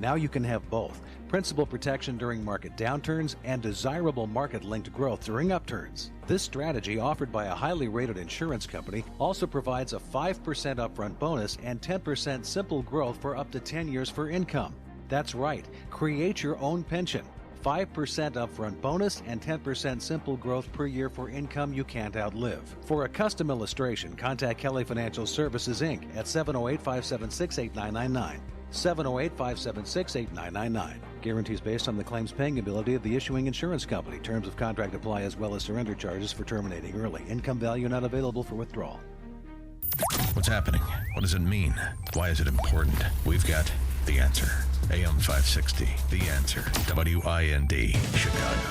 Now you can have both: principal protection during market downturns and desirable market-linked growth during upturns. This strategy, offered by a highly rated insurance company, also provides a 5% upfront bonus and 10% simple growth for up to 10 years for income. That's right, create your own pension. 5% upfront bonus and 10% simple growth per year for income you can't outlive. For a custom illustration, contact Kelly Financial Services, Inc. at 708-576-8999. 708-576-8999. Guarantees based on the claims paying ability of the issuing insurance company. Terms of contract apply, as well as surrender charges for terminating early. Income value not available for withdrawal. What's happening? What does it mean? Why is it important? We've got the answer. AM 560, The Answer. WIND, Chicago.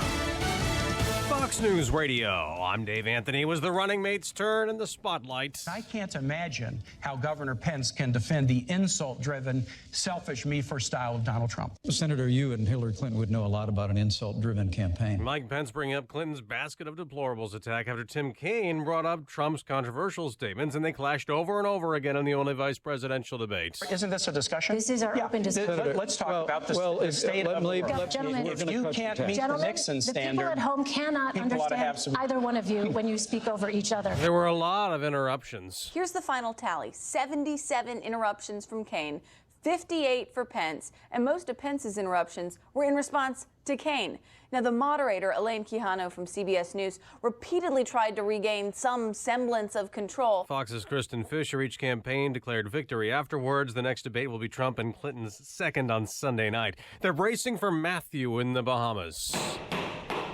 Fox News Radio. I'm Dave Anthony. It was the running mate's turn in the spotlight. I can't imagine how Governor Pence can defend the insult-driven, selfish, me-first style of Donald Trump. Senator, you and Hillary Clinton would know a lot about an insult-driven campaign. Mike Pence bringing up Clinton's basket of deplorables attack after Tim Kaine brought up Trump's controversial statements, and they clashed over and over again in the only vice presidential debate. Isn't this a discussion? This is our open discussion. Let's talk about the state of the world. Gentlemen, if you can't meet the Nixon standard, the people at home cannot understand either one of you when you speak over each other. There were a lot of interruptions. Here's the final tally: 77 interruptions from Kaine, 58 for Pence, and most of Pence's interruptions were in response to Kaine. Now, the moderator, Elaine Quijano from CBS News, repeatedly tried to regain some semblance of control. Fox's Kristen Fisher, each campaign declared victory afterwards. The next debate will be Trump and Clinton's second on Sunday night. They're bracing for Matthew in the Bahamas.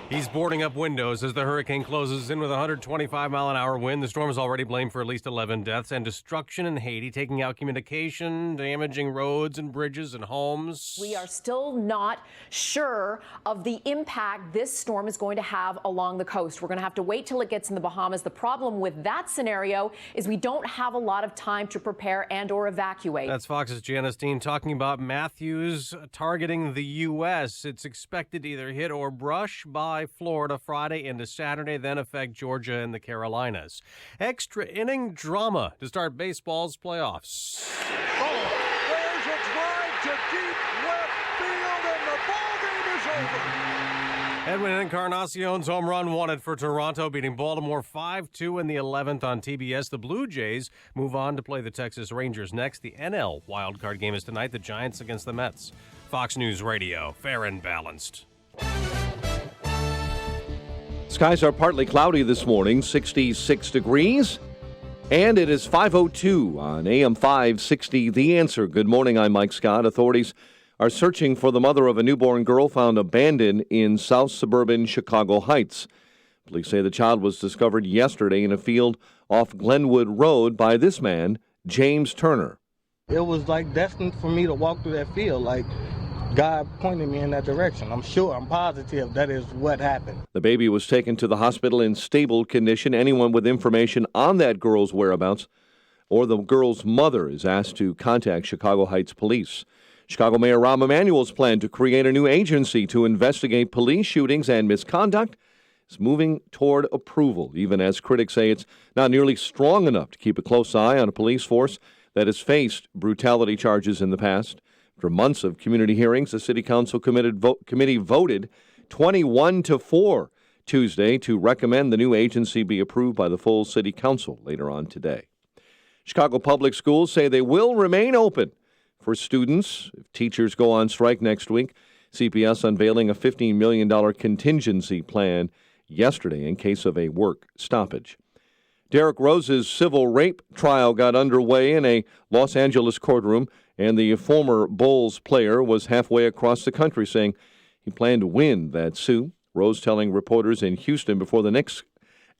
He's boarding up windows as the hurricane closes in with a 125-mile-an-hour wind. The storm is already blamed for at least 11 deaths and destruction in Haiti, taking out communication, damaging roads and bridges and homes. We are still not sure of the impact this storm is going to have along the coast. We're going to have to wait till it gets in the Bahamas. The problem with that scenario is we don't have a lot of time to prepare and or evacuate. That's Fox's Janice Dean talking about Matthews targeting the U.S. It's expected to either hit or brush by Florida Friday into Saturday, then affect Georgia and the Carolinas. Extra inning drama to start baseball's playoffs. There's a drive to deep left field, and the ball game is over. Edwin Encarnacion's home run won it for Toronto, beating Baltimore 5-2 in the 11th on TBS. The Blue Jays move on to play the Texas Rangers next. The NL wildcard game is tonight, the Giants against the Mets. Fox News Radio, fair and balanced. Skies are partly cloudy this morning, 66 degrees, and it is 5:02 on AM 560, The Answer. Good morning, I'm Mike Scott. Authorities are searching for the mother of a newborn girl found abandoned in south suburban Chicago Heights. Police say the child was discovered yesterday in a field off Glenwood Road by this man, James Turner. It was like destined for me to walk through that field, like God pointed me in that direction. I'm positive that is what happened. The baby was taken to the hospital in stable condition. Anyone with information on that girl's whereabouts or the girl's mother is asked to contact Chicago Heights Police. Chicago Mayor Rahm Emanuel's plan to create a new agency to investigate police shootings and misconduct is moving toward approval, even as critics say it's not nearly strong enough to keep a close eye on a police force that has faced brutality charges in the past. After months of community hearings, the City Council committee voted 21-4 Tuesday to recommend the new agency be approved by the full City Council later on today. Chicago Public Schools say they will remain open for students if teachers go on strike next week. CPS unveiling a $15 million contingency plan yesterday in case of a work stoppage. Derrick Rose's civil rape trial got underway in a Los Angeles courtroom, and the former Bulls player was halfway across the country saying he planned to win that suit. Rose telling reporters in Houston before the Knicks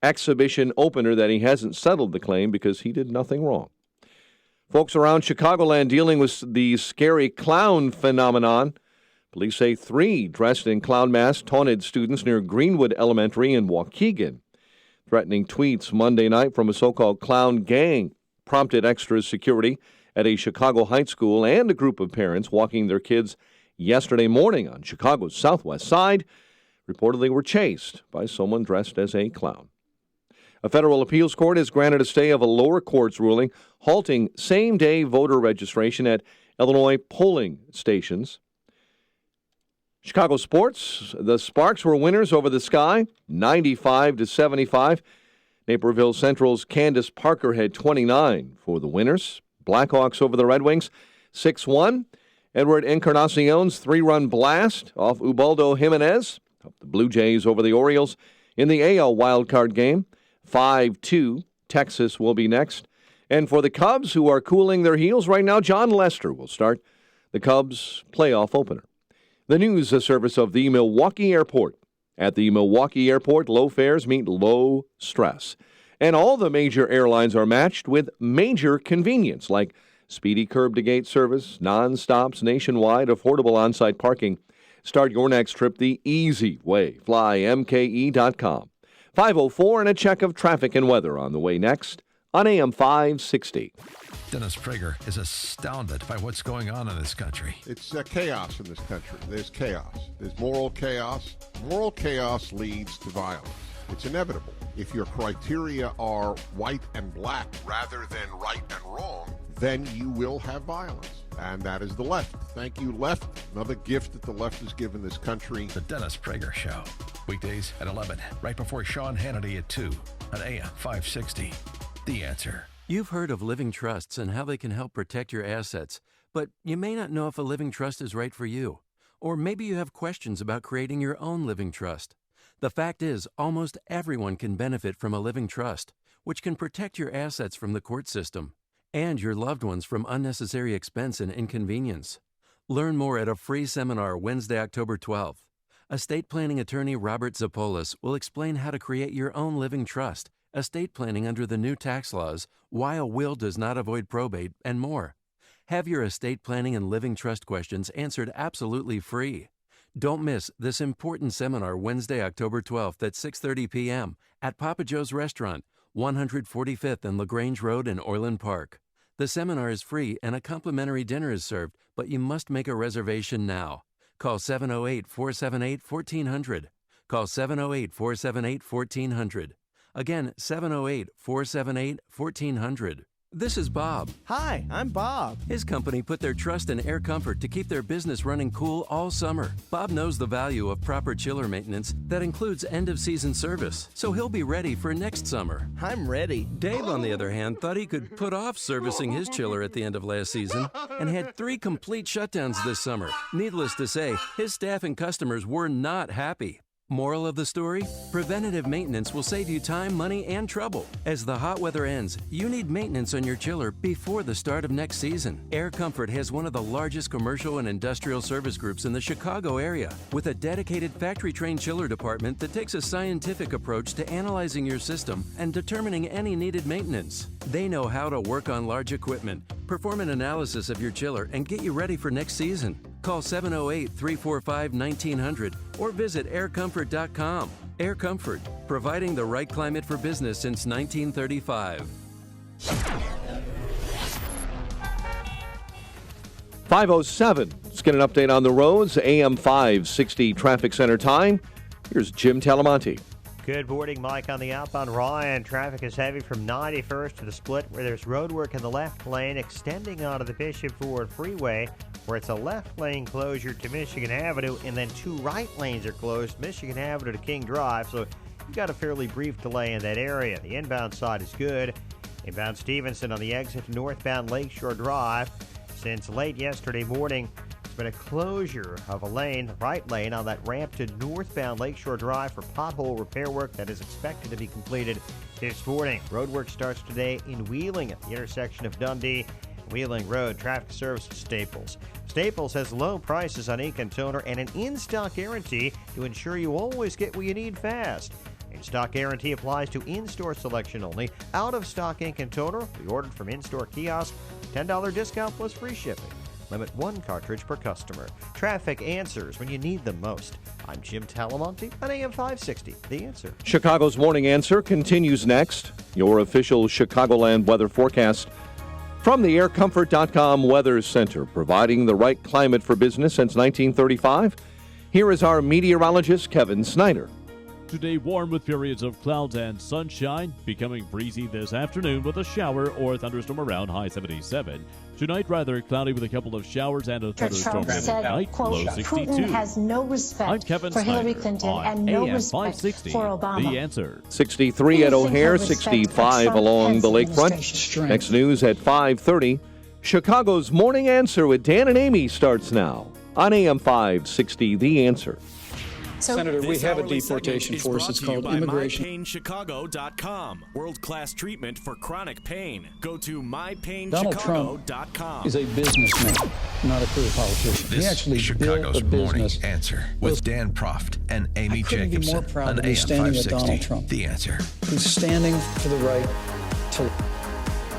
exhibition opener that he hasn't settled the claim because he did nothing wrong. Folks around Chicagoland dealing with the scary clown phenomenon. Police say 3 dressed in clown masks taunted students near Greenwood Elementary in Waukegan. Threatening tweets Monday night from a so-called clown gang prompted extra security at a Chicago Heights school, and a group of parents walking their kids yesterday morning on Chicago's southwest side reportedly were chased by someone dressed as a clown. A federal appeals court has granted a stay of a lower court's ruling halting same-day voter registration at Illinois polling stations. Chicago sports, the Sparks were winners over the Sky, 95-75. Naperville Central's Candace Parker had 29 for the winners. Blackhawks over the Red Wings, 6-1. Edward Encarnacion's 3-run blast off Ubaldo Jimenez helped the Blue Jays over the Orioles in the AL wildcard game, 5-2. Texas will be next. And for the Cubs, who are cooling their heels right now, John Lester will start the Cubs' playoff opener. The news service of the Milwaukee Airport. At the Milwaukee Airport, low fares meet low stress. And all the major airlines are matched with major convenience, like speedy curb-to-gate service, non-stops nationwide, affordable on-site parking. Start your next trip the easy way. FlyMKE.com. 5:04 and a check of traffic and weather on the way next on AM 560. Dennis Prager is astounded by what's going on in this country. It's chaos in this country. There's chaos. There's moral chaos. Moral chaos leads to violence. It's inevitable. If your criteria are white and black rather than right and wrong, then you will have violence. And that is the left. Thank you, left. Another gift that the left has given this country. The Dennis Prager Show. Weekdays at 11, right before Sean Hannity at 2 on AM 560. The Answer. You've heard of living trusts and how they can help protect your assets, but you may not know if a living trust is right for you. Or maybe you have questions about creating your own living trust. The fact is, almost everyone can benefit from a living trust, which can protect your assets from the court system and your loved ones from unnecessary expense and inconvenience. Learn more at a free seminar Wednesday, October 12th. Estate planning attorney Robert Zapolis will explain how to create your own living trust, estate planning under the new tax laws, why a will does not avoid probate, and more. Have your estate planning and living trust questions answered absolutely free. Don't miss this important seminar Wednesday, October 12th at 6:30 p.m. at Papa Joe's Restaurant, 145th and LaGrange Road in Orland Park. The seminar is free and a complimentary dinner is served, but you must make a reservation now. Call 708-478-1400. Call 708-478-1400. Again, 708-478-1400. This is Bob. Hi, I'm Bob. His company put their trust in Air Comfort to keep their business running cool all summer. Bob knows the value of proper chiller maintenance that includes end-of-season service, so he'll be ready for next summer. I'm ready. Dave, on the other hand, thought he could put off servicing his chiller at the end of last season and had 3 complete shutdowns this summer. Needless to say, his staff and customers were not happy. Moral of the story? Preventative maintenance will save you time, money, and trouble. As the hot weather ends, you need maintenance on your chiller before the start of next season. Air Comfort has one of the largest commercial and industrial service groups in the Chicago area, with a dedicated factory-trained chiller department that takes a scientific approach to analyzing your system and determining any needed maintenance. They know how to work on large equipment, perform an analysis of your chiller, and get you ready for next season. Call 708-345-1900 or visit aircomfort.com. Air Comfort, providing the right climate for business since 1935. 5:07. Let's get an update on the roads. AM 560 Traffic Center time. Here's Jim Talamonte. Good morning, Mike. On the outbound Ryan, traffic is heavy from 91st to the split where there's road work in the left lane extending onto the Bishop Ford Freeway, where it's a left lane closure to Michigan Avenue, and then 2 right lanes are closed, Michigan Avenue to King Drive. So you've got a fairly brief delay in that area. The inbound side is good. Inbound Stevenson on the exit to northbound Lakeshore Drive. Since late yesterday morning, there's been a closure of a lane, the right lane, on that ramp to northbound Lakeshore Drive for pothole repair work that is expected to be completed this morning. Road work starts today in Wheeling at the intersection of Dundee and Wheeling Road. Traffic service to Staples. Staples has low prices on ink and toner and an in-stock guarantee to ensure you always get what you need fast. In-stock guarantee applies to in-store selection only. Out-of-stock ink and toner will be ordered from in-store kiosk. $10 discount plus free shipping. Limit 1 cartridge per customer. Traffic answers when you need them most. I'm Jim Talamonte on AM 560. The Answer. Chicago's Morning Answer continues next. Your official Chicagoland weather forecast from the aircomfort.com Weather Center, providing the right climate for business since 1935. Here is our meteorologist, Kevin Snyder. Today warm with periods of clouds and sunshine, becoming breezy this afternoon with a shower or thunderstorm around, high 77. Tonight, rather cloudy with a couple of showers and a thunderstorm Trump said, tonight, quote, low 62. Putin has no I'm respect Kevin for Hillary Snyder Clinton on and no AM respect 560, for Obama. The Answer. 63 at O'Hare, 65 along the lakefront. Strength. Next news at 5:30. Chicago's Morning Answer with Dan and Amy starts now on AM 560, The Answer. Senator, we have a deportation force. It's called immigration. MyPainChicago.com. World-class treatment for chronic pain. Go to Donald Trump MyPainChicago.com. is a businessman, not a career politician. This he actually is Chicago's built a Morning business. Answer with Dan Proft and Amy I couldn't be Jacobson more proud on to be AM standing with 560, Donald Trump. The Answer. He's standing for the right to.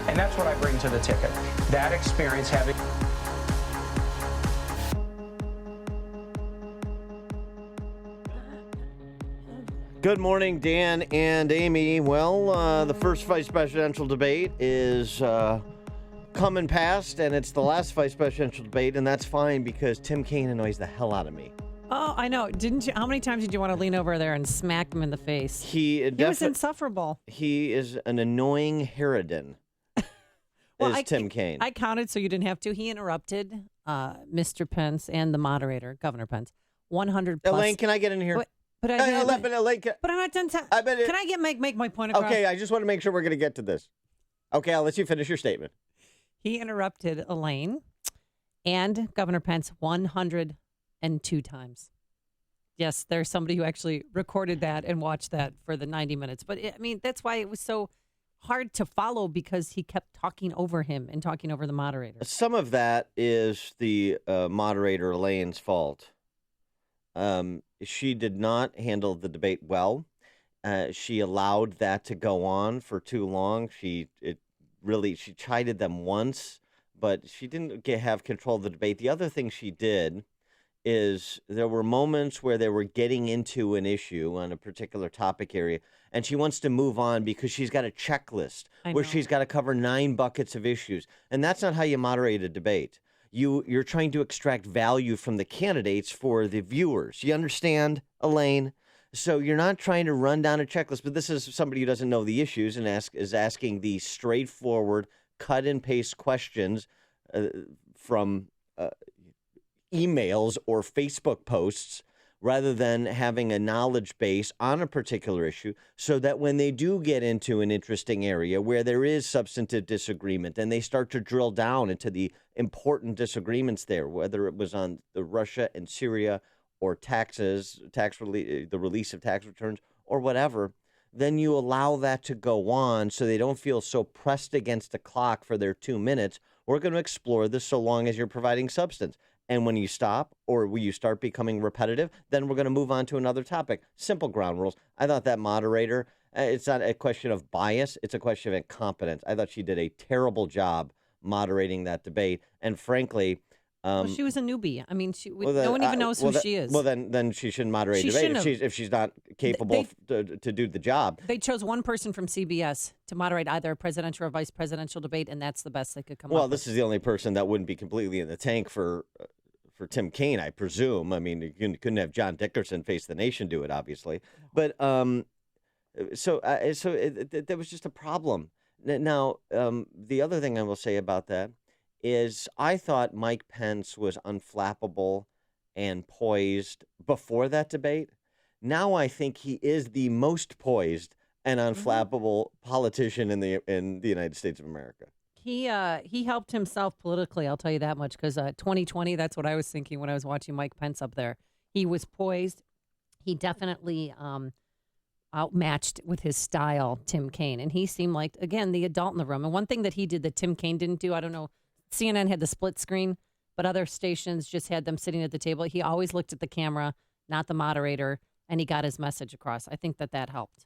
And that's what I bring to the ticket. That experience, having. Good morning, Dan and Amy. Well, the first vice presidential debate is coming past, and it's the last vice presidential debate, and that's fine because Tim Kaine annoys the hell out of me. Oh, I know. Didn't you? How many times did you want to lean over there and smack him in the face? He was insufferable. He is an annoying harridan. Tim Kaine. I counted, so you didn't have to. He interrupted Mr. Pence and the moderator, Governor Pence, 100 plus. Elaine, can I get in here? But I'm not done. Can I make my point across? Okay, I just want to make sure we're going to get to this. Okay, I'll let you finish your statement. He interrupted Elaine and Governor Pence 102 times. Yes, there's somebody who actually recorded that and watched that for the 90 minutes. But, I mean, that's why it was so hard to follow, because he kept talking over him and talking over the moderator. Some of that is the moderator, Elaine's fault. She did not handle the debate well. She allowed that to go on for too long. She chided them once, but she didn't have control of the debate. The other thing she did is there were moments where they were getting into an issue on a particular topic area, and she wants to move on because she's got a checklist where she's got to cover 9 buckets of issues. And that's not how you moderate a debate. You're trying to extract value from the candidates for the viewers. You understand, Elaine? So you're not trying to run down a checklist, but this is somebody who doesn't know the issues and is asking the straightforward, cut and paste questions from emails or Facebook posts, rather than having a knowledge base on a particular issue, so that when they do get into an interesting area where there is substantive disagreement and they start to drill down into the important disagreements there, whether it was on the Russia and Syria or taxes, the release of tax returns or whatever, then you allow that to go on so they don't feel so pressed against the clock for their 2 minutes. We're going to explore this so long as you're providing substance. And when you stop or when you start becoming repetitive, then we're going to move on to another topic. Simple ground rules. I thought that moderator, it's not a question of bias. It's a question of incompetence. I thought she did a terrible job moderating that debate. And frankly, she was a newbie. I mean, no one even knows who she is. Well, then she shouldn't moderate a debate if she's not capable to do the job. They chose one person from CBS to moderate either a presidential or vice presidential debate, and that's the best they could come up with. Well, this is the only person that wouldn't be completely in the tank for Tim Kaine, I presume. I mean, you couldn't have John Dickerson face the nation do it, obviously. But so there was just a problem. Now, the other thing I will say about that is I thought Mike Pence was unflappable and poised before that debate. Now I think he is the most poised and unflappable politician in the United States of America. He helped himself politically, I'll tell you that much, because 2020, that's what I was thinking when I was watching Mike Pence up there. He was poised. He definitely outmatched with his style Tim Kaine, and he seemed like, again, the adult in the room. And one thing that he did that Tim Kaine didn't do, I don't know, CNN had the split screen, but other stations just had them sitting at the table. He always looked at the camera, not the moderator, and he got his message across. I think that helped.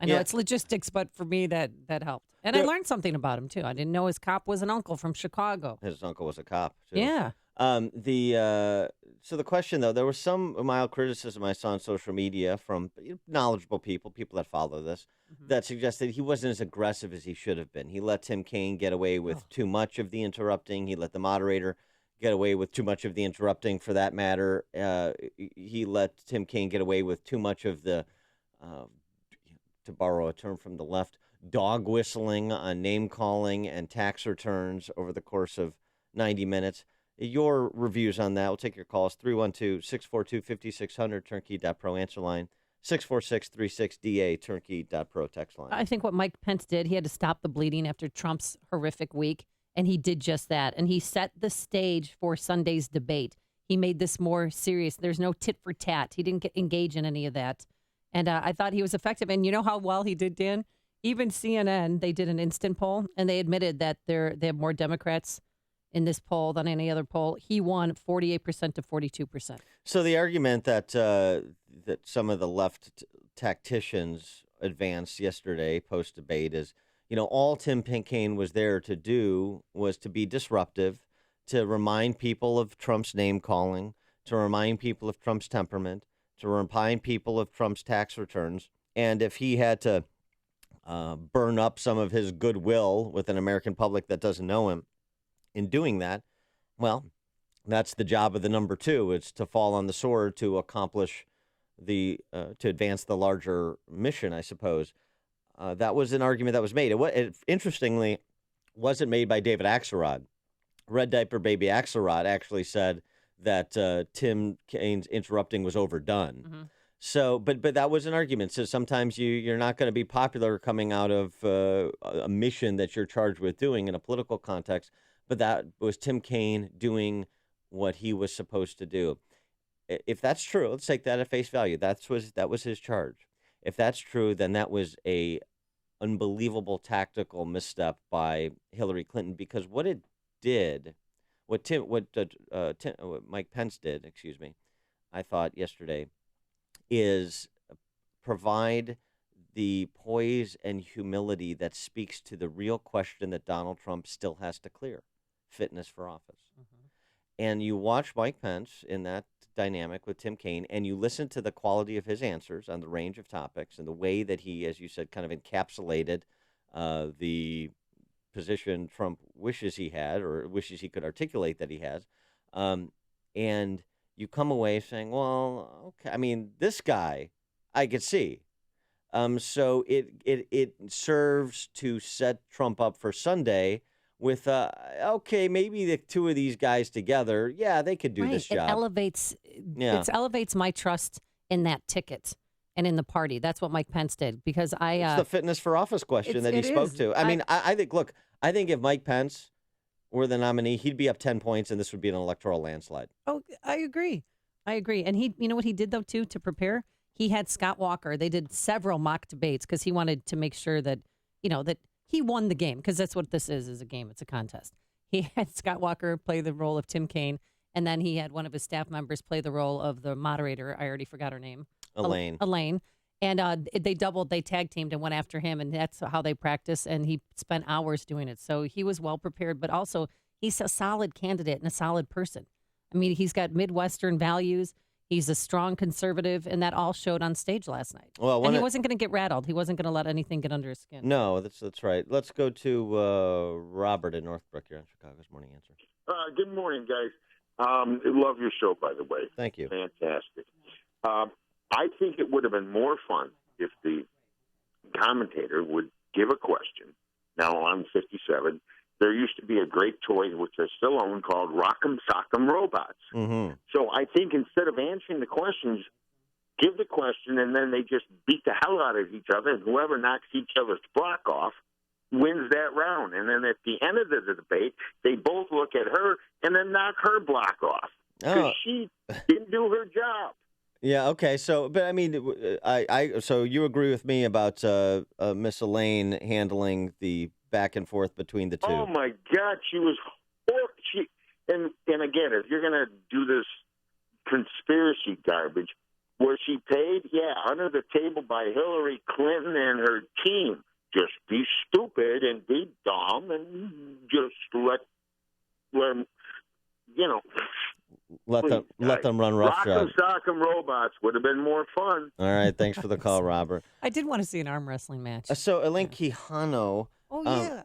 I know it's logistics, but for me, that helped. And I learned something about him, too. I didn't know his cop was an uncle from Chicago. His uncle was a cop, too. Yeah. So the question, though, there was some mild criticism I saw on social media from knowledgeable people that follow this, that suggested he wasn't as aggressive as he should have been. He let Tim Kaine get away with too much of the interrupting. He let the moderator get away with too much of the interrupting, for that matter. He let Tim Kaine get away with too much of the to borrow a term from the left, dog whistling on name calling and tax returns over the course of 90 minutes. Your reviews on that. We'll take your calls. 312-642-5600, turnkey.pro answer line. 646-36DA, turnkey.pro text line. I think what Mike Pence did, he had to stop the bleeding after Trump's horrific week, and he did just that. And he set the stage for Sunday's debate. He made this more serious. There's no tit for tat. He didn't engage in any of that. And I thought he was effective. And you know how well he did, Dan? Even CNN, they did an instant poll, and they admitted that they have more Democrats in this poll than any other poll. He won 48% to 42%. So the argument that that some of the left tacticians advanced yesterday post-debate is, all Tim Kaine was there to do was to be disruptive, to remind people of Trump's name calling, to remind people of Trump's temperament, to remind people of Trump's tax returns. And if he had to burn up some of his goodwill with an American public that doesn't know him in doing that, well, that's the job of the number two. It's to fall on the sword to accomplish to advance the larger mission, I suppose. That was an argument that was made. It interestingly wasn't made by David Axelrod. Red Diaper Baby Axelrod actually said that Tim Kaine's interrupting was overdone. Mm-hmm. So, but that was an argument. So sometimes you're not going to be popular coming out of a mission that you're charged with doing in a political context. But that was Tim Kaine doing what he was supposed to do. If that's true, let's take that at face value. That was his charge. If that's true, then that was a unbelievable tactical misstep by Hillary Clinton, because what it did, what Mike Pence did, I thought yesterday, is provide the poise and humility that speaks to the real question that Donald Trump still has to clear: fitness for office. Mm-hmm. And you watch Mike Pence in that dynamic with Tim Kaine, and you listen to the quality of his answers on the range of topics and the way that he, as you said, kind of encapsulated the position Trump wishes he had, or wishes he could articulate that he has. And you come away saying, well, okay, I mean, this guy I could see. So it serves to set Trump up for Sunday with, okay, maybe the two of these guys together, yeah, they could do this job. It elevates my trust in that ticket and in the party. That's what Mike Pence did, because it's the fitness for office question that he spoke to. I mean, I think if Mike Pence were the nominee, he'd be up 10 points, and this would be an electoral landslide. Oh, I agree. And you know what he did, though, too, to prepare? He had Scott Walker. They did several mock debates because he wanted to make sure that, that he won the game, because that's what this is a game. It's a contest. He had Scott Walker play the role of Tim Kaine, and then he had one of his staff members play the role of the moderator. I already forgot her name. Elaine. And they tag teamed and went after him, and that's how they practice. And he spent hours doing it. So he was well prepared, but also he's a solid candidate and a solid person. I mean, he's got Midwestern values. He's a strong conservative, and that all showed on stage last night. Well, and he wasn't going to get rattled. He wasn't going to let anything get under his skin. No, that's right. Let's go to Robert in Northbrook here on Chicago's Morning Answer. Good morning, guys. Love your show, by the way. Thank you. Fantastic. I think it would have been more fun if the commentator would give a question. Now, I'm 57. There used to be a great toy, which I still own, called Rock'em Sock'em Robots. Mm-hmm. So I think instead of answering the questions, give the question, and then they just beat the hell out of each other, and whoever knocks each other's block off wins that round. And then at the end of the debate, they both look at her and then knock her block off because she didn't do her job. Yeah. Okay. So, but I mean, so you agree with me about Miss Elaine handling the back and forth between the two? Oh my God, she was and again, if you're gonna do this conspiracy garbage, was she paid? Yeah, under the table by Hillary Clinton and her team. Just be stupid and be dumb and just let them, let them run roughshod. Rock'em Sock'em Robots would have been more fun. All right, thanks for the call, Robert. I did want to see an arm wrestling match. So Elaine Quijano. Oh yeah.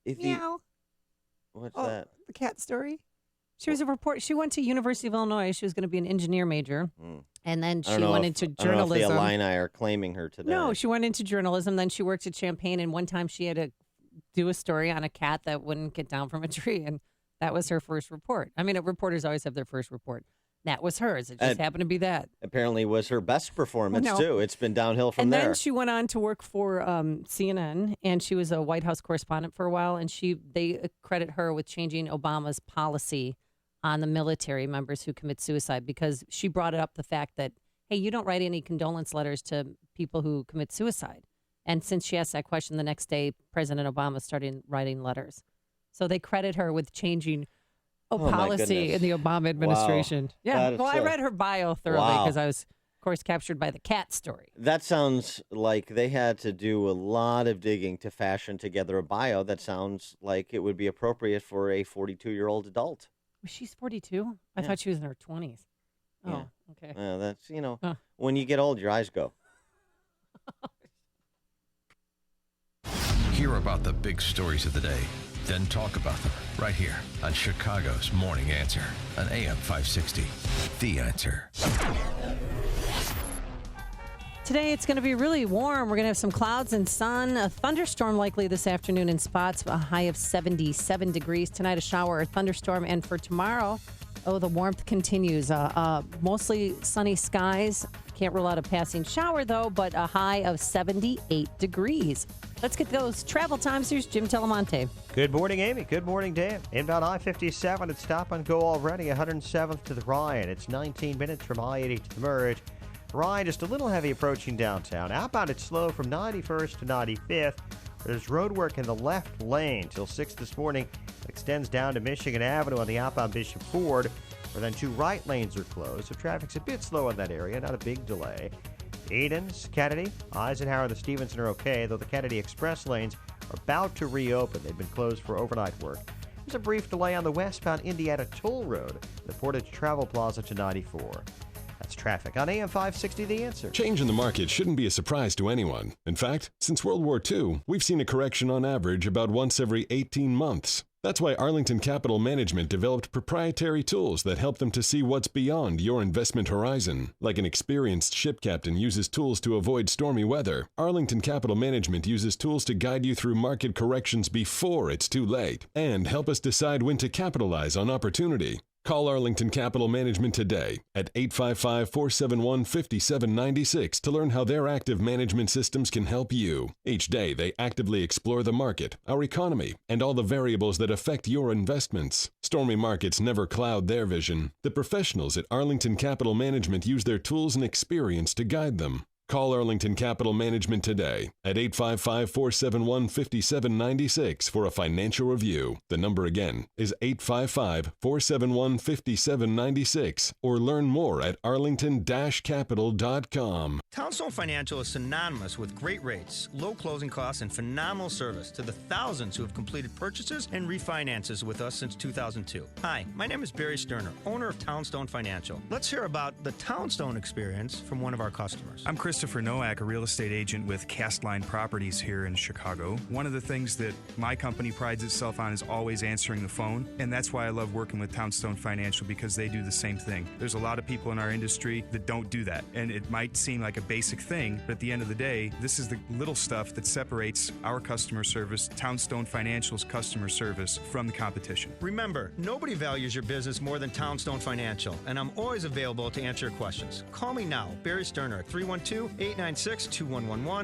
Meow. What's that? The cat story. She was a reporter. She went to University of Illinois. She was going to be an engineer major. And then she went into journalism. I don't know if the Illini are claiming her today. No, she went into journalism. Then she worked at Champaign. And one time she had to do a story on a cat that wouldn't get down from a tree. And that was her first report. I mean, reporters always have their first report. That was hers. It just happened to be that. Apparently was her best performance, too. It's been downhill from there. And then she went on to work for CNN, and she was a White House correspondent for a while. And they credit her with changing Obama's policy on the military members who commit suicide, because she brought up the fact that, hey, you don't write any condolence letters to people who commit suicide. And since she asked that question, the next day, President Obama started writing letters. So they credit her with changing policy in the Obama administration. Wow. Yeah. Well, I read her bio thoroughly because I was, of course, captured by the cat story. That sounds like they had to do a lot of digging to fashion together a bio that sounds like it would be appropriate for a 42-year-old adult. She's 42? I thought she was in her 20s. Oh, Yeah. okay. That's, when you get old, your eyes go. Hear about the big stories of the day, then talk about them right here on Chicago's Morning Answer on AM 560. The Answer. Today it's going to be really warm. We're going to have some clouds and sun. A thunderstorm likely this afternoon in spots. A high of 77 degrees. Tonight a shower or thunderstorm. And for tomorrow, the warmth continues. Mostly sunny skies. Can't rule out a passing shower, though, but a high of 78 degrees. Let's get those travel times. Here's Jim Telemonte. Good morning, Amy. Good morning, Dan. Inbound I-57, it's stop and go already. 107th to the Ryan. It's 19 minutes from I-80 to the Merge. Ryan just a little heavy approaching downtown. Outbound, it's slow from 91st to 95th. There's road work in the left lane till 6 this morning. It extends down to Michigan Avenue on the outbound Bishop Ford, where then 2 right lanes are closed. So traffic's a bit slow in that area, not a big delay. Edens, Kennedy, Eisenhower, and the Stevenson are okay, though the Kennedy Express lanes are about to reopen. They've been closed for overnight work. There's a brief delay on the westbound Indiana Toll Road, the Portage Travel Plaza to 94. That's traffic on AM 560, The Answer. Change in the market shouldn't be a surprise to anyone. In fact, since World War II, we've seen a correction on average about once every 18 months. That's why Arlington Capital Management developed proprietary tools that help them to see what's beyond your investment horizon. Like an experienced ship captain uses tools to avoid stormy weather, Arlington Capital Management uses tools to guide you through market corrections before it's too late and help us decide when to capitalize on opportunity. Call Arlington Capital Management today at 855-471-5796 to learn how their active management systems can help you. Each day, they actively explore the market, our economy, and all the variables that affect your investments. Stormy markets never cloud their vision. The professionals at Arlington Capital Management use their tools and experience to guide them. Call Arlington Capital Management today at 855-471-5796 for a financial review. The number again is 855-471-5796 or learn more at arlington-capital.com. Townstone Financial is synonymous with great rates, low closing costs, and phenomenal service to the thousands who have completed purchases and refinances with us since 2002. Hi, my name is Barry Sterner, owner of Townstone Financial. Let's hear about the Townstone experience from one of our customers. I'm Christopher Nowak, a real estate agent with Castline Properties here in Chicago. One of the things that my company prides itself on is always answering the phone, and that's why I love working with Townstone Financial, because they do the same thing. There's a lot of people in our industry that don't do that, and it might seem like a basic thing, but at the end of the day, this is the little stuff that separates our customer service, Townstone Financial's customer service, from the competition. Remember, nobody values your business more than Townstone Financial, and I'm always available to answer your questions. Call me now, Barry Sterner, at 312-896-2111.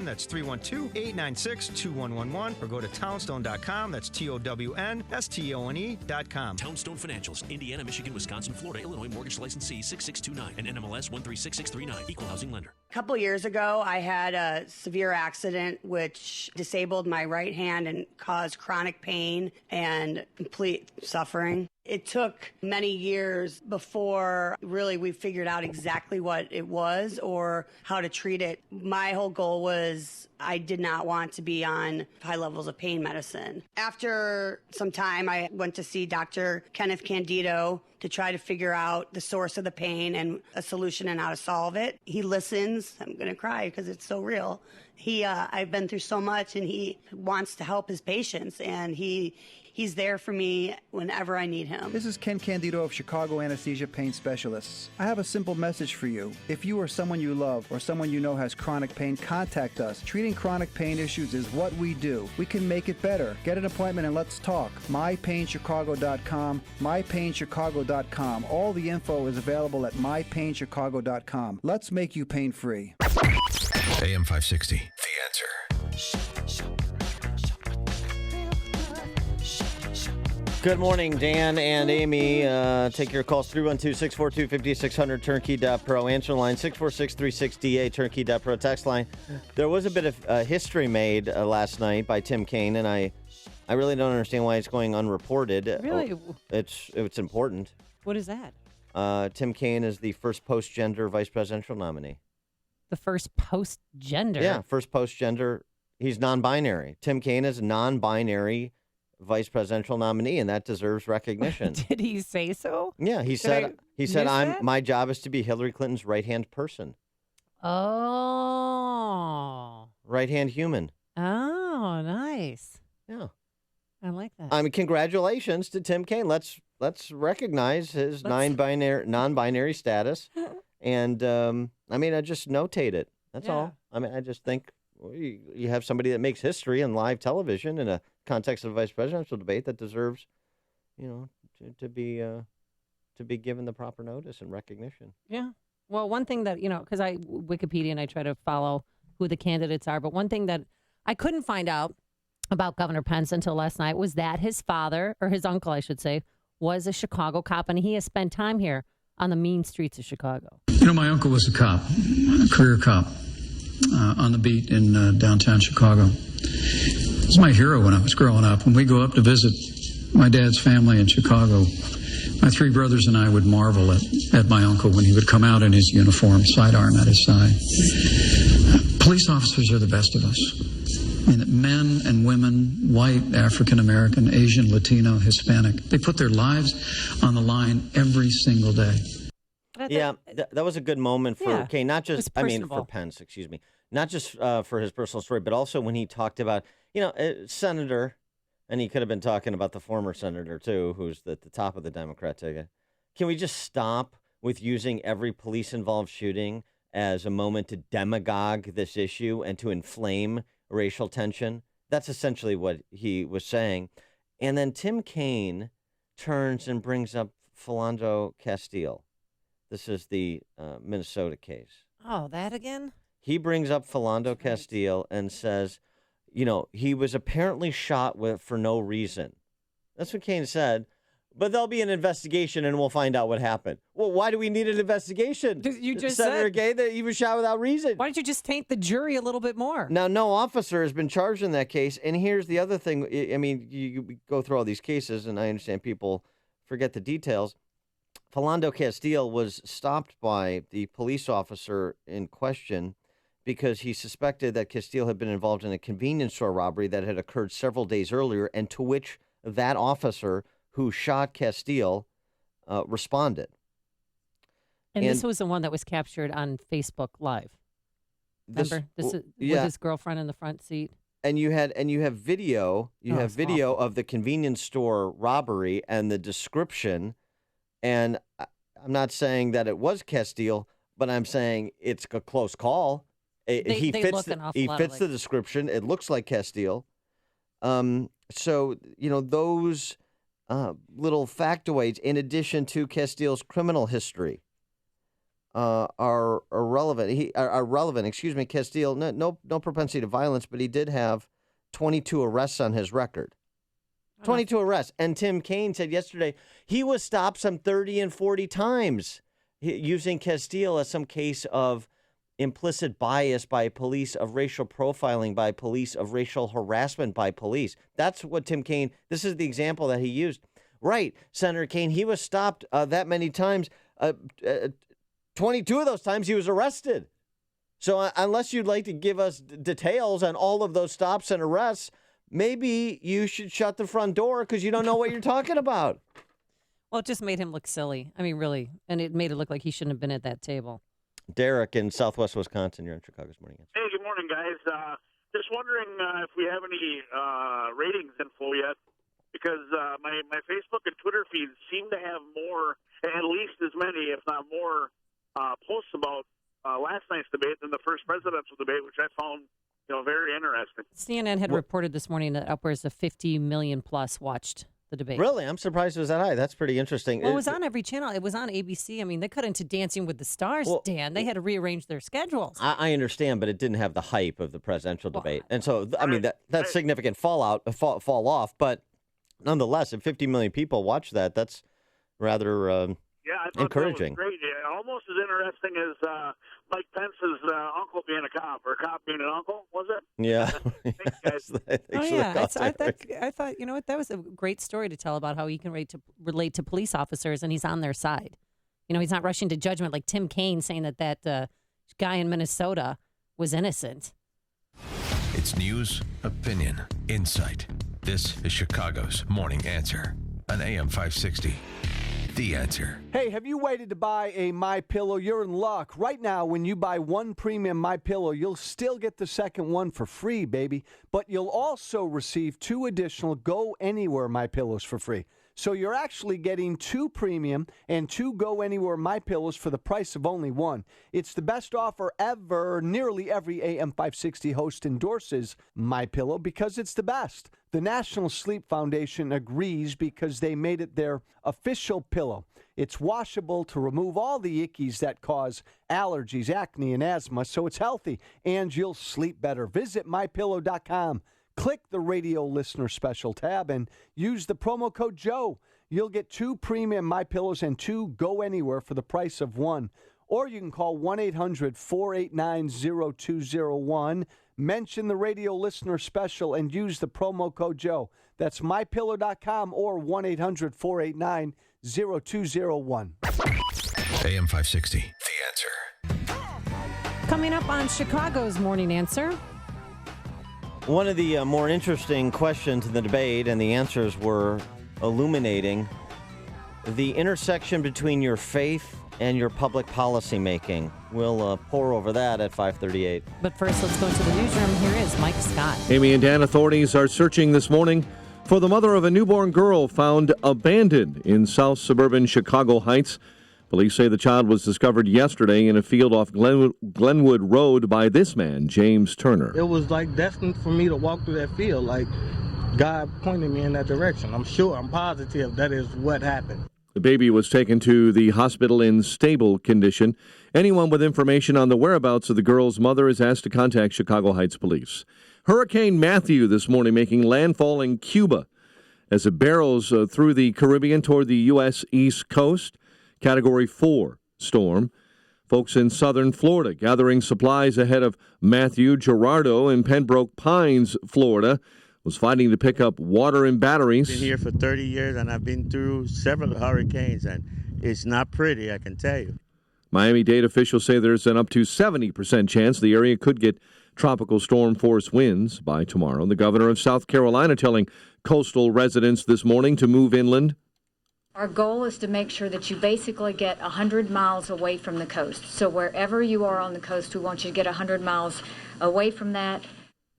That's 312-896-2111. Or go to townstone.com. That's TOWNSTONE.com. Townstone Financials, Indiana, Michigan, Wisconsin, Florida, Illinois, mortgage licensee 6629 and NMLS 136639, equal housing lender. A couple years ago, I had a severe accident which disabled my right hand and caused chronic pain and complete suffering. It took many years before really we figured out exactly what it was or how to treat it. My whole goal was I did not want to be on high levels of pain medicine. After some time, I went to see Dr. Kenneth Candido to try to figure out the source of the pain and a solution and how to solve it. He listens. I'm going to cry because it's so real. I've been through so much, and he wants to help his patients, and he He's there for me whenever I need him. This is Ken Candido of Chicago Anesthesia Pain Specialists. I have a simple message for you. If you or someone you love or someone you know has chronic pain, contact us. Treating chronic pain issues is what we do. We can make it better. Get an appointment and let's talk. MyPainChicago.com, MyPainChicago.com. All the info is available at MyPainChicago.com. Let's make you pain-free. AM 560, The Answer. Good morning, Dan and Amy. Take your calls 312-642-5600, turnkey.pro. Answer line 646-36DA, turnkey.pro. Text line. There was a bit of history made last night by Tim Kaine, and I really don't understand why it's going unreported. Really? It's important. What is that? Tim Kaine is the first post-gender vice presidential nominee. The first post-gender? Yeah, first post-gender. He's non-binary. Tim Kaine is a non-binary vice presidential nominee, and that deserves recognition. Did he say so? Yeah, he said my job is to be Hillary Clinton's right-hand person. Oh. Right-hand human. Oh, nice. Yeah. I like that. I mean, congratulations to Tim Kaine. Let's recognize his non-binary status. And I mean, I just notate it. That's all. I mean, I just think you have somebody that makes history in live television in a context of a vice presidential debate that deserves, to be given the proper notice and recognition. Yeah. Well, one thing that, because I Wikipedia and I try to follow who the candidates are, but one thing that I couldn't find out about Governor Pence until last night was that his father, or his uncle, I should say, was a Chicago cop, and he has spent time here on the mean streets of Chicago. My uncle was a cop, a career cop, on the beat in downtown Chicago. He was my hero when I was growing up. When we go up to visit my dad's family in Chicago, my three brothers and I would marvel at my uncle when he would come out in his uniform, sidearm at his side. Police officers are the best of us. I mean, men and women, white, African American, Asian, Latino, Hispanic, they put their lives on the line every single day. Yeah, that was a good moment for Kaine, not just, for Pence, not just for his personal story, but also when he talked about, Senator, and he could have been talking about the former senator, too, who's at the top of the Democrat ticket. Can we just stop with using every police-involved shooting as a moment to demagogue this issue and to inflame racial tension? That's essentially what he was saying. And then Tim Kaine turns and brings up Philando Castile. This is the Minnesota case. Oh, that again? He brings up Philando Castile and says, he was apparently shot for no reason. That's what Kaine said. But there'll be an investigation and we'll find out what happened. Well, why do we need an investigation? You just Senator said Gay that he was shot without reason. Why don't you just taint the jury a little bit more? Now, no officer has been charged in that case. And here's the other thing. I mean, you go through all these cases, and I understand people forget the details. Philando Castile was stopped by the police officer in question because he suspected that Castile had been involved in a convenience store robbery that had occurred several days earlier, and to which that officer who shot Castile responded. And this was the one that was captured on Facebook Live. Remember? This is with his girlfriend in the front seat. And you have video. You have video of the convenience store robbery and the description. And I'm not saying that it was Castile, but I'm saying it's a close call. He fits the description. It looks like Castile. So, those little factoids, in addition to Castile's criminal history, are irrelevant. Castile, no propensity to violence, but he did have 22 arrests on his record. 22 arrests. And Tim Kaine said yesterday he was stopped some 30 and 40 times using Castile as some case of implicit bias by police, of racial profiling by police, of racial harassment by police. That's what Tim Kaine, this is the example that he used. Right, Senator Kaine, he was stopped that many times. 22 of those times he was arrested. So unless you'd like to give us details on all of those stops and arrests, maybe you should shut the front door because you don't know what you're talking about. Well, it just made him look silly. I mean, really. And it made it look like he shouldn't have been at that table. Derek in Southwest Wisconsin, you're in Chicago's Morning Answer. Hey, good morning, guys. Just wondering if we have any ratings info yet because my Facebook and Twitter feeds seem to have more, at least as many, if not more, posts about last night's debate than the first presidential debate, which I found very interesting. CNN had reported this morning that upwards of 50 million plus watched the debate. Really? I'm surprised it was that high. That's pretty interesting. Well, it was on every channel. It was on ABC. I mean, they cut into Dancing with the Stars, Dan. They had to rearrange their schedules. I understand, but it didn't have the hype of the presidential debate. And so, I mean, that's significant fall off. But nonetheless, if 50 million people watch that, that's rather I thought encouraging. That was great. Yeah, almost as interesting as Mike Pence's uncle being a cop, or a cop being an uncle, was it? Yeah. I thought, you know what, that was a great story to tell about how he can relate to police officers, and he's on their side. You know, he's not rushing to judgment like Tim Kaine saying that guy in Minnesota was innocent. It's news, opinion, insight. This is Chicago's Morning Answer on AM 560. The Answer. Hey, have you waited to buy a MyPillow? You're in luck. Right now, when you buy one premium MyPillow, you'll still get the second one for free, baby. But you'll also receive 2 additional Go Anywhere MyPillows for free. So you're actually getting 2 premium and 2 Go Anywhere MyPillows for the price of only 1. It's the best offer ever. Nearly every AM 560 host endorses MyPillow because it's the best. The National Sleep Foundation agrees because they made it their official pillow. It's washable to remove all the ickies that cause allergies, acne, and asthma, so it's healthy, and you'll sleep better. Visit MyPillow.com. Click the radio listener special tab and use the promo code Joe. You'll get 2 premium MyPillows and 2 Go Anywhere for the price of 1. Or you can call 1-800-489-0201. Mention the radio listener special and use the promo code Joe. That's MyPillow.com or 1-800-489-0201. AM 560. The Answer. Coming up on Chicago's Morning Answer. One of the more interesting questions in the debate, and the answers were illuminating, the intersection between your faith and your public policy making. We'll pour over that at 5:38. But first, let's go to the newsroom. Here is Mike Scott. Amy and Dan, authorities are searching this morning for the mother of a newborn girl found abandoned in south suburban Chicago Heights. Police say the child was discovered yesterday in a field off Glenwood Road by this man, James Turner. It was like destined for me to walk through that field. Like God pointed me in that direction. I'm positive that is what happened. The baby was taken to the hospital in stable condition. Anyone with information on the whereabouts of the girl's mother is asked to contact Chicago Heights Police. Hurricane Matthew this morning making landfall in Cuba as it barrels through the Caribbean toward the U.S. East Coast. Category 4 storm. Folks in southern Florida gathering supplies ahead of Matthew. Gerardo in Pembroke Pines, Florida, was fighting to pick up water and batteries. I've been here for 30 years, and I've been through several hurricanes, and it's not pretty, I can tell you. Miami-Dade officials say there's an up to 70% chance the area could get tropical storm force winds by tomorrow. The governor of South Carolina telling coastal residents this morning to move inland. Our goal is to make sure that you basically get 100 miles away from the coast. So wherever you are on the coast, we want you to get 100 miles away from that.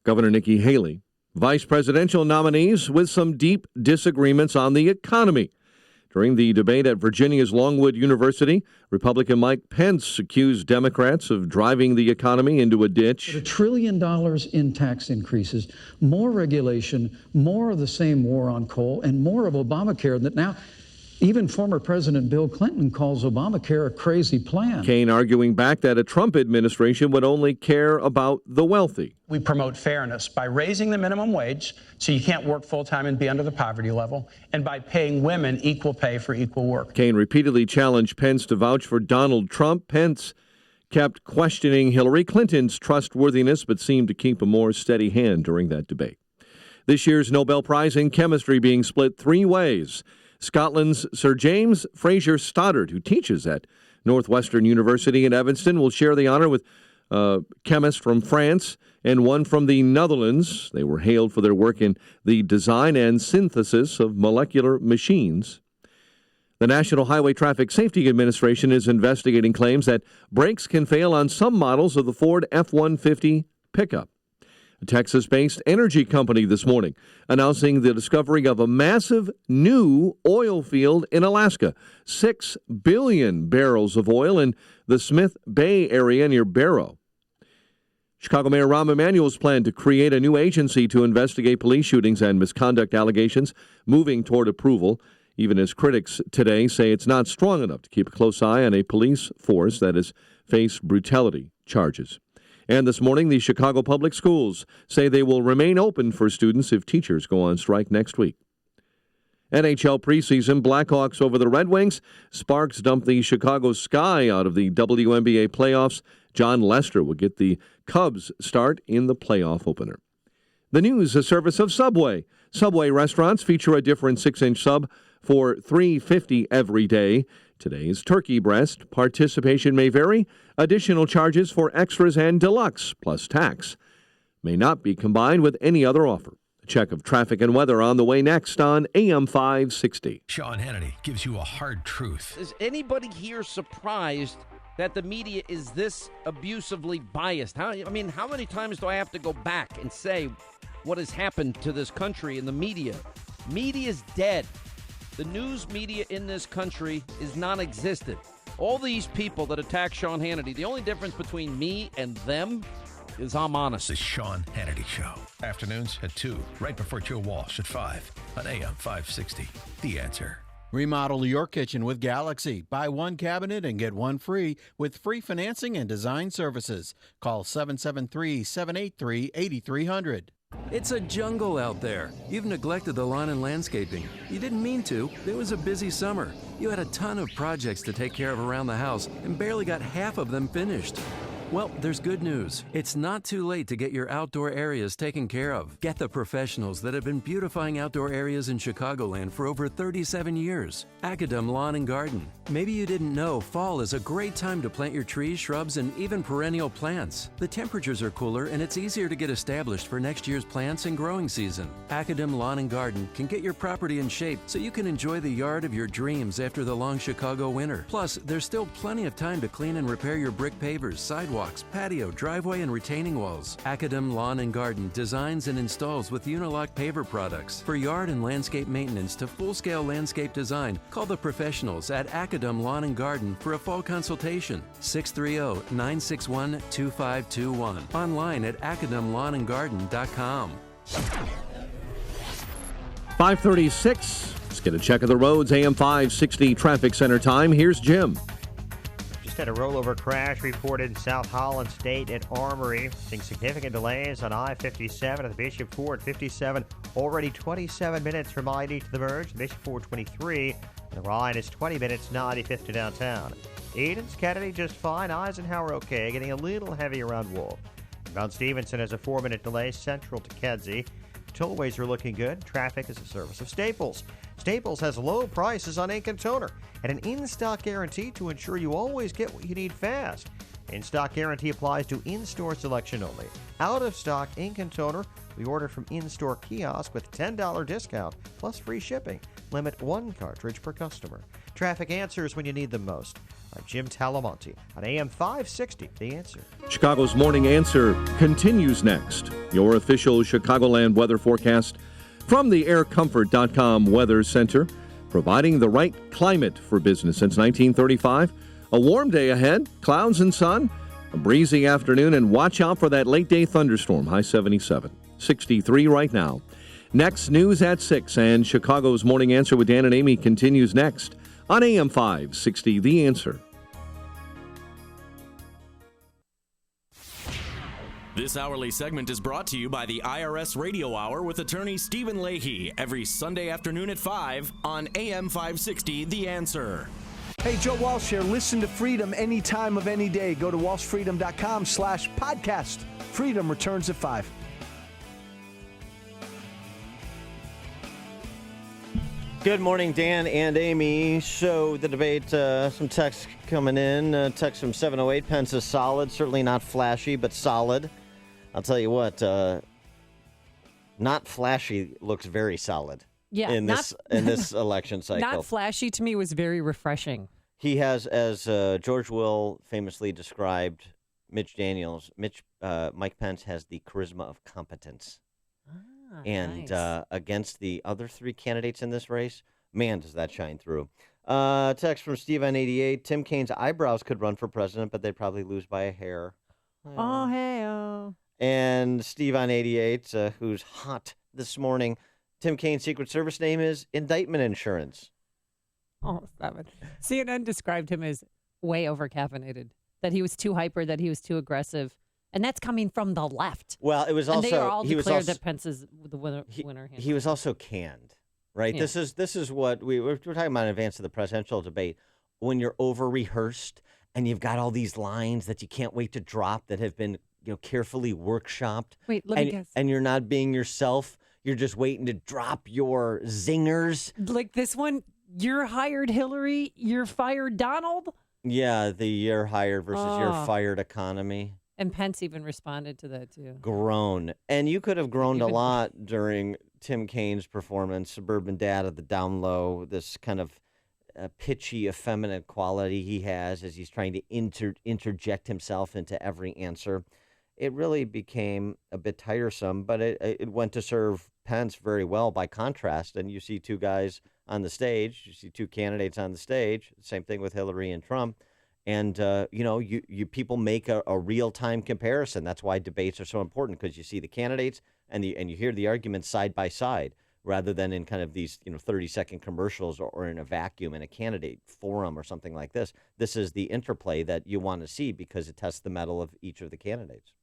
Governor Nikki Haley, vice presidential nominees with some deep disagreements on the economy. During the debate at Virginia's Longwood University, Republican Mike Pence accused Democrats of driving the economy into a ditch. $1 trillion in tax increases, more regulation, more of the same war on coal, and more of Obamacare that now even former President Bill Clinton calls Obamacare a crazy plan. Kaine arguing back that a Trump administration would only care about the wealthy. We promote fairness by raising the minimum wage so you can't work full-time and be under the poverty level, and by paying women equal pay for equal work. Kaine repeatedly challenged Pence to vouch for Donald Trump. Pence kept questioning Hillary Clinton's trustworthiness, but seemed to keep a more steady hand during that debate. This year's Nobel Prize in Chemistry being split 3 ways. Scotland's Sir James Fraser Stoddart, who teaches at Northwestern University in Evanston, will share the honor with chemists from France and one from the Netherlands. They were hailed for their work in the design and synthesis of molecular machines. The National Highway Traffic Safety Administration is investigating claims that brakes can fail on some models of the Ford F-150 pickup. A Texas-based energy company this morning announcing the discovery of a massive new oil field in Alaska. 6 billion barrels of oil in the Smith Bay area near Barrow. Chicago Mayor Rahm Emanuel's plan to create a new agency to investigate police shootings and misconduct allegations moving toward approval, even as critics today say it's not strong enough to keep a close eye on a police force that has faced brutality charges. And this morning, the Chicago Public Schools say they will remain open for students if teachers go on strike next week. NHL preseason, Blackhawks over the Red Wings. Sparks dump the Chicago Sky out of the WNBA playoffs. John Lester will get the Cubs start in the playoff opener. The news, a service of Subway. Subway restaurants feature a different 6-inch sub for $3.50 every day. Today's turkey breast. Participation may vary. Additional charges for extras and deluxe, plus tax, may not be combined with any other offer. A check of traffic and weather on the way next on AM 560. Sean Hannity gives you a hard truth. Is anybody here surprised that the media is this abusively biased? How many times do I have to go back and say what has happened to this country and the media? Media's dead. The news media in this country is non-existent. All these people that attack Sean Hannity, the only difference between me and them is I'm honest. The Sean Hannity Show. Afternoons at 2, right before Joe Walsh at 5 on AM 560. The Answer. Remodel your kitchen with Galaxy. Buy one cabinet and get one free with free financing and design services. Call 773-783-8300. It's a jungle out there. You've neglected the lawn and landscaping. You didn't mean to. It was a busy summer. You had a ton of projects to take care of around the house and barely got half of them finished. Well, there's good news. It's not too late to get your outdoor areas taken care of. Get the professionals that have been beautifying outdoor areas in Chicagoland for over 37 years. Academ Lawn and Garden. Maybe you didn't know fall is a great time to plant your trees, shrubs, and even perennial plants. The temperatures are cooler and it's easier to get established for next year's plants and growing season. Academ Lawn and Garden can get your property in shape so you can enjoy the yard of your dreams after the long Chicago winter. Plus, there's still plenty of time to clean and repair your brick pavers, sidewalks, patio, driveway, and retaining walls. Academ Lawn and Garden designs and installs with Unilock paver products. For yard and landscape maintenance to full-scale landscape design, call the professionals at Academ Lawn and Garden for a fall consultation. 630-961-2521. Online at academlawnandgarden.com. 536. Let's get a check of the roads. AM 560 Traffic Center time. Here's Jim. Just had a rollover crash reported in South Holland State at Armory. Seeing significant delays on I-57 at the Bishop Ford 57. Already 27 minutes from I-80 to the merge. The Bishop Ford 23. And the Ryan is 20 minutes 95th to downtown. Eden's Kennedy just fine. Eisenhower okay. Getting a little heavy around Wolf. Mount Stevenson has a 4-minute delay central to Kedzie. Tollways are looking good. Traffic is a service of Staples. Staples has low prices on ink and toner and an in-stock guarantee to ensure you always get what you need fast. In-stock guarantee applies to in-store selection only. Out-of-stock ink and toner we order from in-store kiosk with $10 discount plus free shipping. Limit 1 cartridge per customer. Traffic answers when you need them most. I'm Jim Talamonte on AM 560, The Answer. Chicago's Morning Answer continues next. Your official Chicagoland weather forecast from the aircomfort.com Weather Center, providing the right climate for business since 1935. A warm day ahead, clouds and sun, a breezy afternoon, and watch out for that late-day thunderstorm, high 77. 63 right now. Next, news at 6, and Chicago's Morning Answer with Dan and Amy continues next on AM 560, The Answer. This hourly segment is brought to you by the IRS Radio Hour with attorney Stephen Leahy every Sunday afternoon at 5 on AM 560, The Answer. Hey, Joe Walsh here. Listen to Freedom any time of any day. Go to walshfreedom.com/podcast. Freedom returns at 5. Good morning, Dan and Amy. So the debate, some text coming in. Text from 708. Pence is solid. Certainly not flashy, but solid. I'll tell you what, not flashy looks very solid. Yeah, in this election cycle. Not flashy to me was very refreshing. He has, as George Will famously described Mike Pence has the charisma of competence. And nice. Against the other three candidates in this race, man, does that shine through. Text from Steve on 88. Tim Kaine's eyebrows could run for president, but they'd probably lose by a hair. Oh, hey-oh. And Steve on 88, who's hot this morning, Tim Kaine's Secret Service name is Indictment Insurance. Oh, stop it. CNN described him as way over-caffeinated, that he was too hyper, that he was too aggressive. And that's coming from the left. Well, it was also... And they are all he declared was also, that Pence is the winner. He was also canned, right? Yeah. This is what we're talking about in advance of the presidential debate. When you're over-rehearsed and you've got all these lines that you can't wait to drop that have been carefully workshopped. Wait, let me guess. And you're not being yourself. You're just waiting to drop your zingers. Like this one, you're hired Hillary, you're fired Donald? Yeah, the you're hired versus you're Oh. fired economy. And Pence even responded to that, too. Grown. And you could have groaned a lot during Tim Kaine's performance, Suburban Dad of the Down Low, this kind of pitchy, effeminate quality he has as he's trying to interject himself into every answer. It really became a bit tiresome, but it went to serve Pence very well by contrast. And you see two guys on the stage, you see two candidates on the stage, same thing with Hillary and Trump. And, you people make a real-time comparison. That's why debates are so important, because you see the candidates and you hear the arguments side by side rather than in kind of these 30-second commercials or in a vacuum in a candidate forum or something like this. This is the interplay that you want to see because it tests the mettle of each of the candidates.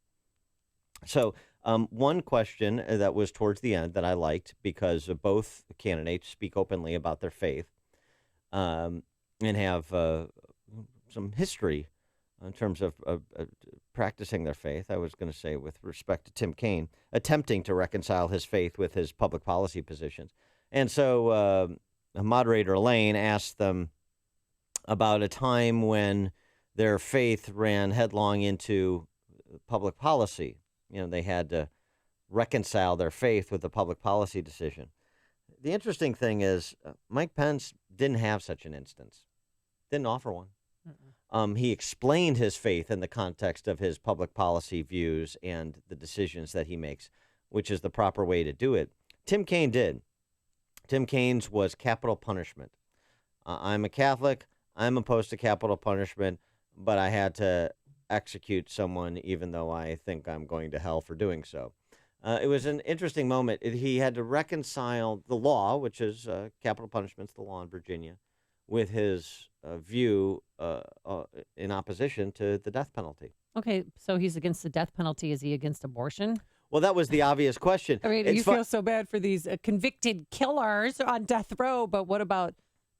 So one question that was towards the end that I liked, because both candidates speak openly about their faith and have some history in terms of practicing their faith. I was going to say with respect to Tim Kaine, attempting to reconcile his faith with his public policy positions. And so moderator Elaine asked them about a time when their faith ran headlong into public policy. They had to reconcile their faith with the public policy decision. The interesting thing is Mike Pence didn't have such an instance, didn't offer one. He explained his faith in the context of his public policy views and the decisions that he makes, which is the proper way to do it. Tim Kaine did. Tim Kaine's was capital punishment. I'm a Catholic. I'm opposed to capital punishment, but I had to execute someone even though I think I'm going to hell for doing so. It was an interesting moment. He had to reconcile the law, which is capital punishment's the law in Virginia, with his view in opposition to the death penalty. Okay, so he's against the death penalty. Is he against abortion? Well, that was the obvious question. I mean, you feel so bad for these convicted killers on death row, but what about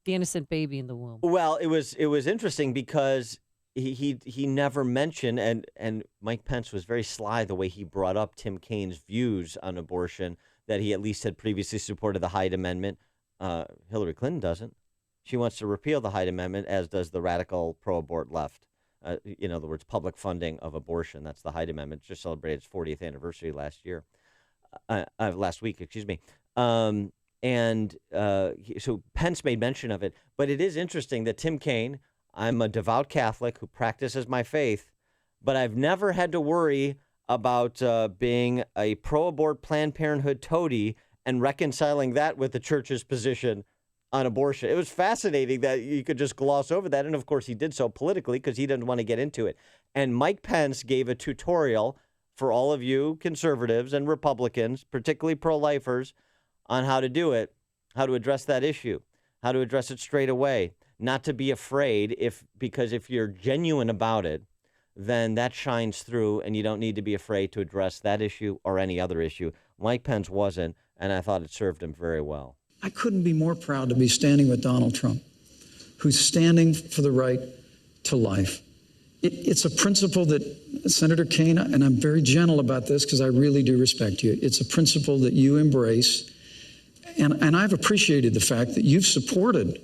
the innocent baby in the womb? Well, it was interesting because he never mentioned, and Mike Pence was very sly the way he brought up Tim Kaine's views on abortion, that he at least had previously supported the Hyde Amendment. Hillary Clinton doesn't. She wants to repeal the Hyde Amendment, as does the radical pro-abort left. In other words, public funding of abortion. That's the Hyde Amendment. Just celebrated its 40th anniversary last week. So Pence made mention of it. But it is interesting that Tim Kaine, I'm a devout Catholic who practices my faith, but I've never had to worry about being a pro-abort Planned Parenthood toady and reconciling that with the church's position on abortion. It was fascinating that you could just gloss over that. And of course, he did so politically because he didn't want to get into it. And Mike Pence gave a tutorial for all of you conservatives and Republicans, particularly pro-lifers, on how to do it, how to address that issue, how to address it straight away, not to be afraid because if you're genuine about it, then that shines through and you don't need to be afraid to address that issue or any other issue. Mike Pence wasn't, and I thought it served him very well. I couldn't be more proud to be standing with Donald Trump, who's standing for the right to life. It's a principle that, Senator Kaine, and I'm very gentle about this because I really do respect you, it's a principle that you embrace. And I've appreciated the fact that you've supported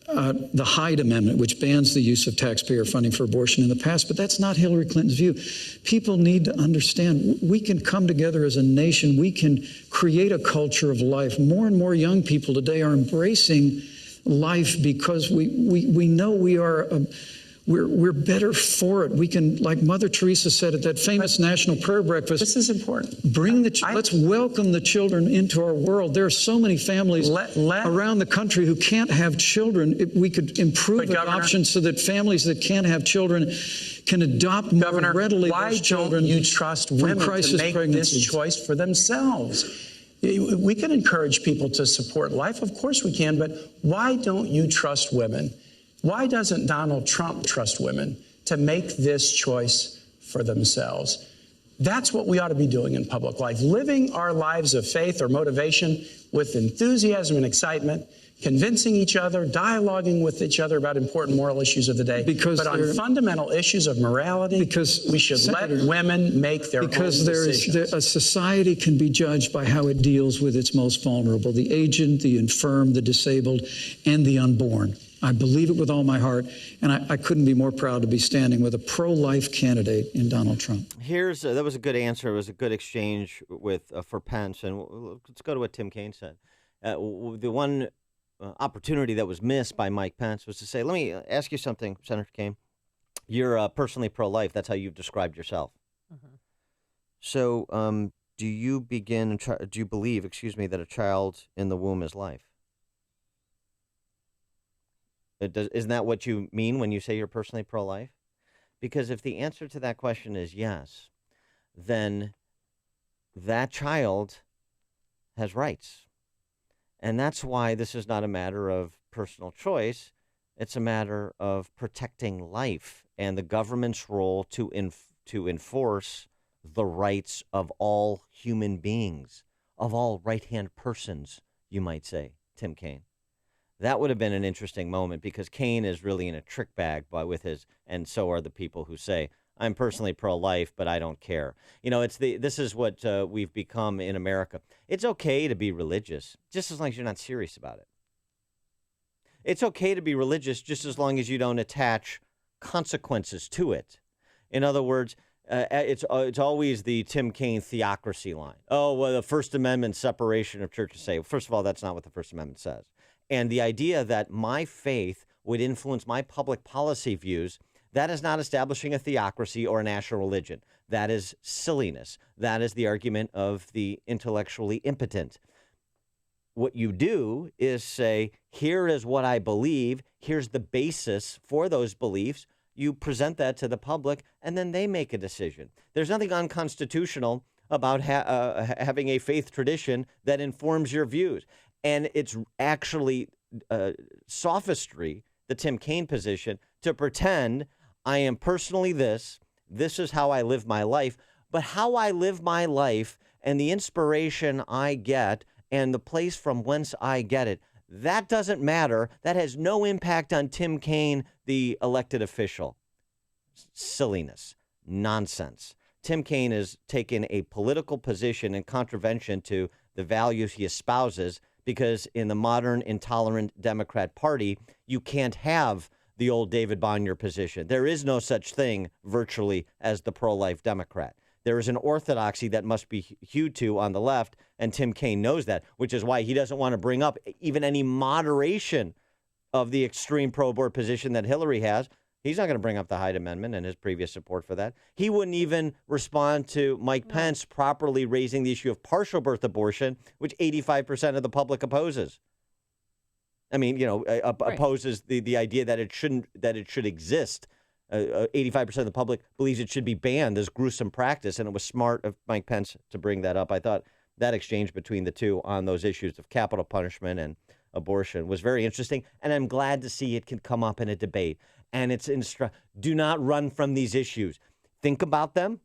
the Hyde Amendment, which bans the use of taxpayer funding for abortion in the past, but that's not Hillary Clinton's view. People need to understand we can come together as a nation. We can create a culture of life. More and more young people today are embracing life because we know we we're better for it. We can, like Mother Teresa said at that famous National Prayer Breakfast. This is important. Bring let's welcome the children into our world. There are so many families around the country who can't have children. If we could improve adoption so that families that can't have children can adopt more readily. Why those children don't you trust women to make this choice for themselves? We can encourage people to support life, of course we can, but why don't you trust women? Why doesn't Donald Trump trust women to make this choice for themselves? That's what we ought to be doing in public life, living our lives of faith or motivation with enthusiasm and excitement, convincing each other, dialoguing with each other about important moral issues of the day. But on fundamental issues of morality, we should let women make their own decisions. A society can be judged by how it deals with its most vulnerable, the aged, the infirm, the disabled, and the unborn. I believe it with all my heart, and I couldn't be more proud to be standing with a pro-life candidate in Donald Trump. That was a good answer. It was a good exchange with for Pence, and let's go to what Tim Kaine said. The one opportunity that was missed by Mike Pence was to say, let me ask you something, Senator Kaine. You're personally pro-life. That's how you've described yourself. Mm-hmm. So do you believe, that a child in the womb is life? Isn't that what you mean when you say you're personally pro-life? Because if the answer to that question is yes, then that child has rights. And that's why this is not a matter of personal choice. It's a matter of protecting life and the government's role to enforce the rights of all human beings, of all right-hand persons, you might say, Tim Kaine. That would have been an interesting moment because Kaine is really in a trick bag and so are the people who say, I'm personally pro-life, but I don't care. You know, this is what we've become in America. It's okay to be religious, just as long as you're not serious about it. It's okay to be religious just as long as you don't attach consequences to it. In other words, it's always the Tim Kaine theocracy line. Oh, well, the First Amendment separation of church and state. First of all, that's not what the First Amendment says. And the idea that my faith would influence my public policy views, that is not establishing a theocracy or a national religion. That is silliness. That is the argument of the intellectually impotent. What you do is say, here is what I believe. Here's the basis for those beliefs. You present that to the public, and then they make a decision. There's nothing unconstitutional about having a faith tradition that informs your views. And it's actually sophistry, the Tim Kaine position, to pretend I am personally this is how I live my life, but how I live my life and the inspiration I get and the place from whence I get it, that doesn't matter. That has no impact on Tim Kaine, the elected official. Silliness, nonsense. Tim Kaine has taken a political position in contravention to the values he espouses, because in the modern intolerant Democrat Party, you can't have the old David Bonnier position. There is no such thing virtually as the pro-life Democrat. There is an orthodoxy that must be hewed to on the left, and Tim Kaine knows that, which is why he doesn't want to bring up even any moderation of the extreme pro-abort position that Hillary has. He's not going to bring up the Hyde Amendment and his previous support for that. He wouldn't even respond to Mike Pence properly raising the issue of partial birth abortion, which 85% of the public opposes. I mean, opposes the idea that it should exist. 85% of the public believes it should be banned as gruesome practice, and it was smart of Mike Pence to bring that up. I thought that exchange between the two on those issues of capital punishment and abortion was very interesting, and I'm glad to see it can come up in a debate. And it's do not run from these issues. Think about them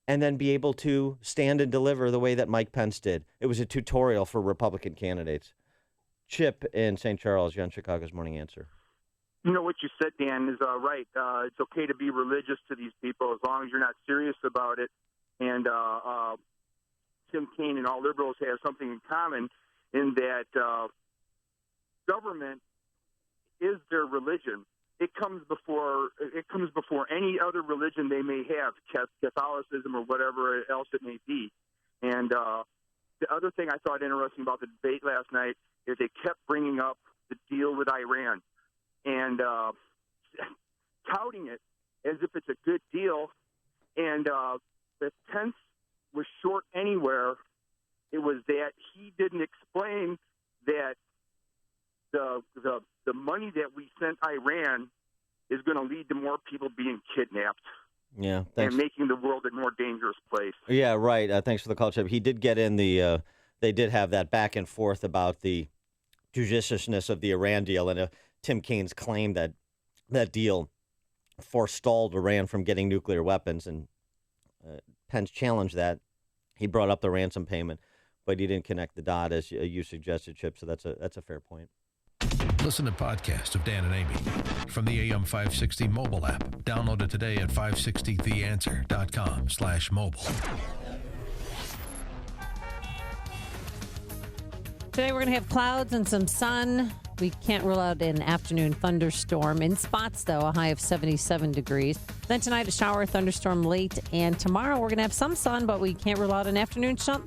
and then be able to stand and deliver the way that Mike Pence did. It was a tutorial for Republican candidates. Chip in St. Charles, you're on Chicago's Morning Answer. You know, what you said, Dan, is right. It's okay to be religious to these people as long as you're not serious about it. And Tim Kaine and all liberals have something in common in that government is their religion. It comes before any other religion they may have, Catholicism or whatever else it may be. And the other thing I thought interesting about the debate last night is they kept bringing up the deal with Iran. And touting it as if it's a good deal. And if Pence was short anywhere, it was that he didn't explain that the money that we sent Iran is going to lead to more people being kidnapped. Yeah, thanks. And making the world a more dangerous place. Yeah, right. Thanks for the call, Chip. He did get in the. They did have that back and forth about the judiciousness of the Iran deal, and Tim Kaine's claim that that deal forestalled Iran from getting nuclear weapons, and Pence challenged that. He brought up the ransom payment, but he didn't connect the dot as you suggested, Chip. So that's a fair point. Listen to podcasts of Dan and Amy from the AM 560 mobile app. Download it today at 560theanswer.com/mobile. Today we're going to have clouds and some sun. We can't rule out an afternoon thunderstorm. In spots, though, a high of 77 degrees. Then tonight, a shower, thunderstorm late. And tomorrow, we're going to have some sun, but we can't rule out an afternoon thunderstorm.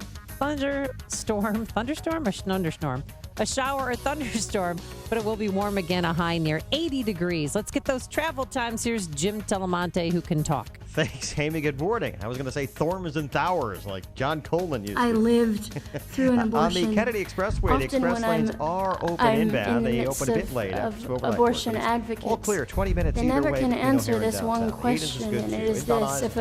Thunderstorm or thunderstorm? A shower or thunderstorm, but it will be warm again, a high near 80 degrees. Let's get those travel times. Here's Jim Telemonte, who can talk. Thanks, Amy. Good morning. I was going to say Thorms and Thowers, like John Coleman used to. I lived through an abortion. On the Kennedy Expressway, the express lanes are open inbound. They open a bit late after abortion advocates. All clear, 20 minutes they either never way. Can answer this one question, and it is this: if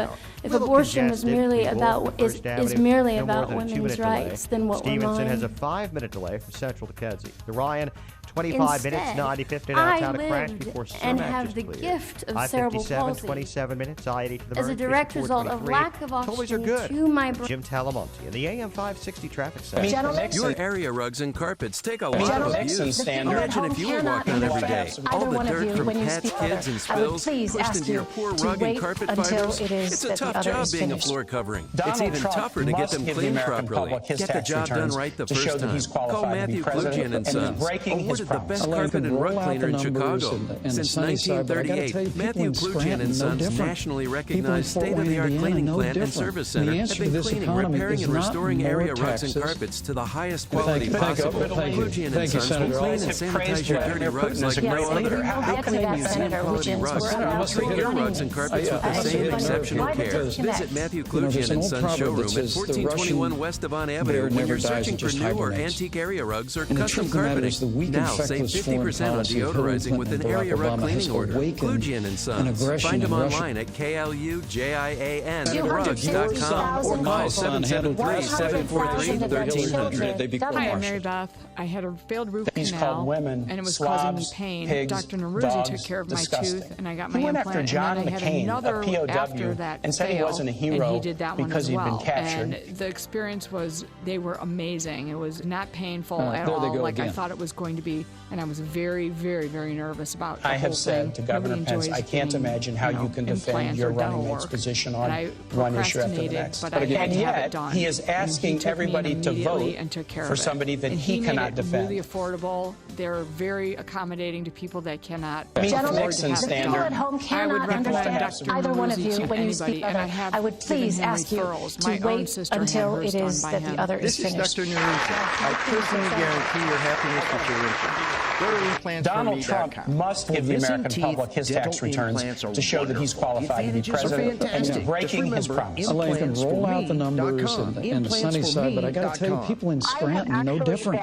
abortion was merely about is merely about women's rights, then what were mine? Stevenson has a 5-minute delay from Central to Kedzie. The Ryan, 25 minutes, 95th to downtown to Crash before and have the gift of cerebral palsy. 27 minutes, I-80 to the as a direct result of lack of oxygen to my brain. Jim Talamonte in the AM 560 traffic center. Your area rugs and carpets take a lot of abuse. Imagine if you were walking on every day. All the dirt from pets, kids, and spills pushed into your poor rug and carpet fibers. It's a tough job being a floor covering. It's even tougher to get them cleaned properly. Get the job done right the first time. Call Matthew Klugian and Sons, awarded the best carpet and rug cleaner in Chicago. Since 1938, Matthew Klugian and Sons, nationally recognized state-of-the-art cleaning plant and service center, have been cleaning, repairing, and restoring area rugs and carpets to the highest quality possible. Klugian and Sons will clean and sanitize your dirty rugs like no other. They clean museum quality rugs and treat your rugs and carpets with the same exceptional care. Visit Matthew Klugian and Sons showroom at 1421 West Avon Avenue when you're searching for new or antique area rugs or custom carpeting. Now save 50% on deodorizing with an area rug cleaning order. Klugian and Sons. Find them online at KLUJIAN-rugs.com or call 773-743-1300. Hi, I'm Mary Beth. I had a failed root canal, and it was slobs, causing me pain. pigs, Dr. Neruzzi dogs, took care of my disgusting. tooth, and I got my He went implant. after John and then I McCain, had another a POW, after that and said he wasn't a hero and he did that one because as he'd well. been captured. And the experience was, they were amazing. It was not painful at there they all, go like again. I thought it was going to be, and I was very, very, very nervous about the I have whole said thing. to Governor Nobody Pence, enjoys I can't getting, imagine how you can defend implants your or dental running mate's work. position And on I one issue after the procrastinated, next. but I had to have it yet, done. he is And asking took me everybody in to immediately vote and took care for of it. somebody that And he cannot made it defend. really affordable. They're very accommodating to people that cannot Gentlemen, afford to Nixon have it standard. done. People at home I would cannot recommend understand Dr. either one of Neruzzi you to when you speak anybody, about and I it. have I would please given him ask you referrals. to My own wait sister had until hers it done is by that him. the other is This is finished. Dr. Neruzzi. I personally guarantee your happiness with your implant. Go to Donald Trump implantsforme.com. must give the American public his tax returns to show that he's qualified to be president, and he's breaking his promise. Elaine, you can roll out the numbers and the sunny side, but I got to tell you, people in Scranton are no different.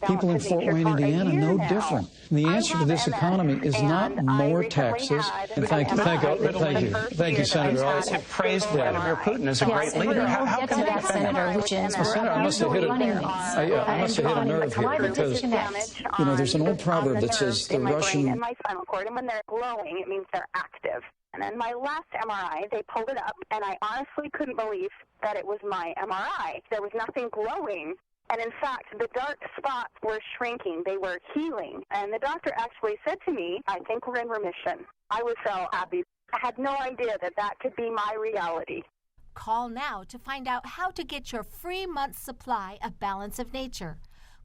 People in Fort Wayne, Indiana, no different. And the answer to this economy is not more taxes. And thank you, Senator. I have praised Vladimir Putin as a great leader. How can that, Senator? Which is Senator, I must have hit a nerve here because, there's an old proverb that says the Russian... and my spinal cord, and when they're glowing, it means they're active. And then my last MRI, they pulled it up, and I honestly couldn't believe that it was my MRI. There was nothing glowing. And in fact, the dark spots were shrinking. They were healing. And the doctor actually said to me, I think we're in remission. I was so happy. I had no idea that that could be my reality. Call now to find out how to get your free month's supply of Balance of Nature.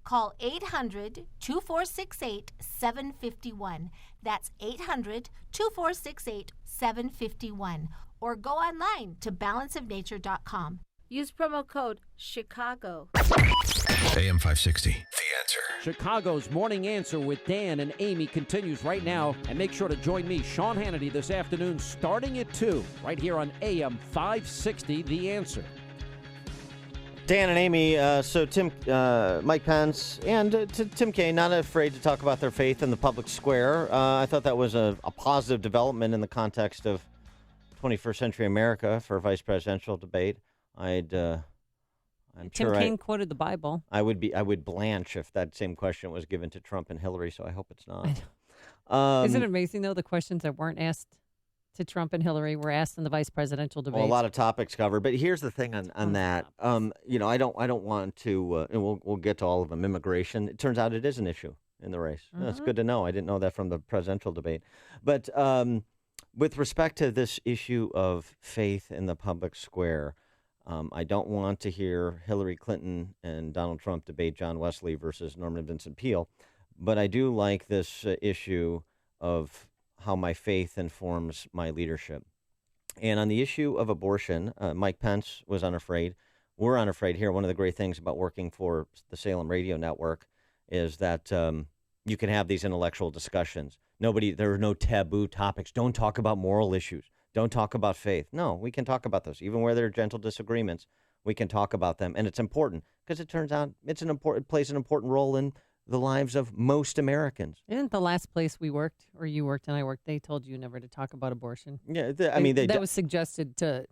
Call 800-2468-751. That's 800-2468-751. Or go online to balanceofnature.com. Use promo code CHICAGO. AM 560, The Answer. Chicago's Morning Answer with Dan and Amy continues right now. And make sure to join me, Sean Hannity, this afternoon starting at 2, right here on AM 560, The Answer. Dan and Amy, so Mike Pence and Tim Kaine, not afraid to talk about their faith in the public square. I thought that was a positive development in the context of 21st century America for a vice presidential debate. Tim Kaine quoted the Bible. I would blanch if that same question was given to Trump and Hillary, so I hope it's not. Isn't it amazing, though, the questions that weren't asked to Trump and Hillary were asked in the vice presidential debate? Well, a lot of topips covered, but here's the thing on that. I don't want to, and we'll get to all of them. Immigration. It turns out it is an issue in the race. That's good to know. I didn't know that from the presidential debate. But with respect to this issue of faith in the public square, I don't want to hear Hillary Clinton and Donald Trump debate John Wesley versus Norman Vincent Peale, but I do like this issue of how my faith informs my leadership. And on the issue of abortion, Mike Pence was unafraid. We're unafraid here. One of the great things about working for the Salem Radio Network is that you can have these intellectual discussions. There are no taboo topics. Don't talk about moral issues. Don't talk about faith. No, we can talk about those. Even where there are gentle disagreements, we can talk about them. And it's important because it turns out it plays an important role in the lives of most Americans. Isn't the last place we worked, or you worked and I worked, they told you never to talk about abortion? Yeah, that was suggested to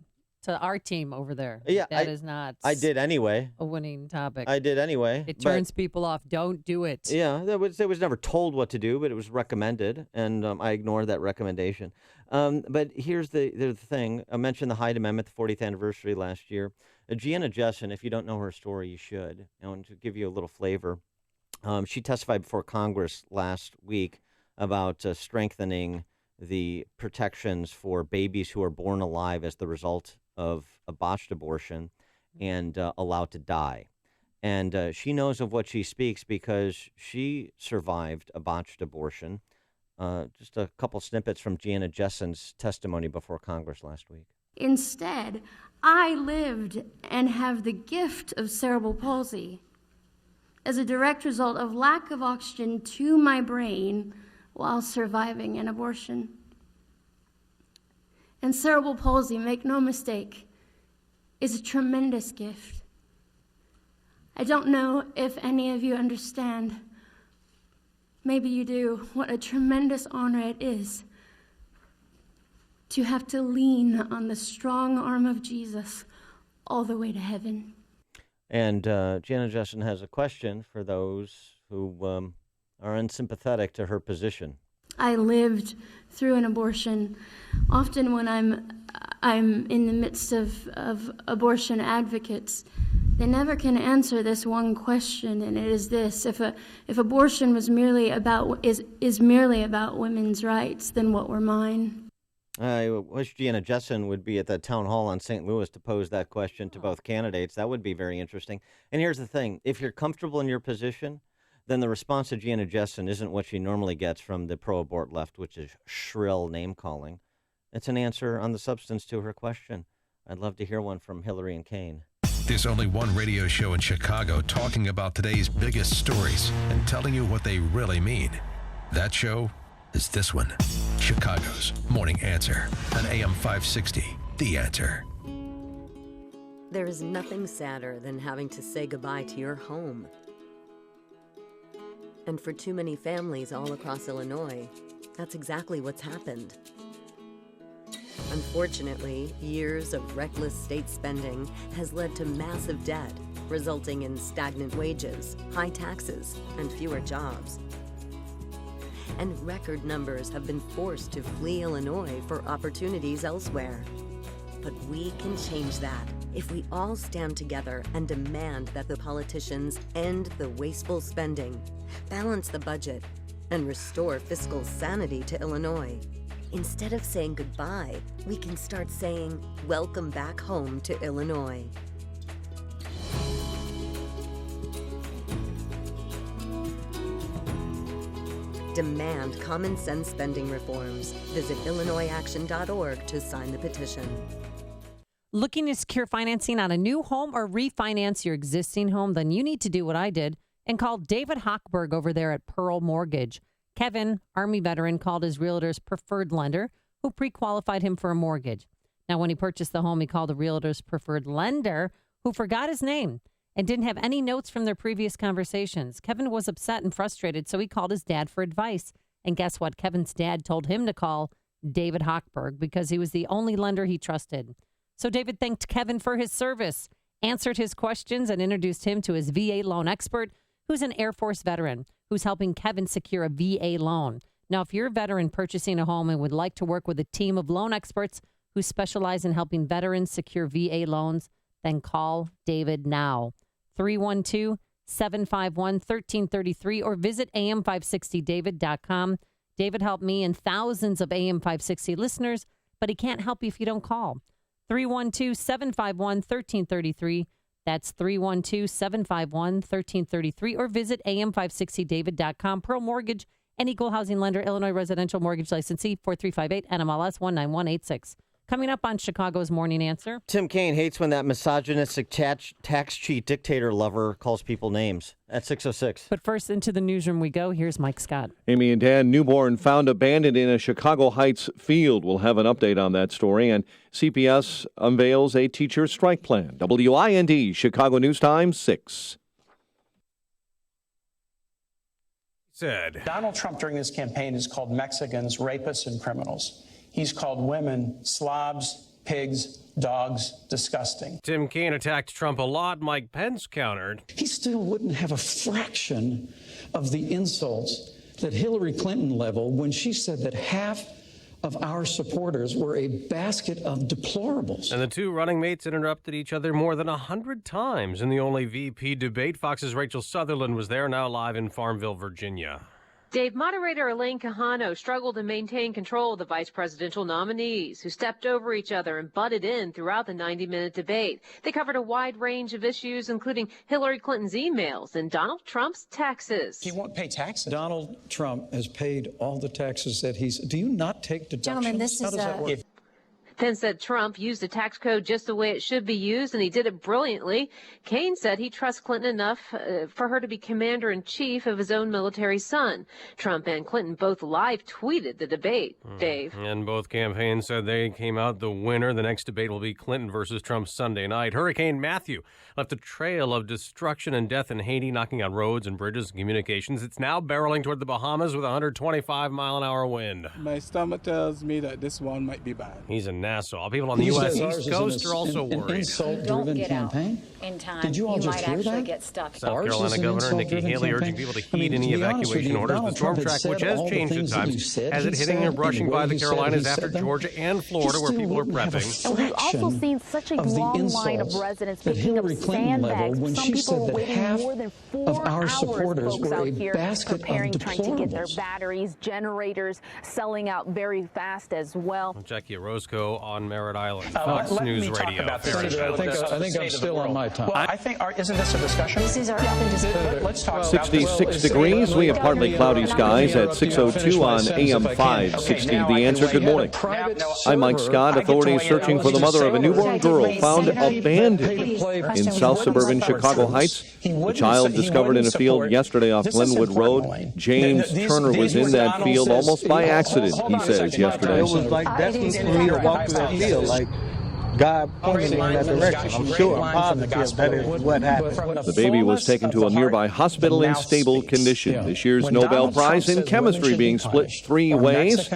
our team over there. Yeah, that is not. I did anyway. A winning topic. I did anyway. It turns people off. Don't do it. Yeah, it was never told what to do, but it was recommended, and I ignored that recommendation. But here's the thing. I mentioned the Hyde Amendment, the 40th anniversary last year. Gianna Jessen, if you don't know her story, you should. And to give you a little flavor, she testified before Congress last week about strengthening the protections for babies who are born alive as the result of a botched abortion and allowed to die. And she knows of what she speaks because she survived a botched abortion. Just a couple snippets from Gianna Jessen's testimony before Congress last week. Instead, I lived and have the gift of cerebral palsy as a direct result of lack of oxygen to my brain while surviving an abortion. And cerebral palsy, make no mistake, is a tremendous gift. I don't know if any of you understand, maybe you do, what a tremendous honor it is to have to lean on the strong arm of Jesus all the way to heaven. And Gianna Jessen has a question for those who are unsympathetic to her position. I lived through an abortion. Often when I'm in the midst of abortion advocates, they never can answer this one question, and it is this: if abortion was merely about is merely about women's rights, then what were mine? I wish Gianna Jessen would be at the town hall in St. Louis to pose that question to both candidates. That would be very interesting. And here's the thing. If you're comfortable in your position, then the response to Gianna Jessen isn't what she normally gets from the pro-abort left, which is shrill name-calling. It's an answer on the substance to her question. I'd love to hear one from Hillary and Kaine. There's only one radio show in Chicago talking about today's biggest stories and telling you what they really mean. That show is this one, Chicago's Morning Answer on AM 560, The Answer. There is nothing sadder than having to say goodbye to your home. And for too many families all across Illinois, that's exactly what's happened. Unfortunately, years of reckless state spending has led to massive debt, resulting in stagnant wages, high taxes, and fewer jobs. And record numbers have been forced to flee Illinois for opportunities elsewhere. But we can change that if we all stand together and demand that the politicians end the wasteful spending, balance the budget, and restore fiscal sanity to Illinois. Instead of saying goodbye, we can start saying, welcome back home to Illinois. Demand common sense spending reforms. Visit IllinoisAction.org to sign the petition. Looking to secure financing on a new home or refinance your existing home? Then you need to do what I did and called David Hochberg over there at Pearl Mortgage. Kevin, Army veteran, called his realtor's preferred lender, who pre-qualified him for a mortgage. Now, when he purchased the home, he called the realtor's preferred lender, who forgot his name and didn't have any notes from their previous conversations. Kevin was upset and frustrated, so he called his dad for advice. And guess what? Kevin's dad told him to call David Hochberg because he was the only lender he trusted. So David thanked Kevin for his service, answered his questions, and introduced him to his VA loan expert, who's an Air Force veteran, who's helping Kevin secure a VA loan. Now, if you're a veteran purchasing a home and would like to work with a team of loan experts who specialize in helping veterans secure VA loans, then call David now. 312-751-1333 or visit am560david.com. David helped me and thousands of AM560 listeners, but he can't help you if you don't call. 312-751-1333. That's 312-751-1333 or visit am560david.com. Pearl Mortgage, an equal housing lender, Illinois residential mortgage licensee, 4358 NMLS 19186. Coming up on Chicago's Morning Answer. Tim Kaine hates when that misogynistic tax cheat dictator lover calls people names at 6:06. But first, into the newsroom we go. Here's Mike Scott. Amy and Dan, newborn found abandoned in a Chicago Heights field. We'll have an update on that story. And CPS unveils a teacher strike plan. WIND, Chicago News Time, 6. Said Donald Trump during his campaign has called Mexicans rapists and criminals. He's called women slobs, pigs, dogs, disgusting. Tim Kaine attacked Trump a lot. Mike Pence countered. He still wouldn't have a fraction of the insults that Hillary Clinton leveled when she said that half of our supporters were a basket of deplorables. And the two running mates interrupted each other more than 100 times in the only VP debate. Fox's Rachel Sutherland was there, now live in Farmville, Virginia. Dave, moderator Elaine Quijano struggled to maintain control of the vice presidential nominees, who stepped over each other and butted in throughout the 90-minute debate. They covered a wide range of issues, including Hillary Clinton's emails and Donald Trump's taxes. He won't pay taxes. Donald Trump has paid all the taxes that he's... Do you not take deductions? Gentlemen, this How does that work? Pence said Trump used the tax code just the way it should be used, and he did it brilliantly. Kaine said he trusts Clinton enough for her to be commander-in-chief of his own military son. Trump and Clinton both live tweeted the debate, Dave. And both campaigns said they came out the winner. The next debate will be Clinton versus Trump Sunday night. Hurricane Matthew left a trail of destruction and death in Haiti, knocking out roads and bridges and communications. It's now barreling toward the Bahamas with a 125-mile-an-hour wind. My stomach tells me that this one might be bad. He's in Nassau. People on the U.S. East Coast are also worried. Insult-driven campaign? In time, Did you all just hear that? Get stuck. South Carolina Governor Nikki Haley urging people to heed any evacuation orders. The storm track, which has changed at times, has it hitting or brushing by the Carolinas after Georgia and Florida, where people are prepping. And we've also seen such a long line of residents picking up sandbags. Some people were waiting more than 4 hours, folks out here preparing, trying to get their batteries, generators, selling out very fast as well. Jackie Orozco on Merritt Island, Fox News Radio. I think I'm still on my time. Well, I think, isn't this a discussion? This is our open discussion. Let's talk 66 degrees. We have partly cloudy skies at 6:02 on AM 560. The Answer. Good morning. I'm Mike Scott. Authorities searching for the mother of a newborn girl found abandoned in south suburban Chicago Heights. The child discovered in a field yesterday off Glenwood Road. James Turner was in that field almost by accident, he says yesterday. It was like destined for me to walk through that field, like God pointed me in that direction. I'm sure, I'm positive that is what happened. The baby was taken to a nearby hospital in stable condition. This year's Nobel Prize in Chemistry being split 3 ways.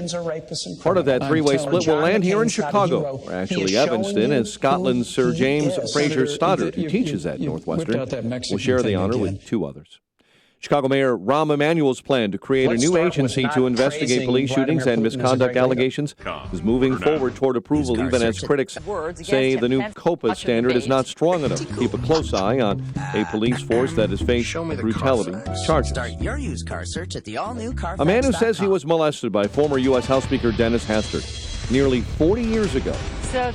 Part of that 3-way split will land here in Chicago, or actually Evanston, as Scotland's Sir James Fraser Stoddard, who teaches at Northwestern, will share the honor with 2 others. Chicago Mayor Rahm Emanuel's plan to create a new agency to investigate police shootings and misconduct allegations is moving forward toward approval, even as critics say the new COPA standard is not strong enough to keep a close eye on a police force that has faced brutality charges. Start your used car search at the all-new Carfax. A man who says he was molested by former U.S. House Speaker Dennis Hastert nearly 40 years ago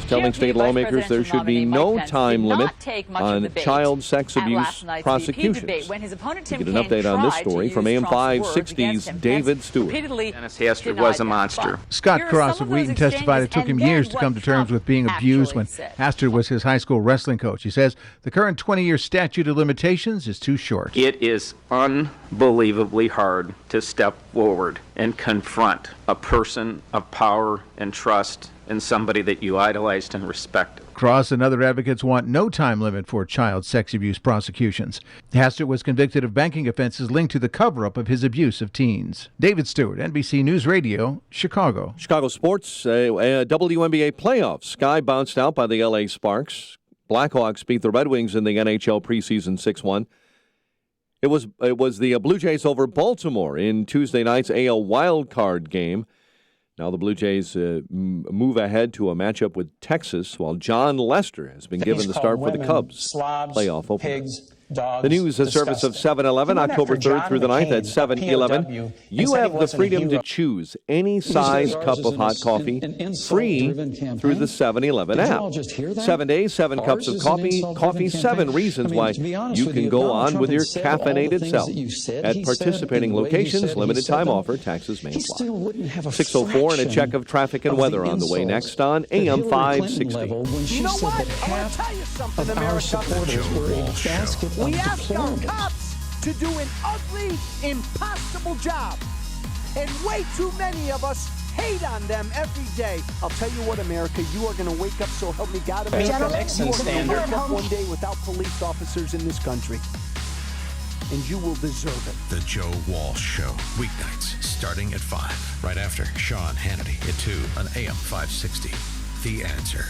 telling state lawmakers there should be no time limit on child sex abuse prosecutions. When his opponent We get an update on this story from AM 560's David Stewart. Dennis Hastert was a monster. Scott Cross of Wheaton testified it took him years to come to terms with being abused when Hastert was his high school wrestling coach. He says the current 20-year statute of limitations is too short. It is unbelievably hard to step forward and confront a person of power and trust and somebody that you idolized and respected. Cross and other advocates want no time limit for child sex abuse prosecutions. Hastert was convicted of banking offenses linked to the cover-up of his abuse of teens. David Stewart, NBC News Radio, Chicago. Chicago sports, WNBA playoffs. Sky bounced out by the LA Sparks. Blackhawks beat the Red Wings in the NHL preseason 6-1. It was the Blue Jays over Baltimore in Tuesday night's AL wildcard game. Now the Blue Jays move ahead to a matchup with Texas, while John Lester has been given the start for the Cubs playoff opener. The news, a service of 7-Eleven, October 3rd through the 9th at 7-Eleven. You have the freedom to choose any size cup of hot coffee, free through the 7-Eleven app. 7 days, 7 cups of coffee, 7 reasons why you can go on with your caffeinated self. At participating locations, limited time offer, taxes may apply. 6:04 and a check of traffic and weather on the way next on AM 560. You know what? I want to tell you something, America. We asked our cops to do an ugly, impossible job. And way too many of us hate on them every day. I'll tell you what, America, you are going to wake up, so help me God, America. You are going to wake up one day without police officers in this country. And you will deserve it. The Joe Walsh Show, weeknights starting at 5, right after Sean Hannity at 2 on AM 560. The Answer.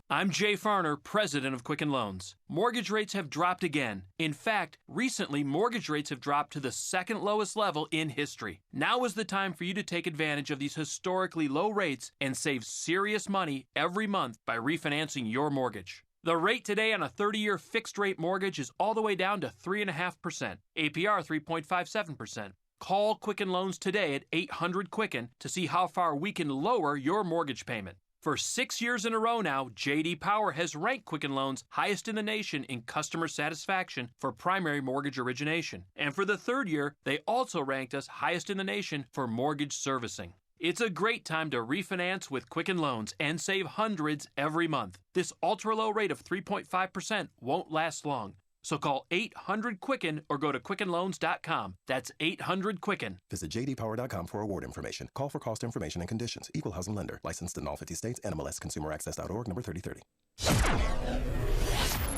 I'm Jay Farner, president of Quicken Loans. Mortgage rates have dropped again. In fact, recently, mortgage rates have dropped to the second lowest level in history. Now is the time for you to take advantage of these historically low rates and save serious money every month by refinancing your mortgage. The rate today on a 30-year fixed-rate mortgage is all the way down to 3.5%, APR 3.57%. Call Quicken Loans today at 800-QUICKEN to see how far we can lower your mortgage payment. For 6 years in a row now, J.D. Power has ranked Quicken Loans highest in the nation in customer satisfaction for primary mortgage origination. And for the 3rd year, they also ranked us highest in the nation for mortgage servicing. It's a great time to refinance with Quicken Loans and save hundreds every month. This ultra-low rate of 3.5% won't last long. So call 800-QUICKEN or go to QuickenLoans.com. That's 800-QUICKEN. Visit jdpower.com for award information. Call for cost information and conditions. Equal housing lender. Licensed in all 50 states. NMLS ConsumerAccess.org, number 3030.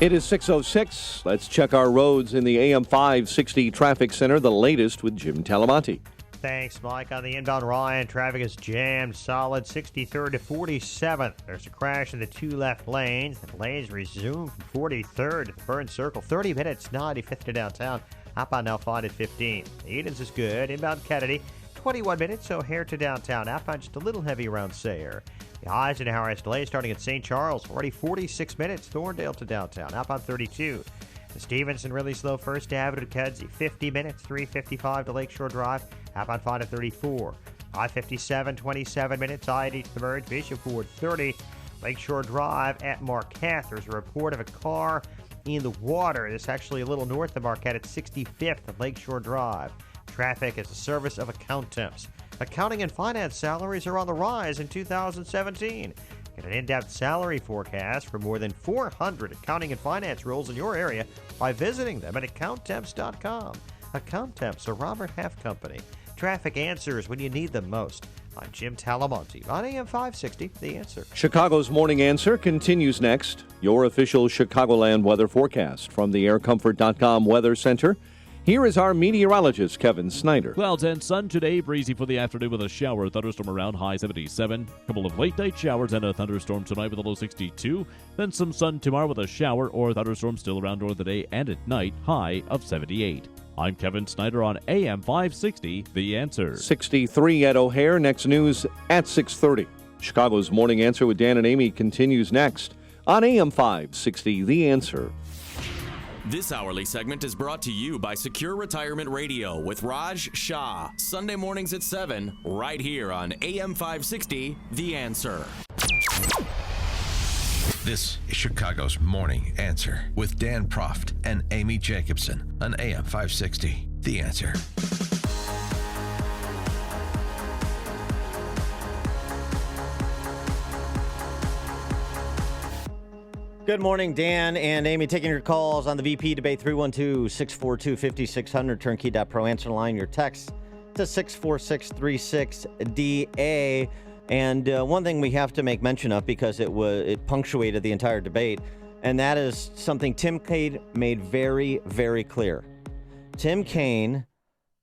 It is 6:06. Let's check our roads in the AM 560 Traffic Center. The latest with Jim Talamonte. Thanks, Mike. On the inbound Ryan, traffic is jammed solid 63rd to 47th. There's a crash in the 2 left lanes. The lanes resume from 43rd to the Burn Circle. 30 minutes, 95th to downtown. Outbound now 5 at 15. Edens is good. Inbound Kennedy, 21 minutes. O'Hare to downtown. Outbound just a little heavy around Sayre. The Eisenhower has delay starting at St. Charles. Already 46 minutes. Thorndale to downtown. Outbound 32. The Stevenson really slow First Avenue to Kedzie. 50 minutes, 3:55 to Lakeshore Drive. Outbound 5 to 34. I-57, 27 minutes. I-80 to the Merge. Bishop Ford, 30. Lakeshore Drive at Marquette. There's a report of a car in the water. This is actually a little north of Marquette at 65th and Lakeshore Drive. Traffic is a service of Accountemps. Accounting and finance salaries are on the rise in 2017. Get an in-depth salary forecast for more than 400 accounting and finance roles in your area by visiting them at Accountemps.com. Accountemps, a Robert Half company. Traffic answers when you need them most. I'm Jim Talamonte on AM 560, The Answer. Chicago's Morning Answer continues next. Your official Chicagoland weather forecast from the AirComfort.com Weather Center. Here is our meteorologist, Kevin Snyder. Clouds and sun today, breezy for the afternoon with a shower, thunderstorm around, high 77. A couple of late night showers and a thunderstorm tonight with a low 62. Then some sun tomorrow with a shower or thunderstorm still around during the day and at night, high of 78. I'm Kevin Snyder on AM 560, The Answer. 63 at O'Hare. Next news at 6:30. Chicago's Morning Answer with Dan and Amy continues next on AM 560, The Answer. This hourly segment is brought to you by Secure Retirement Radio with Raj Shah. Sunday mornings at 7, right here on AM 560, The Answer. This is Chicago's Morning Answer with Dan Proft and Amy Jacobson on AM 560. The Answer. Good morning, Dan and Amy. Taking your calls on the VP debate, 312-642-5600, turnkey.pro answer line. Your text to 64636DA. And one thing we have to make mention of, because it punctuated the entire debate, and that is something Tim Kaine made very, very clear. Tim Kaine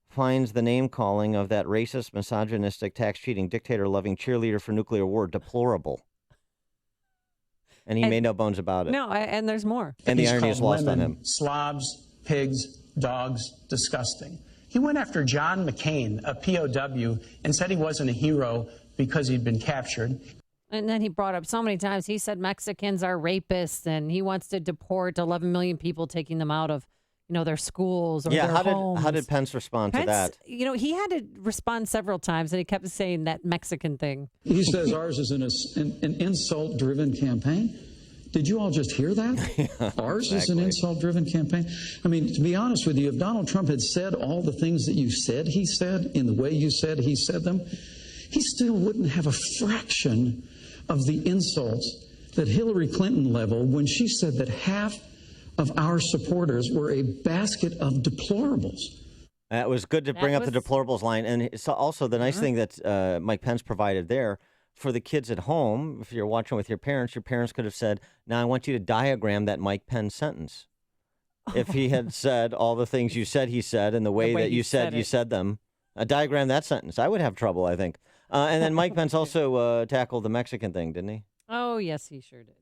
finds the name-calling of that racist, misogynistic, tax-cheating, dictator-loving cheerleader for nuclear war deplorable. And he made no bones about it. No, and there's more. And the irony is lost on him. Slobs, pigs, dogs, disgusting. He went after John McCain, a POW, and said he wasn't a hero because he'd been captured. And then he brought up so many times, he said Mexicans are rapists, and he wants to deport 11 million people, taking them out of, their schools or their homes. How did Pence respond to that? He had to respond several times, and he kept saying that Mexican thing. He says ours is an insult-driven campaign. Did you all just hear that? Ours is an insult-driven campaign. I mean, to be honest with you, if Donald Trump had said all the things that you said he said in the way you said he said them, he still wouldn't have a fraction of the insults that Hillary Clinton leveled when she said that half of our supporters were a basket of deplorables. It was good to bring up the deplorables line. And it's also the nice thing that Mike Pence provided there for the kids at home. If you're watching with your parents could have said, now I want you to diagram that Mike Pence sentence. If he had said all the things you said he said and the way that you said them, diagram that sentence. I would have trouble, I think. And then Mike Pence also tackled the Mexican thing, didn't he? Oh, yes, he sure did.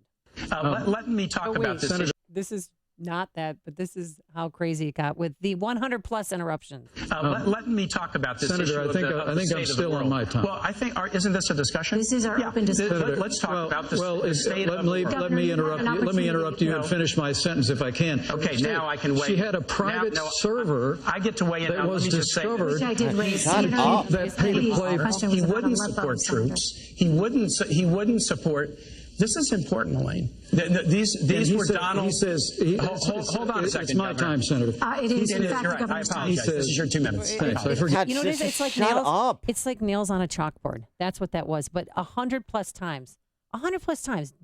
Let me talk about this. Senator. This is not that, but this is how crazy it got with the 100-plus interruptions. Let me talk about this Senator, issue. I think I'm still on my time. Well, I think, isn't this a discussion? This is our open discussion. Let's talk about this. Let me interrupt you and finish my sentence if I can. Okay, now I can weigh. She had a private server. I get to weigh in. That was discovered. Which I did raise. That paid to play. He wouldn't support troops. He wouldn't support. This is important, Elaine. These were Donald. He says, hold on a second. It's my time, Senator. It is. In fact, you're right. I apologize. This is your 2 minutes. Thanks. I forget. It's like nails. Up. It's like nails on a chalkboard. That's what that was. But 100-plus times,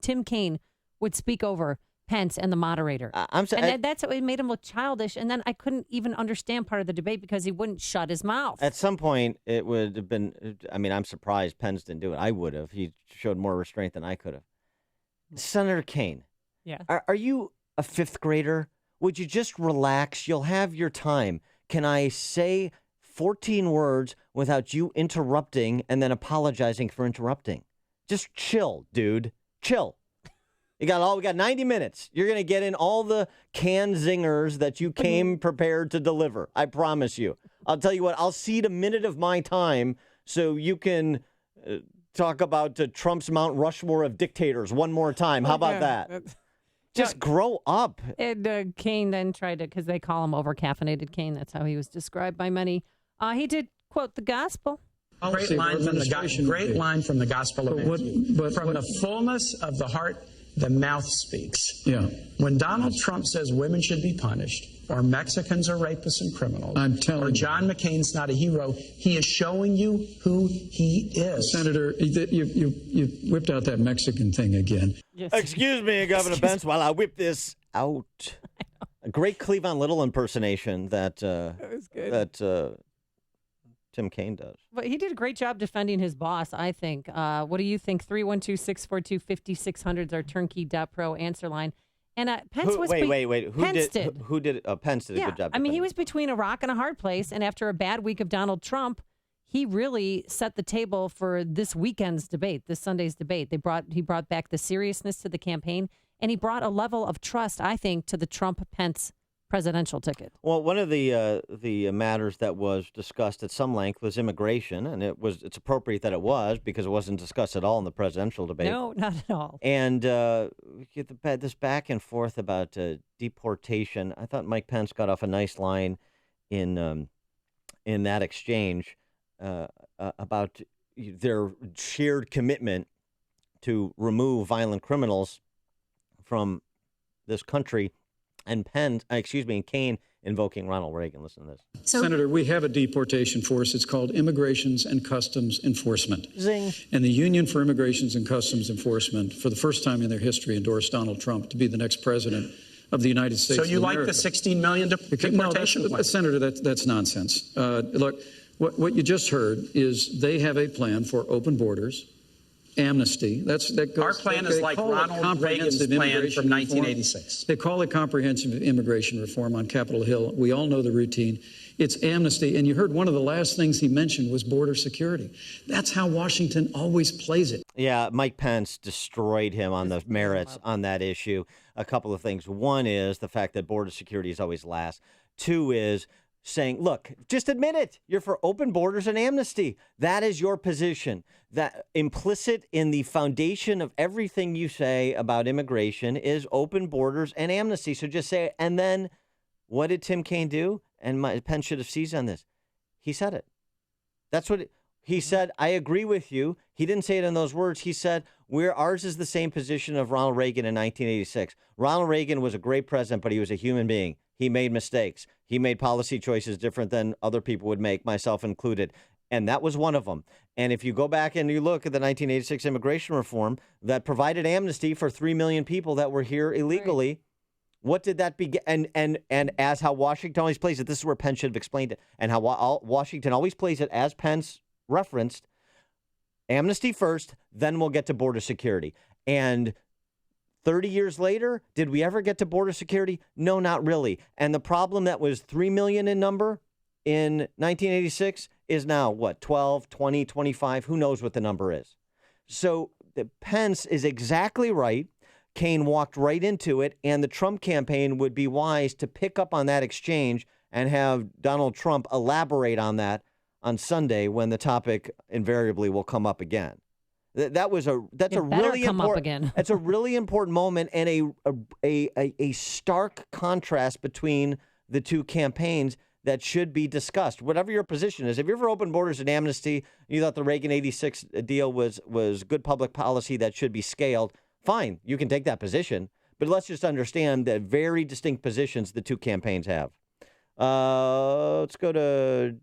Tim Kaine would speak over Pence and the moderator. That's what made him look childish. And then I couldn't even understand part of the debate because he wouldn't shut his mouth. At some point, it would have been. I mean, I'm surprised Pence didn't do it. I would have. He showed more restraint than I could have. Senator Kaine, are you a fifth grader? Would you just relax? You'll have your time. Can I say 14 words without you interrupting and then apologizing for interrupting? Just chill, dude. Chill. We got 90 minutes. You're going to get in all the canned zingers that you came prepared to deliver. I promise you. I'll tell you what, I'll cede a minute of my time so you can talk about Trump's Mount Rushmore of dictators one more time. How about that? Just grow up. And Kaine then tried to, because they call him over-caffeinated Kaine. That's how he was described by many. He did quote the gospel. Great line from the Gospel of Matthew. From the fullness of the heart, the mouth speaks. Yeah. When Donald Trump says women should be punished, or Mexicans are rapists and criminals, or John McCain's not a hero, he is showing you who he is. Senator, you whipped out that Mexican thing again. Yes. Excuse me, Governor Pence, while I whip this out. A great Cleavon Little impersonation that Tim Kaine does. But he did a great job defending his boss, I think. What do you think? 312-642-5600 is our turnkey.pro answer line. And Pence was... Wait. Pence did a good job. I mean, he was between a rock and a hard place. And after a bad week of Donald Trump, he really set the table for this weekend's debate, this Sunday's debate. He brought back the seriousness to the campaign. And he brought a level of trust, I think, to the Trump-Pence presidential ticket. Well, one of the matters that was discussed at some length was immigration, and it's appropriate that it was because it wasn't discussed at all in the presidential debate. No, not at all. And this back and forth about deportation. I thought Mike Pence got off a nice line in that exchange about their shared commitment to remove violent criminals from this country, and Kane invoking Ronald Reagan. Listen to this. Senator, we have a deportation force. It's called Immigrations and Customs Enforcement. Zing. And the Union for Immigrations and Customs Enforcement, for the first time in their history, endorsed Donald Trump to be the next president of the United States. So you of like America. the 16 million deportation plan? Senator, that's nonsense. Look, what you just heard is they have a plan for open borders, amnesty. Our plan is like Ronald Reagan's plan from 1986. They call it comprehensive immigration reform on Capitol Hill. We all know the routine. It's amnesty. And you heard one of the last things he mentioned was border security. That's how Washington always plays it. Yeah, Mike Pence destroyed him on the merits on that issue. A couple of things. One is the fact that border security is always last. Two is saying, look, just admit it. You're for open borders and amnesty. That is your position. That implicit in the foundation of everything you say about immigration is open borders and amnesty. So just say it. And then what did Tim Kaine do? And Pence should have seized on this. He said it. That's what he said. I agree with you. He didn't say it in those words. He said, ours is the same position of Ronald Reagan in 1986. Ronald Reagan was a great president, but he was a human being. He made mistakes. He made policy choices different than other people would make, myself included. And that was one of them. And if you go back and you look at the 1986 immigration reform that provided amnesty for 3 million people that were here illegally, right. What did that begin? And as how Washington always plays it, this is where Pence should have explained it, and how Washington always plays it, as Pence referenced, amnesty first, then we'll get to border security. And 30 years later, did we ever get to border security? No, not really. And the problem that was 3 million in number in 1986 is now, what, 12, 20, 25? Who knows what the number is? So Pence is exactly right. Kaine walked right into it, and the Trump campaign would be wise to pick up on that exchange and have Donald Trump elaborate on that on Sunday when the topic invariably will come up again. That's a really important. It's a really important moment and a stark contrast between the two campaigns that should be discussed. Whatever your position is, if you're for open borders and amnesty, you thought the Reagan 86 deal was good public policy that should be scaled. Fine, you can take that position, but let's just understand the very distinct positions the two campaigns have. Let's go to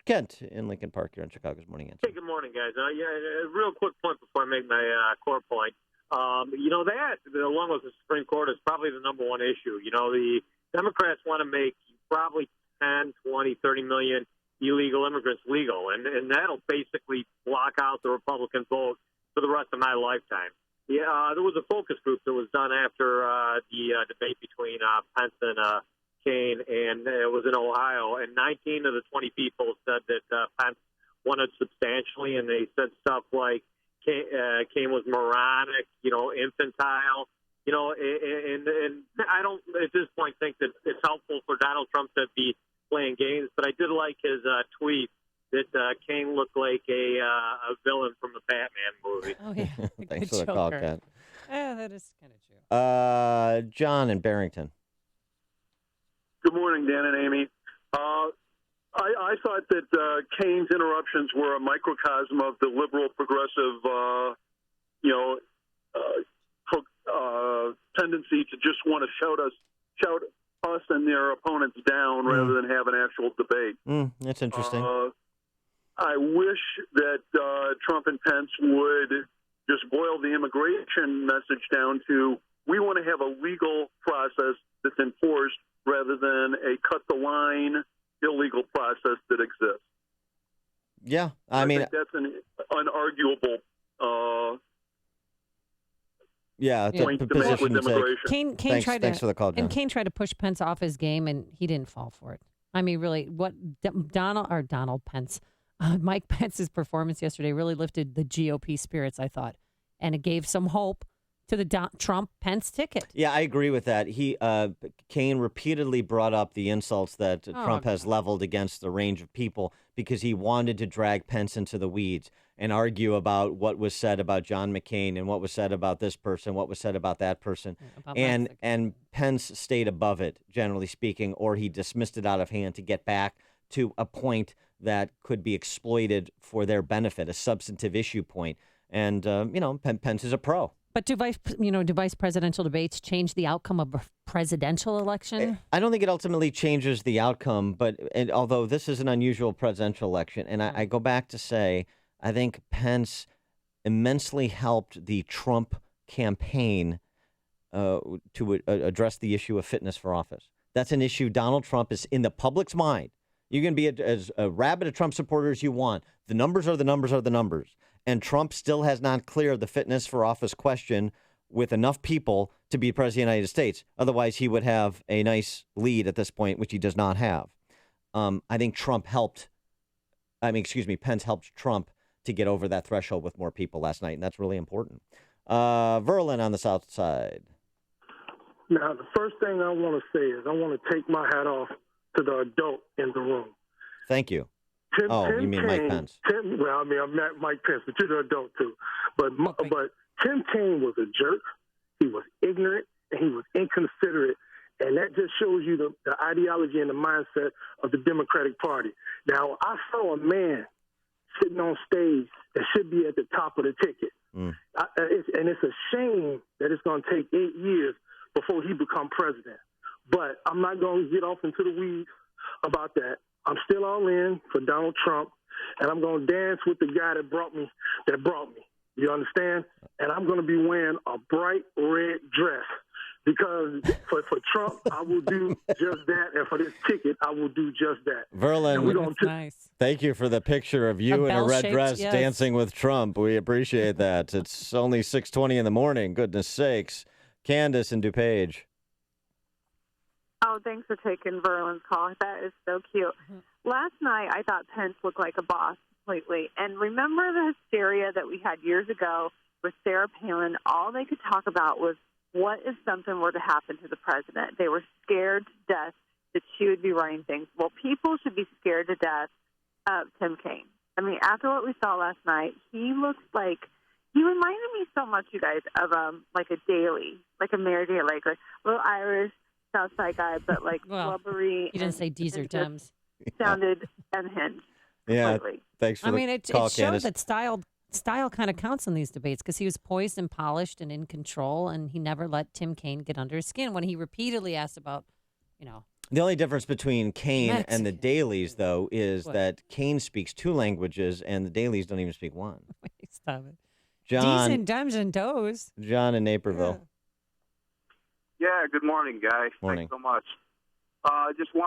Kent in Lincoln Park here in Chicago's Morning Answer. Hey, good morning, guys. A real quick point before I make my core point. That, along with the Supreme Court, is probably the number one issue. The Democrats want to make probably 10, 20, 30 million illegal immigrants legal, and that'll basically block out the Republican vote for the rest of my lifetime. There was a focus group that was done after the debate between Pence and Kaine, and it was in Ohio, and 19 of the 20 people said that Pence won it substantially, and they said stuff like Kaine was moronic, infantile, and I don't at this point think that it's helpful for Donald Trump to be playing games, but I did like his tweet that Kaine looked like a villain from a Batman movie. Oh, yeah. Thanks for the call, Ken. Yeah, that is kind of true. John in Barrington. Good morning, Dan and Amy. I thought that Kaine's interruptions were a microcosm of the liberal progressive, tendency to just want to shout us and their opponents down rather than have an actual debate. That's interesting. I wish that Trump and Pence would just boil the immigration message down to, we want to have a legal process that's enforced rather than a cut-the-line illegal process that exists. Yeah, I think that's an unarguable point to make with immigration. Kaine tried thanks for the call, John. And Kaine tried to push Pence off his game, and he didn't fall for it. I mean, really, what Donald Pence, Mike Pence's performance yesterday really lifted the GOP spirits, I thought, and it gave some hope to the Trump-Pence ticket. Yeah, I agree with that. Kaine repeatedly brought up the insults that Trump has leveled against a range of people because he wanted to drag Pence into the weeds and argue about what was said about John McCain and what was said about this person, what was said about that person. And Pence stayed above it, generally speaking, or he dismissed it out of hand to get back to a point that could be exploited for their benefit, a substantive issue point. And, Pence is a pro. But do vice presidential debates change the outcome of a presidential election? I don't think it ultimately changes the outcome, but although this is an unusual presidential election, and I go back to say, I think Pence immensely helped the Trump campaign to address the issue of fitness for office. That's an issue Donald Trump is in the public's mind. You can be as rabid a Trump supporter as you want. The numbers are the numbers are the numbers. And Trump still has not cleared the fitness for office question with enough people to be president of the United States. Otherwise, he would have a nice lead at this point, which he does not have. I think Pence helped Trump to get over that threshold with more people last night, and that's really important. Verlin on the South Side. Now, the first thing I want to say is I want to take my hat off to the adult in the room. Thank you. Tim you mean Mike Pence? I'm not Mike Pence, but you're the adult too. But Tim Kaine was a jerk. He was ignorant, and he was inconsiderate. And that just shows you the ideology and the mindset of the Democratic Party. Now, I saw a man sitting on stage that should be at the top of the ticket. And it's a shame that it's going to take 8 years before he become president. But I'm not going to get off into the weeds about that. I'm still all in for Donald Trump, and I'm going to dance with the guy that brought me. You understand? And I'm going to be wearing a bright red dress because for Trump, I will do just that, and for this ticket, I will do just that. Verlin, nice. Thank you for the picture of you in a red dress dancing with Trump. We appreciate that. It's only 6:20 in the morning. Goodness sakes. Candace in DuPage. Oh, thanks for taking Verlin's call. That is so cute. Last night, I thought Pence looked like a boss completely. And remember the hysteria that we had years ago with Sarah Palin? All they could talk about was what if something were to happen to the president? They were scared to death that she would be writing things. Well, people should be scared to death of Tim Kaine. I mean, after what we saw last night, he looks like he reminded me so much, you guys, of like a Daley, like a Mayor Daley, like a little Irish Southside guy, but like blubbery. You didn't say D's or Dems. Sounded unhinged. Yeah, completely. thanks for the call, it showed Candace. that style kind of counts in these debates because he was poised and polished and in control, and he never let Tim Kaine get under his skin when he repeatedly asked about, The only difference between Kaine and the Dailies, though, is that Kaine speaks 2 languages and the Dailies don't even speak 1. Stop it. John, D's and Dems and Does. John in Naperville. Yeah, good morning, guys. Morning. Thanks so much. I actually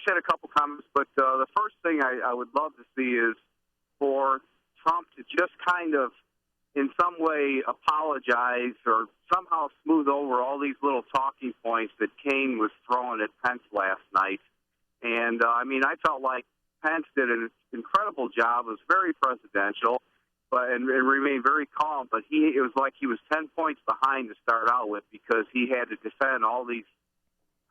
had a couple comments, but the first thing I would love to see is for Trump to just kind of, in some way, apologize or somehow smooth over all these little talking points that Kaine was throwing at Pence last night. And, I felt like Pence did an incredible job. It was very presidential. And remained very calm, but it was like he was 10 points behind to start out with because he had to defend all these,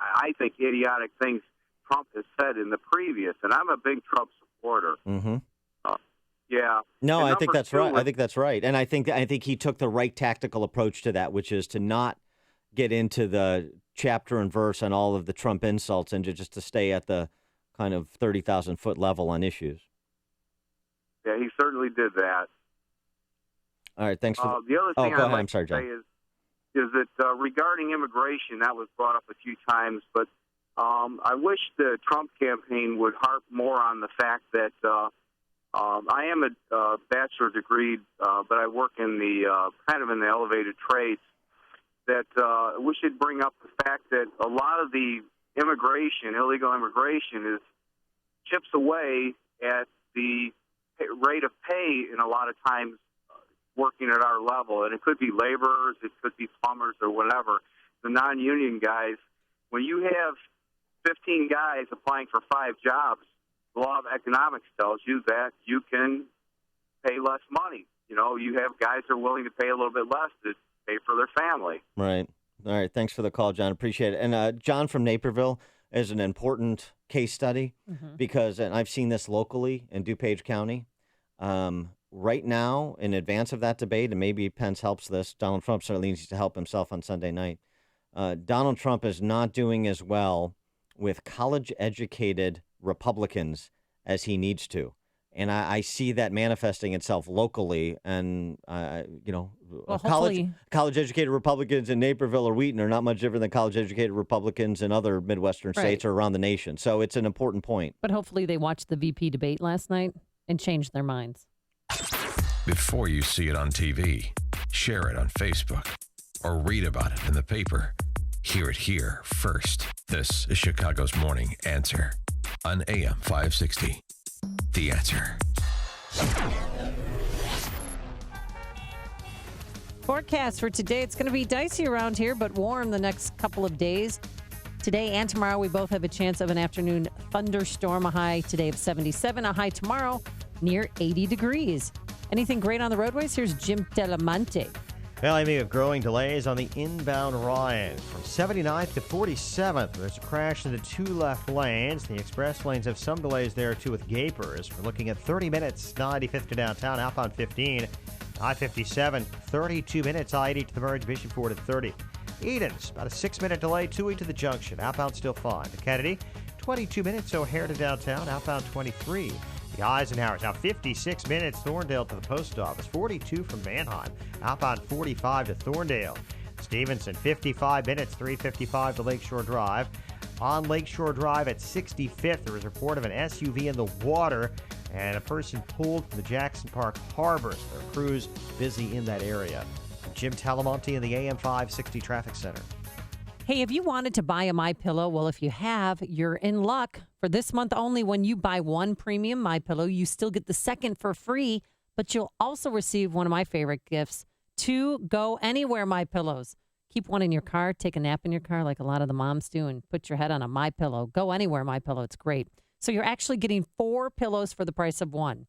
I think, idiotic things Trump has said in the previous. And I'm a big Trump supporter. Mm-hmm. Yeah. No, and I think that's two, right. I think that's right, and I think he took the right tactical approach to that, which is to not get into the chapter and verse on all of the Trump insults and just to stay at the kind of 30,000-foot level on issues. Yeah, he certainly did that. All right, thanks for the other thing go I'd ahead. like I'm sorry, to say John. is that regarding immigration, that was brought up a few times, but I wish the Trump campaign would harp more on the fact that I am a bachelor degree, but I work in the kind of in the elevated trades. That we should bring up the fact that a lot of the illegal immigration, is chips away at the rate of pay, in a lot of times working at our level, and it could be laborers, it could be plumbers or whatever, the non-union guys. When you have 15 guys applying for 5 jobs, the law of economics tells you that you can pay less money. You have guys that are willing to pay a little bit less to pay for their family. Right. All right. Thanks for the call, John. Appreciate it. And John from Naperville is an important case study because, and I've seen this locally in DuPage County. Right now, in advance of that debate, and maybe Pence helps this, Donald Trump certainly needs to help himself on Sunday night. Donald Trump is not doing as well with college-educated Republicans as he needs to. And I see that manifesting itself locally. And, college-educated Republicans in Naperville or Wheaton are not much different than college-educated Republicans in other Midwestern states or around the nation. So it's an important point. But hopefully they watched the VP debate last night and changed their minds. Before you see it on TV, share it on Facebook, or read about it in the paper. Hear it here first. This is Chicago's Morning Answer on AM 560. The Answer. Forecast for today, it's going to be dicey around here, but warm the next couple of days. Today and tomorrow, we both have a chance of an afternoon thunderstorm. A high today of 77, a high tomorrow near 80 degrees. Anything great on the roadways? Here's Jim Delamonte. LAME of growing delays on the inbound Ryan. From 79th to 47th, there's a crash in the two left lanes. The express lanes have some delays there, too, with gapers. We're looking at 30 minutes, 95th to downtown, outbound 15. I-57, 32 minutes, I-80 to the merge, Bishop Ford at 30. Edens, about a 6-minute delay, 2-way to the junction, outbound still fine. The Kennedy, 22 minutes, O'Hare to downtown, outbound 23. The Eisenhower's now 56 minutes, Thorndale to the post office, 42 from Manheim, outbound 45 to Thorndale. Stevenson, 55 minutes, 3:55 to Lakeshore Drive. On Lakeshore Drive at 65th, there was a report of an SUV in the water and a person pulled from the Jackson Park Harbor. So there are crews busy in that area. Jim Talamonte in the AM 560 Traffic Center. Hey, have you wanted to buy a MyPillow? Well, if you have, you're in luck. For this month only, when you buy one premium MyPillow, you still get the second for free, but you'll also receive one of my favorite gifts, 2 Go Anywhere MyPillows. Keep one in your car, take a nap in your car like a lot of the moms do, and put your head on a MyPillow. Go Anywhere MyPillow. It's great. So you're actually getting 4 pillows for the price of 1.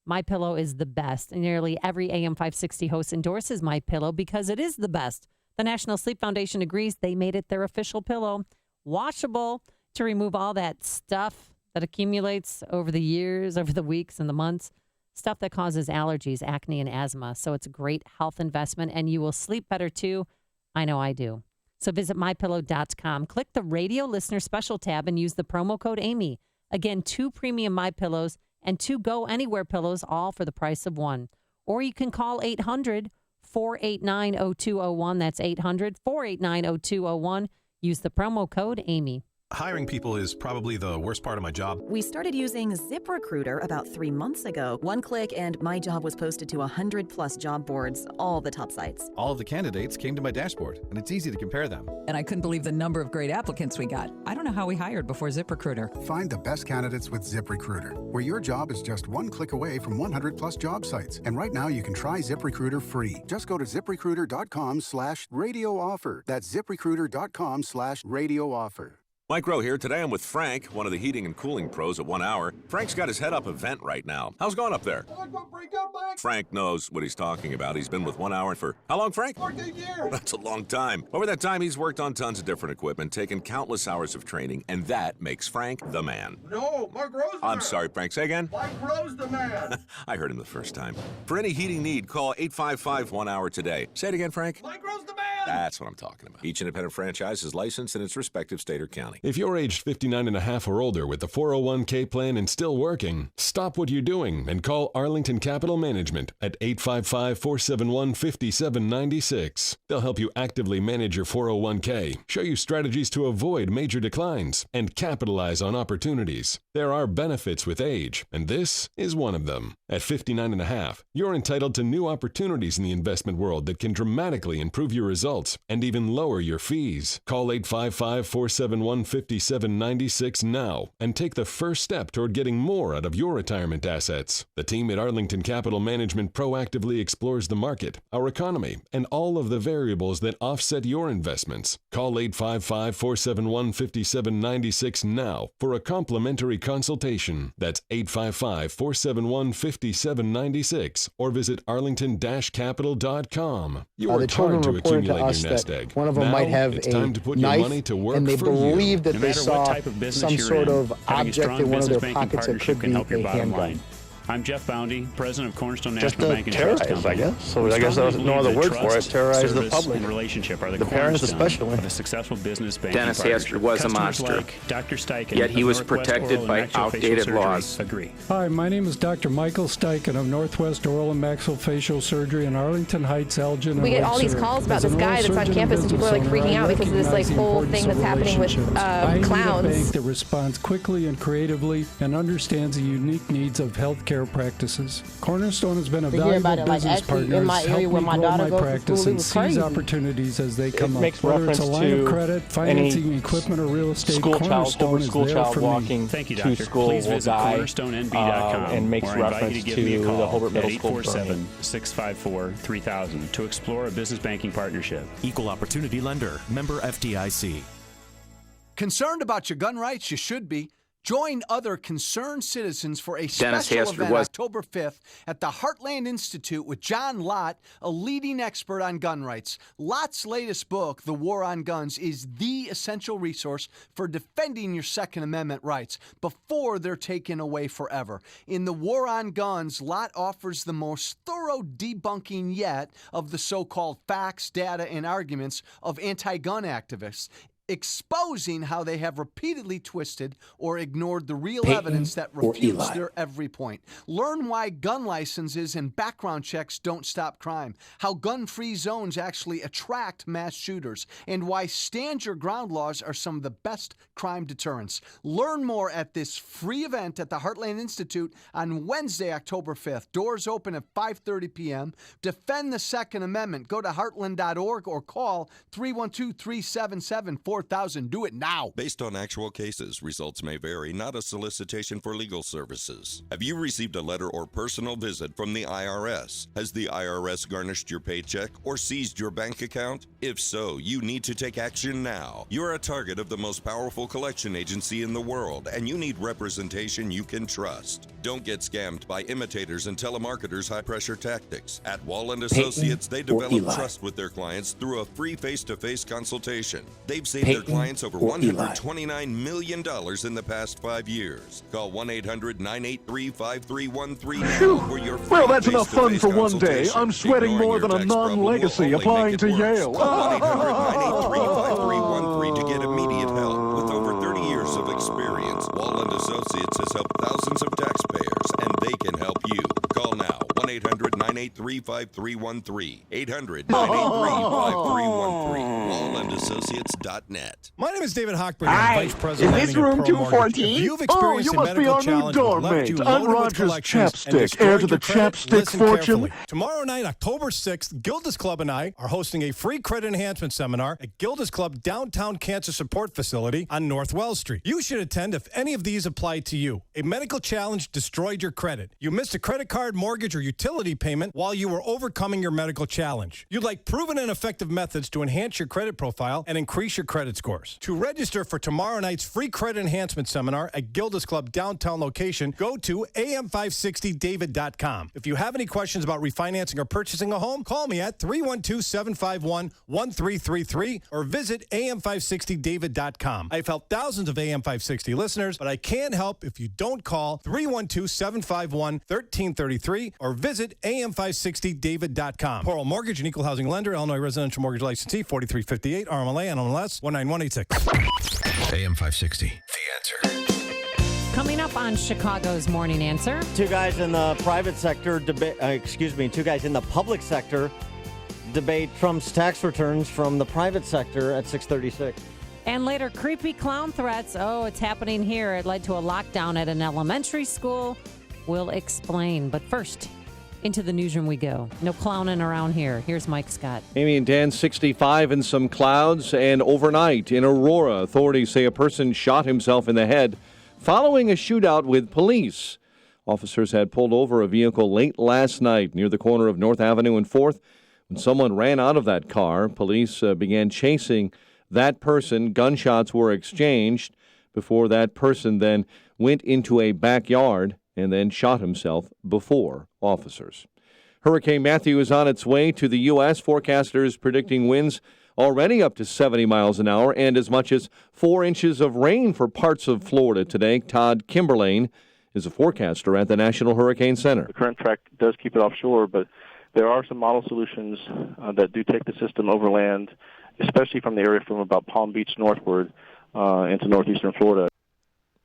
MyPillow is the best, and nearly every AM 560 host endorses MyPillow because it is the best. The National Sleep Foundation agrees. They made it their official pillow. Washable to remove all that stuff that accumulates over the years, over the weeks and the months. Stuff that causes allergies, acne, and asthma. So it's a great health investment, and you will sleep better too. I know I do. So visit MyPillow.com. Click the Radio Listener Special tab and use the promo code Amy. Again, 2 premium MyPillows and 2 Go Anywhere pillows, all for the price of 1. Or you can call 800-489-0201. That's 800-489-0201. Use the promo code Amy. Hiring people is probably the worst part of my job. We started using ZipRecruiter about 3 months ago. 1 click and my job was posted to 100+ job boards, all the top sites. All of the candidates came to my dashboard, and it's easy to compare them. And I couldn't believe the number of great applicants we got. I don't know how we hired before ZipRecruiter. Find the best candidates with ZipRecruiter, where your job is just 1 click away from 100+ job sites. And right now you can try ZipRecruiter free. Just go to ZipRecruiter.com/radio offer. That's ZipRecruiter.com/radio offer. Mike Rowe here. Today I'm with Frank, one of the heating and cooling pros at 1 Hour. Frank's got his head up a vent right now. How's it going up there? Frank knows what he's talking about. He's been with 1 Hour for how long, Frank? 14 years. That's a long time. Over that time, he's worked on tons of different equipment, taken countless hours of training, and that makes Frank the man. No, Mark Rowe's the man. I'm sorry, Frank. Say again? Mike Rowe's the man. I heard him the first time. For any heating need, call 855-1 Hour today. Say it again, Frank. Mike Rowe's the man. That's what I'm talking about. Each independent franchise is licensed in its respective state or county. If you're aged 59 and a half or older with the 401k plan and still working, stop what you're doing and call Arlington Capital Management at 855-471-5796. They'll help you actively manage your 401k, show you strategies to avoid major declines, and capitalize on opportunities. There are benefits with age, and this is one of them. At 59 and a half, you're entitled to new opportunities in the investment world that can dramatically improve your results and even lower your fees. Call 855-471-5796 now and take the first step toward getting more out of your retirement assets. The team at Arlington Capital Management proactively explores the market, our economy, and all of the variables that offset your investments. Call 855-471-5796 now for a complimentary consultation. That's 855-471-5796 or visit arlington-capital.com. You're hard to accumulate your nest egg. One of them might have it's a time to put your knife, money to work and they for believe you. that they saw some sort of object in one of their pockets that could be a handgun. I'm Jeff Boundy, president of Cornerstone Just National Bank and terrorize, Trust Company. I guess. So I guess there's no other word for it. Terrorize the public. And relationship are the parents cornerstone especially. of a successful business banking Dennis partnership. Hastert was a Customers monster. like Dr. Steichen Yet he of was Northwest protected Oral by and Maxillofacial outdated Surgery laws. Agree. Hi, my name is Dr. Michael Steichen of Northwest Oral and Maxillofacial Surgery in Arlington Heights, Elgin, and We get all Lake these Surrey. calls about As this an guy oral that's on surgeon campus, and people are like business freaking owner, out I because of this like recognize the whole importance thing that's of happening with relationships. I need a clowns. bank that responds quickly and creatively and understands the unique needs of healthcare practices. Cornerstone has been a To hear about valuable it, like, business actually, partner. in my It's area helped where me my grow daughter my goes to practice school, it and was seize crazy. opportunities as they come up. makes Whether it's a reference line of to credit, any financing, equipment, or real estate, school child, Cornerstone former is school there child for walking me. Thank you, to Doctor. school Please will visit die cornerstonenb.com and makes or I invite reference you to give to me a call the Hobart Middle at School burning. 847-654-3000 to explore a business banking partnership. Equal Opportunity Lender. Member FDIC. Concerned about your gun rights? You should be. Join other concerned citizens for a Dennis special Hastert event was- October 5th at the Heartland Institute with John Lott, a leading expert on gun rights. Lott's latest book, The War on Guns, is the essential resource for defending your Second Amendment rights before they're taken away forever. In The War on Guns, Lott offers the most thorough debunking yet of the so-called facts, data, and arguments of anti-gun activists, exposing how they have repeatedly twisted or ignored the real evidence that refutes their every point. Learn why gun licenses and background checks don't stop crime, how gun-free zones actually attract mass shooters, and why stand your ground laws are some of the best crime deterrents. Learn more at this free event at the Heartland Institute on Wednesday, October 5th. Doors open at 5:30 p.m. Defend the Second Amendment. Go to heartland.org or call 312-377-4000. Do it now. Based on actual cases, results may vary, not a solicitation for legal services. Have you received a letter or personal visit from the IRS? Has the IRS garnished your paycheck or seized your bank account? If so, you need to take action now. You're a target of the most powerful collection agency in the world, and you need representation you can trust. Don't get scammed by imitators and telemarketers' high-pressure tactics. At Wall & Associates, they develop trust with their clients through a free face-to-face consultation. They've saved their clients over $129 million in the past 5 years. Call 1-800-983-5313 now for your free Well, that's enough fun face-to-face for one day. consultation. I'm sweating Ignoring more your than a tax problem will non-legacy only applying make to it worse. Yale. Call 1-800-983-5313 to get immediate help. With over 30 years of experience, Wall & Associates has helped thousands of taxpayers, and they can help you. Call now. 1-800-983-5313. 800-983-5313. WallandAssociates.net. My name is David Hochberg. Hi. I'm Vice President Is this of room Pro Mortgage. 214? If you've Oh, experienced you a must be medical our new challenge dorm that left mate. you I'm loaded with Roger's collections and chapstick, destroyed heir to the your credit, chapstick listen fortune. carefully. Tomorrow night, October 6th, Gildas Club and I are hosting a free credit enhancement seminar at Gildas Club Downtown Cancer Support Facility on North Wells Street. You should attend if any of these apply to you. A medical challenge destroyed your credit. You missed a credit card, mortgage, or utility payment while you were overcoming your medical challenge. You'd like proven and effective methods to enhance your credit profile and increase your credit scores. To register for tomorrow night's free credit enhancement seminar at Gildas Club Downtown location, go to am560david.com. If you have any questions about refinancing or purchasing a home, call me at 312-751-1333 or visit am560david.com. I've helped thousands of AM560 listeners, but I can't help if you don't call 312-751-1333 or visit am560david.com. Coral Mortgage, an equal housing lender, Illinois residential mortgage licensee, 4358, RMLA, NMLS 19186. AM 560, The Answer. Coming up on Chicago's Morning Answer. Two guys in the private sector debate, two guys in the public sector debate Trump's tax returns from the private sector at 6:36. And later, creepy clown threats. Oh, it's happening here. It led to a lockdown at an elementary school. We'll explain. But first, into the newsroom we go. No clowning around here. Here's Mike Scott. Amy and Dan, 65 and some clouds. And overnight in Aurora, authorities say a person shot himself in the head following a shootout with police. Officers had pulled over a vehicle late last night near the corner of North Avenue and 4th. When someone ran out of that car, police began chasing that person. Gunshots were exchanged before that person then went into a backyard and then shot himself before officers. Hurricane Matthew is on its way to the U.S. Forecasters predicting winds already up to 70 miles an hour and as much as 4 inches of rain for parts of Florida today. Todd Kimberlane is a forecaster at the National Hurricane Center. The current track does keep it offshore, but there are some model solutions that do take the system overland, especially from the area from about Palm Beach northward into northeastern Florida.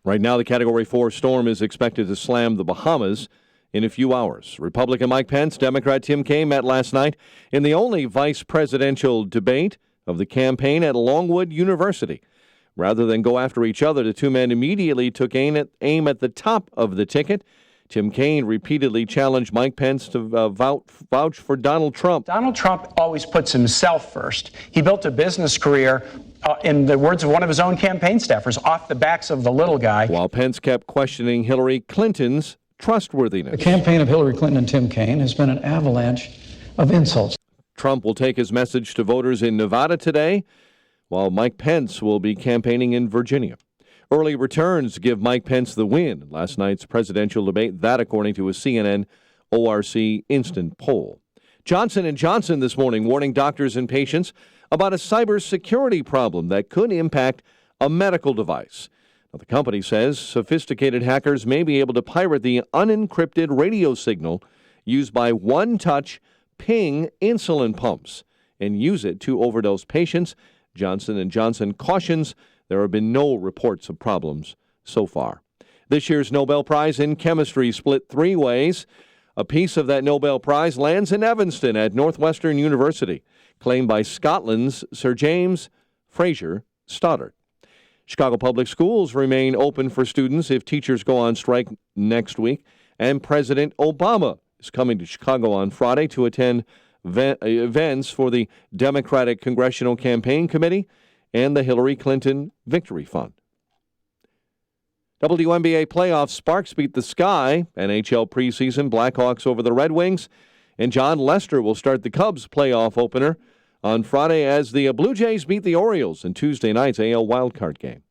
Right now, the Category 4 storm is expected to slam the Bahamas in a few hours. Republican Mike Pence, Democrat Tim Kaine met last night in the only vice presidential debate of the campaign at Longwood University. Rather than go after each other, the two men immediately took aim at the top of the ticket. Tim Kaine repeatedly challenged Mike Pence to vouch for Donald Trump. Donald Trump always puts himself first. He built a business career, in the words of one of his own campaign staffers, off the backs of the little guy. While Pence kept questioning Hillary Clinton's trustworthiness. The campaign of Hillary Clinton and Tim Kaine has been an avalanche of insults. Trump will take his message to voters in Nevada today, while Mike Pence will be campaigning in Virginia. Early returns give Mike Pence the win in last night's presidential debate, that according to a CNN ORC instant poll. Johnson & Johnson this morning warning doctors and patients about a cybersecurity problem that could impact a medical device. Now, the company says sophisticated hackers may be able to pirate the unencrypted radio signal used by one-touch ping insulin pumps and use it to overdose patients. Johnson & Johnson cautions there have been no reports of problems so far. This year's Nobel Prize in Chemistry split three ways. A piece of that Nobel Prize lands in Evanston at Northwestern University, claimed by Scotland's Sir James Fraser Stoddart. Chicago Public Schools remain open for students if teachers go on strike next week, and President Obama is coming to Chicago on Friday to attend events for the Democratic Congressional Campaign Committee and the Hillary Clinton Victory Fund. WNBA playoffs, Sparks beat the Sky. NHL preseason, Blackhawks over the Red Wings. And John Lester will start the Cubs playoff opener on Friday as the Blue Jays beat the Orioles in Tuesday night's AL wildcard game.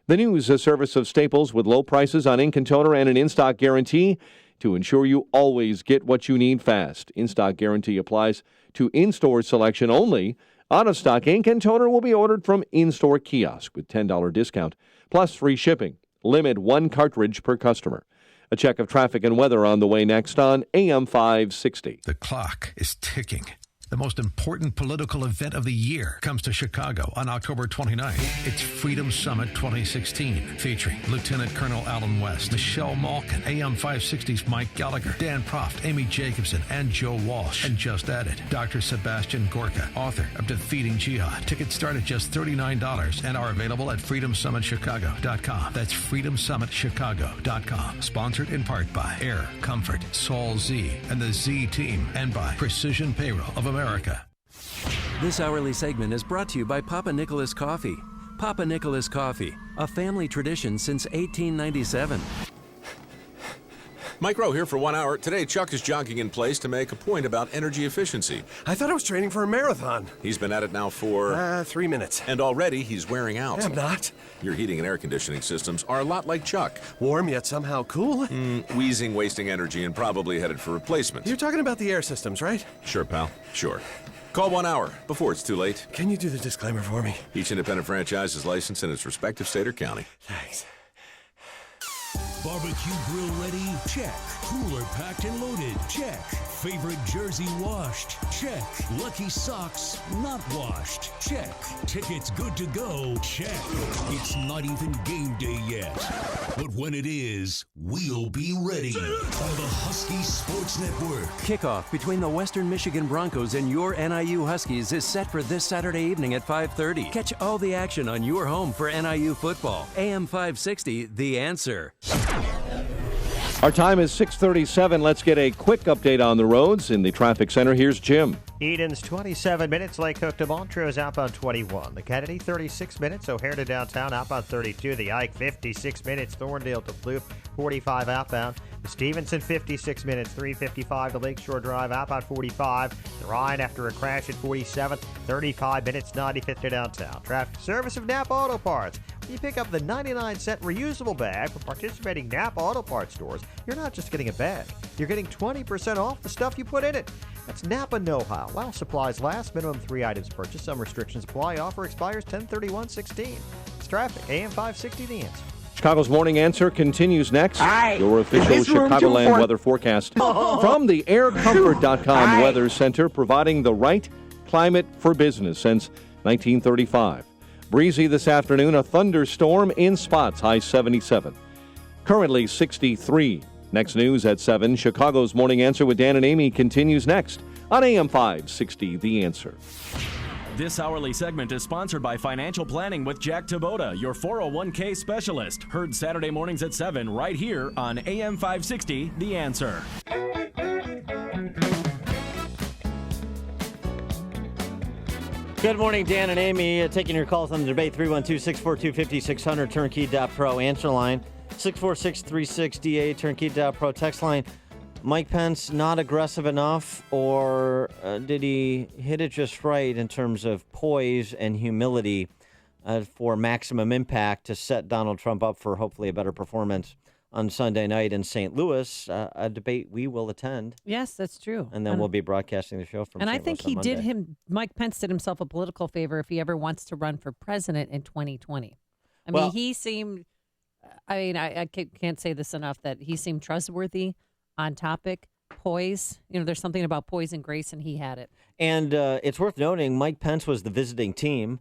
The News, a service of Staples with low prices on ink and toner and an in-stock guarantee to ensure you always get what you need fast. In-stock guarantee applies to in-store selection only. Out-of-stock ink and toner will be ordered from in-store kiosk with $10 discount, plus free shipping. Limit one cartridge per customer. A check of traffic and weather on the way next on AM 560. The clock is ticking. The most important political event of the year comes to Chicago on October 29th. It's Freedom Summit 2016, featuring Lieutenant Colonel Alan West, Michelle Malkin, AM 560's Mike Gallagher, Dan Proft, Amy Jacobson, and Joe Walsh. And just added, Dr. Sebastian Gorka, author of Defeating Jihad. Tickets start at just $39 and are available at freedomsummitchicago.com. That's freedomsummitchicago.com. Sponsored in part by Air Comfort, Sol Z, and the Z Team, and by Precision Payroll of America. This hourly segment is brought to you by Papa Nicholas Coffee. Papa Nicholas Coffee, a family tradition since 1897. Mike Rowe here for 1 hour. Today, Chuck is jogging in place to make a point about energy efficiency. I thought I was training for a marathon. He's been at it now for... 3 minutes. And already he's wearing out. I'm not. Your heating and air conditioning systems are a lot like Chuck. Warm yet somehow cool. Wheezing, wasting energy, and probably headed for replacement. You're talking about the air systems, right? Sure, pal. Sure. Call 1 hour before it's too late. Can you do the disclaimer for me? Each independent franchise is licensed in its respective state or county. Thanks. Barbecue grill ready? Check. Cooler packed and loaded? Check. Favorite jersey washed? Check. Lucky socks not washed? Check. Tickets good to go? Check. It's not even game day yet. But when it is, we'll be ready. On the Husky Sports Network. Kickoff between the Western Michigan Broncos and your NIU Huskies is set for this Saturday evening at 5:30. Catch all the action on your home for NIU football. AM 560, The Answer. Our time is 6:37. Let's get a quick update on the roads in the traffic center. Here's Jim. Eden's 27 minutes, Lake Cook to Montrose outbound 21. The Kennedy 36 minutes, O'Hare to downtown outbound 32. The Ike 56 minutes, Thorndale to Loop 45 outbound. The Stevenson 56 minutes, 3:55 to Lakeshore Drive outbound 45. The Ryan after a crash at 47, 35 minutes 95th to downtown. Traffic service of Napa Auto Parts. When you pick up the 99-cent reusable bag from participating Napa Auto Parts stores, you're not just getting a bag. You're getting 20% off the stuff you put in it. That's Napa know-how. While supplies last, minimum 3 items purchased. Some restrictions apply. Offer expires 10/31/16. It's traffic. AM 560, The Answer. Chicago's Morning Answer continues next. Hi. Your official Is this room Chicagoland 204? weather forecast from the AirComfort.com Hi. Weather Center, providing the right climate for business since 1935. Breezy this afternoon, a thunderstorm in spots, high 77. Currently 63. Next news at 7. Chicago's Morning Answer with Dan and Amy continues next on AM 560, The Answer. This hourly segment is sponsored by Financial Planning with Jack Taboda, your 401k specialist. Heard Saturday mornings at 7 right here on AM 560, The Answer. Good morning, Dan and Amy. Taking your calls on the debate, 312-642-5600, turnkey.pro. Answer line, 64636DA, turnkey.pro. Text line, Mike Pence not aggressive enough, or did he hit it just right in terms of poise and humility for maximum impact to set Donald Trump up for hopefully a better performance on Sunday night in St. Louis, a debate we will attend. Yes, that's true. And then we'll be broadcasting the show from And St. I think Louis on Monday. Mike Pence did himself a political favor if he ever wants to run for president in 2020. I Well- mean, he seemed, I can't say this enough, that he seemed trustworthy, on topic, poise. You know, there's something about poise and grace, and he had it. And it's worth noting, Mike Pence was the visiting team.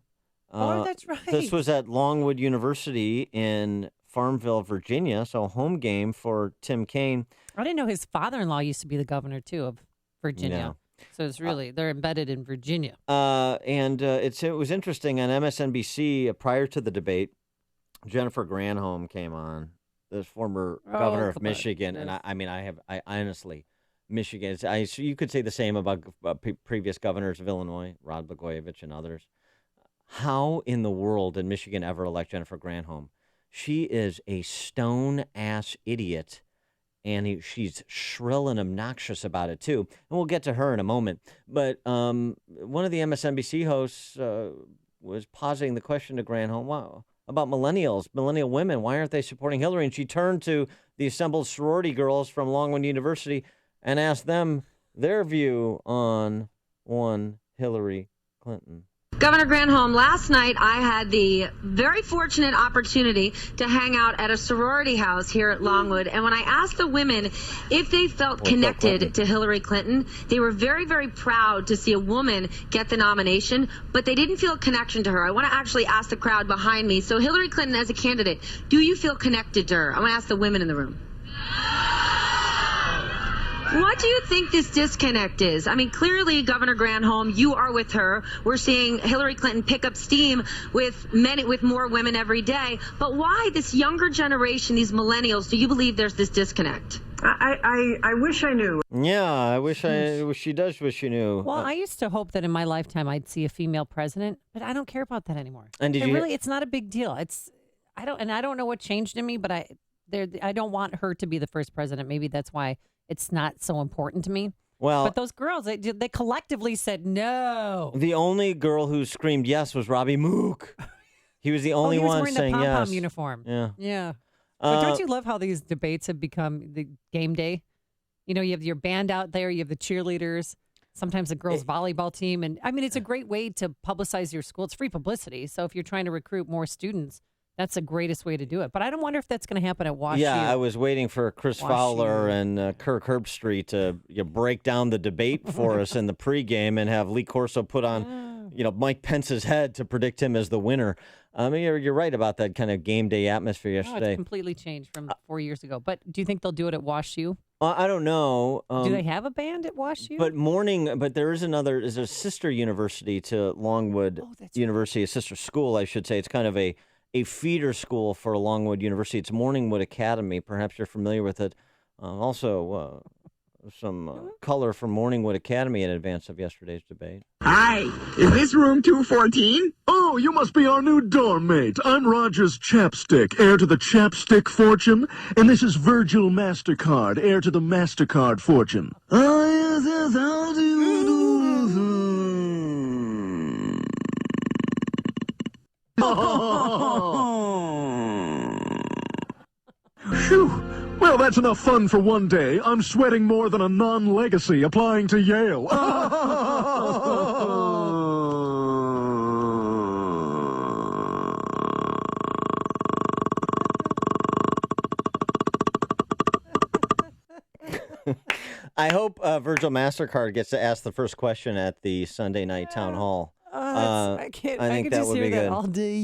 That's right. This was at Longwood University in Farmville, Virginia, so home game for Tim Kaine. I didn't know his father-in-law used to be the governor, too, of Virginia. So it's really, they're embedded in Virginia. It was interesting on MSNBC prior to the debate, Jennifer Granholm came on, the former governor of Michigan, and I honestly, Michigan. You could say the same about previous governors of Illinois, Rod Blagojevich and others. How in the world did Michigan ever elect Jennifer Granholm? She is a stone-ass idiot, and she's shrill and obnoxious about it, too. And we'll get to her in a moment. But one of the MSNBC hosts was posing the question to Granholm, wow, about millennials, millennial women. Why aren't they supporting Hillary? And she turned to the assembled sorority girls from Longwood University and asked them their view on one Hillary Clinton. Governor Granholm, last night I had the very fortunate opportunity to hang out at a sorority house here at Longwood. And when I asked the women if they felt connected to Hillary Clinton, they were very, very proud to see a woman get the nomination, but they didn't feel a connection to her. I want to actually ask the crowd behind me. So Hillary Clinton as a candidate, do you feel connected to her? I want to ask the women in the room. What do you think this disconnect is? I mean, clearly, Governor Granholm, you are with her. We're seeing Hillary Clinton pick up steam with more women every day. But why this younger generation, these millennials, do you believe there's this disconnect? I wish I knew. Yeah, I wish she does wish she knew. Well, I used to hope that in my lifetime I'd see a female president, but I don't care about that anymore. And it's not a big deal. I don't know what changed in me, but I don't want her to be the first president. Maybe that's why it's not so important to me. Well, but those girls, they collectively said no. The only girl who screamed yes was Robbie Mook. He was the only one wearing saying the pom-pom yes. uniform. Yeah. But don't you love how these debates have become the game day? You know, you have your band out there, you have the cheerleaders, sometimes the girls' volleyball team. And I mean, it's a great way to publicize your school. It's free publicity. So if you're trying to recruit more students, that's the greatest way to do it. But I don't wonder if that's going to happen at Wash U. Yeah, I was waiting for Chris Fowler and Kirk Herbstreit to break down the debate for us in the pregame and have Lee Corso put on, Mike Pence's head to predict him as the winner. I mean, you're right about that kind of game day atmosphere yesterday. It's completely changed from 4 years ago. But do you think they'll do it at Wash U? I don't know. Do they have a band at Wash U? But there is there's a sister university to Longwood University, a sister school, I should say. It's kind of a feeder school for Longwood University. It's Morningwood Academy. Perhaps you're familiar with it. Also, some color from Morningwood Academy in advance of yesterday's debate. Hi, is this room 214? Oh, you must be our new dorm mate. I'm Rogers Chapstick, heir to the Chapstick fortune, and this is Virgil MasterCard, heir to the MasterCard fortune. Oh, yes, how do you do? Phew. Well, that's enough fun for one day. I'm sweating more than a non-legacy applying to Yale. I hope Virgil MasterCard gets to ask the first question at the Sunday night town hall. I can't. I think could that just would hear be that good. all day.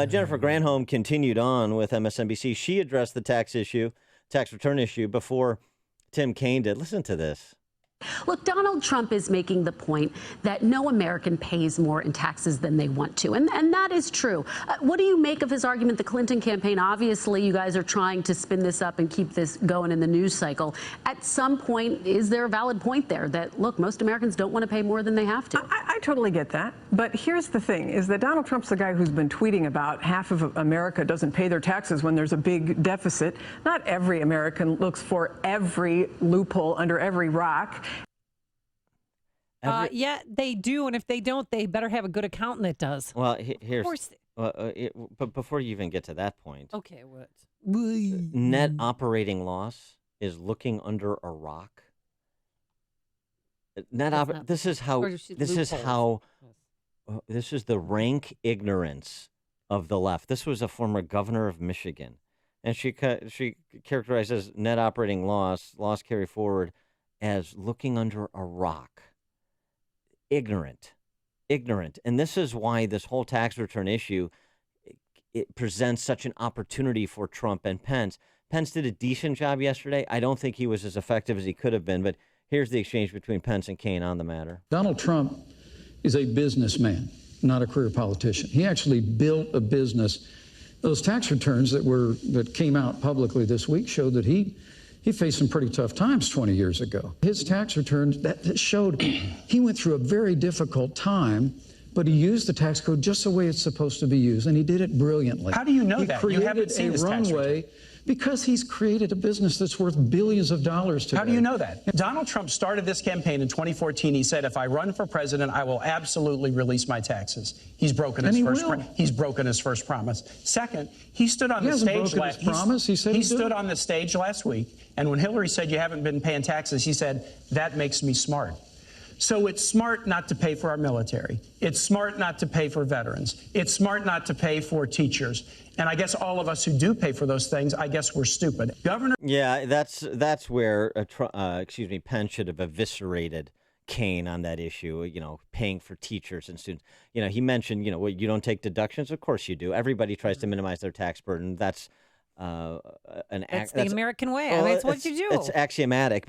Jennifer Granholm continued on with MSNBC. She addressed the tax return issue before Tim Kaine did. Listen to this. Look, Donald Trump is making the point that no American pays more in taxes than they want to, and that is true. What do you make of his argument? The Clinton campaign, obviously, you guys are trying to spin this up and keep this going in the news cycle. At some point, is there a valid point there that, look, most Americans don't want to pay more than they have to? I totally get that. But here's the thing, is that Donald Trump's the guy who's been tweeting about half of America doesn't pay their taxes when there's a big deficit. Not every American looks for every loophole under every rock. Yeah, they do, and if they don't, they better have a good accountant that does. Well, here's. Of course. But before you even get to that point, Okay, what? net operating loss is looking under a rock. This is how. This is the rank ignorance of the left. This was a former governor of Michigan, and she characterizes net operating loss carry forward, as looking under a rock. Ignorant. And this is why this whole tax return issue, it presents such an opportunity for Trump and Pence. Pence did a decent job yesterday. I don't think he was as effective as he could have been, but here's the exchange between Pence and Kaine on the matter. Donald Trump is a businessman, not a career politician. He actually built a business. Those tax returns that came out publicly this week showed that he faced some pretty tough times 20 years ago. His tax returns that showed he went through a very difficult time, but he used the tax code just the way it's supposed to be used, and he did it brilliantly. How do you know that? You haven't He seen created his a tax runway return. because he's created a business that's worth billions of dollars today. How do you know that? Donald Trump started this campaign in 2014. He said, if I run for president, I will absolutely release my taxes. He's broken his first promise. Second, he stood on the stage He stood on the stage last week, and when Hillary said you haven't been paying taxes, he said, that makes me smart. So it's smart not to pay for our military. It's smart not to pay for veterans. It's smart not to pay for teachers. And I guess all of us who do pay for those things, I guess we're stupid. Yeah, that's where Pence should have eviscerated Kaine on that issue. Paying for teachers and students. He mentioned, you don't take deductions. Of course you do. Everybody tries to minimize their tax burden. That's the American way. I mean, it's what you do. It's axiomatic,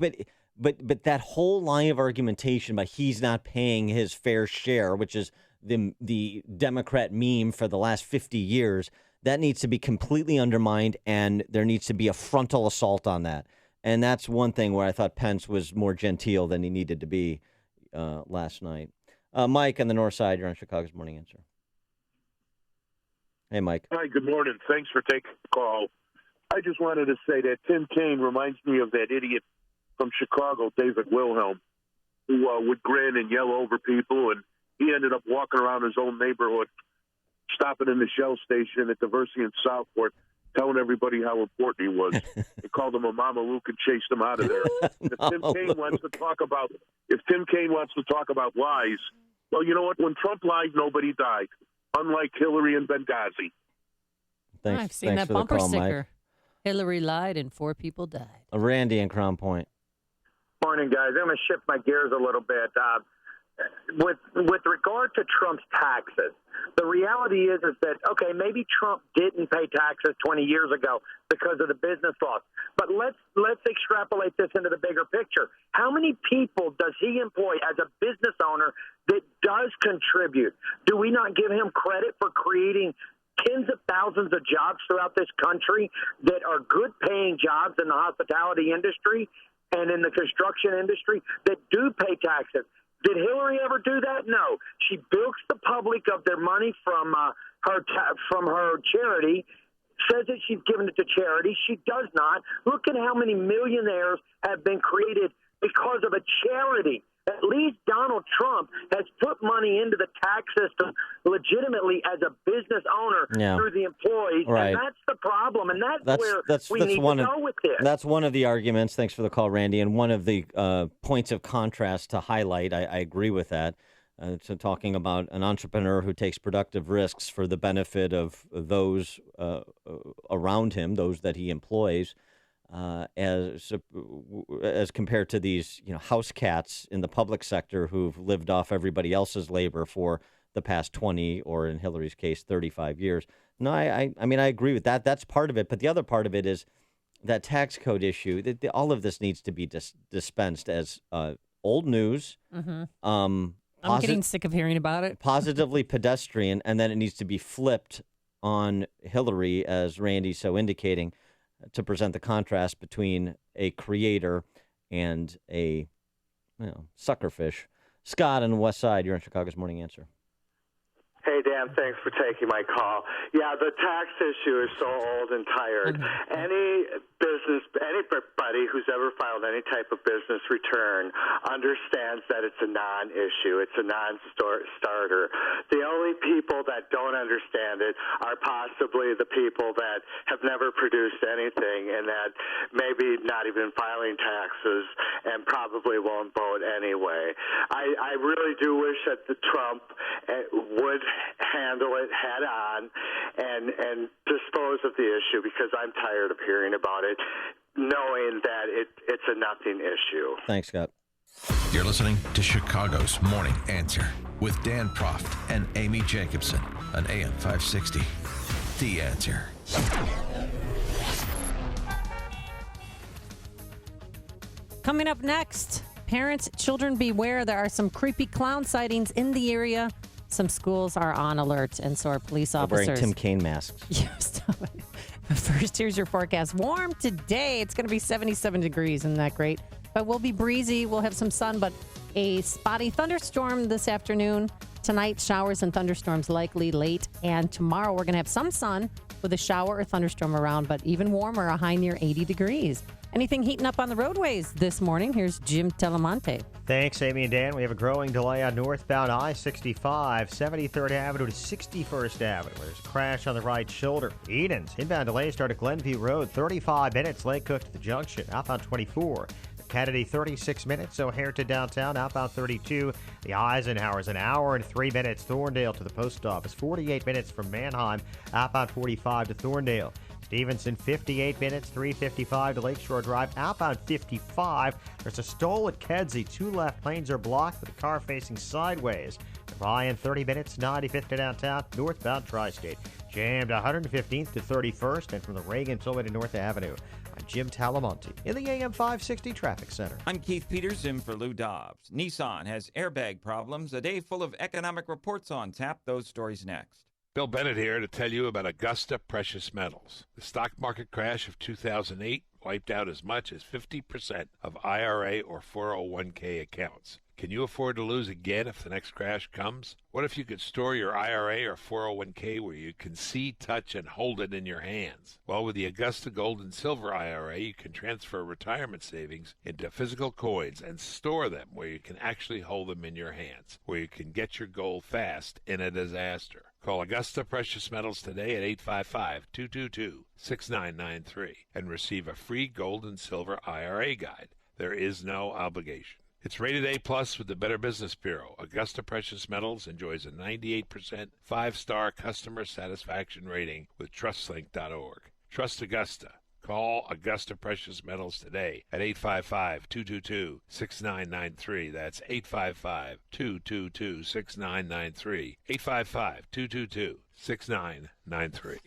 But that whole line of argumentation about he's not paying his fair share, which is the Democrat meme for the last 50 years, that needs to be completely undermined, and there needs to be a frontal assault on that. And that's one thing where I thought Pence was more genteel than he needed to be last night. Mike on the north side, you're on Chicago's Morning Answer. Hey, Mike. Hi, good morning. Thanks for taking the call. I just wanted to say that Tim Kaine reminds me of that idiot from Chicago, David Wilhelm, who would grin and yell over people, and he ended up walking around his own neighborhood, stopping in the Shell station at Diversity in Southport, telling everybody how important he was. They called him a Mama Luke and chased him out of there. If Tim Kaine wants to talk about lies, well, you know what? When Trump lied, nobody died, unlike Hillary and Benghazi. I've seen that bumper sticker. Mike. Hillary lied and 4 people died. Randy in Crown Point. Morning, guys. I'm going to shift my gears a little bit. With regard to Trump's taxes, the reality is that, okay, maybe Trump didn't pay taxes 20 years ago because of the business laws. But let's extrapolate this into the bigger picture. How many people does he employ as a business owner that does contribute? Do we not give him credit for creating tens of thousands of jobs throughout this country that are good-paying jobs in the hospitality industry and in the construction industry that do pay taxes? Did Hillary ever do that? No. She bilks the public of their money from her charity, says that she's given it to charity. She does not. Look at how many millionaires have been created because of a charity. At least Donald Trump has put money into the tax system legitimately as a business owner through the employees. Right. And that's the problem. And that's where we need to go with this. That's one of the arguments. Thanks for the call, Randy. And one of the points of contrast to highlight, I agree with that. So talking about an entrepreneur who takes productive risks for the benefit of those around him, those that he employs, as compared to these house cats in the public sector who've lived off everybody else's labor for the past 20 or in Hillary's case 35 years. No, I mean I agree with that. That's part of it, but the other part of it is that tax code issue. All of this needs to be dispensed as old news. Mm-hmm. I'm getting sick of hearing about it. Positively pedestrian, and then it needs to be flipped on Hillary, as Randy's so indicating, to present the contrast between a creator and a suckerfish. Scott on the West Side, you're on Chicago's Morning Answer. Hey, Dan, thanks for taking my call. Yeah, the tax issue is so old and tired. Anybody who's ever filed any type of business return understands that it's a non-issue. It's a non-starter. The only people that don't understand it are possibly the people that have never produced anything and that maybe not even filing taxes and probably won't vote anyway. I really do wish that the Trump would handle it head on and dispose of the issue, because I'm tired of hearing about it, knowing that it's a nothing issue. Thanks, Scott. You're listening to Chicago's Morning Answer with Dan Proft and Amy Jacobson on AM 560. The Answer. Coming up next, parents, children beware. There are some creepy clown sightings in the area. Some schools are on alert, and so are police officers. Wearing Tim Kaine masks. Yes. First, here's your forecast. Warm today. It's going to be 77 degrees. Isn't that great? But we'll be breezy. We'll have some sun, but a spotty thunderstorm this afternoon. Tonight, showers and thunderstorms likely late. And tomorrow, we're going to have some sun with a shower or thunderstorm around, but even warmer, a high near 80 degrees. Anything heating up on the roadways this morning? Here's Jim Telemonte. Thanks, Amy and Dan. We have a growing delay on northbound I-65, 73rd Avenue to 61st Avenue, where there's a crash on the right shoulder. Edens, inbound delays start at Glenview Road, 35 minutes. Lake Cook to the junction, outbound 24. Kennedy, 36 minutes. O'Hare to downtown, outbound 32. The Eisenhower's an hour and 3 minutes. Thorndale to the post office, 48 minutes from Manheim, outbound 45 to Thorndale. Stevenson, 58 minutes, 3:55 to Lakeshore Drive, outbound 55. There's a stall at Kedzie. 2 left lanes are blocked with a car facing sideways. Ryan, 30 minutes, 95th to downtown, northbound Tri-State. Jammed 115th to 31st, and from the Reagan Tollway to North Avenue. I'm Jim Talamonte in the AM 560 Traffic Center. I'm Keith Peters in for Lou Dobbs. Nissan has airbag problems. A day full of economic reports on tap. Those stories next. Bill Bennett here to tell you about Augusta Precious Metals. The stock market crash of 2008 wiped out as much as 50% of IRA or 401k accounts. Can you afford to lose again if the next crash comes? What if you could store your IRA or 401k where you can see, touch, and hold it in your hands? Well, with the Augusta Gold and Silver IRA, you can transfer retirement savings into physical coins and store them where you can actually hold them in your hands, where you can get your gold fast in a disaster. Call Augusta Precious Metals today at 855-222-6993 and receive a free gold and silver IRA guide. There is no obligation. It's rated A+ with the Better Business Bureau. Augusta Precious Metals enjoys a 98% 5-star customer satisfaction rating with TrustLink.org. Trust Augusta. Call Augusta Precious Metals today at 855-222-6993. That's 855-222-6993. 855-222-6993.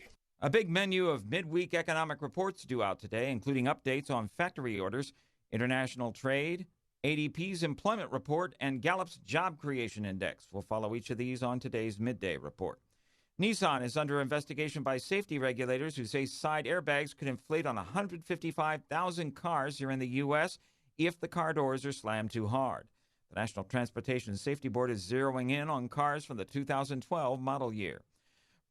A big menu of midweek economic reports due out today, including updates on factory orders, international trade, ADP's employment report, and Gallup's job creation index. We'll follow each of these on today's midday report. Nissan is under investigation by safety regulators who say side airbags could inflate on 155,000 cars here in the U.S. if the car doors are slammed too hard. The National Transportation Safety Board is zeroing in on cars from the 2012 model year.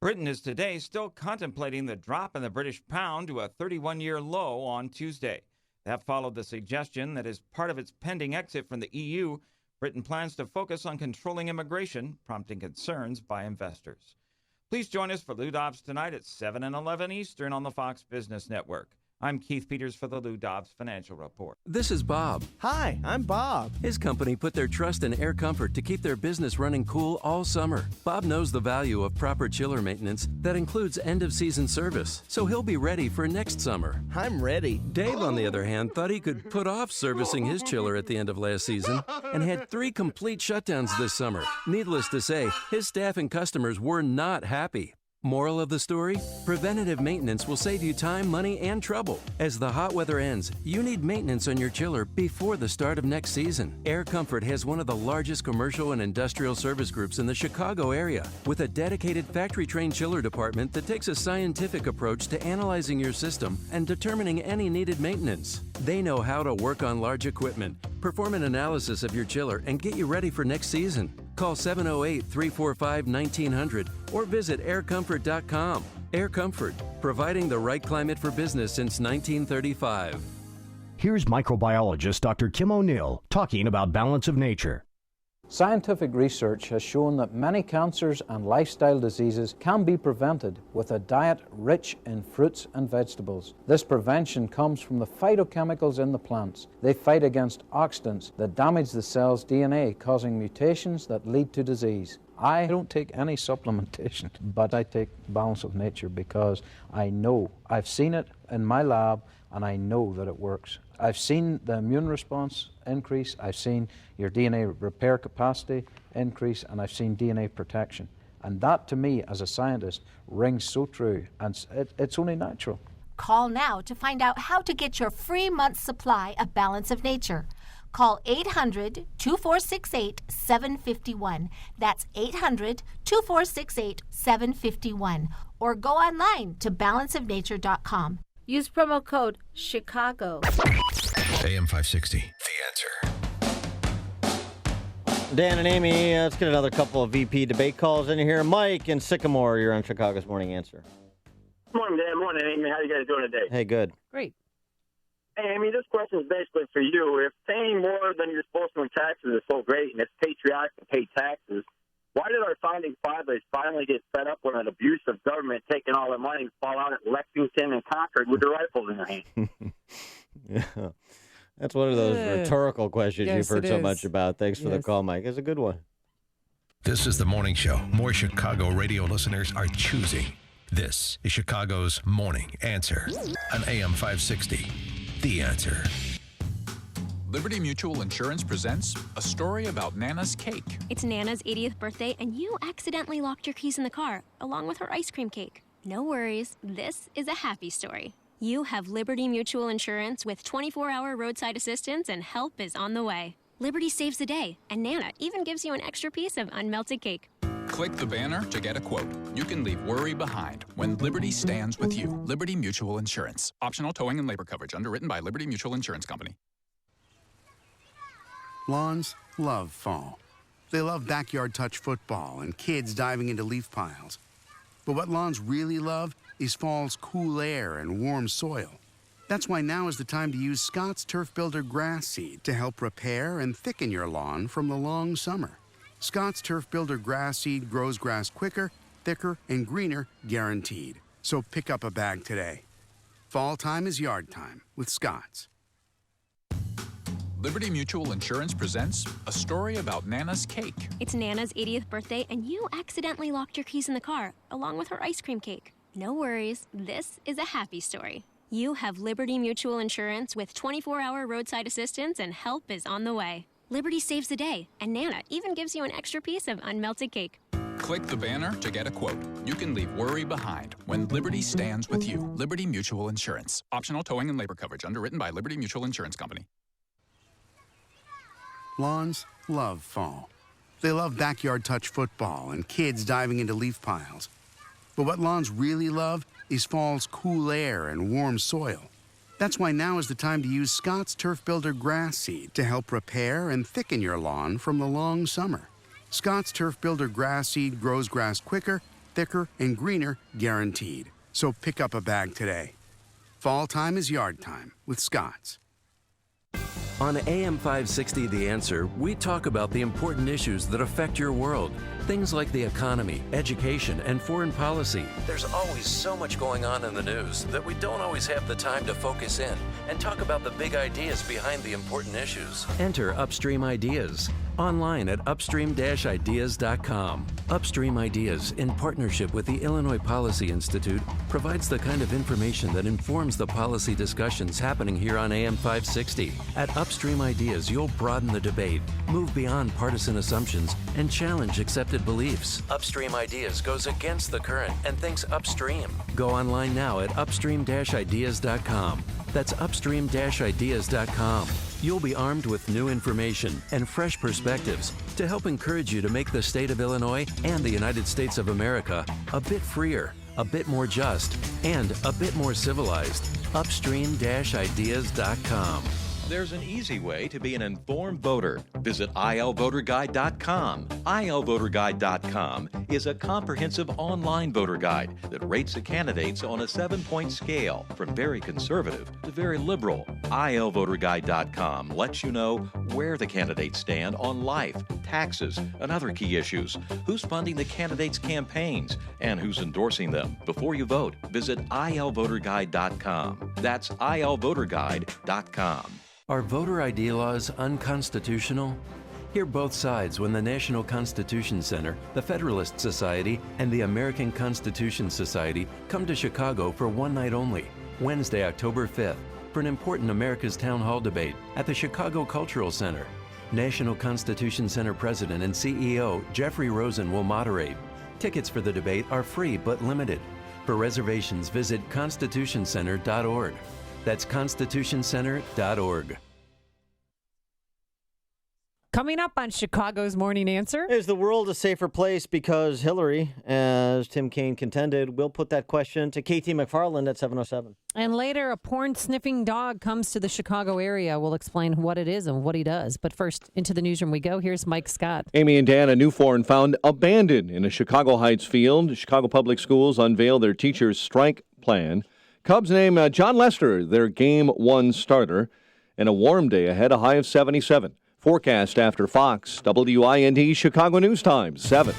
Britain is today still contemplating the drop in the British pound to a 31-year low on Tuesday. That followed the suggestion that as part of its pending exit from the EU, Britain plans to focus on controlling immigration, prompting concerns by investors. Please join us for Lou Dobbs tonight at 7 and 11 Eastern on the Fox Business Network. I'm Keith Peters for the Lou Dobbs Financial Report. This is Bob. Hi, I'm Bob. His company put their trust in Air Comfort to keep their business running cool all summer. Bob knows the value of proper chiller maintenance that includes end-of-season service, so he'll be ready for next summer. I'm ready. Dave, on the other hand, thought he could put off servicing his chiller at the end of last season and had 3 complete shutdowns this summer. Needless to say, his staff and customers were not happy. Moral of the story? Preventative maintenance will save you time, money, and trouble. As the hot weather ends, you need maintenance on your chiller before the start of next season. Air Comfort has one of the largest commercial and industrial service groups in the Chicago area, with a dedicated factory-trained chiller department that takes a scientific approach to analyzing your system and determining any needed maintenance. They know how to work on large equipment, perform an analysis of your chiller, and get you ready for next season. Call 708-345-1900 or visit aircomfort.com. Air Comfort, providing the right climate for business since 1935. Here's microbiologist Dr. Kim O'Neill talking about balance of nature. Scientific research has shown that many cancers and lifestyle diseases can be prevented with a diet rich in fruits and vegetables. This prevention comes from the phytochemicals in the plants. They fight against oxidants that damage the cell's DNA, causing mutations that lead to disease. I don't take any supplementation, but I take Balance of Nature because I know, I've seen it in my lab, and I know that it works. I've seen the immune response increase, I've seen your DNA repair capacity increase, and I've seen DNA protection. And that, to me, as a scientist, rings so true, and it's only natural. Call now to find out how to get your free month's supply of Balance of Nature. Call 800-2468-751. That's 800-2468-751. Or go online to balanceofnature.com. Use promo code CHICAGO. AM 560, The Answer. Dan and Amy, let's get another couple of VP debate calls in here. Mike in Sycamore, you're on Chicago's Morning Answer. Morning, Dan. Morning, Amy. How you guys doing today? Hey, good. Great. Hey, Amy, this question is basically for you. If paying more than you're supposed to in taxes is so great and it's patriotic to pay taxes, why did our founding fathers finally get fed up with an abusive government taking all their money and fall out at Lexington and Concord with their rifles in their hands? Yeah. That's one of those rhetorical questions Yes, you've heard it so is. much about. Thanks for the Yes. call, Mike. It's a good one. This is the morning show more Chicago radio listeners are choosing. This is Chicago's Morning Answer on AM 560, The Answer. Liberty Mutual Insurance presents a story about Nana's cake. It's Nana's 80th birthday, and you accidentally locked your keys in the car, along with her ice cream cake. No worries, this is a happy story. You have Liberty Mutual Insurance with 24-hour roadside assistance, and help is on the way. Liberty saves the day, and Nana even gives you an extra piece of unmelted cake. Click the banner to get a quote. You can leave worry behind when Liberty stands with you. Liberty Mutual Insurance. Optional towing and labor coverage. Underwritten by Liberty Mutual Insurance Company. Lawns love fall. They love backyard touch football and kids diving into leaf piles. But what lawns really love is fall's cool air and warm soil. That's why now is the time to use Scott's Turf Builder grass seed to help repair and thicken your lawn from the long summer. Scott's Turf Builder grass seed grows grass quicker, thicker, and greener, guaranteed. So pick up a bag today. Fall time is yard time with Scott's. Liberty Mutual Insurance presents a story about Nana's cake. It's Nana's 80th birthday, and you accidentally locked your keys in the car, along with her ice cream cake. No worries, this is a happy story. You have Liberty Mutual Insurance with 24-hour roadside assistance, and help is on the way. Liberty saves the day, and Nana even gives you an extra piece of unmelted cake. Click the banner to get a quote. You can leave worry behind when Liberty stands with you. Liberty Mutual Insurance. Optional towing and labor coverage. Underwritten by Liberty Mutual Insurance Company. Lawns love fall. They love backyard touch football and kids diving into leaf piles. But what lawns really love is fall's cool air and warm soil. That's why now is the time to use Scott's Turf Builder grass seed to help repair and thicken your lawn from the long summer. Scott's Turf Builder grass seed grows grass quicker, thicker, and greener, guaranteed. So pick up a bag today. Fall time is yard time with Scott's. On AM 560 The Answer, we talk about the important issues that affect your world. Things like the economy, education, and foreign policy. There's always so much going on in the news that we don't always have the time to focus in and talk about the big ideas behind the important issues. Enter Upstream Ideas online at upstream-ideas.com. Upstream Ideas, in partnership with the Illinois Policy Institute, provides the kind of information that informs the policy discussions happening here on AM 560. At Upstream Ideas, you'll broaden the debate, move beyond partisan assumptions, and challenge accepted beliefs. Upstream Ideas goes against the current and thinks upstream. Go online now at upstream-ideas.com. That's upstream-ideas.com. You'll be armed with new information and fresh perspectives to help encourage you to make the state of Illinois and the United States of America a bit freer, a bit more just, and a bit more civilized. Upstream-ideas.com. There's an easy way to be an informed voter. Visit ilvoterguide.com. ilvoterguide.com is a comprehensive online voter guide that rates the candidates on a 7-point scale from very conservative to very liberal. ilvoterguide.com lets you know where the candidates stand on life, taxes, and other key issues, who's funding the candidates' campaigns, and who's endorsing them. Before you vote, visit ilvoterguide.com. That's ilvoterguide.com. Are voter ID laws unconstitutional? Hear both sides when the National Constitution Center, the Federalist Society, and the American Constitution Society come to Chicago for one night only, Wednesday, October 5th, for an important America's Town Hall debate at the Chicago Cultural Center. National Constitution Center President and CEO Jeffrey Rosen will moderate. Tickets for the debate are free but limited. For reservations, visit constitutioncenter.org. That's constitutioncenter.org. Coming up on Chicago's Morning Answer. Is the world a safer place because Hillary, as Tim Kaine contended, will put that question to Katie McFarland at 7:07. And later, a porn-sniffing dog comes to the Chicago area. We'll explain what it is and what he does. But first, into the newsroom we go. Here's Mike Scott. Amy and Dan, a new foreign found abandoned in a Chicago Heights field. Chicago Public Schools unveiled their teachers' strike plan. Cubs name John Lester their Game 1 starter. And a warm day ahead, a high of 77. Forecast after Fox, WIND Chicago News Time, 7.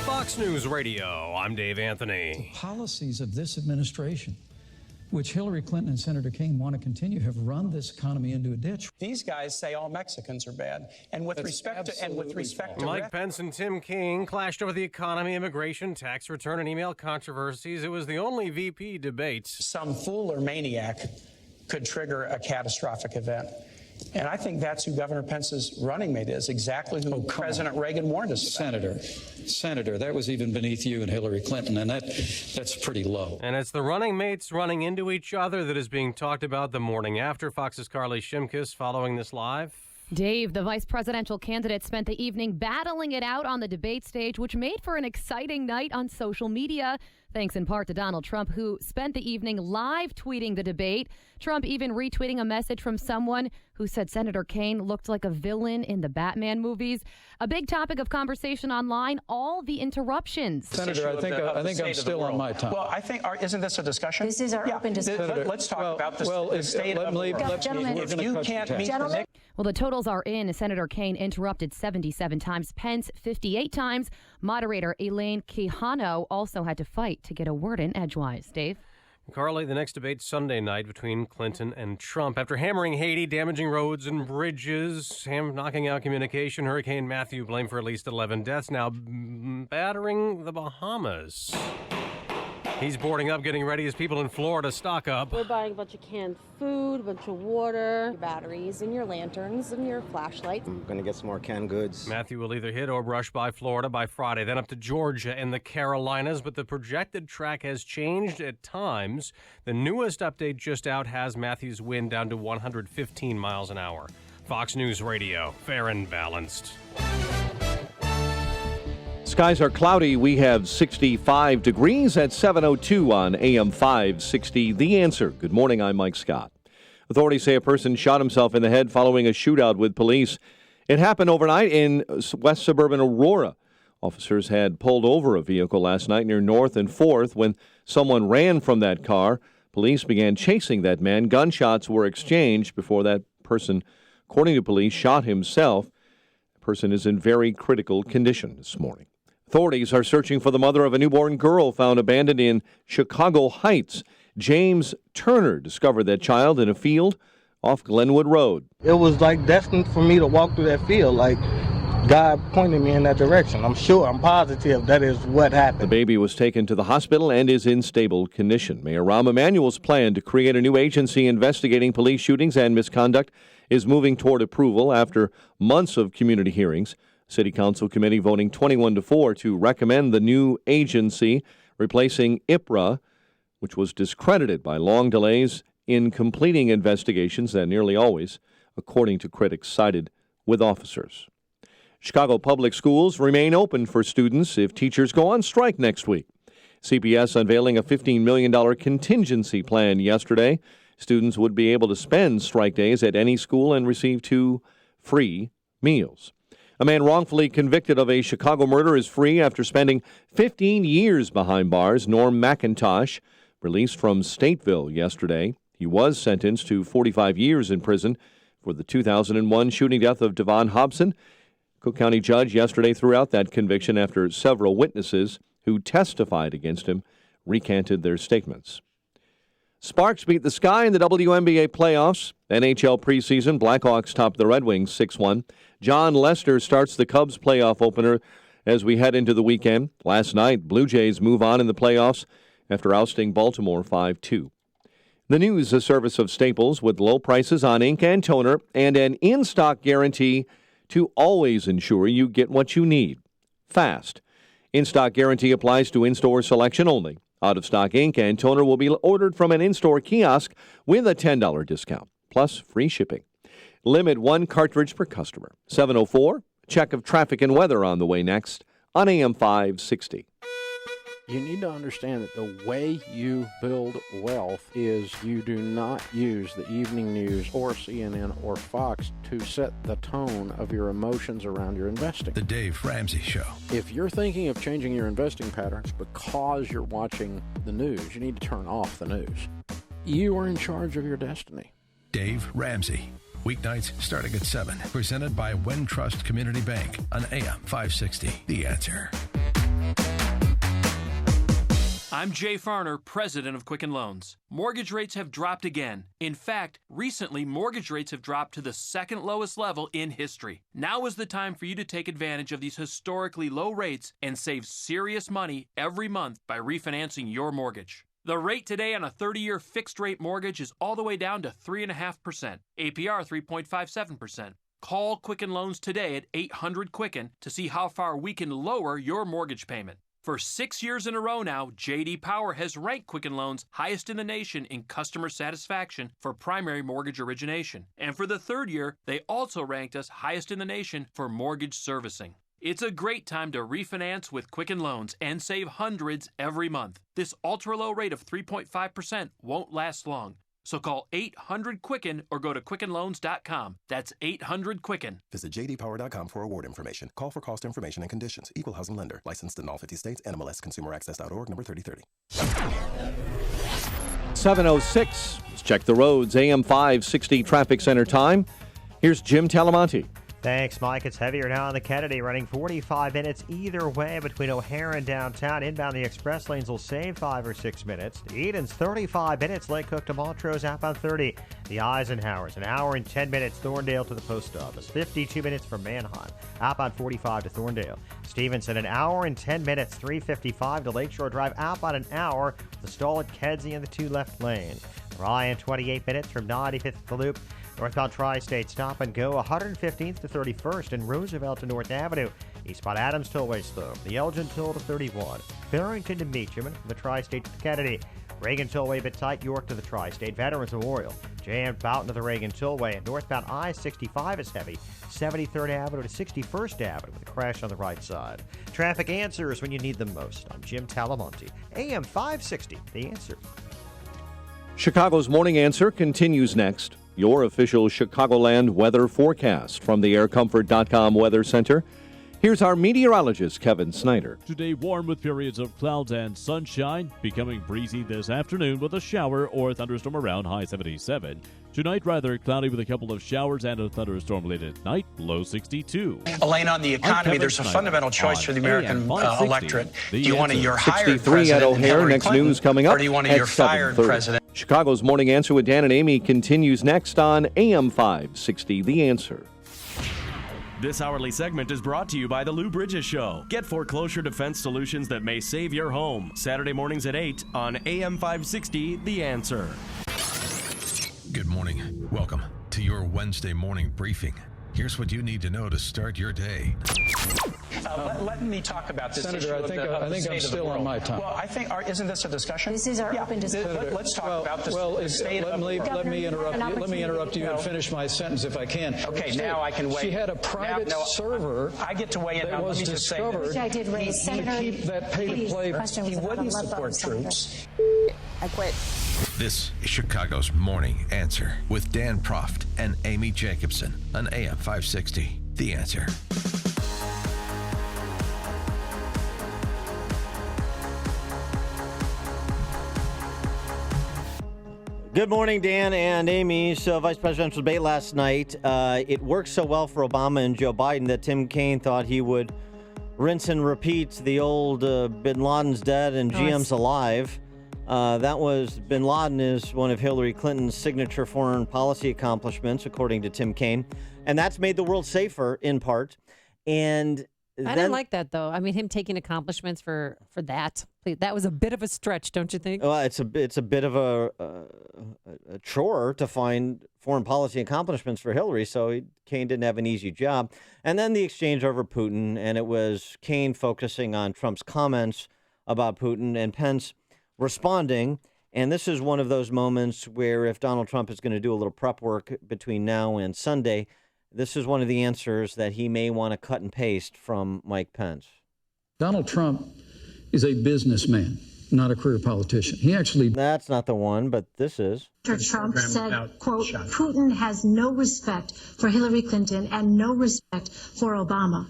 Fox News Radio, I'm Dave Anthony. The policies of this administration, which Hillary Clinton and Senator Kaine want to continue, have run this economy into a ditch. These guys say all Mexicans are bad, and with respect to Mike Pence and Tim Kaine clashed over the economy, immigration, tax return, and email controversies. It was the only VP debate. Some fool or maniac could trigger a catastrophic event. And I think that's who Governor Pence's running mate is, exactly who President Reagan warned us about. Senator, that was even beneath you and Hillary Clinton, and that's pretty low. And it's the running mates running into each other that is being talked about the morning after. Fox's Carly Shimkus following this live. Dave, the vice presidential candidate, spent the evening battling it out on the debate stage, which made for an exciting night on social media. Thanks in part to Donald Trump, who spent the evening live tweeting the debate. Trump even retweeting a message from someone who said Senator Kaine looked like a villain in the Batman movies. A big topic of conversation online, all the interruptions. Senator, I think I'm still on my time. Well, I think, isn't this a discussion? This is our open discussion. Let's talk about the state of the world. Gentlemen, if you can't meet the Well, the totals are in. Senator Kaine interrupted 77 times, Pence 58 times. Moderator Elaine Quijano also had to fight to get a word in edgewise. Dave? Carly, the next debate Sunday night between Clinton and Trump. After hammering Haiti, damaging roads and bridges, knocking out communication, Hurricane Matthew blamed for at least 11 deaths, now battering the Bahamas. He's boarding up, getting ready as people in Florida stock up. We're buying a bunch of canned food, a bunch of water, your batteries, and your lanterns, and your flashlights. I'm going to get some more canned goods. Matthew will either hit or brush by Florida by Friday, then up to Georgia and the Carolinas, but the projected track has changed at times. The newest update just out has Matthew's wind down to 115 miles an hour. Fox News Radio, fair and balanced. Skies are cloudy. We have 65 degrees at 7:02 on AM 560. The Answer. Good morning. I'm Mike Scott. Authorities say a person shot himself in the head following a shootout with police. It happened overnight in west suburban Aurora. Officers had pulled over a vehicle last night near North and 4th when someone ran from that car. Police began chasing that man. Gunshots were exchanged before that person, according to police, shot himself. The person is in very critical condition this morning. Authorities are searching for the mother of a newborn girl found abandoned in Chicago Heights. James Turner discovered that child in a field off Glenwood Road. It was like destined for me to walk through that field, like God pointed me in that direction. I'm positive that is what happened. The baby was taken to the hospital and is in stable condition. Mayor Rahm Emanuel's plan to create a new agency investigating police shootings and misconduct is moving toward approval after months of community hearings. City Council committee voting 21-4 to recommend the new agency, replacing IPRA, which was discredited by long delays in completing investigations that nearly always, according to critics, sided with officers. Chicago Public Schools remain open for students if teachers go on strike next week. CPS unveiling a $15 million contingency plan yesterday. Students would be able to spend strike days at any school and receive 2 free meals. A man wrongfully convicted of a Chicago murder is free after spending 15 years behind bars. Norm McIntosh, released from Stateville yesterday. He was sentenced to 45 years in prison for the 2001 shooting death of Devon Hobson. Cook County judge yesterday threw out that conviction after several witnesses who testified against him recanted their statements. Sparks beat the Sky in the WNBA playoffs. NHL preseason, Blackhawks top the Red Wings 6-1. John Lester starts the Cubs playoff opener as we head into the weekend. Last night, Blue Jays move on in the playoffs after ousting Baltimore 5-2. The news, a service of Staples, with low prices on ink and toner and an in-stock guarantee to always ensure you get what you need fast. In-stock guarantee applies to in-store selection only. Out-of-stock ink and toner will be ordered from an in-store kiosk with a $10 discount, plus free shipping. Limit 1 cartridge per customer. 7:04, check of traffic and weather on the way next on AM 560. You need to understand that the way you build wealth is you do not use the evening news or CNN or Fox to set the tone of your emotions around your investing. The Dave Ramsey Show. If you're thinking of changing your investing patterns because you're watching the news, you need to turn off the news. You are in charge of your destiny. Dave Ramsey. Weeknights starting at 7. Presented by Wintrust Community Bank on AM 560. The Answer. I'm Jay Farner, president of Quicken Loans. Mortgage rates have dropped again. In fact, recently, mortgage rates have dropped to the second lowest level in history. Now is the time for you to take advantage of these historically low rates and save serious money every month by refinancing your mortgage. The rate today on a 30-year fixed-rate mortgage is all the way down to 3.5%, APR 3.57%. Call Quicken Loans today at 800-QUICKEN to see how far we can lower your mortgage payment. For 6 years in a row now, J.D. Power has ranked Quicken Loans highest in the nation in customer satisfaction for primary mortgage origination. And for the 3rd year, they also ranked us highest in the nation for mortgage servicing. It's a great time to refinance with Quicken Loans and save hundreds every month. This ultra-low rate of 3.5% won't last long. So call 800-QUICKEN or go to QuickenLoans.com. That's 800-QUICKEN. Visit jdpower.com for award information. Call for cost information and conditions. Equal housing lender. Licensed in all 50 states. NMLS ConsumerAccess.org, number 3030. 7:06. Let's check the roads. AM 560 traffic center time. Here's Jim Talamonte. Thanks, Mike. It's heavier now on the Kennedy, running 45 minutes either way between O'Hare and downtown. Inbound, the express lanes will save 5 or 6 minutes. Eden's 35 minutes. Lake Cook to Montrose, outbound 30. The Eisenhower's an hour and 10 minutes. Thorndale to the post office. 52 minutes from Manheim. Outbound 45 to Thorndale. Stevenson, an hour and 10 minutes. 3:55 to Lakeshore Drive. Outbound an hour. The stall at Kedzie in the 2 left lanes. Ryan, 28 minutes from 95th to the Loop. Northbound Tri-State stop and go 115th to 31st and Roosevelt to North Avenue. Eastbound Adams Tollway slow. The Elgin Toll to 31. Barrington to Meacham and from the Tri-State to the Kennedy. Reagan Tollway a bit tight. York to the Tri-State. Veterans Memorial. J.M. Fountain to the Reagan Tollway. And northbound I-65 is heavy. 73rd Avenue to 61st Avenue with a crash on the right side. Traffic answers when you need them most. I'm Jim Talamonte. AM 560. The Answer. Chicago's Morning Answer continues next. Your official Chicagoland weather forecast from the AirComfort.com Weather Center. Here's our meteorologist, Kevin Snyder. Today, warm with periods of clouds and sunshine, becoming breezy this afternoon with a shower or thunderstorm around, high 77. Tonight, rather cloudy with a couple of showers and a thunderstorm late at night, low 62. Elaine, on the economy, there's a fundamental choice for the American electorate. Do you want a you're hired 63 president, at O'Hare. Hillary Next Clinton, news coming up or do you want a at you're fired 7:30. president? Chicago's Morning Answer with Dan and Amy continues next on AM 560, The Answer. This hourly segment is brought to you by The Lou Bridges Show. Get foreclosure defense solutions that may save your home. Saturday mornings at 8 on AM 560, The Answer. Good morning. Welcome to your Wednesday morning briefing. Here's what you need to know to start your day. Let me talk about this Senator, issue. I think I'm still on my time. Well, I think, isn't this a discussion? This is our open discussion. Let's talk about this. Let me interrupt you and finish my sentence if I can. Okay, now I can wait. She had a private server. I get to weigh in. That was discovered. Which I did raise. Senator, keep that pay-to-play. He wouldn't support troops. I quit. This is Chicago's Morning Answer with Dan Proft and Amy Jacobson on AM 560. The Answer. Good morning, Dan and Amy. So, vice presidential debate last night. It worked so well for Obama and Joe Biden that Tim Kaine thought he would rinse and repeat the old Bin Laden's dead and GM's alive. That was Bin Laden is one of Hillary Clinton's signature foreign policy accomplishments, according to Tim Kaine. And that's made the world safer, in part. And I didn't like that, though. I mean, him taking accomplishments for that. That was a bit of a stretch, don't you think? Well, it's a bit of a chore to find foreign policy accomplishments for Hillary, so Kaine didn't have an easy job. And then the exchange over Putin, and it was Kaine focusing on Trump's comments about Putin and Pence responding. And this is one of those moments where if Donald Trump is going to do a little prep work between now and Sunday, this is one of the answers that he may want to cut and paste from Mike Pence. Donald Trump is a businessman, not a career politician. He actually... That's not the one, but this is. Mr. Trump said, quote, Putin has no respect for Hillary Clinton and no respect for Obama.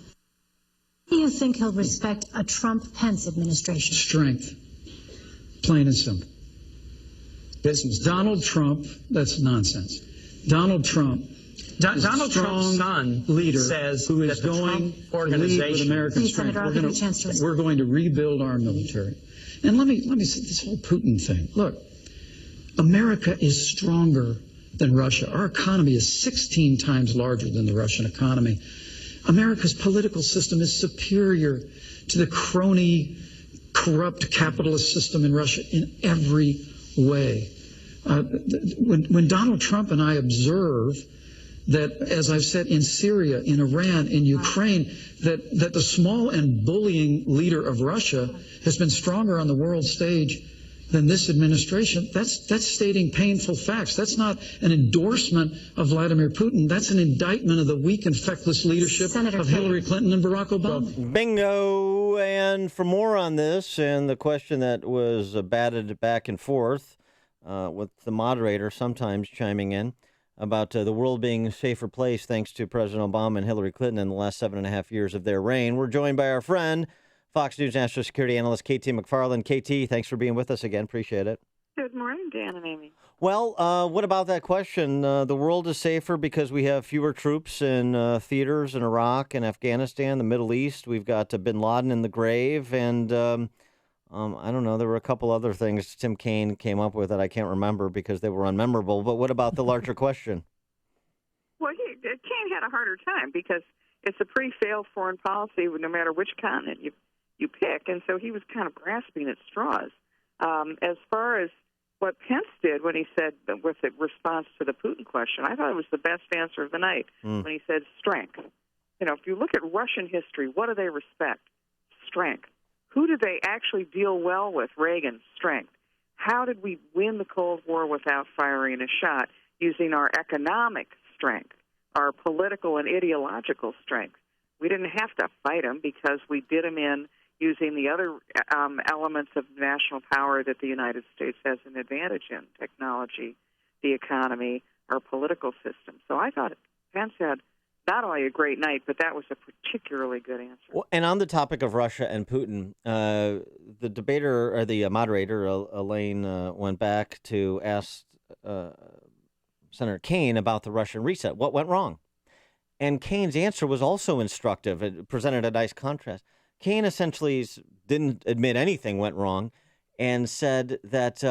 Do you think he'll respect a Trump-Pence administration? Strength. Plain and simple. Business. Donald Trump, that's nonsense. Donald Trump's son leader says who is that the going Trump to lead with American strength. We're going to rebuild our military. And let me say this whole Putin thing. Look, America is stronger than Russia. Our economy is 16 times larger than the Russian economy. America's political system is superior to the crony, corrupt capitalist system in Russia in every way. When Donald Trump and I observe that, as I've said, in Syria, in Iran, in Ukraine, that the small and bullying leader of Russia has been stronger on the world stage than this administration, that's stating painful facts. That's not an endorsement of Vladimir Putin. That's an indictment of the weak and feckless leadership of Hillary Clinton and Barack Obama. Bingo! And for more on this and the question that was batted back and forth with the moderator sometimes chiming in about the world being a safer place thanks to President Obama and Hillary Clinton in the last 7.5 years of their reign, we're joined by our friend, Fox News national security analyst KT McFarland. KT, thanks for being with us again. Appreciate it. Good morning, Dan and Amy. Well, what about that question? The world is safer because we have fewer troops in theaters in Iraq and Afghanistan, the Middle East. We've got Bin Laden in the grave, and I don't know. There were a couple other things Tim Kaine came up with that I can't remember because they were unmemorable. But what about the larger question? Well, Kaine had a harder time because it's a pretty failed foreign policy no matter which continent you pick, and so he was kind of grasping at straws. As far as what Pence did when he said, with the response to the Putin question, I thought it was the best answer of the night when he said strength. You know, if you look at Russian history, what do they respect? Strength. Who did they actually deal well with? Reagan, strength. How did we win the Cold War without firing a shot? Using our economic strength, our political and ideological strength. We didn't have to fight them because we did them in using the other elements of national power that the United States has an advantage in, technology, the economy, our political system. So I thought Pence had not only a great night, but that was a particularly good answer. Well, and on the topic of Russia and Putin, the debater or the moderator, Elaine, went back to ask Senator Kaine about the Russian reset. What went wrong? And Kaine's answer was also instructive. It presented a nice contrast. Kaine essentially didn't admit anything went wrong and said that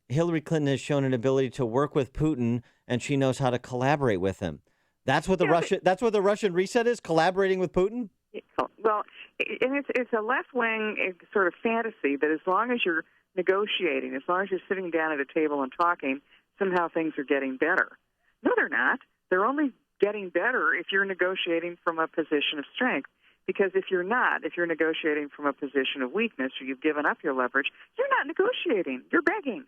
Hillary Clinton has shown an ability to work with Putin and she knows how to collaborate with him. That's what that's what the Russian reset is, collaborating with Putin? Well, and it's a left-wing sort of fantasy that as long as you're negotiating, as long as you're sitting down at a table and talking, somehow things are getting better. No, they're not. They're only getting better if you're negotiating from a position of strength. Because if you're not, if you're negotiating from a position of weakness or you've given up your leverage, you're not negotiating. You're begging.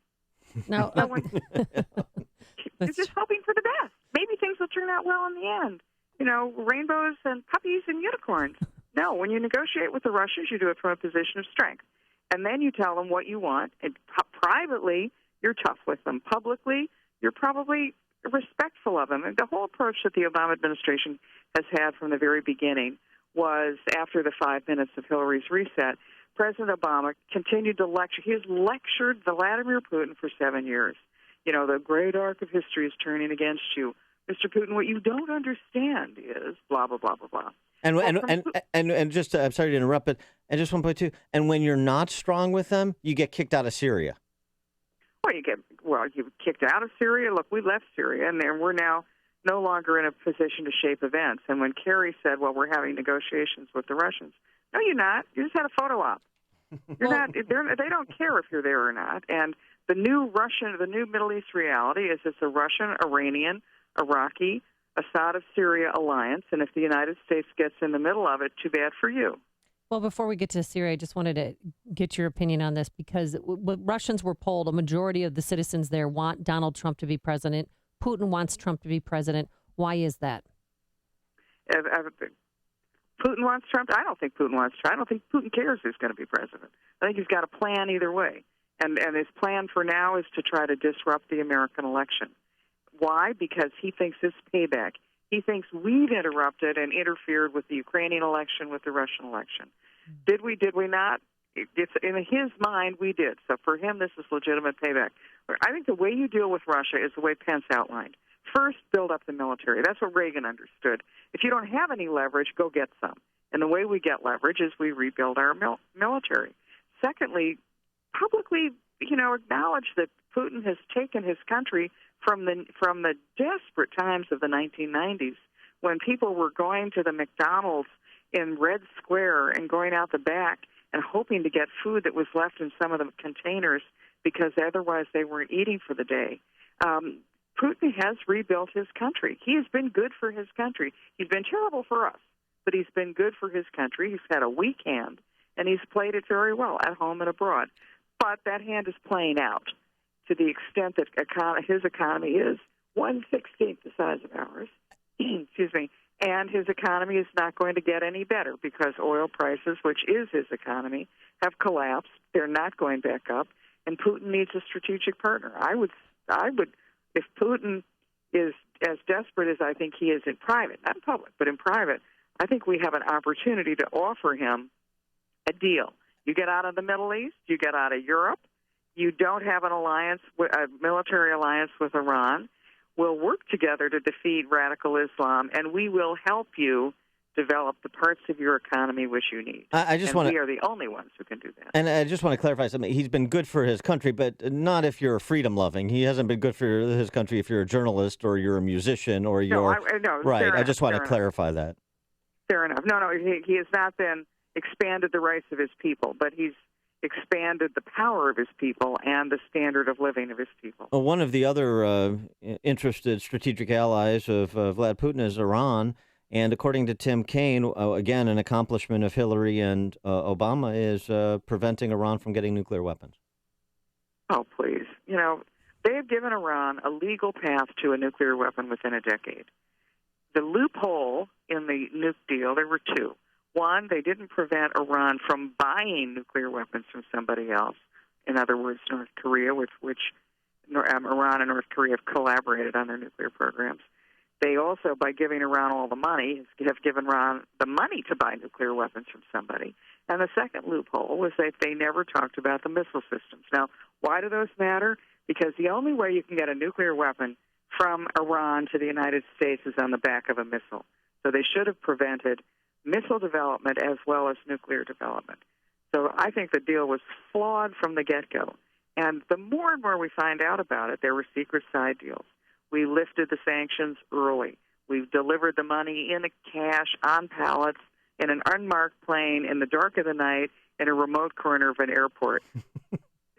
No, you're just hoping for the best. Maybe things will turn out well in the end. You know, rainbows and puppies and unicorns. No, when you negotiate with the Russians, you do it from a position of strength. And then you tell them what you want. And privately, you're tough with them. Publicly, you're probably respectful of them. And the whole approach that the Obama administration has had from the very beginning was, after the 5 minutes of Hillary's reset, President Obama continued to lecture. He has lectured Vladimir Putin for 7 years. You know, the great arc of history is turning against you. Mr. Putin, what you don't understand is blah, blah, blah, blah, blah. And just, I'm sorry to interrupt, but and just 1.2, and when you're not strong with them, you get kicked out of Syria. Well, you get kicked out of Syria. Look, we left Syria, and we're now no longer in a position to shape events. And when Kerry said, well, we're having negotiations with the Russians, no, you're not. You just had a photo op. You're not. They don't care if you're there or not. And the new Middle East reality is it's a Russian, Iranian, Iraqi, Assad of Syria alliance. And if the United States gets in the middle of it, too bad for you. Well, before we get to Syria, I just wanted to get your opinion on this because Russians were polled. A majority of the citizens there want Donald Trump to be president. Putin wants Trump to be president. Why is that? Putin wants Trump? I don't think Putin wants Trump. I don't think Putin cares who's going to be president. I think he's got a plan either way. And his plan for now is to try to disrupt the American election. Why? Because he thinks it's payback. He thinks we've interrupted and interfered with the Ukrainian election, with the Russian election. Did we? Did we not? It's in his mind, we did. So for him, this is legitimate payback. I think the way you deal with Russia is the way Pence outlined. First, build up the military. That's what Reagan understood. If you don't have any leverage, go get some. And the way we get leverage is we rebuild our military. Secondly, publicly, acknowledge that Putin has taken his country from the desperate times of the 1990s when people were going to the McDonald's in Red Square and going out the back and hoping to get food that was left in some of the containers because otherwise they weren't eating for the day. Putin has rebuilt his country. He has been good for his country. He's been terrible for us, but he's been good for his country. He's had a weak hand, and he's played it very well at home and abroad. But that hand is playing out to the extent that his economy is 1/16 the size of ours. Excuse me. And his economy is not going to get any better because oil prices, which is his economy, have collapsed. They're not going back up, and Putin needs a strategic partner. I would, if Putin is as desperate as I think he is in private, not in public, but in private, I think we have an opportunity to offer him a deal. You get out of the Middle East, you get out of Europe, you don't have an alliance, a military alliance with Iran. We'll work together to defeat radical Islam, and we will help you develop the parts of your economy which you need. We are the only ones who can do that. And I just want to clarify something. He's been good for his country, but not if you're freedom-loving. He hasn't been good for his country if you're a journalist or you're a musician or you're... No, right, I just want to clarify that. Fair enough. No, he has not been expanded the rights of his people, but he's expanded the power of his people and the standard of living of his people. Well, one of the other interested strategic allies of Vlad Putin is Iran, and according to Tim Kaine, again, an accomplishment of Hillary and Obama is preventing Iran from getting nuclear weapons. Oh, please. They have given Iran a legal path to a nuclear weapon within a decade. The loophole in the nuke deal, there were two. One, they didn't prevent Iran from buying nuclear weapons from somebody else. In other words, North Korea, which Iran and North Korea have collaborated on their nuclear programs. They also, by giving Iran all the money, have given Iran the money to buy nuclear weapons from somebody. And the second loophole was that they never talked about the missile systems. Now, why do those matter? Because the only way you can get a nuclear weapon from Iran to the United States is on the back of a missile. So they should have prevented missile development as well as nuclear development. So I think the deal was flawed from the get-go. And the more and more we find out about it, there were secret side deals. We lifted the sanctions early. We've delivered the money in cash on pallets in an unmarked plane in the dark of the night in a remote corner of an airport.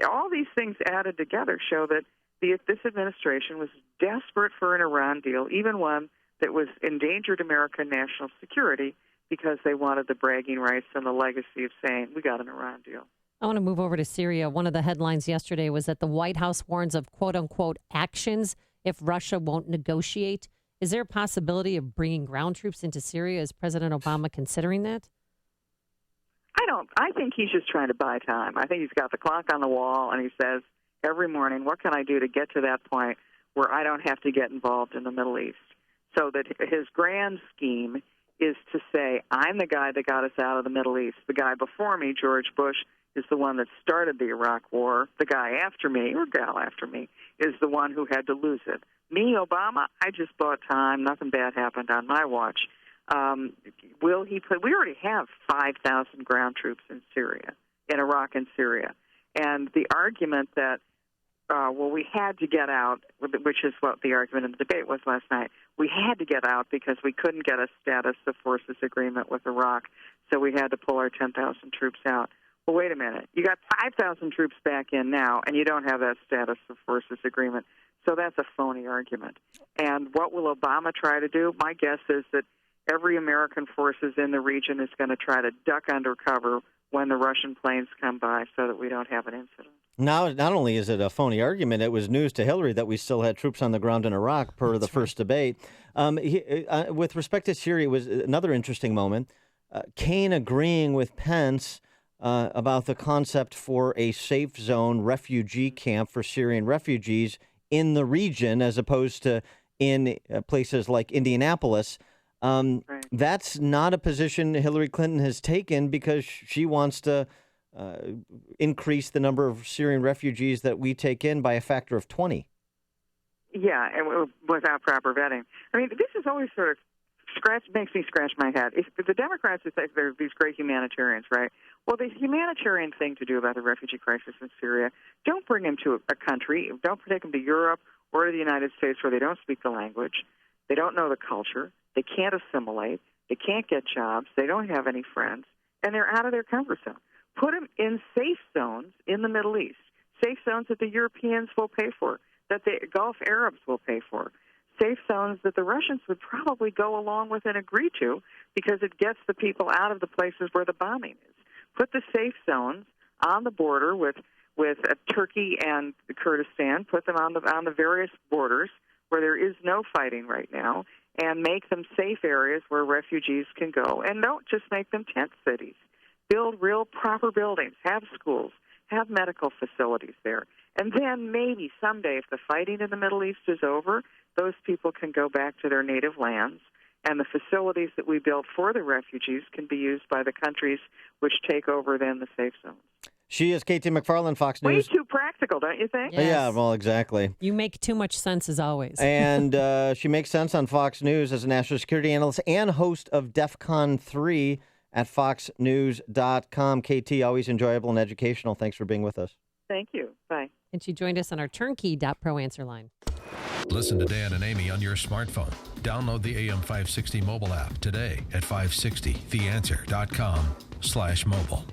All these things added together show that this administration was desperate for an Iran deal, even one that was endangered American national security, because they wanted the bragging rights and the legacy of saying, we got an Iran deal. I want to move over to Syria. One of the headlines yesterday was that the White House warns of quote-unquote actions if Russia won't negotiate. Is there a possibility of bringing ground troops into Syria? Is President Obama considering that? I think he's just trying to buy time. I think he's got the clock on the wall, and he says every morning, what can I do to get to that point where I don't have to get involved in the Middle East? So that his grand scheme is to say, I'm the guy that got us out of the Middle East. The guy before me, George Bush, is the one that started the Iraq War. The guy after me, or gal after me, is the one who had to lose it. Me, Obama, I just bought time. Nothing bad happened on my watch. Will he put? We already have 5,000 ground troops in Syria, in Iraq and Syria. And the argument that, we had to get out, which is what the argument in the debate was last night. We had to get out because we couldn't get a status of forces agreement with Iraq, so we had to pull our 10,000 troops out. Well, wait a minute. You got 5,000 troops back in now, and you don't have that status of forces agreement. So that's a phony argument. And what will Obama try to do? My guess is that every American forces in the region is going to try to duck under cover when the Russian planes come by so that we don't have an incident. Now, not only is it a phony argument, it was news to Hillary that we still had troops on the ground in Iraq per the first debate. With respect to Syria, it was another interesting moment. Kaine agreeing with Pence about the concept for a safe zone refugee camp for Syrian refugees in the region as opposed to in places like Indianapolis. Right. That's not a position Hillary Clinton has taken because she wants to increase the number of Syrian refugees that we take in by a factor of 20. Yeah, and without proper vetting. I mean, this is always sort of makes me scratch my head. If the Democrats say they're these great humanitarians, right? Well, the humanitarian thing to do about the refugee crisis in Syria, don't bring them to a country, don't take them to Europe or to the United States where they don't speak the language, they don't know the culture, they can't assimilate, they can't get jobs, they don't have any friends, and they're out of their comfort zone. Put them in safe zones in the Middle East, safe zones that the Europeans will pay for, that the Gulf Arabs will pay for, safe zones that the Russians would probably go along with and agree to because it gets the people out of the places where the bombing is. Put the safe zones on the border with Turkey and Kurdistan, put them on the various borders where there is no fighting right now, and make them safe areas where refugees can go. And don't just make them tent cities. Build real proper buildings, have schools, have medical facilities there. And then maybe someday, if the fighting in the Middle East is over, those people can go back to their native lands, and the facilities that we built for the refugees can be used by the countries which take over then the safe zones. She is Katie McFarland, Fox News. Way too practical, don't you think? Yes. Yeah, well, exactly. You make too much sense as always. And she makes sense on Fox News as a national security analyst and host of DEF CON 3 at foxnews.com. KT, always enjoyable and educational. Thanks for being with us. Thank you. Bye. And she joined us on our turnkey.pro answer line. Listen to Dan and Amy on your smartphone. Download the AM560 mobile app today at 560theanswer.com/mobile.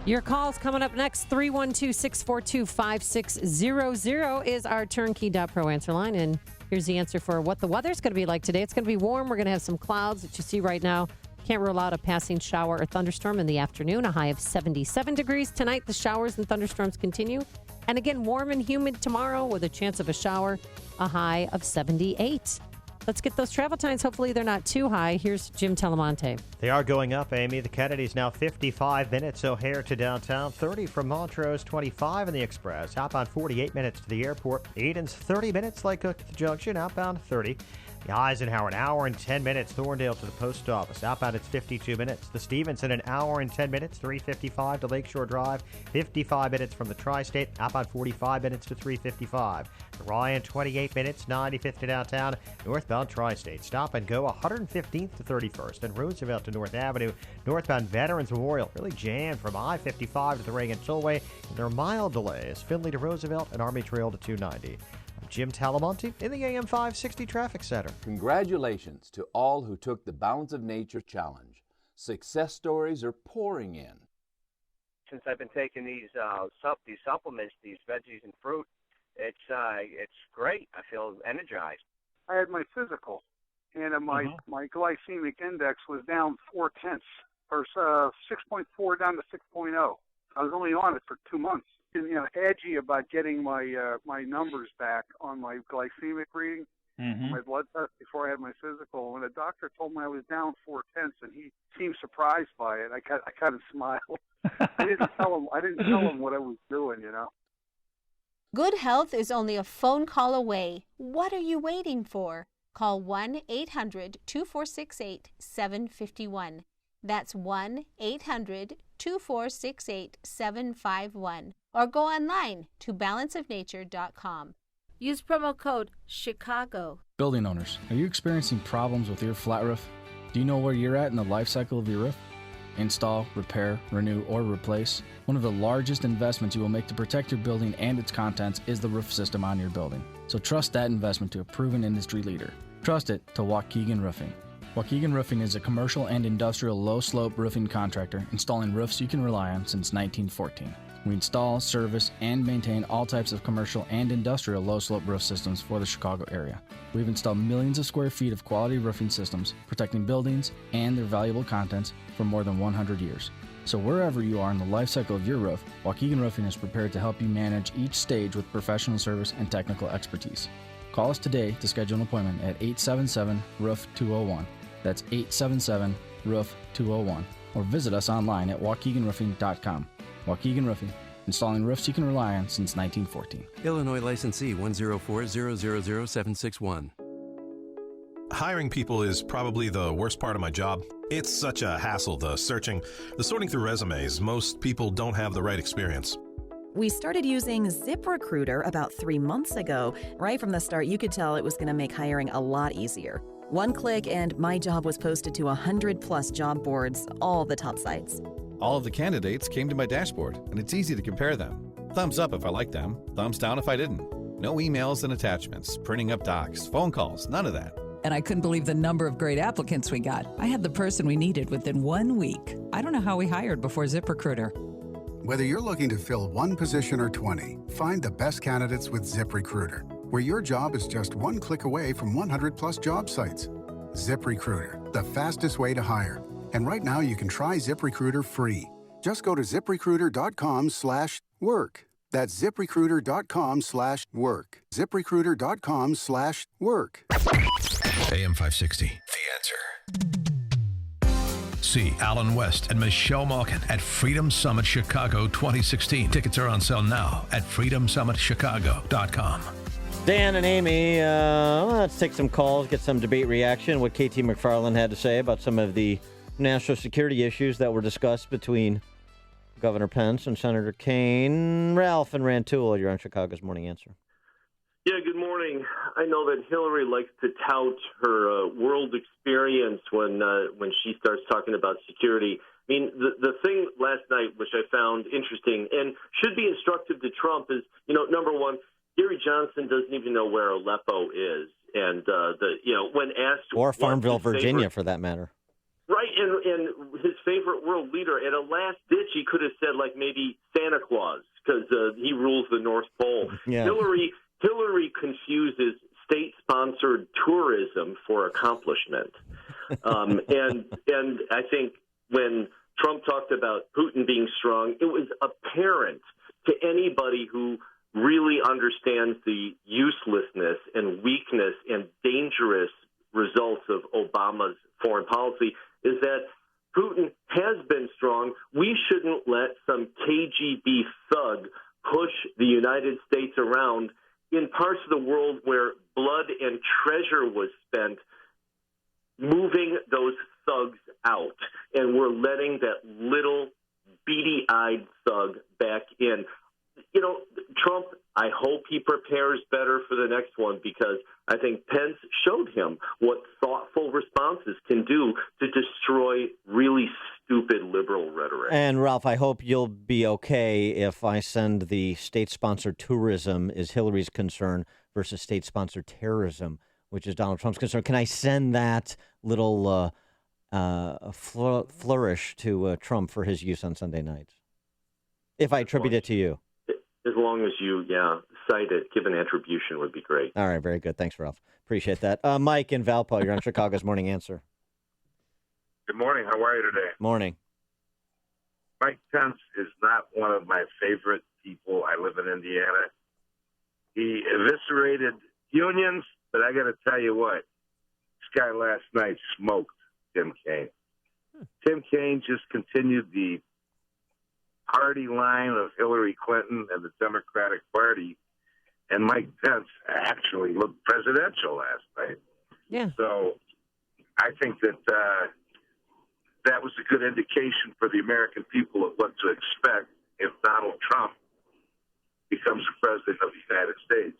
Your call's coming up next. 312-642-5600 is our turnkey.pro answer line. And here's the answer for what the weather's going to be like today. It's going to be warm. We're going to have some clouds that you see right now. Can't rule out a passing shower or thunderstorm in the afternoon, a high of 77 degrees. Tonight, the showers and thunderstorms continue. And again, warm and humid tomorrow with a chance of a shower, a high of 78. Let's get those travel times. Hopefully they're not too high. Here's Jim Telemonte. They are going up, Amy. The Kennedy's now 55 minutes. O'Hare to downtown, 30 from Montrose, 25 in the Express. Outbound 48 minutes to the airport. Eden's 30 minutes. Lake Cook to the Junction. Outbound 30. The Eisenhower, an hour and 10 minutes. Thorndale to the post office. Outbound, it's 52 minutes. The Stevenson, an hour and 10 minutes. 355 to Lakeshore Drive. 55 minutes from the Tri-State. Outbound, 45 minutes to 355. The Ryan, 28 minutes. 95th to downtown. Northbound Tri-State. Stop and go 115th to 31st. And Roosevelt to North Avenue. Northbound Veterans Memorial. Really jammed from I-55 to the Reagan Tollway. And there are mild delays. Findlay to Roosevelt and Army Trail to 290. Jim Talamonte in the AM 560 Traffic Center. Congratulations to all who took the Balance of Nature Challenge. Success stories are pouring in. Since I've been taking these supplements, these veggies and fruit, it's great. I feel energized. I had my physical, and my glycemic index was down 0.4, or 6.4 down to 6.0. I was only on it for 2 months. Edgy about getting my numbers back on my glycemic reading, my blood test before I had my physical. When the doctor told me I was down 0.4, and he seemed surprised by it, I kind of smiled. I didn't tell him what I was doing, Good health is only a phone call away. What are you waiting for? Call 1-800-2468-751. That's 1-800-2468-751. Or go online to balanceofnature.com. Use promo code CHICAGO. Building owners, are you experiencing problems with your flat roof? Do you know where you're at in the life cycle of your roof? Install, repair, renew, or replace. One of the largest investments you will make to protect your building and its contents is the roof system on your building. So trust that investment to a proven industry leader. Trust it to Waukegan Roofing. Waukegan Roofing is a commercial and industrial low-slope roofing contractor installing roofs you can rely on since 1914. We install, service, and maintain all types of commercial and industrial low-slope roof systems for the Chicago area. We've installed millions of square feet of quality roofing systems, protecting buildings and their valuable contents for more than 100 years. So wherever you are in the life cycle of your roof, Waukegan Roofing is prepared to help you manage each stage with professional service and technical expertise. Call us today to schedule an appointment at 877-ROOF-201. That's 877-ROOF-201. Or visit us online at waukeganroofing.com. Waukegan Roofing, installing roofs you can rely on since 1914. Illinois licensee 104000761. Hiring people is probably the worst part of my job. It's such a hassle, the searching, the sorting through resumes. Most people don't have the right experience. We started using ZipRecruiter about 3 months ago. Right from the start, you could tell it was going to make hiring a lot easier. One click and my job was posted to 100+ job boards, all the top sites. All of the candidates came to my dashboard, and it's easy to compare them. Thumbs up if I liked them, thumbs down if I didn't. No emails and attachments, printing up docs, phone calls, none of that. And I couldn't believe the number of great applicants we got. I had the person we needed within 1 week. I don't know how we hired before ZipRecruiter. Whether you're looking to fill one position or 20, find the best candidates with ZipRecruiter, where your job is just one click away from 100+ job sites. ZipRecruiter, the fastest way to hire. And right now you can try ZipRecruiter free. Just go to ZipRecruiter.com/work. That's ZipRecruiter.com/work. ZipRecruiter.com/work. AM 560, The Answer. See Alan West and Michelle Malkin at Freedom Summit Chicago 2016. Tickets are on sale now at freedomsummitchicago.com. Dan and Amy, let's take some calls, get some debate reaction. What KT McFarland had to say about some of the national security issues that were discussed between Governor Pence and Senator Kaine. Ralph and Rantoul, you're on Chicago's Morning Answer. Yeah, good morning. I know that Hillary likes to tout her world experience when she starts talking about security. I mean, the thing last night, which I found interesting and should be instructive to Trump, is, number one, Gary Johnson doesn't even know where Aleppo is, and when asked, or Farmville, Virginia, for that matter. Right, and his favorite world leader, at a last ditch, he could have said, like, maybe Santa Claus, because he rules the North Pole. Yeah. Hillary confuses state-sponsored tourism for accomplishment. And I think when Trump talked about Putin being strong, it was apparent to anybody who really understands the uselessness and weakness and dangerous results of Obama's foreign policy is that Putin has been strong. We shouldn't let some KGB thug push the United States around in parts of the world where blood and treasure was spent, moving those thugs out. And we're letting that little beady-eyed thug back in. You know, Trump, I hope he prepares better for the next one, because I think Pence showed him what thoughtful responses can do to destroy really stupid liberal rhetoric. And Ralph, I hope you'll be okay if I send the state-sponsored tourism is Hillary's concern versus state-sponsored terrorism, which is Donald Trump's concern. Can I send that little flourish to Trump for his use on Sunday nights, if I attribute it to you? As long as you, cite it, give an attribution would be great. All right, very good. Thanks, Ralph. Appreciate that. Mike in Valpo, you're on Chicago's Morning Answer. Good morning. How are you today? Morning. Mike Pence is not one of my favorite people. I live in Indiana. He eviscerated unions, but I got to tell you what, this guy last night smoked Tim Kaine. Tim Kaine just continued the party line of Hillary Clinton and the Democratic Party, and Mike Pence actually looked presidential last night. Yeah. So I think that that was a good indication for the American people of what to expect if Donald Trump becomes the president of the United States.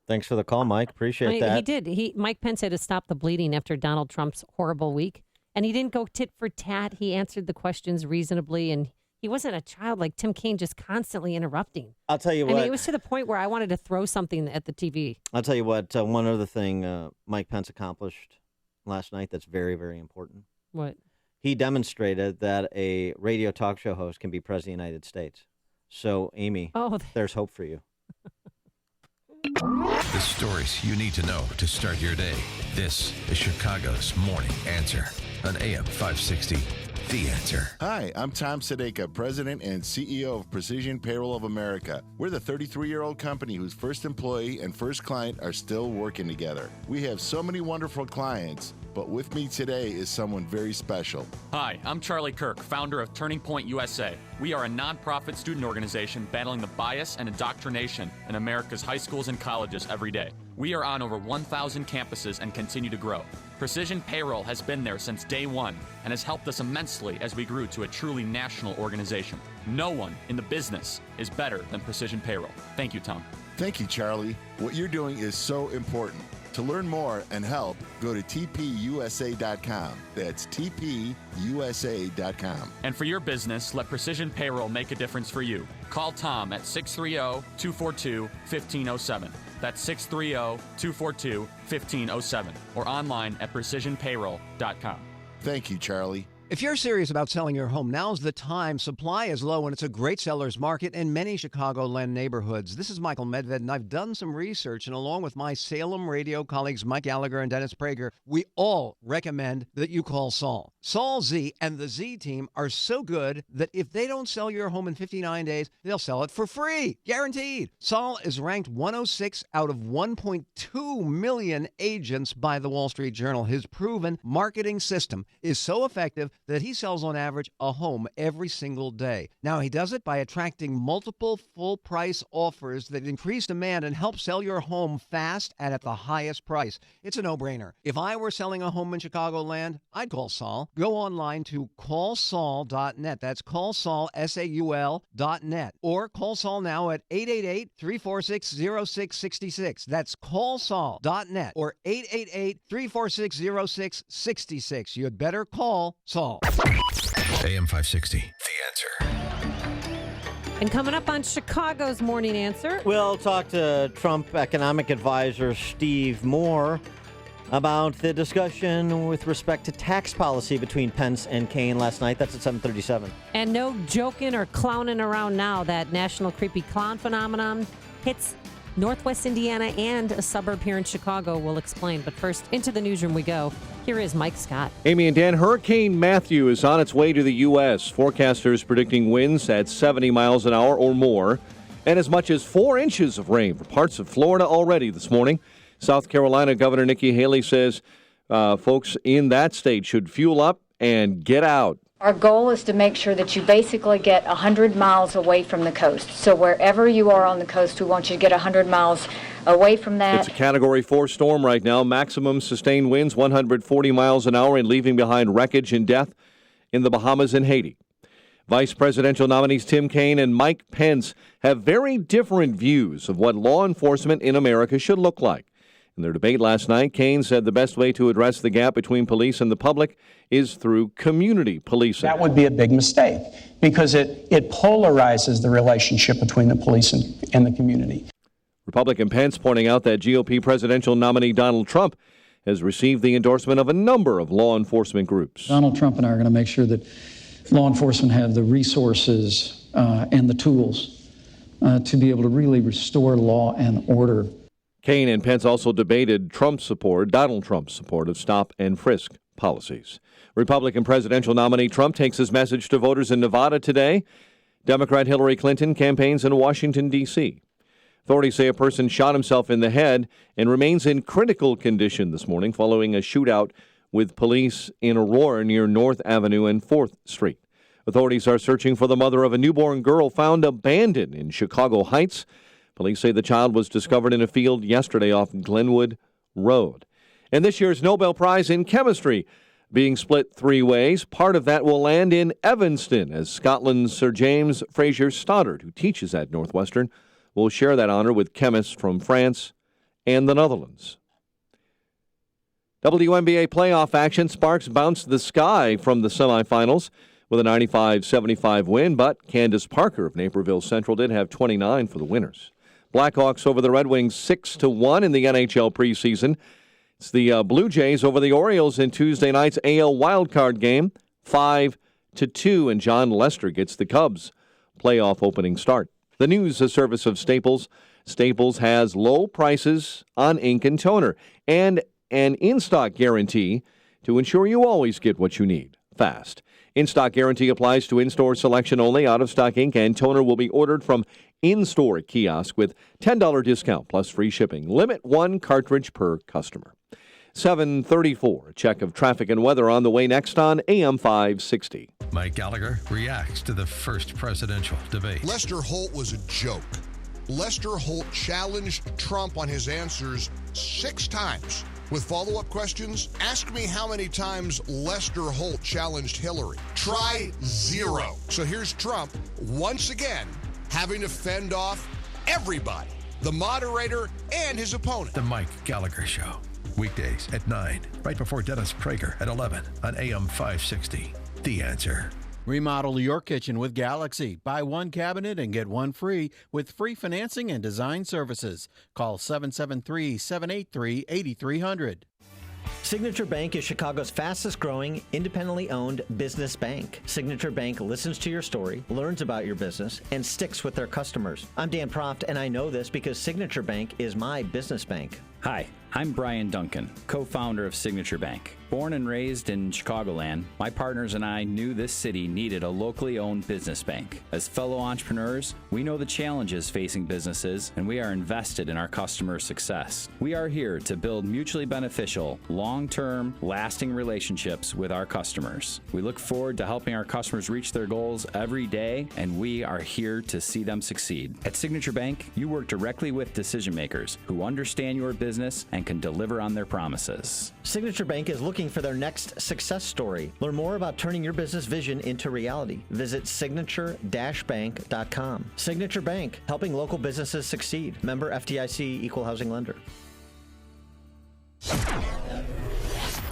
Thanks for the call, Mike. Appreciate that. He did. Mike Pence had to stop the bleeding after Donald Trump's horrible week, and he didn't go tit for tat. He answered the questions reasonably, and he wasn't a child like Tim Kaine, just constantly interrupting. I'll tell you what. I mean, it was to the point where I wanted to throw something at the TV. I'll tell you what. One other thing Mike Pence accomplished last night that's very, very important. What? He demonstrated that a radio talk show host can be president of the United States. So, Amy, there's hope for you. The stories you need to know to start your day. This is Chicago's Morning Answer on AM 560. The Answer. Hi, I'm Tom Sadeka, President and CEO of Precision Payroll of America. We're the 33-year-old company whose first employee and first client are still working together. We have so many wonderful clients, but with me today is someone very special. Hi, I'm Charlie Kirk, founder of Turning Point USA. We are a nonprofit student organization battling the bias and indoctrination in America's high schools and colleges every day. We are on over 1,000 campuses and continue to grow. Precision Payroll has been there since day one and has helped us immensely as we grew to a truly national organization. No one in the business is better than Precision Payroll. Thank you, Tom. Thank you, Charlie. What you're doing is so important. To learn more and help, go to tpusa.com. That's tpusa.com. And for your business, let Precision Payroll make a difference for you. Call Tom at 630-242-1507. That's 630-242-1507. Or online at precisionpayroll.com. Thank you, Charlie. If you're serious about selling your home, now's the time. Supply is low, and it's a great seller's market in many Chicagoland neighborhoods. This is Michael Medved, and I've done some research, and along with my Salem radio colleagues Mike Gallagher and Dennis Prager, we all recommend that you call Saul. Saul Z and the Z team are so good that if they don't sell your home in 59 days, they'll sell it for free. Guaranteed. Saul is ranked 106 out of 1.2 million agents by the Wall Street Journal. His proven marketing system is so effective that he sells on average a home every single day. Now, he does it by attracting multiple full-price offers that increase demand and help sell your home fast and at the highest price. It's a no-brainer. If I were selling a home in Chicagoland, I'd call Saul. Go online to callsaul.net. That's callsaul.net. Or call Saul now at 888-346-0666. That's callsaul.net or 888-346-0666. You'd better call Saul. AM 560, The Answer. And coming up on Chicago's Morning Answer, We'll talk to Trump economic advisor Steve Moore about the discussion with respect to tax policy between Pence and Kaine last night. That's at 7:37. and no joking or clowning around now. That national creepy clown phenomenon hits Northwest Indiana and a suburb here in Chicago. We'll explain. But first, into the newsroom we go. Here is Mike Scott. Amy and Dan, Hurricane Matthew is on its way to the U.S. Forecasters predicting winds at 70 miles an hour or more, and as much as 4 inches of rain for parts of Florida already this morning. South Carolina Governor Nikki Haley says folks in that state should fuel up and get out. Our goal is to make sure that you basically get 100 miles away from the coast. So wherever you are on the coast, we want you to get 100 miles away from that. It's a Category 4 storm right now. Maximum sustained winds 140 miles an hour and leaving behind wreckage and death in the Bahamas and Haiti. Vice presidential nominees Tim Kaine and Mike Pence have very different views of what law enforcement in America should look like. In their debate last night, Kaine said the best way to address the gap between police and the public is through community policing. That would be a big mistake because it polarizes the relationship between the police and the community. Republican Pence pointing out that GOP presidential nominee Donald Trump has received the endorsement of a number of law enforcement groups. Donald Trump and I are going to make sure that law enforcement have the resources and the tools to be able to really restore law and order. Kaine and Pence also debated Donald Trump's support of stop and frisk policies. Republican presidential nominee Trump takes his message to voters in Nevada today. Democrat Hillary Clinton campaigns in Washington, D.C. Authorities say a person shot himself in the head and remains in critical condition this morning following a shootout with police in Aurora near North Avenue and 4th Street. Authorities are searching for the mother of a newborn girl found abandoned in Chicago Heights. Police say the child was discovered in a field yesterday off Glenwood Road. And this year's Nobel Prize in Chemistry being split 3 ways. Part of that will land in Evanston as Scotland's Sir James Fraser Stoddart, who teaches at Northwestern, will share that honor with chemists from France and the Netherlands. WNBA playoff action. Sparks bounced the sky from the semifinals with a 95-75 win, but Candace Parker of Naperville Central did have 29 for the winners. Blackhawks over the Red Wings 6-1 in the NHL preseason. It's the Blue Jays over the Orioles in Tuesday night's AL wildcard game, 5-2, and John Lester gets the Cubs' playoff opening start. The news, a service of Staples. Staples has low prices on ink and toner and an in-stock guarantee to ensure you always get what you need fast. In-stock guarantee applies to in-store selection only. Out-of-stock ink and toner will be ordered from in-store kiosk with $10 discount plus free shipping. Limit 1 cartridge per customer. 7:34. A check of traffic and weather on the way next on AM 560. Mike Gallagher reacts to the first presidential debate. Lester Holt was a joke. Lester Holt challenged Trump on his answers 6 times. With follow-up questions, ask me how many times Lester Holt challenged Hillary. Try 0. So here's Trump, once again, having to fend off everybody, the moderator and his opponent. The Mike Gallagher Show. Weekdays at 9, right before Dennis Prager at 11 on AM 560. The Answer. Remodel your kitchen with Galaxy. Buy 1 cabinet and get 1 free with free financing and design services. Call 773-783-8300. Signature Bank is Chicago's fastest growing, independently owned business bank. Signature Bank listens to your story, learns about your business, and sticks with their customers. I'm Dan Proft, and I know this because Signature Bank is my business bank. Hi, I'm Brian Duncan, co-founder of Signature Bank. Born and raised in Chicagoland, my partners and I knew this city needed a locally owned business bank. As fellow entrepreneurs, we know the challenges facing businesses, and we are invested in our customers' success. We are here to build mutually beneficial, long-term, lasting relationships with our customers. We look forward to helping our customers reach their goals every day, and we are here to see them succeed. At Signature Bank, you work directly with decision makers who understand your business and can deliver on their promises. Signature Bank is looking for their next success story. Learn more about turning your business vision into reality. Visit signature-bank.com. Signature Bank, helping local businesses succeed. Member FDIC, Equal Housing Lender.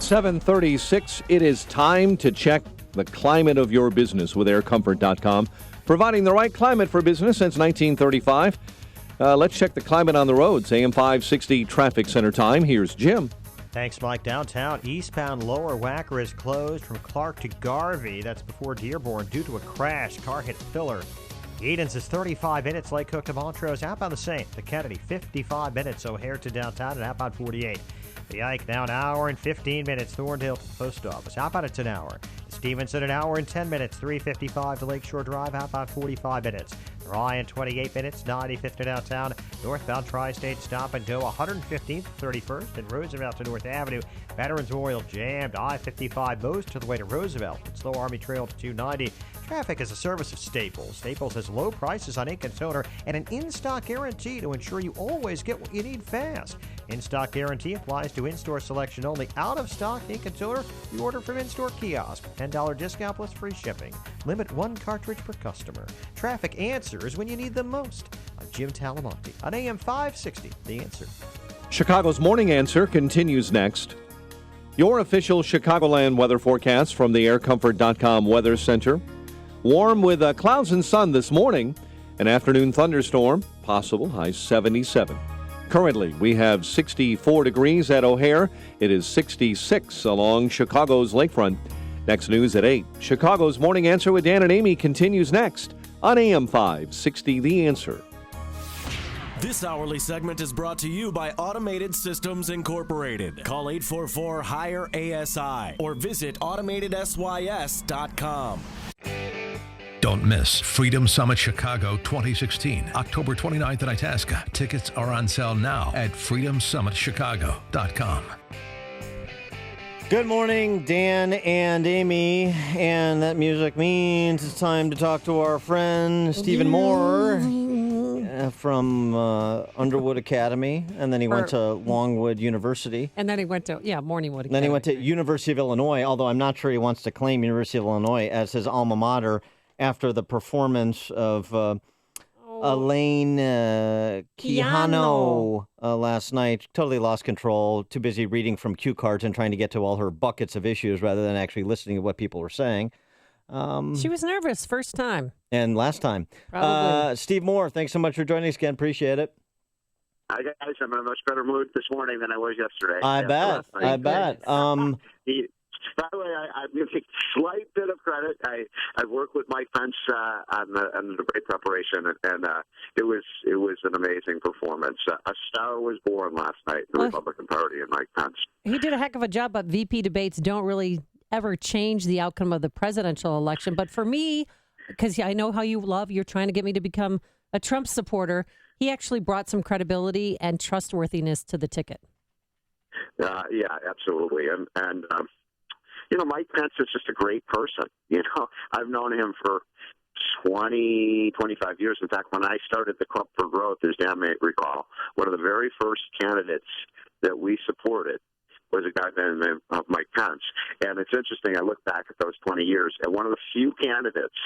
7:36. It is time to check the climate of your business with aircomfort.com, providing the right climate for business since 1935. Let's check the climate on the roads. AM 560 Traffic Center time. Here's Jim. Thanks, Mike. Downtown, eastbound Lower Wacker is closed from Clark to Garvey. That's before Dearborn due to a crash. Car hit filler. Edens is 35 minutes. Lake Cook to Montrose. Outbound the same. The Kennedy, 55 minutes. O'Hare to downtown and outbound 48. The Ike now an hour and 15 minutes. Thorndale to the post office. Outbound it's an hour. Stevenson an hour and 10 minutes. 355 to Lakeshore Drive. Outbound 45 minutes. Ryan, 28 minutes, 95th to downtown. Northbound Tri-State stop and go 115th, 31st, and Roosevelt to North Avenue. Veterans Memorial jammed. I-55 most to the way to Roosevelt. And slow Army Trail to 290. Traffic is a service of Staples. Staples has low prices on ink and toner and an in-stock guarantee to ensure you always get what you need fast. In-stock guarantee applies to in-store selection only. Out-of-stock ink and toner, you order from in-store kiosk. $10 discount plus free shipping. Limit 1 cartridge per customer. Traffic answers when you need them most. I'm Jim Talamonte on AM 560, The Answer. Chicago's Morning Answer continues next. Your official Chicagoland weather forecast from the aircomfort.com Weather Center. Warm with clouds and sun this morning. An afternoon thunderstorm, possible, high 77. Currently, we have 64 degrees at O'Hare. It is 66 along Chicago's lakefront. Next news at 8. Chicago's Morning Answer with Dan and Amy continues next on AM 560 The Answer. This hourly segment is brought to you by Automated Systems Incorporated. Call 844-HIRE-ASI or visit AutomatedSYS.com. Don't miss Freedom Summit Chicago 2016, October 29th in Itasca. Tickets are on sale now at freedomsummitchicago.com. Good morning, Dan and Amy, and that music means it's time to talk to our friend Stephen Moore from Underwood Academy, and then he went to Longwood University. And then he went to, Morningwood Academy. Then he went to University of Illinois, although I'm not sure he wants to claim University of Illinois as his alma mater after the performance of Elaine Quijano last night. Totally lost control, too busy reading from cue cards and trying to get to all her buckets of issues rather than actually listening to what people were saying. She was nervous first time. And last time. Probably. Steve Moore, thanks so much for joining us again. Appreciate it. Hi, guys. I'm in a much better mood this morning than I was yesterday. I bet. By the way, I'm going to take a slight bit of credit. I worked with Mike Pence on the debate preparation, and it was an amazing performance. A star was born last night in the Republican Party and Mike Pence. He did a heck of a job, but VP debates don't really ever change the outcome of the presidential election. But for me, because I know how you're trying to get me to become a Trump supporter, he actually brought some credibility and trustworthiness to the ticket. Yeah, absolutely. And Mike Pence is just a great person. I've known him for 20, 25 years. In fact, when I started the Club for Growth, as Dan may recall, one of the very first candidates that we supported was a guy by the name of Mike Pence. And it's interesting, I look back at those 20 years, and one of the few candidates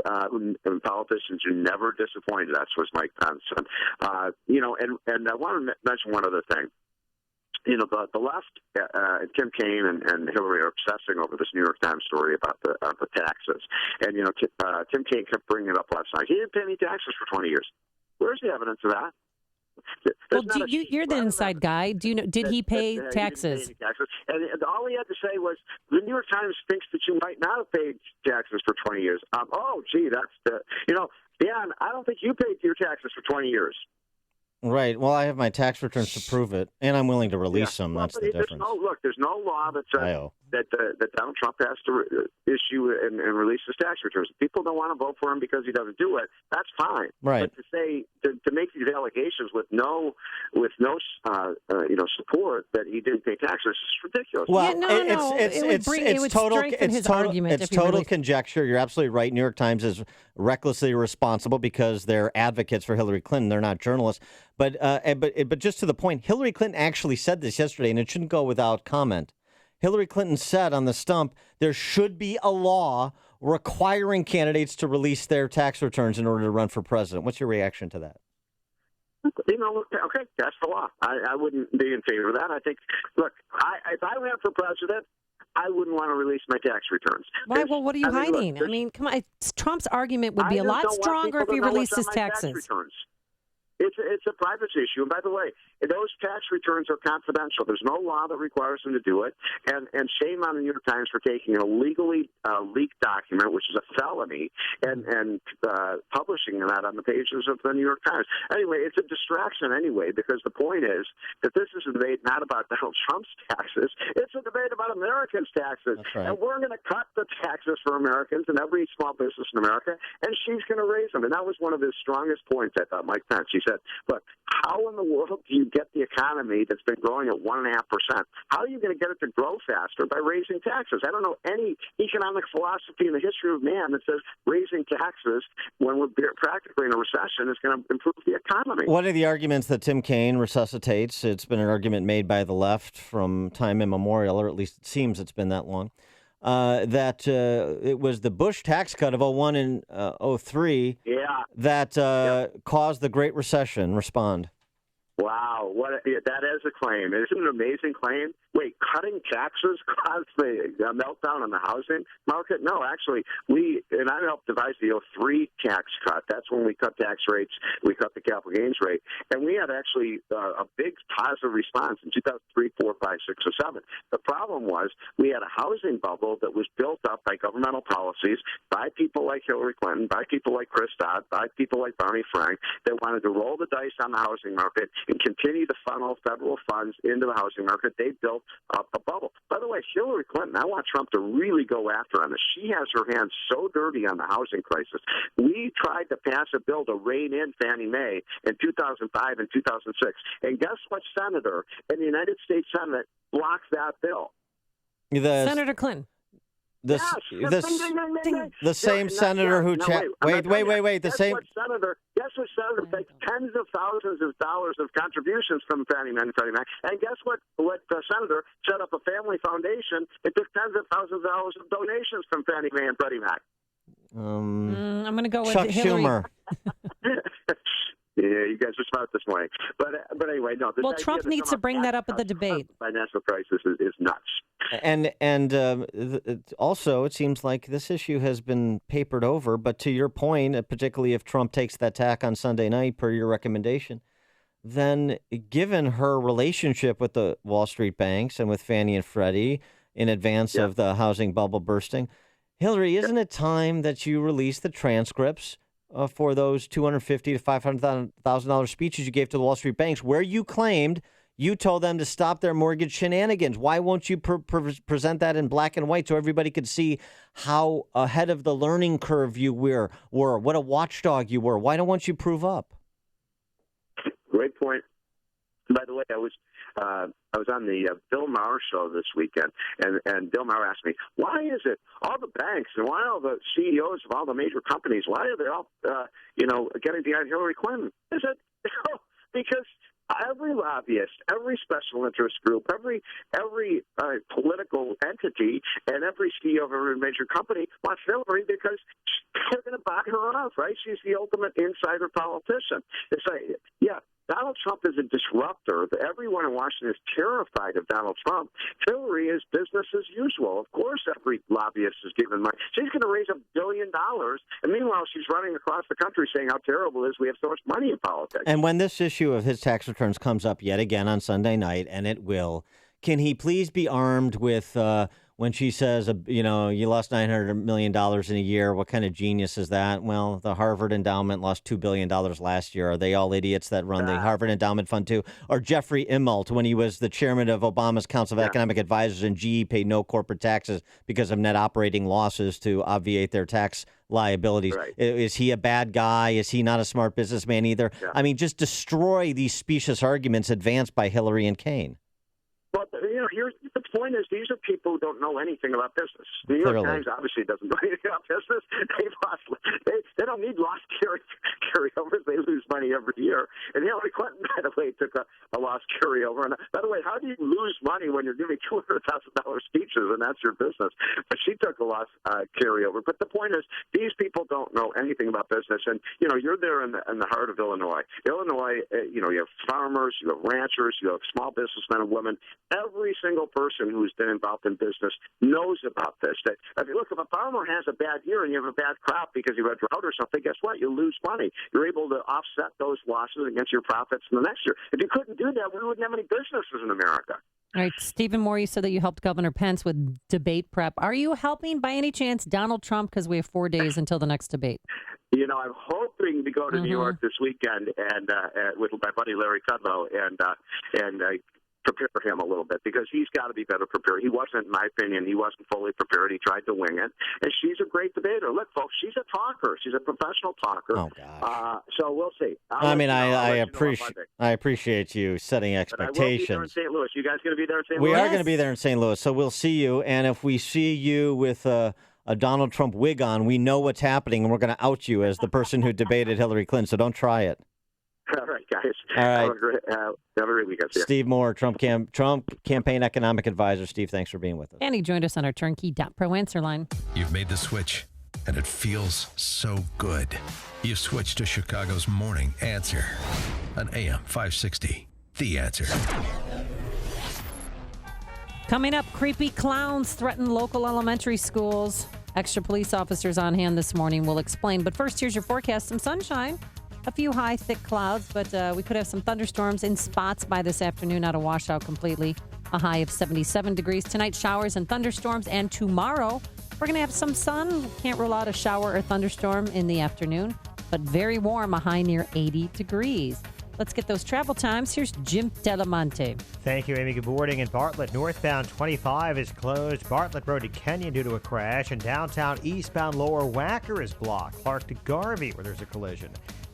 and politicians who never disappointed us was Mike Pence. And, and I want to mention one other thing. The left, Tim Kaine and Hillary are obsessing over this New York Times story about the taxes. And, Tim Kaine kept bringing it up last night. He didn't pay any taxes for 20 years. Where's the evidence of that? Well, you're the inside guy. Do you know? Did he pay taxes? He didn't pay any taxes. And all he had to say was, the New York Times thinks that you might not have paid taxes for 20 years. Dan, I don't think you paid your taxes for 20e years. Right. Well, I have my tax returns to prove it, and I'm willing to release them. That's the difference. There's no law that says that Donald Trump has to issue and release his tax returns. If people don't want to vote for him because he doesn't do it, that's fine. Right. But to make these allegations with no support that he didn't pay taxes is ridiculous. Well, it's total conjecture. You're absolutely right. New York Times is recklessly irresponsible because they're advocates for Hillary Clinton. They're not journalists. But just to the point, Hillary Clinton actually said this yesterday, and it shouldn't go without comment. Hillary Clinton said on the stump there should be a law requiring candidates to release their tax returns in order to run for president. What's your reaction to that? Okay, that's the law. I wouldn't be in favor of that. I think, if I ran for president, I wouldn't want to release my tax returns. Why? Well, what are you hiding? Come on. Trump's argument would be a lot stronger if he released his taxes. It's a privacy issue. And by the way, those tax returns are confidential. There's no law that requires them to do it. And shame on the New York Times for taking a legally leaked document, which is a felony, and publishing that on the pages of the New York Times. Anyway, it's a distraction anyway, because the point is that this is a debate not about Donald Trump's taxes. It's a debate about Americans' taxes. That's right. And we're going to cut the taxes for Americans and every small business in America, and she's going to raise them. And that was one of his strongest points, I thought, Mike Pence. He said, look, how in the world do you get the economy that's been growing at 1.5%? How are you going to get it to grow faster? By raising taxes. I don't know any economic philosophy in the history of man that says raising taxes when we're practically in a recession is going to improve the economy. One of the arguments that Tim Kaine resuscitates, it's been an argument made by the left from time immemorial, or at least it seems it's been that long, that it was the Bush tax cut of 01 and 03 that caused the Great Recession. Respond. Wow, that is a claim. Isn't it an amazing claim? Wait, cutting taxes caused the meltdown on the housing market? No, actually, I helped devise the 03 tax cut. That's when we cut tax rates, we cut the capital gains rate, and we had actually a big positive response in 2003, 4, 5, 6, or 7. The problem was we had a housing bubble that was built up by governmental policies, by people like Hillary Clinton, by people like Chris Dodd, by people like Barney Frank, that wanted to roll the dice on the housing market and continue to funnel federal funds into the housing market. They built up a bubble. By the way, Hillary Clinton, I want Trump to really go after on this. She has her hands so dirty on the housing crisis. We tried to pass a bill to rein in Fannie Mae in 2005 and 2006. And guess what senator in the United States Senate blocked that bill? Senator Clinton. The same senator who wait. Guess what senator takes tens of thousands of dollars of contributions from Fannie Mae and Freddie Mac, and guess what senator set up a family foundation and took tens of thousands of dollars of donations from Fannie Mae and Freddie Mac? I'm going to go with Chuck Hillary. Schumer. Yeah, you guys are smart this morning. But anyway, no. Well, Trump needs to bring that up at the debate. Financial crisis is nuts. And also, it seems like this issue has been papered over. But to your point, particularly if Trump takes that tack on Sunday night, per your recommendation, then given her relationship with the Wall Street banks and with Fannie and Freddie in advance of the housing bubble bursting, Hillary, isn't it time that you release the transcripts for those $250,000 to $500,000 speeches you gave to the Wall Street banks, where you claimed you told them to stop their mortgage shenanigans? Why won't you present that in black and white so everybody could see how ahead of the learning curve you were, what a watchdog you were? Why don't you prove up? Great point. By the way, I was on the Bill Maher show this weekend, and Bill Maher asked me, why is it all the banks and why all the CEOs of all the major companies, why are they all, getting behind Hillary Clinton? I said, because every lobbyist, every special interest group, every political entity, and every CEO of every major company wants Hillary because they're going to back her off, right? She's the ultimate insider politician. It's like, Donald Trump is a disruptor. Everyone in Washington is terrified of Donald Trump. Hillary is business as usual. Of course, every lobbyist is giving money. She's going to raise $1 billion, and meanwhile, she's running across the country saying how terrible it is we have so much money in politics. And when this issue of his tax returns comes up yet again on Sunday night, and it will, can he please be armed with when she says, you lost $900 million in a year, what kind of genius is that? Well, the Harvard Endowment lost $2 billion last year. Are they all idiots that run the Harvard Endowment Fund too? Or Jeffrey Immelt, when he was the chairman of Obama's Council of Economic Advisors, and GE paid no corporate taxes because of net operating losses to obviate their tax liabilities. Right. Is he a bad guy? Is he not a smart businessman either? Yeah. I mean, just destroy these specious arguments advanced by Hillary and Kaine. Well, here's the point is these are people who don't know anything about business. The New York Times obviously doesn't know anything about business. They don't need lost carryovers. They lose money every year. And Hillary Clinton, by the way, took a lost carryover. And by the way, how do you lose money when you're giving $200,000 speeches and that's your business? But she took a lost carryover. But the point is these people don't know anything about business. And, you're there in the heart of Illinois. Illinois, you have farmers, you have ranchers, you have small businessmen and women. Every single person person who's been involved in business knows about this. That look, if a farmer has a bad year and you have a bad crop because you had drought or something, guess what? You lose money. You're able to offset those losses against your profits in the next year. If you couldn't do that, we wouldn't have any businesses in America. All right, Stephen Moore, you said that you helped Governor Pence with debate prep. Are you helping, by any chance, Donald Trump? Because we have 4 days until the next debate. You know, I'm hoping to go to New York this weekend and with my buddy Larry Kudlow and prepare him a little bit, because he's got to be better prepared. He wasn't, in my opinion, he wasn't fully prepared. He tried to wing it. And she's a great debater. Look, folks, she's a talker. She's a professional talker. Oh, gosh. So we'll see. I appreciate you setting expectations. I will be there in St. Louis. You guys going to be there in St. Louis? We are going to be there in St. Louis, so we'll see you. And if we see you with a Donald Trump wig on, we know what's happening, and we're going to out you as the person who debated Hillary Clinton, so don't try it. All right, guys. All right. Have a great weekend. Steve Moore, Trump campaign economic advisor. Steve, thanks for being with us. And he joined us on our Turnkey.Pro answer line. You've made the switch, and it feels so good. You've switched to Chicago's Morning Answer on AM 560. The Answer. Coming up, creepy clowns threaten local elementary schools. Extra police officers on hand this morning will explain. But first, here's your forecast. Some sunshine. A few high, thick clouds, but we could have some thunderstorms in spots by this afternoon, not a washout completely. A high of 77 degrees. Tonight, showers and thunderstorms. And tomorrow, we're going to have some sun. Can't rule out a shower or thunderstorm in the afternoon, but very warm, a high near 80 degrees. Let's get those travel times. Here's Jim Delamonte. Thank you, Amy. Good morning. In Bartlett, northbound 25 is closed. Bartlett Road to Kenyon due to a crash. And downtown eastbound Lower Wacker is blocked. Clark to Garvey where there's a collision.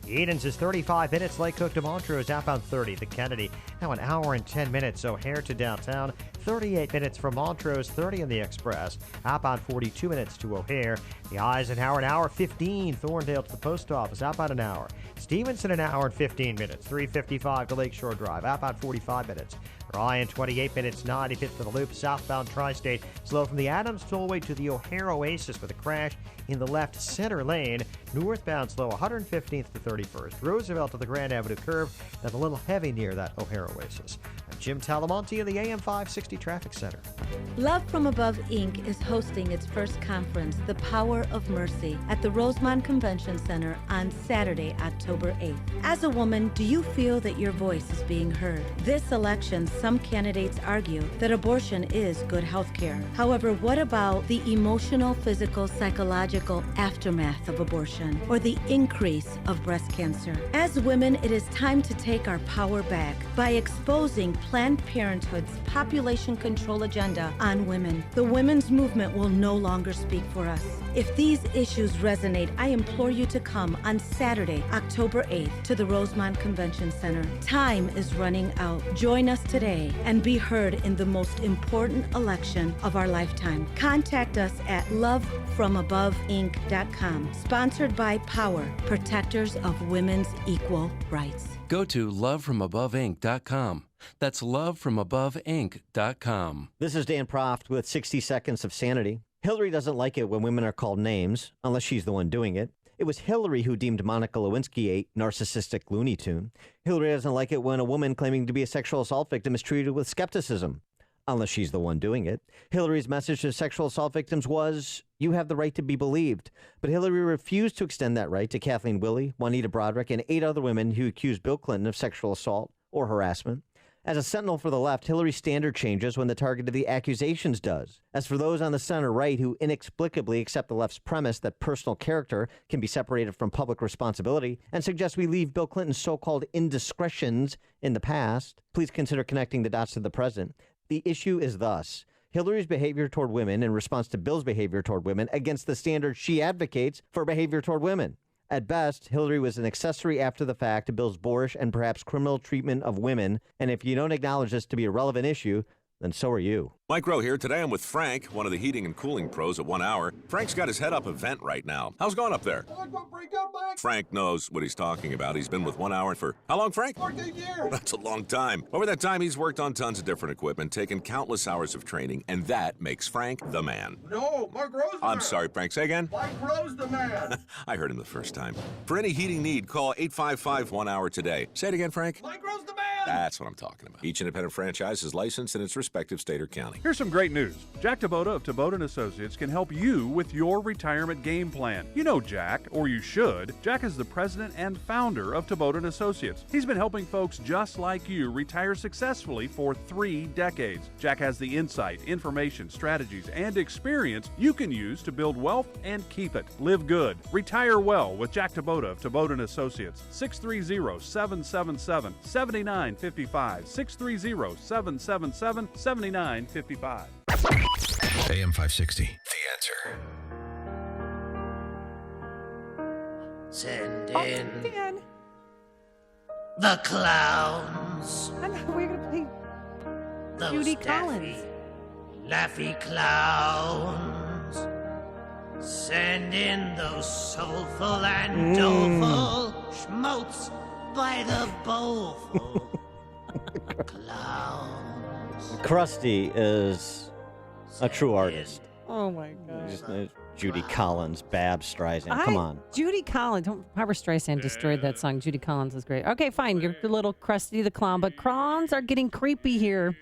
Edens is 35 minutes. Lake Cook to Montrose, outbound 30. The Kennedy, now an hour and 10 minutes. O'Hare to downtown, 38 minutes from Montrose, 30 in the Express. Outbound 42 minutes to O'Hare. The Eisenhower, an hour 15. Thorndale to the post office, outbound an hour. Stevenson, an hour and 15 minutes. 355 to Lakeshore Drive, outbound 45 minutes. Ryan, 28 minutes, 95th to the Loop, southbound Tri-State. Slow from the Adams Tollway to the O'Hare Oasis with a crash in the left center lane. Northbound slow, 115th to 31st. Roosevelt to the Grand Avenue curve, and a little heavy near that O'Hare Oasis. I'm Jim Talamonte in the AM 560 Traffic Center. Love from Above, Inc. is hosting its first conference, The Power of Mercy, at the Rosemont Convention Center on Saturday, October 8th. As a woman, do you feel that your voice is being heard? This election, some candidates argue that abortion is good health care. However, what about the emotional, physical, psychological aftermath of abortion, or the increase of breast cancer? As women, it is time to take our power back by exposing Planned Parenthood's population control agenda on women. The women's movement will no longer speak for us. If these issues resonate, I implore you to come on Saturday, October 8th, to the Rosemont Convention Center. Time is running out. Join us today and be heard in the most important election of our lifetime. Contact us at lovefromaboveinc.com. Sponsored by Power, protectors of women's equal rights. Go to lovefromaboveinc.com. That's lovefromaboveinc.com. This is Dan Proft with 60 Seconds of Sanity. Hillary doesn't like it when women are called names, unless she's the one doing it. It was Hillary who deemed Monica Lewinsky a narcissistic Looney Tune. Hillary doesn't like it when a woman claiming to be a sexual assault victim is treated with skepticism, unless she's the one doing it. Hillary's message to sexual assault victims was, you have the right to be believed. But Hillary refused to extend that right to Kathleen Willey, Juanita Broderick, and 8 other women who accused Bill Clinton of sexual assault or harassment. As a sentinel for the left, Hillary's standard changes when the target of the accusations does. As for those on the center right who inexplicably accept the left's premise that personal character can be separated from public responsibility and suggest we leave Bill Clinton's so-called indiscretions in the past, please consider connecting the dots to the present. The issue is thus: Hillary's behavior toward women in response to Bill's behavior toward women against the standards she advocates for behavior toward women. At best, Hillary was an accessory after the fact to Bill's boorish and perhaps criminal treatment of women, and if you don't acknowledge this to be a relevant issue, then so are you. Mike Rowe here. Today I'm with Frank, one of the heating and cooling pros at 1 Hour. Frank's got his head up a vent right now. How's it going up there? Frank knows what he's talking about. He's been with 1 Hour for how long, Frank? 14 years. That's a long time. Over that time, he's worked on tons of different equipment, taken countless hours of training, and that makes Frank the man. No, Mark Rowe's the man. I'm sorry, Frank. Say again? Mike Rowe's the man. I heard him the first time. For any heating need, call 855-1 Hour today. Say it again, Frank. Mike Rowe's the man. That's what I'm talking about. Each independent franchise is licensed in its respective state or county. Here's some great news. Jack Taboda of Taboda & Associates can help you with your retirement game plan. You know Jack, or you should. Jack is the president and founder of Taboda & Associates. He's been helping folks just like you retire successfully for 3 decades. Jack has the insight, information, strategies, and experience you can use to build wealth and keep it. Live good. Retire well with Jack Taboda of Taboda & Associates. 630-777-7955. 630-777-7955. AM 560, The Answer. Send Dan. the clowns. I know we're going to play Those Judy daffy, Collins. Laughy clowns. Send in those soulful and doleful schmotes by the bowlful clowns. Krusty is a true artist. Oh, my God. Judy Collins, Babs Streisand. Come on. Judy Collins. Barbara Streisand destroyed that song. Judy Collins is great. Okay, fine. You're the little Krusty the Clown. But clowns are getting creepy here.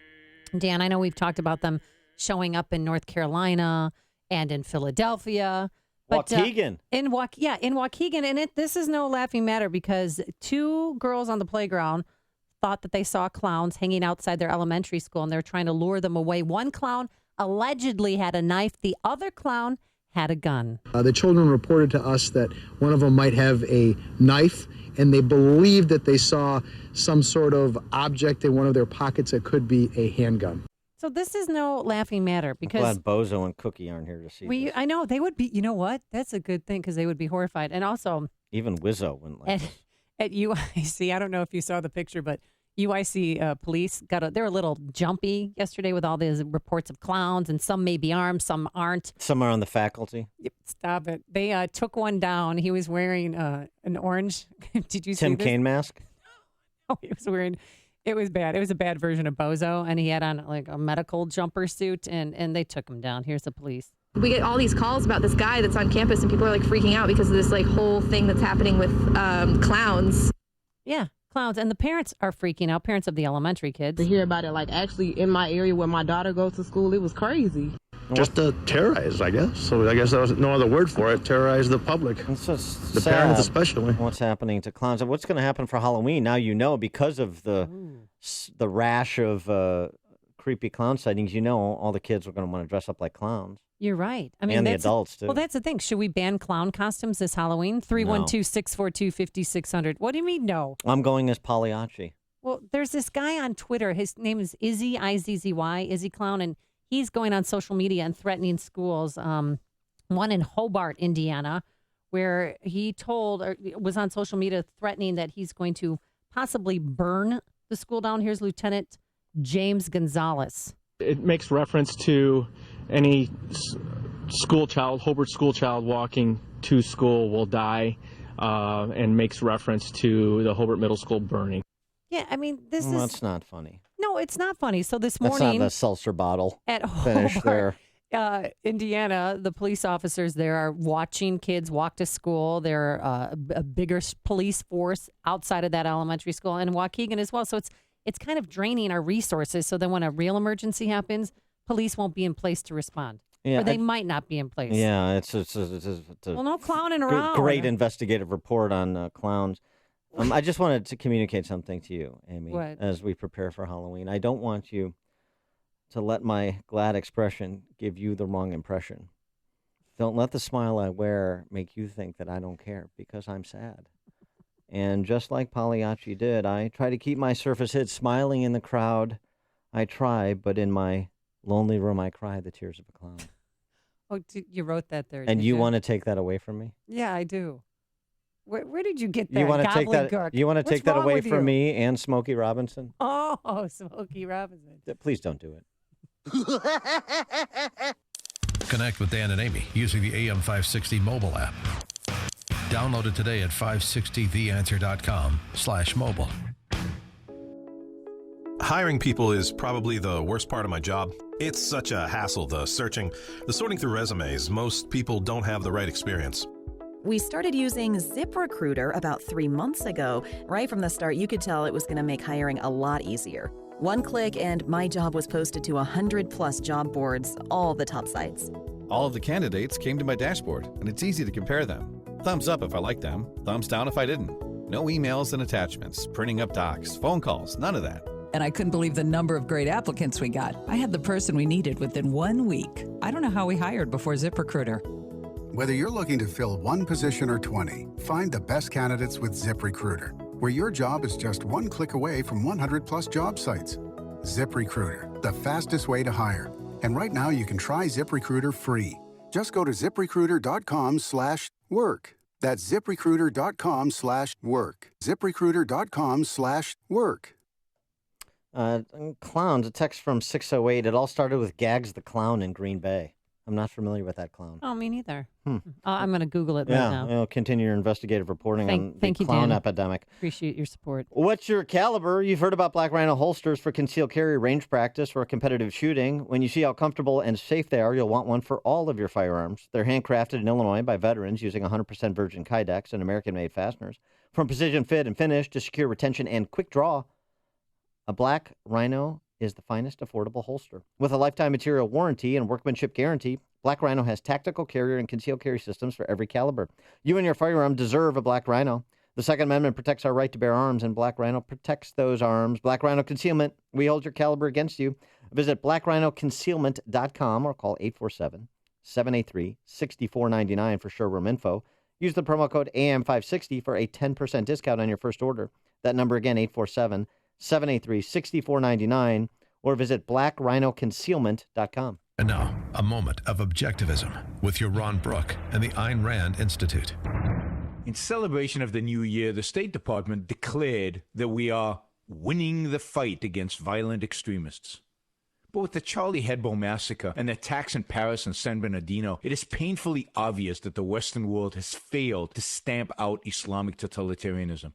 Dan, I know we've talked about them showing up in North Carolina and in Philadelphia. But, Waukegan. In Waukegan. And this is no laughing matter because 2 girls on the playground thought that they saw clowns hanging outside their elementary school, and they're trying to lure them away. One clown allegedly had a knife. The other clown had a gun. The children reported to us that one of them might have a knife, and they believed that they saw some sort of object in one of their pockets that could be a handgun. So this is no laughing matter because I'm glad Bozo and Cookie aren't here to see this. I know they would be. You know what? That's a good thing because they would be horrified. And also, Even Wizzo wouldn't like this. at UIC, I don't know if you saw the picture, but UIC police they're a little jumpy yesterday with all these reports of clowns, and some may be armed, some aren't. Some are on the faculty. Yep, stop it. They took one down. He was wearing an orange. Did you see Tim this? Kaine mask? Oh, he was wearing. It was bad. It was a bad version of Bozo, and he had on like a medical jumper suit, and they took him down. Here's the police. We get all these calls about this guy that's on campus, and people are like freaking out because of this like whole thing that's happening with clowns. Yeah, clowns, and the parents are freaking out. Parents of the elementary kids. To hear about it, like actually in my area where my daughter goes to school, it was crazy. Just to terrorize, I guess. So I guess there was no other word for it. Terrorize the public. The parents especially. What's happening to clowns? And what's going to happen for Halloween? Now you know because of the rash of creepy clown sightings, you know all the kids are going to want to dress up like clowns. You're right. I mean, and the adults, too. Well, that's the thing. Should we ban clown costumes this Halloween? 312-642-5600. What do you mean no? I'm going as Pagliacci. Well, there's this guy on Twitter. His name is Izzy, I-Z-Z-Y, Izzy Clown, and he's going on social media and threatening schools. One in Hobart, Indiana, where he was on social media threatening that he's going to possibly burn the school down. Here's Lieutenant James Gonzalez. It makes reference to any Hobart school child walking to school will die, and makes reference to the Hobart Middle School burning. Yeah, I mean, That's not funny. No, it's not funny. So this That's morning, not the seltzer bottle. At Finish Hobart, there. Indiana, the police officers there are watching kids walk to school. There are a bigger police force outside of that elementary school, and Waukegan as well. So it's kind of draining our resources. So then when a real emergency happens, police won't be in place to respond. Yeah, or they might not be in place. Yeah, it's a well, no clowning around. Great investigative report on clowns. I just wanted to communicate something to you, Amy, What? as we prepare for Halloween. I don't want you to let my glad expression give you the wrong impression. Don't let the smile I wear make you think that I don't care, because I'm sad. And just like Pagliacci did, I try to keep my surface hit smiling in the crowd. I try, but in my lonely room I cry the tears of a clown. Oh, you wrote that there. And did you want to take that away from me? Yeah, I do. Where did you get that? You want to take that? gobbledygook? You want to What's take that wrong away with from you? me and Smokey Robinson? Oh, Smokey Robinson. Please don't do it. Connect with Dan and Amy using the AM 560 mobile app. Download it today at 560theanswer.com/mobile. Hiring people is probably the worst part of my job. It's such a hassle, the searching, the sorting through resumes. Most people don't have the right experience. We started using ZipRecruiter about 3 months ago. Right from the start, you could tell it was going to make hiring a lot easier. One click and my job was posted to 100+ job boards, all the top sites. All of the candidates came to my dashboard, and it's easy to compare them. Thumbs up if I liked them, thumbs down if I didn't. No emails and attachments, printing up docs, phone calls, none of that. And I couldn't believe the number of great applicants we got. I had the person we needed within 1 week. I don't know how we hired before ZipRecruiter. Whether you're looking to fill one position or 20, find the best candidates with ZipRecruiter, where your job is just one click away from 100+ job sites. ZipRecruiter, the fastest way to hire. And right now you can try ZipRecruiter free. Just go to ZipRecruiter.com/work. That's ZipRecruiter.com/work. ZipRecruiter.com/work. Clowns, a text from 608. It all started with Gags the Clown in Green Bay. I'm not familiar with that clown. Oh, me neither. I'm going to Google it right now. Yeah, continue your investigative reporting on the thank you, clown Dan. epidemic. Appreciate your support. What's your caliber? You've heard about Black Rhino holsters for concealed carry, range practice, or competitive shooting. When you see how comfortable and safe they are, you'll want one for all of your firearms. They're handcrafted in Illinois by veterans using 100% virgin Kydex and American-made fasteners. From precision fit and finish to secure retention and quick draw, a Black Rhino is the finest affordable holster. With a lifetime material warranty and workmanship guarantee, Black Rhino has tactical carrier and concealed carry systems for every caliber. You and your firearm deserve a Black Rhino. The Second Amendment protects our right to bear arms, and Black Rhino protects those arms. Black Rhino Concealment, we hold your caliber against you. Visit blackrhinoconcealment.com or call 847-783-6499 for showroom info. Use the promo code AM560 for a 10% discount on your first order. That number again, 847-783-6499, or visit blackrhinoconcealment.com. And now, a moment of objectivism with your Ron Brook and the Ayn Rand Institute. In celebration of the new year, the State Department declared that we are winning the fight against violent extremists. But with the Charlie Hebdo massacre and the attacks in Paris and San Bernardino, it is painfully obvious that the Western world has failed to stamp out Islamic totalitarianism.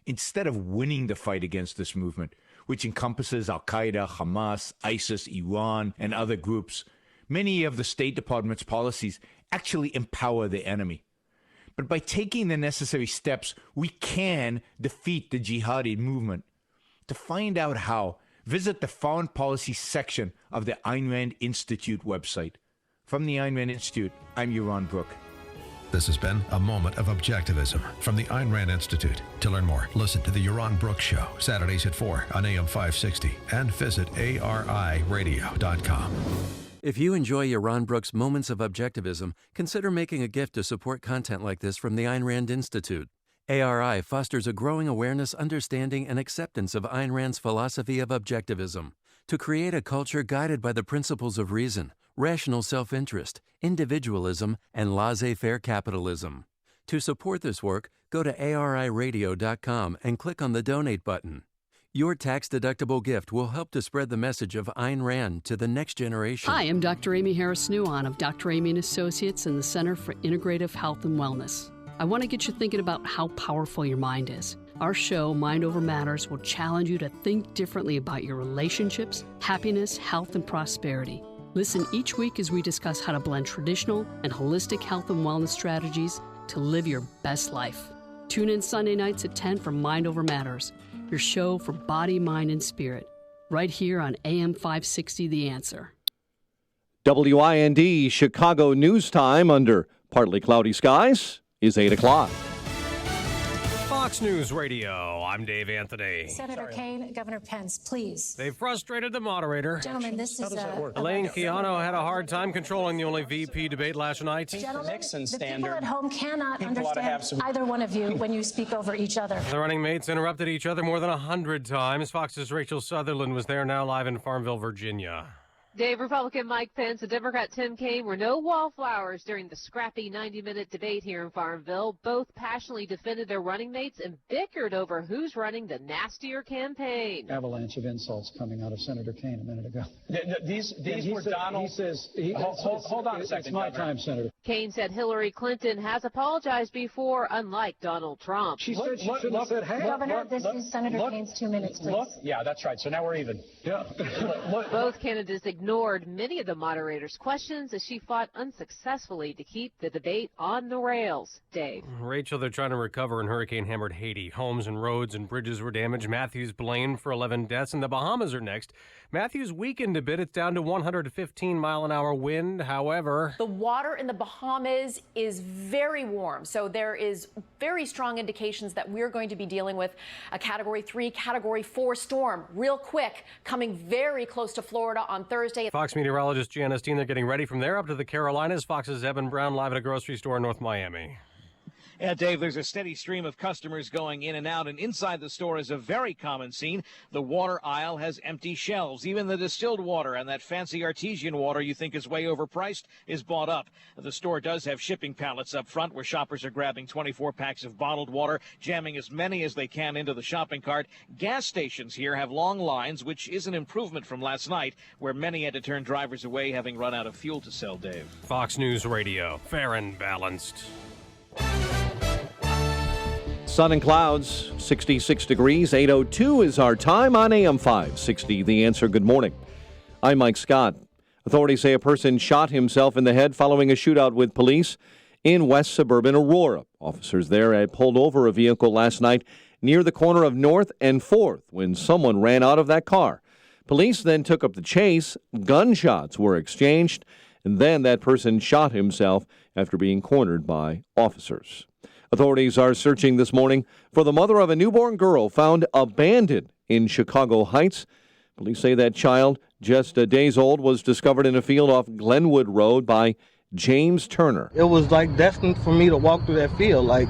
Instead of winning the fight against this movement, which encompasses Al-Qaeda, Hamas, ISIS, Iran, and other groups, many of the State Department's policies actually empower the enemy. But by taking the necessary steps, we can defeat the jihadi movement. To find out how, visit the Foreign Policy section of the Ayn Rand Institute website. From the Ayn Rand Institute, I'm Ron Brook. This has been a moment of objectivism from the Ayn Rand Institute. To learn more, listen to the Yaron Brooks Show, Saturdays at 4 on AM 560, and visit ariradio.com. If you enjoy Yaron Brooks' Moments of Objectivism, consider making a gift to support content like this from the Ayn Rand Institute. ARI fosters a growing awareness, understanding, and acceptance of Ayn Rand's philosophy of objectivism to create a culture guided by the principles of reason, rational self-interest, individualism, and laissez-faire capitalism. To support this work, go to ariradio.com and click on the Donate button. Your tax-deductible gift will help to spread the message of Ayn Rand to the next generation. Hi, I'm Dr. Amy Harris-Nuon of Dr. Amy & Associates and the Center for Integrative Health and Wellness. I want to get you thinking about how powerful your mind is. Our show, Mind Over Matters, will challenge you to think differently about your relationships, happiness, health, and prosperity. Listen each week as we discuss how to blend traditional and holistic health and wellness strategies to live your best life. Tune in Sunday nights at 10 for Mind Over Matters, your show for body, mind, and spirit, right here on AM 560 The Answer. WIND Chicago News Time under partly cloudy skies is 8 o'clock. Fox News Radio, I'm Dave Anthony. Senator Kaine, Governor Pence, please. They frustrated the moderator. Gentlemen, this is Elaine Keano had a hard time controlling the only VP debate last night. Gentlemen, the people at home cannot understand either one of you when you speak over each other. The running mates interrupted each other more than 100 times. Fox's Rachel Sutherland was there, now live in Farmville, Virginia. Dave, Republican Mike Pence and Democrat Tim Kaine were no wallflowers during the scrappy 90-minute debate here in Farmville. Both passionately defended their running mates and bickered over who's running the nastier campaign. Avalanche of insults coming out of Senator Kaine a minute ago. These were Donald. He says, hold on a second. It's my time, Senator. Kaine said Hillary Clinton has apologized before, unlike Donald Trump. She said she shouldn't have said, hey. Governor, this is Senator Kaine's 2 minutes, please. Yeah, that's right. So now we're even. Yeah. Both candidates ignored many of the moderator's questions as she fought unsuccessfully to keep the debate on the rails. Dave. Rachel, they're trying to recover in hurricane-hammered Haiti. Homes and roads and bridges were damaged. Matthews blamed for 11 deaths, and the Bahamas are next. Matthews weakened a bit. It's down to 115-mile-an-hour wind. However, the water in the Bahamas is very warm, so there is very strong indications that we're going to be dealing with a Category 3, Category 4 storm real quick, coming very close to Florida on Thursday. Fox meteorologist Janice Dean, they're getting ready from there up to the Carolinas. Fox's Evan Brown live at a grocery store in North Miami. Yeah, Dave, there's a steady stream of customers going in and out, and inside the store is a very common scene. The water aisle has empty shelves. Even the distilled water and that fancy artesian water you think is way overpriced is bought up. The store does have shipping pallets up front where shoppers are grabbing 24 packs of bottled water, jamming as many as they can into the shopping cart. Gas stations here have long lines, which is an improvement from last night, where many had to turn drivers away having run out of fuel to sell, Dave. Fox News Radio, fair and balanced. Sun and clouds, 66 degrees, 8:02 is our time on AM 560. The Answer, good morning. I'm Mike Scott. Authorities say a person shot himself in the head following a shootout with police in West Suburban Aurora. Officers there had pulled over a vehicle last night near the corner of North and 4th when someone ran out of that car. Police then took up the chase. Gunshots were exchanged, and then that person shot himself after being cornered by officers. Authorities are searching this morning for the mother of a newborn girl found abandoned in Chicago Heights. Police say that child, just days old, was discovered in a field off Glenwood Road by James Turner. It was like destined for me to walk through that field, like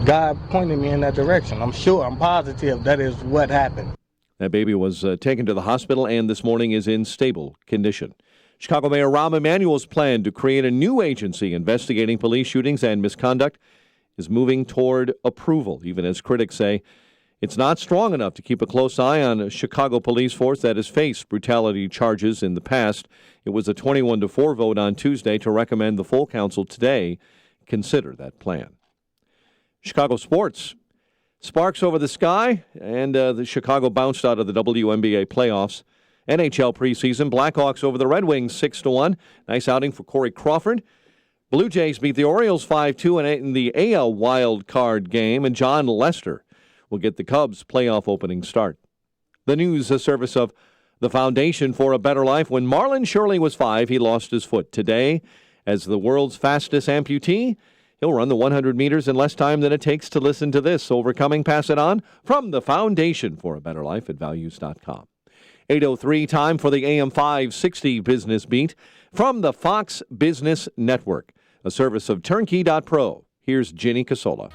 God pointed me in that direction. I'm positive that is what happened. That baby was taken to the hospital and this morning is in stable condition. Chicago Mayor Rahm Emanuel's plan to create a new agency investigating police shootings and misconduct is moving toward approval, even as critics say it's not strong enough to keep a close eye on a Chicago police force that has faced brutality charges in the past. It was a 21-4 vote on Tuesday to recommend the full council today consider that plan. Chicago sports. Sparks over the sky, and the Chicago bounced out of the WNBA playoffs. NHL preseason, Blackhawks over the Red Wings 6-1. Nice outing for Corey Crawford. Blue Jays beat the Orioles 5-2 in the AL wild card game, and John Lester will get the Cubs' playoff opening start. The news, a service of the Foundation for a Better Life. When Marlon Shirley was 5, he lost his foot. Today, as the world's fastest amputee, he'll run the 100 meters in less time than it takes to listen to this. Overcoming, pass it on from the Foundation for a Better Life at values.com. 8:03, time for the AM 560 Business Beat from the Fox Business Network, a service of Turnkey.pro. Here's Ginny Casola.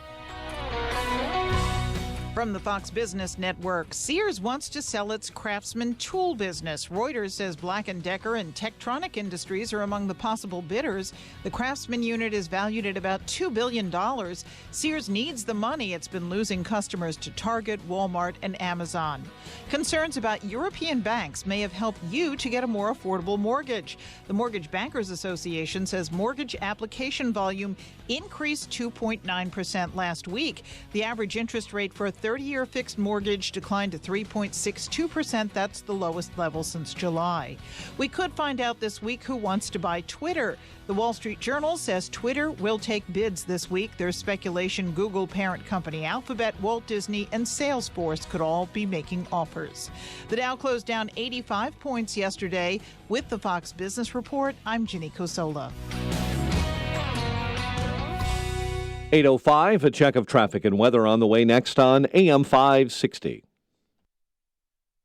From the Fox Business Network, Sears wants to sell its Craftsman tool business. Reuters says Black & Decker and Tektronic Industries are among the possible bidders. The Craftsman unit is valued at about $2 billion. Sears needs the money. It's been losing customers to Target, Walmart, and Amazon. Concerns about European banks may have helped you to get a more affordable mortgage. The Mortgage Bankers Association says mortgage application volume increased 2.9% last week. The average interest rate for a 30-year fixed mortgage declined to 3.62%. That's the lowest level since July. We could find out this week who wants to buy Twitter. The Wall Street Journal says Twitter will take bids this week. There's speculation Google parent company Alphabet, Walt Disney, and Salesforce could all be making offers. The Dow closed down 85 points yesterday. With the Fox Business Report, I'm Ginny Cosola. 8:05, a check of traffic and weather on the way next on AM 560.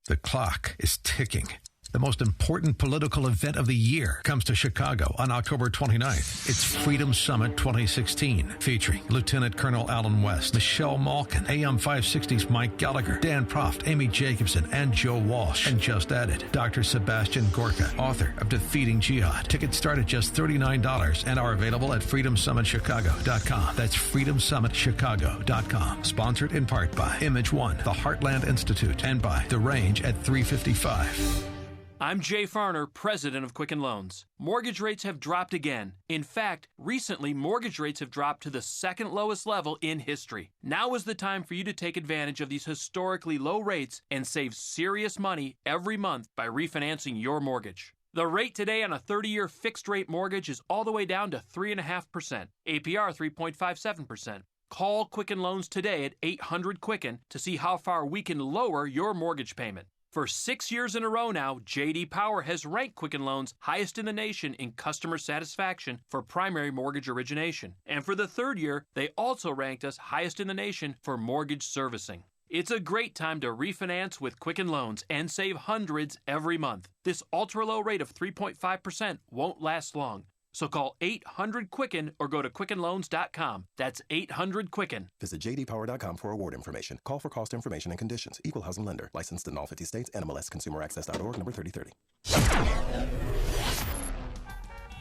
The clock is ticking. The most important political event of the year comes to Chicago on October 29th. It's Freedom Summit 2016, featuring Lieutenant Colonel Alan West, Michelle Malkin, AM 560's Mike Gallagher, Dan Proft, Amy Jacobson, and Joe Walsh. And just added, Dr. Sebastian Gorka, author of Defeating Jihad. Tickets start at just $39 and are available at freedomsummitchicago.com. That's freedomsummitchicago.com. Sponsored in part by Image One, the Heartland Institute, and by The Range at 355. I'm Jay Farner, president of Quicken Loans. Mortgage rates have dropped again. In fact, recently, mortgage rates have dropped to the second lowest level in history. Now is the time for you to take advantage of these historically low rates and save serious money every month by refinancing your mortgage. The rate today on a 30-year fixed-rate mortgage is all the way down to 3.5%, APR 3.57%. Call Quicken Loans today at 800-QUICKEN to see how far we can lower your mortgage payment. For 6 years in a row now, J.D. Power has ranked Quicken Loans highest in the nation in customer satisfaction for primary mortgage origination. And for the third year, they also ranked us highest in the nation for mortgage servicing. It's a great time to refinance with Quicken Loans and save hundreds every month. This ultra-low rate of 3.5% won't last long. So call 800-QUICKEN or go to QuickenLoans.com. That's 800-QUICKEN. Visit jdpower.com for award information. Call for cost information and conditions. Equal housing lender. Licensed in all 50 states. NMLS ConsumerAccess.org, number 3030.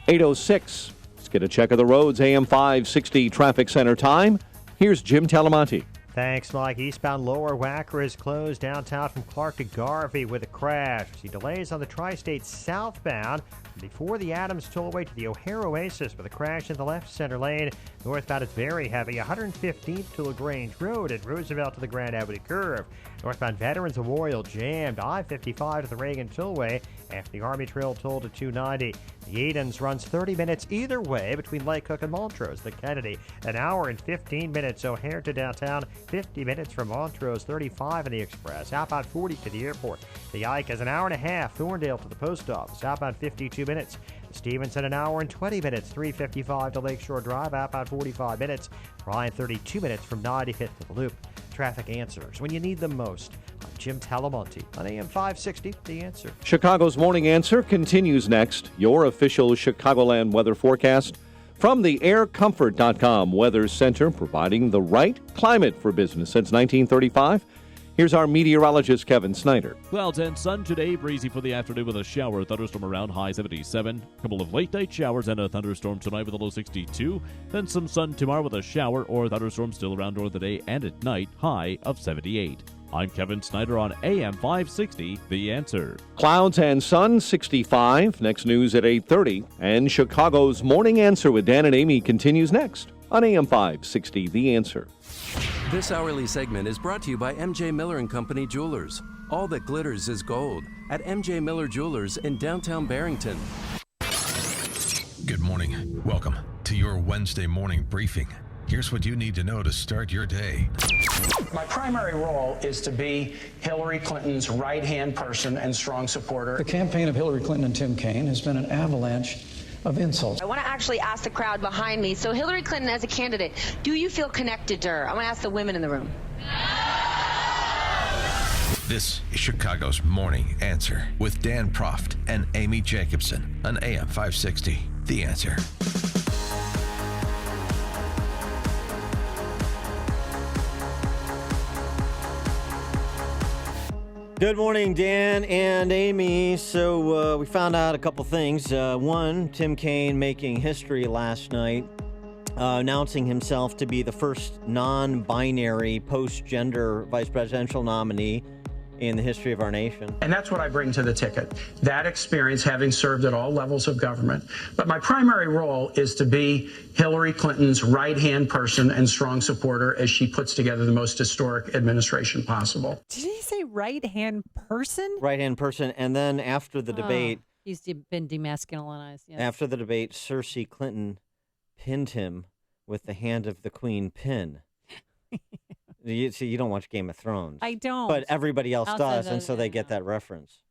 8:06. Let's get a check of the roads. AM 560 traffic center time. Here's Jim Talamonte. Thanks, Mike. Eastbound Lower Wacker is closed downtown from Clark to Garvey with a crash. We see delays on the Tri-State southbound before the Adams Tollway to the O'Hare Oasis with a crash in the left center lane. Northbound is very heavy. 115th to LaGrange Road and Roosevelt to the Grand Avenue Curve. Northbound Veterans Memorial jammed. I-55 to the Reagan Tollway after the Army Trail toll to 290. The Edens runs 30 minutes either way between Lake Cook and Montrose. The Kennedy, an hour and 15 minutes. O'Hare to downtown, 50 minutes from Montrose, 35 in the Express. Outbound 40 to the airport. The Ike is an hour and a half. Thorndale to the post office. Outbound 52 minutes. Stevenson, an hour and 20 minutes. 355 to Lakeshore Drive. Outbound 45 minutes. Ryan, 32 minutes from 95th to the Loop. Traffic answers when you need them most. I'm Jim Talamonte on AM 560, The Answer. Chicago's Morning Answer continues next. Your official Chicagoland weather forecast from the aircomfort.com Weather Center, providing the right climate for business since 1935. Here's our meteorologist, Kevin Snyder. Clouds and sun today, breezy for the afternoon with a shower, thunderstorm around, high 77. A couple of late night showers and a thunderstorm tonight with a low 62. Then some sun tomorrow with a shower or thunderstorm still around during the day and at night, high of 78. I'm Kevin Snyder on AM 560, The Answer. Clouds and sun, 65. Next news at 8:30. And Chicago's Morning Answer with Dan and Amy continues next on AM 560, The Answer. This hourly segment is brought to you by M.J. Miller & Company Jewelers. All that glitters is gold at M.J. Miller Jewelers in downtown Barrington. Good morning. Welcome to your Wednesday morning briefing. Here's what you need to know to start your day. My primary role is to be Hillary Clinton's right-hand person and strong supporter. The campaign of Hillary Clinton and Tim Kaine has been an avalanche of insults. I want to actually ask the crowd behind me. So Hillary Clinton as a candidate, do you feel connected to her? I want to ask the women in the room. This is Chicago's Morning Answer with Dan Proft and Amy Jacobson on AM 560, The Answer. Good morning, Dan and Amy. So we found out a couple things. One, Tim Kaine making history last night, announcing himself to be the first non-binary post-gender vice presidential nominee in the history of our nation. And that's what I bring to the ticket, that experience having served at all levels of government. But my primary role is to be Hillary Clinton's right-hand person and strong supporter as she puts together the most historic administration possible. Did he say right-hand person? Right-hand person. And then after the debate... He's been demasculinized. Yes. After the debate, Cersei Clinton pinned him with the hand of the Queen pin. You don't watch Game of Thrones. I don't. But everybody else does, and so they get that reference.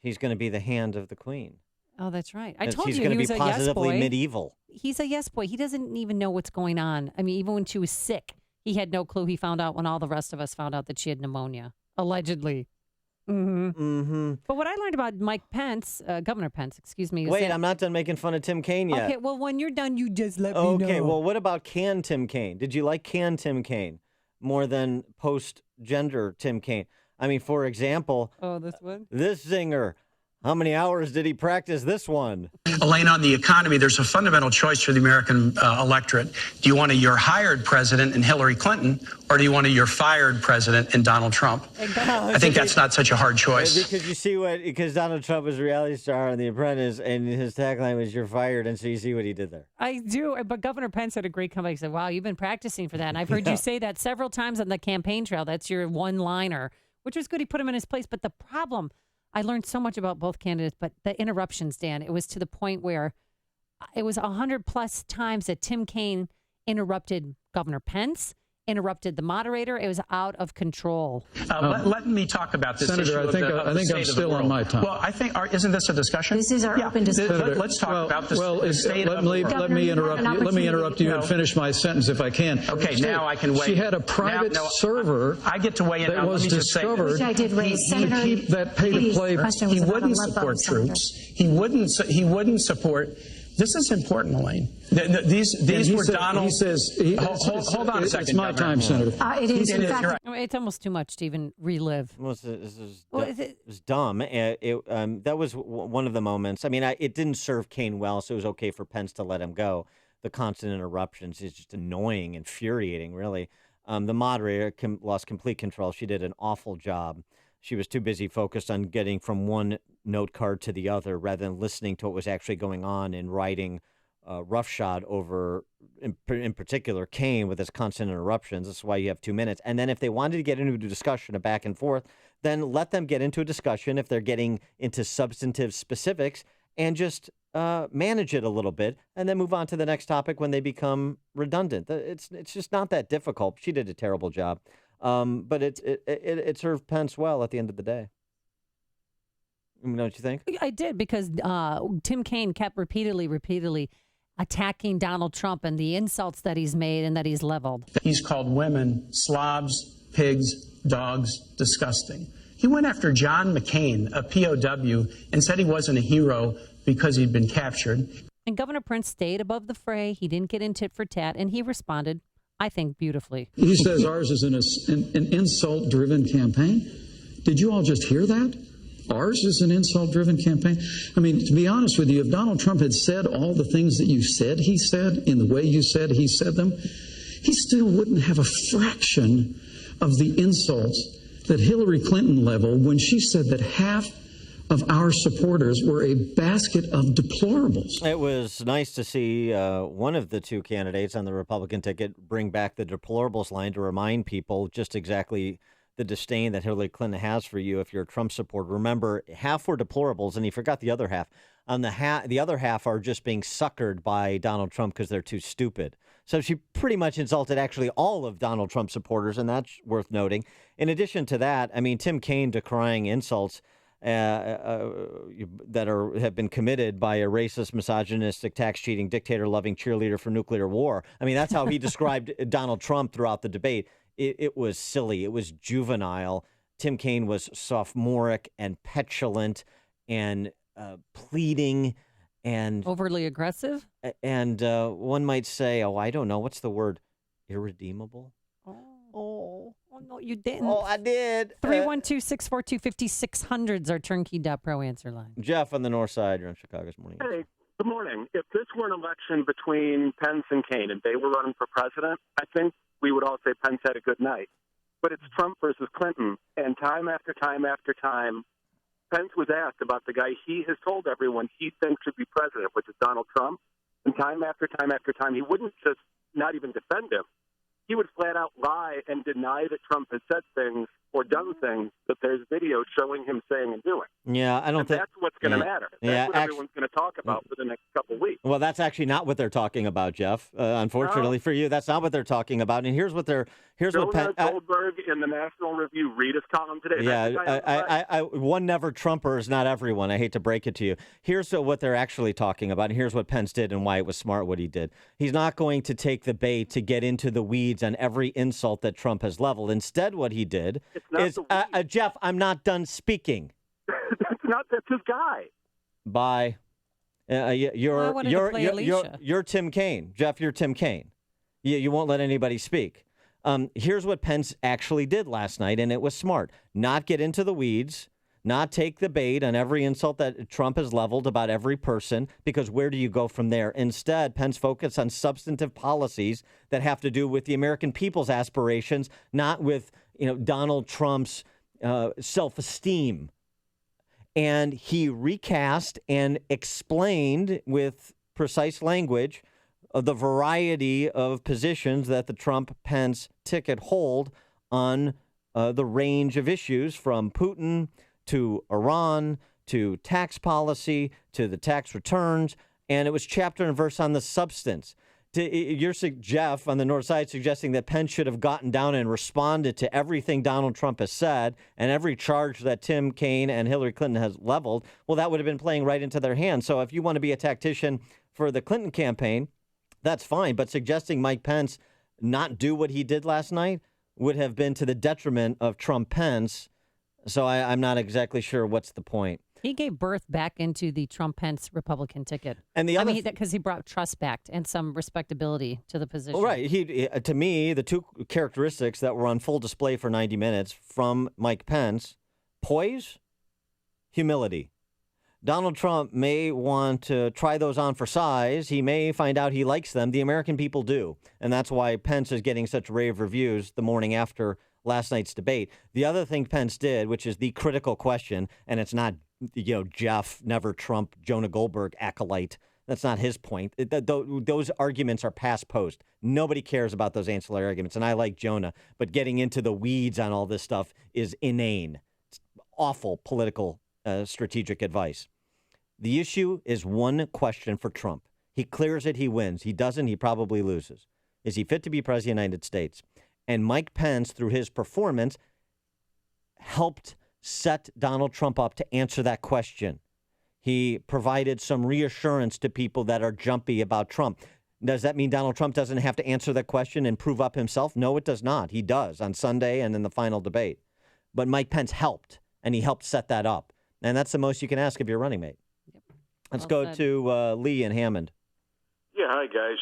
He's going to be the hand of the Queen. Oh, that's right. I told he's you going he to was be a positively yes boy. medieval. He's a yes boy. He doesn't even know what's going on. I mean, even when she was sick, he had no clue. He found out when all the rest of us found out that she had pneumonia, allegedly. Mm-hmm. Mm-hmm. But what I learned about Mike Pence, Governor Pence, excuse me. Wait, I'm not done making fun of Tim Kaine yet. Okay, well, when you're done, you just let me know. Okay, well, what about Can Tim Kaine? Did you like Can Tim Kaine more than post-gender Tim Kaine? I mean, for example, this one? This zinger. How many hours did he practice this one? Elaine, on the economy, there's a fundamental choice for the American electorate. Do you want your hired president in Hillary Clinton, or do you want your fired president in Donald Trump? I think that's not such a hard choice. Because you see because Donald Trump was a reality star on The Apprentice, and his tagline was "You're fired," and so you see what he did there. I do, but Governor Pence had a great comeback. He said, "Wow, you've been practicing for that," and I've heard you say that several times on the campaign trail. That's your one-liner, which was good. He put him in his place, but the problem. I learned so much about both candidates, but the interruptions, Dan, it was to the point where it was 100+ times that Tim Kaine interrupted Governor Pence, interrupted the moderator. It was out of control. Let me talk about this Senator, issue. I think I'm still on my time. Well, I think, isn't this a discussion? This is our open discussion. Let's talk about this. Let me interrupt you and finish my sentence if I can. Okay, now I can wait. She had a private server. I get to weigh in. That was discovered. Which I did raise. Senator, to keep that pay-to-play. He wouldn't support troops. He wouldn't support. This is important, Elaine. These were Donald. He says. Hold on a second. It's my time, Senator. It is. It's almost too much to even relive. Well, it was dumb. That was one of the moments. I mean, it didn't serve Kaine well, so it was okay for Pence to let him go. The constant interruptions is just annoying, infuriating, really. The moderator lost complete control. She did an awful job. She was too busy focused on getting from one note card to the other rather than listening to what was actually going on and writing roughshod over, in particular, Kaine with his constant interruptions. That's why you have 2 minutes. And then if they wanted to get into a discussion, a back and forth, then let them get into a discussion if they're getting into substantive specifics and just manage it a little bit and then move on to the next topic when they become redundant. It's just not that difficult. She did a terrible job. But it served Pence well at the end of the day. Don't you think? I did, because Tim Kaine kept repeatedly attacking Donald Trump and the insults that he's made and that he's leveled. He's called women slobs, pigs, dogs, disgusting. He went after John McCain, a POW, and said he wasn't a hero because he'd been captured. And Governor Prince stayed above the fray. He didn't get in tit for tat, and he responded, I think, beautifully. He says ours is an insult-driven campaign. Did you all just hear that? Ours is an insult-driven campaign. I mean, to be honest with you, if Donald Trump had said all the things that you said he said in the way you said he said them, he still wouldn't have a fraction of the insults that Hillary Clinton leveled when she said that half of our supporters were a basket of deplorables. It was nice to see one of the two candidates on the Republican ticket bring back the deplorables line to remind people just exactly the disdain that Hillary Clinton has for you if you're a Trump supporter. Remember, half were deplorables, and he forgot the other half. The other half are just being suckered by Donald Trump because they're too stupid. So she pretty much insulted actually all of Donald Trump supporters, and that's worth noting. In addition to that, I mean, Tim Kaine decrying insults that have been committed by a racist, misogynistic, tax-cheating, dictator-loving cheerleader for nuclear war. I mean, that's how he described Donald Trump throughout the debate. It was silly. It was juvenile. Tim Kaine was sophomoric and petulant and pleading and overly aggressive. And one might say, I don't know, what's the word? Irredeemable? Oh, no, you didn't. Oh, I did. 312-642-5600 is our turnkey.pro answer line. Jeff on the north side. You're on Chicago's Morning. Hey, good morning. If this were an election between Pence and Kaine and they were running for president, I think we would all say Pence had a good night. But it's Trump versus Clinton, and time after time after time, Pence was asked about the guy he has told everyone he thinks should be president, which is Donald Trump. And time after time after time, he wouldn't just not even defend him. He would flat out lie and deny that Trump has said things or done things that there's videos showing him saying and doing. Yeah, I don't think that's what's going to matter. That's what everyone's going to talk about for the next couple of weeks. Well, that's actually not what they're talking about, Jeff. Unfortunately for you, that's not what they're talking about. And here's what Goldberg in the National Review read his column today. Yeah, one never Trumper is not everyone. I hate to break it to you. Here's what they're actually talking about, and here's what Pence did and why it was smart what he did. He's not going to take the bait to get into the weeds on every insult that Trump has leveled. Instead, what he did is, Jeff, I'm not done speaking. That's his guy. Bye. You're Tim Kaine. Jeff, you're Tim Kaine. You won't let anybody speak. Here's what Pence actually did last night, and it was smart. Not get into the weeds, not take the bait on every insult that Trump has leveled about every person, because where do you go from there? Instead, Pence focused on substantive policies that have to do with the American people's aspirations, not with Donald Trump's self-esteem. And he recast and explained with precise language the variety of positions that the Trump-Pence ticket hold on the range of issues, from Putin to Iran, to tax policy, to the tax returns, and it was chapter and verse on the substance. Jeff on the north side suggesting that Pence should have gotten down and responded to everything Donald Trump has said and every charge that Tim Kaine and Hillary Clinton has leveled. Well, that would have been playing right into their hands. So if you want to be a tactician for the Clinton campaign, that's fine. But suggesting Mike Pence not do what he did last night would have been to the detriment of Trump-Pence. So I'm not exactly sure what's the point. He gave birth back into the Trump-Pence Republican ticket. And the other because he brought trust back and some respectability to the position. Well, right. He, to me, the two characteristics that were on full display for 90 minutes from Mike Pence, poise, humility. Donald Trump may want to try those on for size. He may find out he likes them. The American people do. And that's why Pence is getting such rave reviews the morning after last night's debate. The other thing Pence did, which is the critical question, and it's not Jeff, never Trump, Jonah Goldberg acolyte. That's not his point. Those arguments are past post. Nobody cares about those ancillary arguments. And I like Jonah, but getting into the weeds on all this stuff is inane. It's awful political strategic advice. The issue is one question for Trump. He clears it, he wins. He doesn't, he probably loses. Is he fit to be president of the United States? And Mike Pence, through his performance, helped set Donald Trump up to answer that question. He provided some reassurance to people that are jumpy about Trump. Does that mean Donald Trump doesn't have to answer that question and prove up himself? No, it does not. He does on Sunday and in the final debate. But Mike Pence helped, and he helped set that up. And that's the most you can ask of your running mate. Yep. Let's go to Lee in Hammond. Yeah, hi, guys.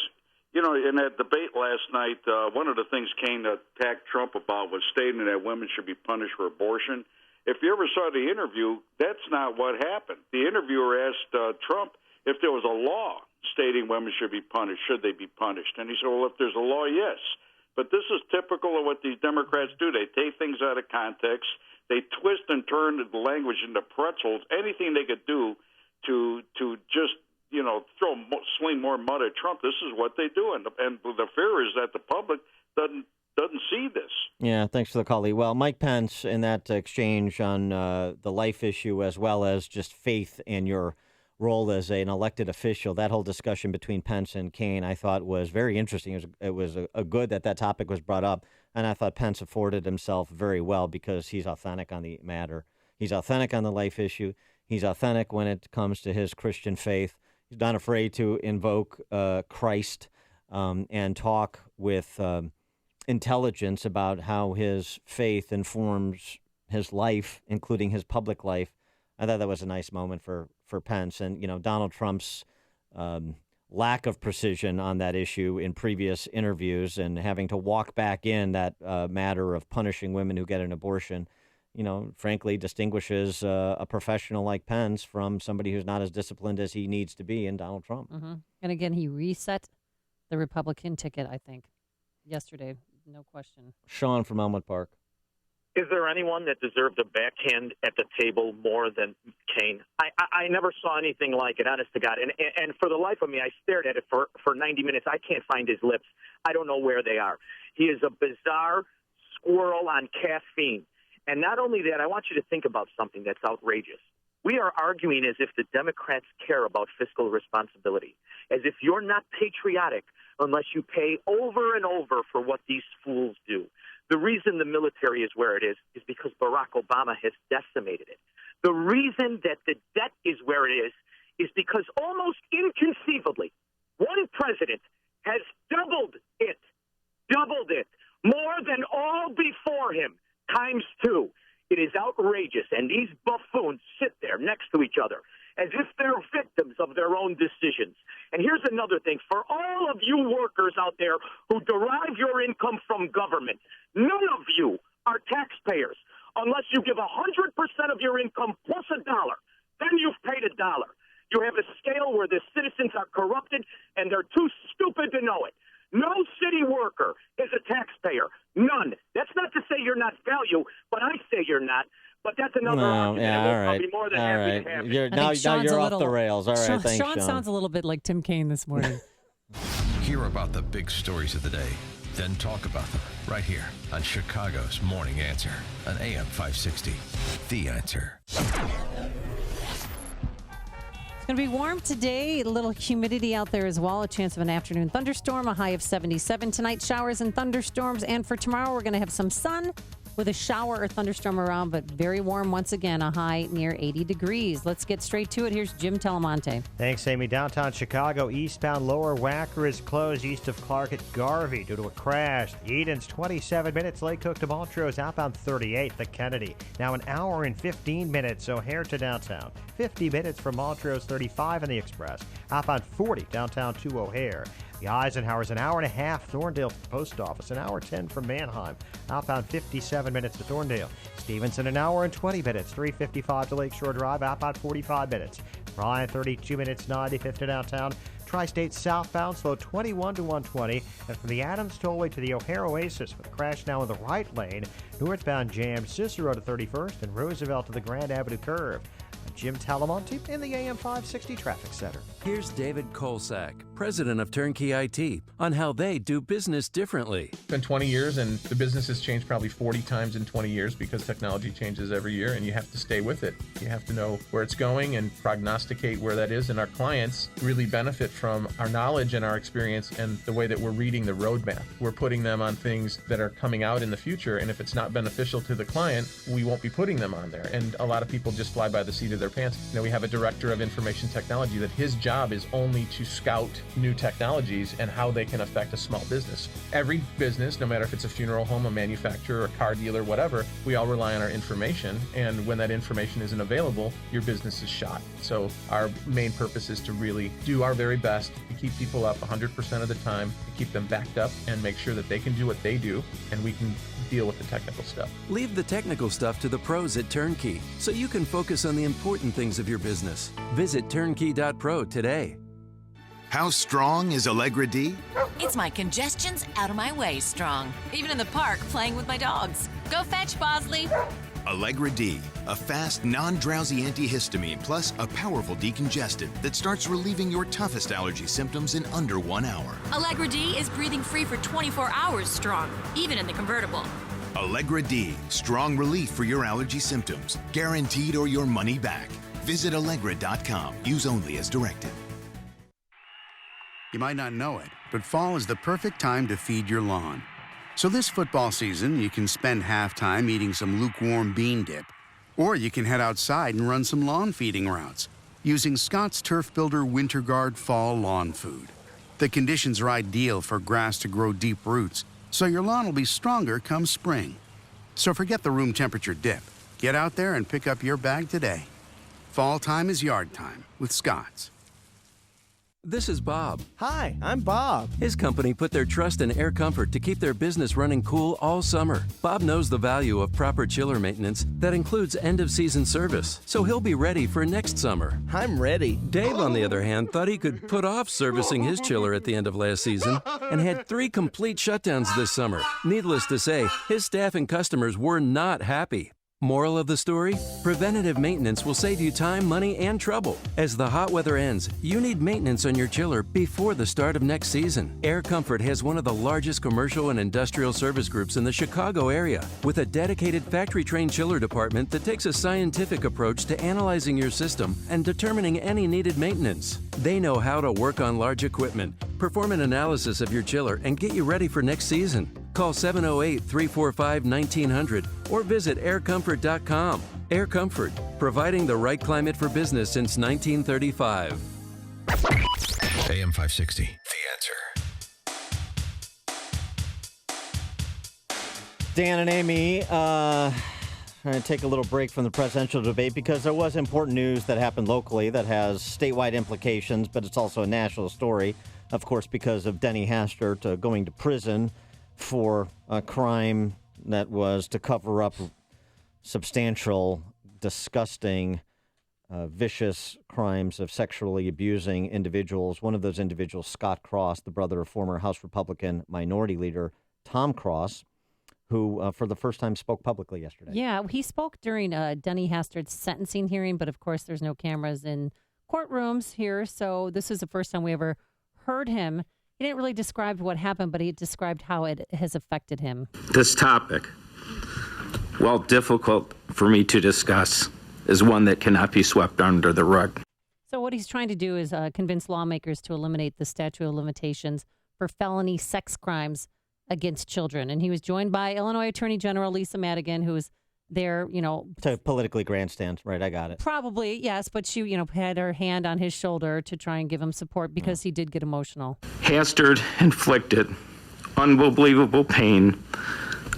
You know, in that debate last night, one of the things Kaine attacked Trump about was stating that women should be punished for abortion. If you ever saw the interview, that's not what happened. The interviewer asked Trump if there was a law stating women should be punished, should they be punished? And he said, well, if there's a law, yes. But this is typical of what these Democrats do. They take things out of context. They twist and turn the language into pretzels. Anything they could do to just, sling more mud at Trump, this is what they do. And the fear is that the public doesn't see this. Yeah, thanks for the call, Lee. Well, Mike Pence, in that exchange on the life issue, as well as just faith in your role as an elected official, that whole discussion between Pence and Kaine, I thought was very interesting. It was a good that topic was brought up, and I thought Pence afforded himself very well because he's authentic on the matter. He's authentic on the life issue. He's authentic when it comes to his Christian faith. He's not afraid to invoke Christ and talk with intelligence about how his faith informs his life, including his public life. I thought that was a nice moment for Pence. And, Donald Trump's lack of precision on that issue in previous interviews and having to walk back in that matter of punishing women who get an abortion, frankly distinguishes a professional like Pence from somebody who's not as disciplined as he needs to be in Donald Trump. Mm-hmm. And again, he reset the Republican ticket, I think, yesterday. No question. Sean from Elmwood Park. Is there anyone that deserved a backhand at the table more than Kaine? I never saw anything like it, honest to God. And for the life of me, I stared at it for 90 minutes. I can't find his lips. I don't know where they are. He is a bizarre squirrel on caffeine. And not only that, I want you to think about something that's outrageous. We are arguing as if the Democrats care about fiscal responsibility, as if you're not patriotic unless you pay over and over for what these fools do. The reason the military is where it is because Barack Obama has decimated it. The reason that the debt is where it is because almost inconceivably, one president has doubled it, more than all before him, times two. It is outrageous, and these buffoons sit there next to each other as if they're victims of their own decisions. And here's another thing. For all of you workers out there who derive your income from government, none of you are taxpayers unless you give 100% of your income plus $1. Then you've paid $1. You have a scale where the citizens are corrupted, and they're too stupid to know it. No city worker is a taxpayer. None. That's not to say you're not value, but I say you're not. But that's another argument. Yeah, all right. I'll be more than happy to have it. Now you're off the rails. All right, thanks, Sean sounds a little bit like Tim Kaine this morning. Hear about the big stories of the day then talk about them right here on Chicago's Morning Answer on AM 560. The Answer. It's going to be warm today. A little humidity out there as well. A chance of an afternoon thunderstorm, a high of 77 tonight. Showers and thunderstorms. And for tomorrow, we're going to have some sun with a shower or thunderstorm around, but very warm once again, a high near 80 degrees. Let's get straight to it. Here's Jim Telemonte. Thanks, Amy. Downtown Chicago, eastbound Lower Wacker is closed east of Clark at Garvey due to a crash. The Eden's 27 minutes. Lake Cook to Montrose, outbound 38, the Kennedy. Now an hour and 15 minutes, O'Hare to downtown. 50 minutes from Montrose, 35 in the Express. Outbound 40, downtown to O'Hare. The Eisenhower's an hour and a half. Thorndale to the post office, an hour 10 from Manheim. Outbound 57 minutes to Thorndale. Stevenson, an hour and 20 minutes. 355 to Lakeshore Drive. Outbound 45 minutes. Bryan, 32 minutes. 95th to downtown. Tri-State southbound, slow 21 to 120. And from the Adams Tollway to the O'Hare Oasis with a crash now in the right lane. Northbound jammed Cicero to 31st and Roosevelt to the Grand Avenue curve. Jim Talamonte in the AM 560 Traffic Center. Here's David Kolsak, president of Turnkey IT, on how they do business differently. It's been 20 years, and the business has changed probably 40 times in 20 years because technology changes every year, and you have to stay with it. You have to know where it's going and prognosticate where that is, and our clients really benefit from our knowledge and our experience and the way that we're reading the roadmap. We're putting them on things that are coming out in the future, and if it's not beneficial to the client, we won't be putting them on there. And a lot of people just fly by the seat of their pants. You know, we have a director of information technology that his job is only to scout new technologies and how they can affect a small business. Every business, no matter if it's a funeral home, a manufacturer, a car dealer, whatever, we all rely on our information. And when that information isn't available, your business is shot. So our main purpose is to really do our very best to keep people up 100% of the time, to keep them backed up and make sure that they can do what they do and we can deal with the technical stuff. Leave the technical stuff to the pros at Turnkey so you can focus on the important things of your business. Visit turnkey.pro today. How strong is Allegra D? It's my congestion's out of my way strong. Even in the park playing with my dogs. Go fetch, Bosley. Allegra D, a fast, non-drowsy antihistamine plus a powerful decongestant that starts relieving your toughest allergy symptoms in under 1 hour. Allegra D is breathing free for 24 hours strong, even in the convertible. Allegra D, strong relief for your allergy symptoms, guaranteed or your money back. Visit Allegra.com. Use only as directed. You might not know it, but fall is the perfect time to feed your lawn. So this football season, you can spend halftime eating some lukewarm bean dip, or you can head outside and run some lawn feeding routes using Scott's Turf Builder Winter Guard Fall Lawn Food. The conditions are ideal for grass to grow deep roots, so your lawn will be stronger come spring. So forget the room temperature dip. Get out there and pick up your bag today. Fall time is yard time with Scott's. This is Bob. Hi, I'm Bob. His company put their trust in Air Comfort to keep their business running cool all summer. Bob knows the value of proper chiller maintenance that includes end-of-season service, so he'll be ready for next summer. I'm ready. Dave, on the other hand, thought he could put off servicing his chiller at the end of last season and had 3 complete shutdowns this summer. Needless to say, his staff and customers were not happy. Moral of the story? Preventative maintenance will save you time, money, and trouble. As the hot weather ends, you need maintenance on your chiller before the start of next season. Air Comfort has one of the largest commercial and industrial service groups in the Chicago area, with a dedicated factory-trained chiller department that takes a scientific approach to analyzing your system and determining any needed maintenance. They know how to work on large equipment, perform an analysis of your chiller, and get you ready for next season. Call 708-345-1900 or visit aircomfort.com. Air Comfort, providing the right climate for business since 1935. AM 560, The Answer. Dan and Amy, I'm going to take a little break from the presidential debate because there was important news that happened locally that has statewide implications, but it's also a national story, of course, because of Denny Hastert going to prison for a crime that was to cover up substantial, disgusting, vicious crimes of sexually abusing individuals. One of those individuals, Scott Cross, the brother of former House Republican Minority Leader Tom Cross, who for the first time spoke publicly yesterday. Yeah, he spoke during Denny Hastert's sentencing hearing, but of course there's no cameras in courtrooms here, so this is the first time we ever heard him. He didn't really describe what happened, but he described how it has affected him. This topic, while difficult for me to discuss, is one that cannot be swept under the rug. So what he's trying to do is convince lawmakers to eliminate the statute of limitations for felony sex crimes against children. And he was joined by Illinois Attorney General Lisa Madigan, who was there, to politically grandstand. Right, I got it. Probably, yes, but she, had her hand on his shoulder to try and give him support because he did get emotional. Hastert inflicted unbelievable pain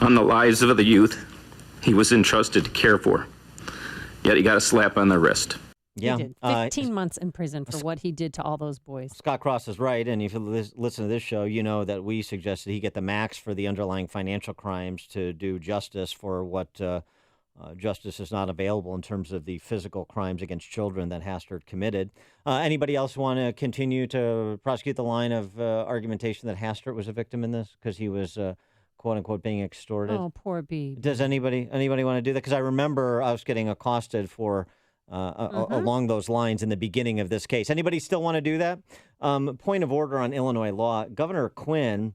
on the lives of the youth he was entrusted to care for. Yet he got a slap on the wrist. Yeah, he did. 15 months in prison for what he did to all those boys. Scott Cross is right, and if you listen to this show, you know that we suggested he get the max for the underlying financial crimes to do justice for what justice is not available in terms of the physical crimes against children that Hastert committed. Anybody else want to continue to prosecute the line of argumentation that Hastert was a victim in this because he was quote unquote being extorted? Oh, poor Beebe. Does anybody want to do that? Because I remember I was getting accosted for along those lines in the beginning of this case. Anybody still want to do that? Point of order on Illinois law. Governor Quinn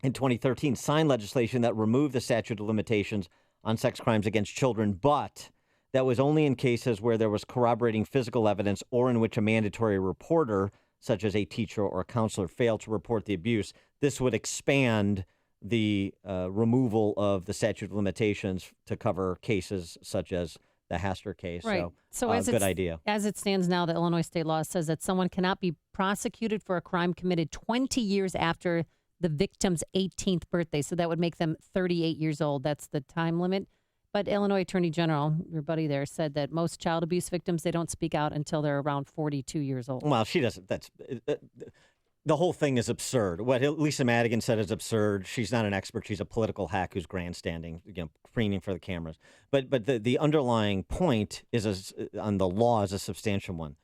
in 2013 signed legislation that removed the statute of limitations on sex crimes against children, but that was only in cases where there was corroborating physical evidence or in which a mandatory reporter, such as a teacher or a counselor, failed to report the abuse. This would expand the removal of the statute of limitations to cover cases such as the Hastert case. Right. So good idea. As it stands now, the Illinois state law says that someone cannot be prosecuted for a crime committed 20 years after the victim's 18th birthday. So that would make them 38 years old. That's the time limit. But Illinois Attorney General, your buddy there, said that most child abuse victims, they don't speak out until they're around 42 years old. Well, she doesn't. That's the whole thing is absurd. What Lisa Madigan said is absurd. She's not an expert. She's a political hack who's grandstanding, preening for the cameras. But the underlying point is on the law is a substantial one.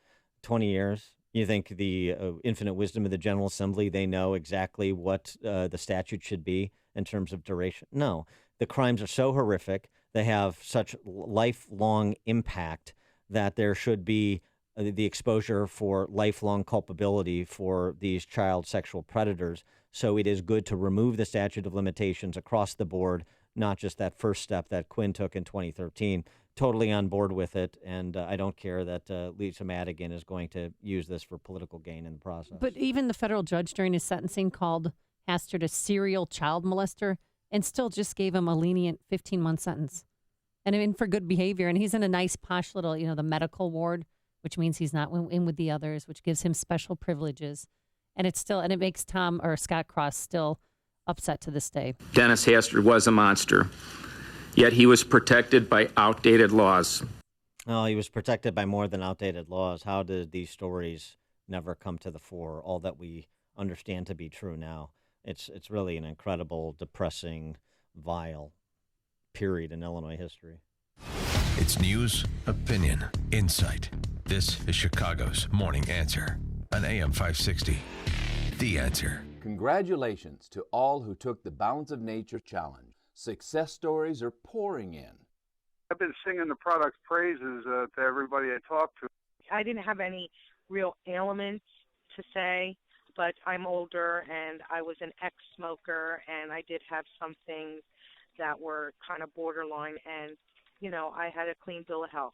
20 years. You think the infinite wisdom of the General Assembly, they know exactly what the statute should be in terms of duration? No. The crimes are so horrific. They have such lifelong impact that there should be the exposure for lifelong culpability for these child sexual predators. So it is good to remove the statute of limitations across the board, not just that first step that Quinn took in 2013. Totally on board with it, and I don't care that Lisa Madigan is going to use this for political gain in the process. But even the federal judge during his sentencing called Hastert a serial child molester and still just gave him a lenient 15-month sentence. And I mean, for good behavior. And he's in a nice, posh little, the medical ward, which means he's not in with the others, which gives him special privileges. And it makes Scott Cross still upset to this day. Dennis Hastert was a monster. Yet he was protected by outdated laws. Oh, he was protected by more than outdated laws. How did these stories never come to the fore? All that we understand to be true now. It's really an incredible, depressing, vile period in Illinois history. It's news, opinion, insight. This is Chicago's Morning Answer on AM 560. The Answer. Congratulations to all who took the Balance of Nature Challenge. Success stories are pouring in. I've been singing the product's praises to everybody I talked to. I didn't have any real ailments to say, but I'm older and I was an ex-smoker and I did have some things that were kind of borderline and, I had a clean bill of health.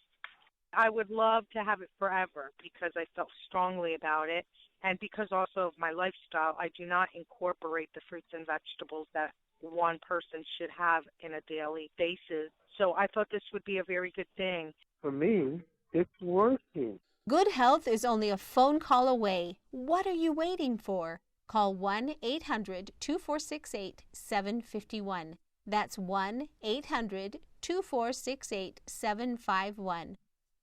I would love to have it forever because I felt strongly about it and because also of my lifestyle, I do not incorporate the fruits and vegetables that one person should have in a daily basis. So I thought this would be a very good thing. For me, it's working. Good health is only a phone call away. What are you waiting for? Call 1-800-2468-751. That's 1-800-2468-751.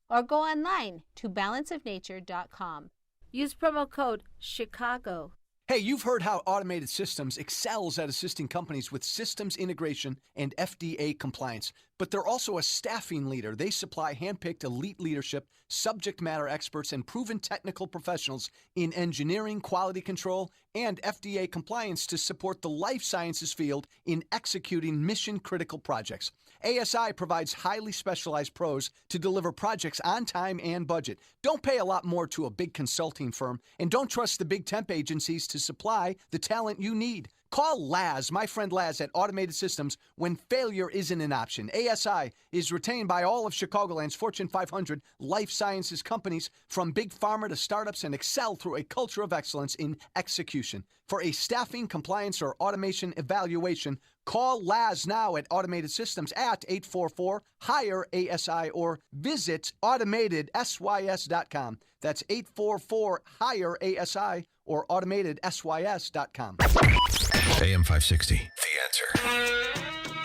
Or go online to balanceofnature.com. Use promo code CHICAGO. Hey, you've heard how Automated Systems excels at assisting companies with systems integration and FDA compliance, but they're also a staffing leader. They supply handpicked elite leadership, subject matter experts, and proven technical professionals in engineering, quality control, and FDA compliance to support the life sciences field in executing mission-critical projects. ASI provides highly specialized pros to deliver projects on time and budget. Don't pay a lot more to a big consulting firm, and don't trust the big temp agencies to to supply the talent you need. Call Laz, my friend Laz at Automated Systems, when failure isn't an option. ASI is retained by all of Chicagoland's Fortune 500 life sciences companies, from big pharma to startups, and excel through a culture of excellence in execution. For a staffing, compliance, or automation evaluation, call Laz now at Automated Systems at 844-HIRE-ASI or visit AutomatedSYS.com. That's 844-HIRE-ASI or AutomatedSYS.com. AM 560, The Answer.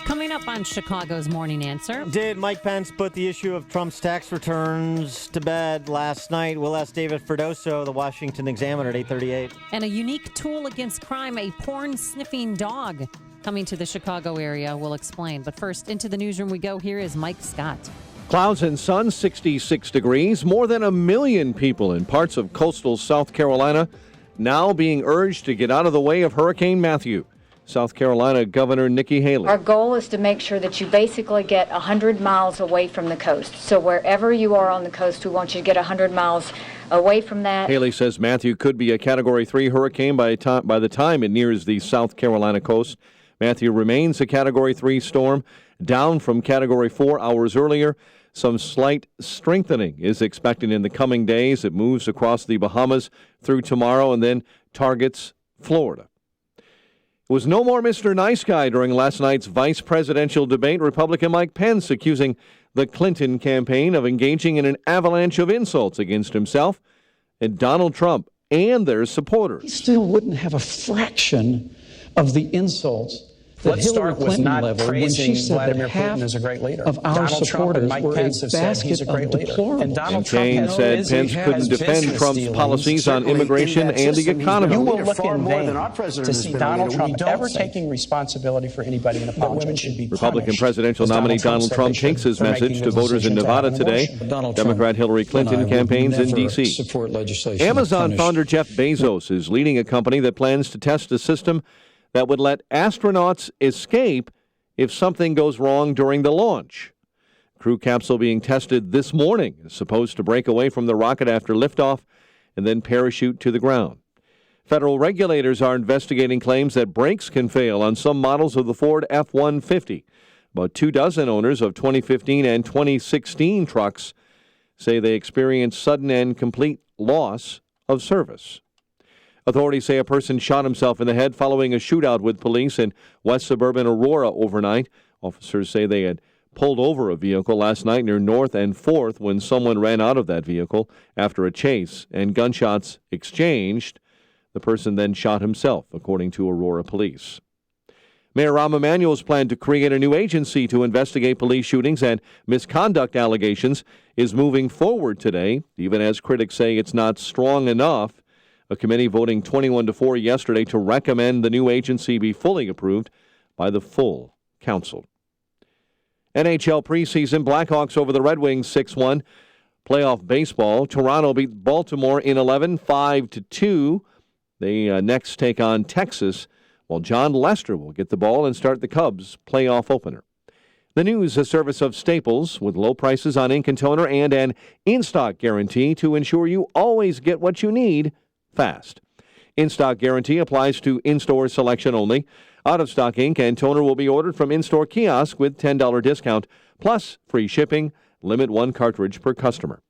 Coming up on Chicago's Morning Answer. Did Mike Pence put the issue of Trump's tax returns to bed last night? We'll ask David Ferdoso, the Washington Examiner, at 8:38. And a unique tool against crime, a porn-sniffing dog coming to the Chicago area. We'll explain. But first, into the newsroom we go. Here is Mike Scott. Clouds and sun, 66 degrees. More than 1 million people in parts of coastal South Carolina now being urged to get out of the way of Hurricane Matthew. South Carolina Governor Nikki Haley. Our goal is to make sure that you basically get 100 miles away from the coast. So wherever you are on the coast, we want you to get 100 miles away from that. Haley says Matthew could be a Category 3 hurricane by the time it nears the South Carolina coast. Matthew remains a Category 3 storm, down from Category 4 hours earlier. Some slight strengthening is expected in the coming days. It moves across the Bahamas through tomorrow and then targets Florida. It was no more Mr. Nice Guy during last night's vice presidential debate. Republican Mike Pence accusing the Clinton campaign of engaging in an avalanche of insults against himself and Donald Trump and their supporters. He still wouldn't have a fraction of the insults that Hillary Clinton leveled when she said that half of our supporters were a basket of deplorables. And Kane said Pence couldn't defend Trump's policies on immigration and the economy. You will look in vain to see Donald Trump ever taking responsibility for anybody in a women should be Republican presidential nominee Donald Trump takes his message to voters in Nevada today. Democrat Hillary Clinton campaigns in D.C. Amazon founder Jeff Bezos is leading a company that plans to test a system that would let astronauts escape if something goes wrong during the launch. Crew capsule being tested this morning is supposed to break away from the rocket after liftoff and then parachute to the ground. Federal regulators are investigating claims that brakes can fail on some models of the Ford F-150. About 24 owners of 2015 and 2016 trucks say they experienced sudden and complete loss of service. Authorities say a person shot himself in the head following a shootout with police in west suburban Aurora overnight. Officers say they had pulled over a vehicle last night near North and 4th when someone ran out of that vehicle after a chase and gunshots exchanged. The person then shot himself, according to Aurora police. Mayor Rahm Emanuel's plan to create a new agency to investigate police shootings and misconduct allegations is moving forward today, even as critics say it's not strong enough. A committee voting 21-4 yesterday to recommend the new agency be fully approved by the full council. NHL preseason, Blackhawks over the Red Wings 6-1. Playoff baseball, Toronto beat Baltimore in 11, 5-2. They next take on Texas, while John Lester will get the ball and start the Cubs' playoff opener. The news, a service of Staples, with low prices on ink and toner and an in-stock guarantee to ensure you always get what you need fast. In-stock guarantee applies to in-store selection only. Out-of-stock ink and toner will be ordered from in-store kiosk with $10 discount, plus free shipping. Limit 1 cartridge per customer.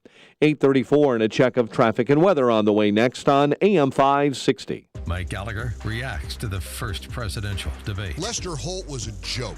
8:34 and a check of traffic and weather on the way next on AM 560. Mike Gallagher reacts to the first presidential debate. Lester Holt was a joke.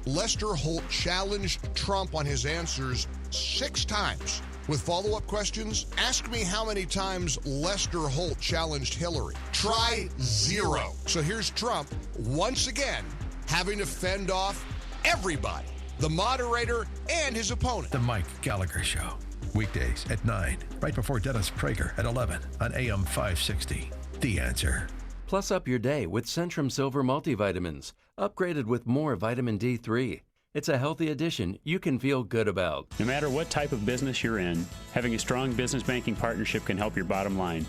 Lester Holt challenged Trump on his answers 6 times. With follow-up questions, ask me how many times Lester Holt challenged Hillary. Try 0. So here's Trump, once again, having to fend off everybody, the moderator and his opponent. The Mike Gallagher Show. Weekdays at 9, right before Dennis Prager at 11 on AM 560. The Answer. Plus up your day with Centrum Silver multivitamins, upgraded with more vitamin D3. It's a healthy addition you can feel good about. No matter what type of business you're in, having a strong business banking partnership can help your bottom line.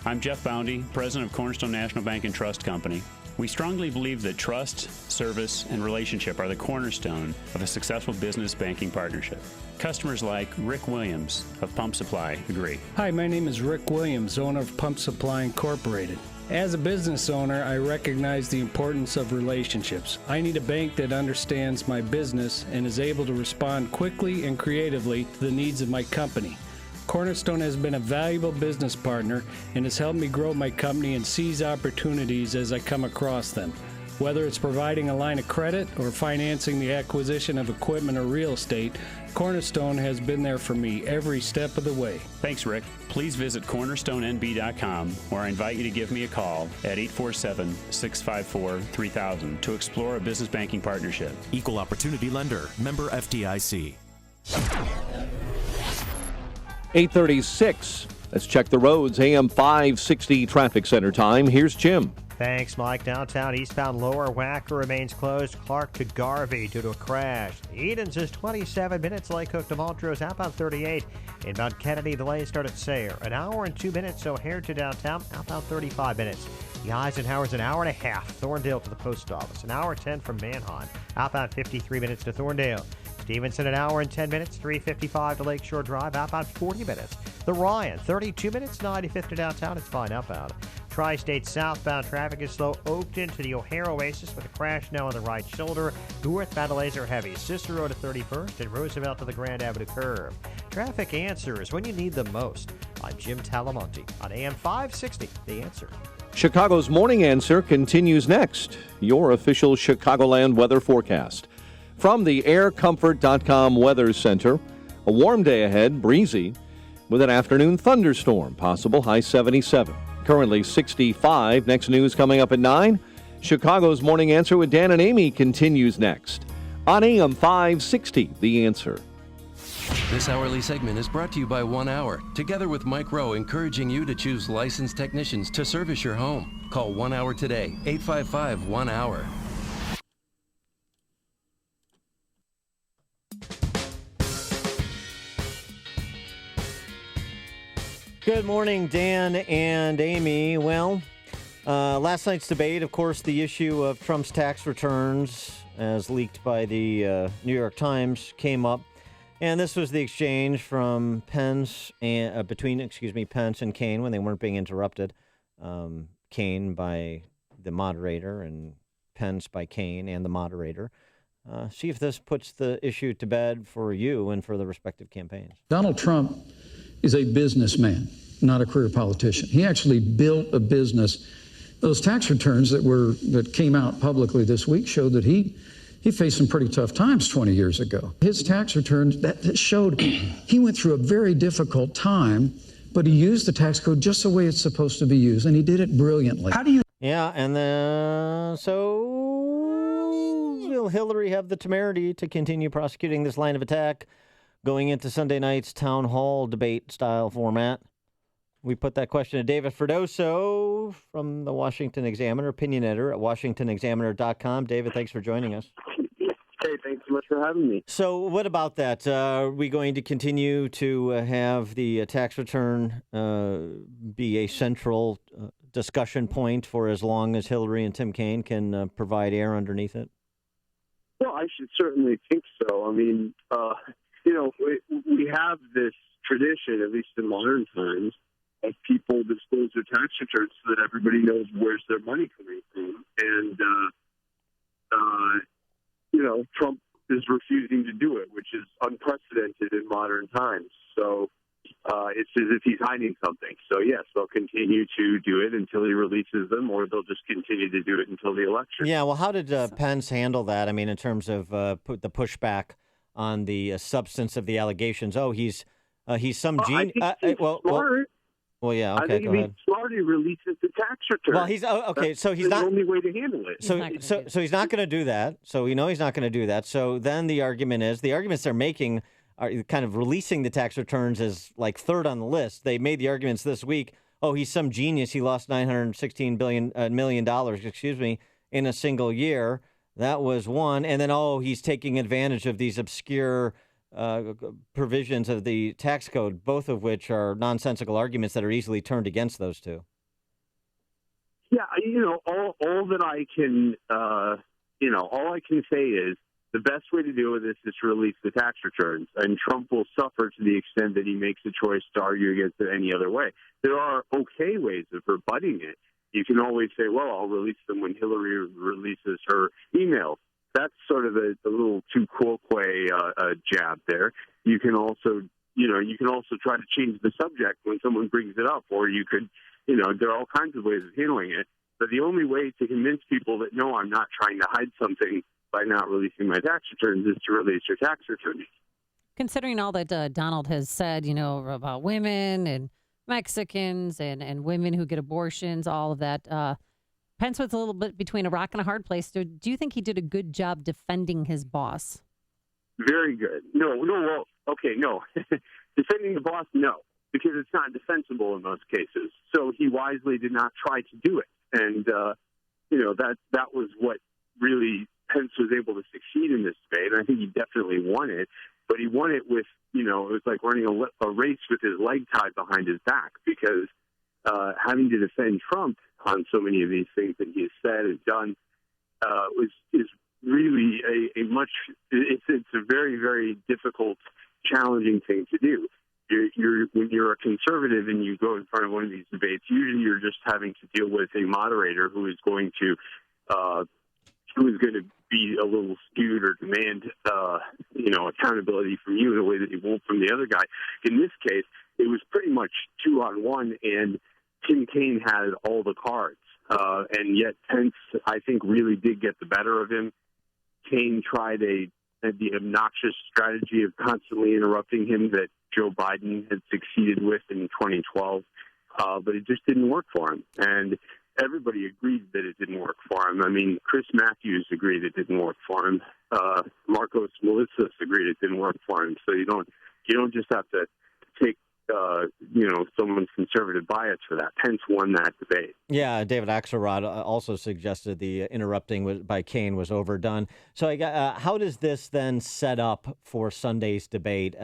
I'm Jeff Boundy, president of Cornerstone National Bank and Trust Company. We strongly believe that trust, service, and relationship are the cornerstone of a successful business banking partnership. Customers like Rick Williams of Pump Supply agree. Hi, my name is Rick Williams, owner of Pump Supply Incorporated. As a business owner, I recognize the importance of relationships. I need a bank that understands my business and is able to respond quickly and creatively to the needs of my company. Cornerstone has been a valuable business partner and has helped me grow my company and seize opportunities as I come across them. Whether it's providing a line of credit or financing the acquisition of equipment or real estate, Cornerstone has been there for me every step of the way. Thanks, Rick. Please visit cornerstonenb.com, or I invite you to give me a call at 847-654-3000 to explore a business banking partnership. Equal Opportunity Lender. Member FDIC. 8:36. Let's check the roads. AM 560 traffic center time. Here's Jim. Thanks, Mike. Downtown eastbound Lower Wacker remains closed. Clark to Garvey due to a crash. Edens is 27 minutes. Lake Hook to Montrose, outbound 38. Inbound Kennedy, delays start at Sayre. An hour and 2 minutes, O'Hare to downtown, outbound 35 minutes. The Eisenhower's an hour and a half. Thorndale to the post office. An hour 10 from Manheim, outbound 53 minutes to Thorndale. Stevenson, an hour and 10 minutes, 3:55 to Lakeshore Drive, outbound 40 minutes. The Ryan, 32 minutes, 95th to downtown, it's fine outbound. Tri-State southbound traffic is slow. Oakton to the O'Hare Oasis with a crash now on the right shoulder. Northbound delays are heavy. Cicero Road to 31st and Roosevelt to the Grand Avenue curve. Traffic answers when you need them most. I'm Jim Talamonte on AM 560, The Answer. Chicago's Morning Answer continues next. Your official Chicagoland weather forecast. From the aircomfort.com Weather Center, a warm day ahead, breezy, with an afternoon thunderstorm, possible high 77. Currently 65. Next news coming up at 9. Chicago's Morning Answer with Dan and Amy continues next on AM 560, The Answer. This hourly segment is brought to you by 1 Hour, together with Mike Rowe, encouraging you to choose licensed technicians to service your home. Call 1 Hour today, 855-1-HOUR. Good morning, Dan and Amy. Well, last night's debate, of course, the issue of Trump's tax returns, as leaked by the New York Times, came up. And this was the exchange from Pence and Pence and Kaine when they weren't being interrupted. Kaine by the moderator and Pence by Kaine and the moderator. See if this puts the issue to bed for you and for the respective campaigns. Donald Trump is a businessman, not a career politician. He actually built a business. Those tax returns that came out publicly this week showed that he faced some pretty tough times 20 years ago. His tax returns that showed he went through a very difficult time, but he used the tax code just the way it's supposed to be used, and he did it brilliantly. Yeah, and then so will Hillary have the temerity to continue prosecuting this line of attack going into Sunday night's town hall debate style format? We put that question to David Freddoso from the Washington Examiner, opinion editor at WashingtonExaminer.com. David, thanks for joining us. Hey, thanks so much for having me. So what about that? Are we going to continue to have the tax return be a central discussion point for as long as Hillary and Tim Kaine can provide air underneath it? Well, I should certainly think so. I mean, we have this tradition, at least in modern times, of people disclose their tax returns so that everybody knows where's their money coming from. And, Trump is refusing to do it, which is unprecedented in modern times. So it's as if he's hiding something. So, yes, they'll continue to do it until he releases them, or they'll just continue to do it until the election. Yeah, well, how did Pence handle that? I mean, in terms of the pushback on the substance of the allegations. Oh, he's some genius. Well, yeah, okay, I think go ahead. He's smart. He releases the tax return. Well, he's okay. That's so he's the not only way to handle it. So he's not going to do that. So we know he's not going to do that. So then the arguments they're making are kind of releasing the tax returns as like third on the list. They made the arguments this week. Oh, he's some genius. He lost $916 million in a single year. That was one. And then, he's taking advantage of these obscure provisions of the tax code, both of which are nonsensical arguments that are easily turned against those two. Yeah, all that I can, all I can say is the best way to deal with this is to release the tax returns, and Trump will suffer to the extent that he makes a choice to argue against it any other way. There are okay ways of rebutting it. You can always say, well, I'll release them when Hillary releases her emails. That's sort of a little too quoque jab there. You can also try to change the subject when someone brings it up, or you could, there are all kinds of ways of handling it. But the only way to convince people that, no, I'm not trying to hide something by not releasing my tax returns is to release your tax returns. Considering all that Donald has said, about women and Mexicans and women who get abortions, all of that, Pence was a little bit between a rock and a hard place. So do you think he did a good job defending his boss? Very good. No. Defending the boss, no, because it's not defensible in most cases. So he wisely did not try to do it. And, that was what really Pence was able to succeed in this debate. And I think he definitely won it. But he won it with, it was like running a race with his leg tied behind his back, because having to defend Trump on so many of these things that he has said and done is really it's a very, very difficult, challenging thing to do. When you're a conservative and you go in front of one of these debates, usually you're just having to deal with a moderator who is going to be a little skewed or demand accountability from you in a way that he won't from the other guy. In this case, it was pretty much 2-on-1, and Tim Kaine had all the cards, and yet Pence, I think, really did get the better of him. Kaine tried the obnoxious strategy of constantly interrupting him that Joe Biden had succeeded with in 2012, but it just didn't work for him. And everybody agreed that it didn't work for him. I mean, Chris Matthews agreed it didn't work for him. Marcos Melitsas agreed it didn't work for him. So you don't just have to take someone's conservative bias for that. Pence won that debate. Yeah, David Axelrod also suggested the interrupting by Kaine was overdone. So how does this then set up for Sunday's debate?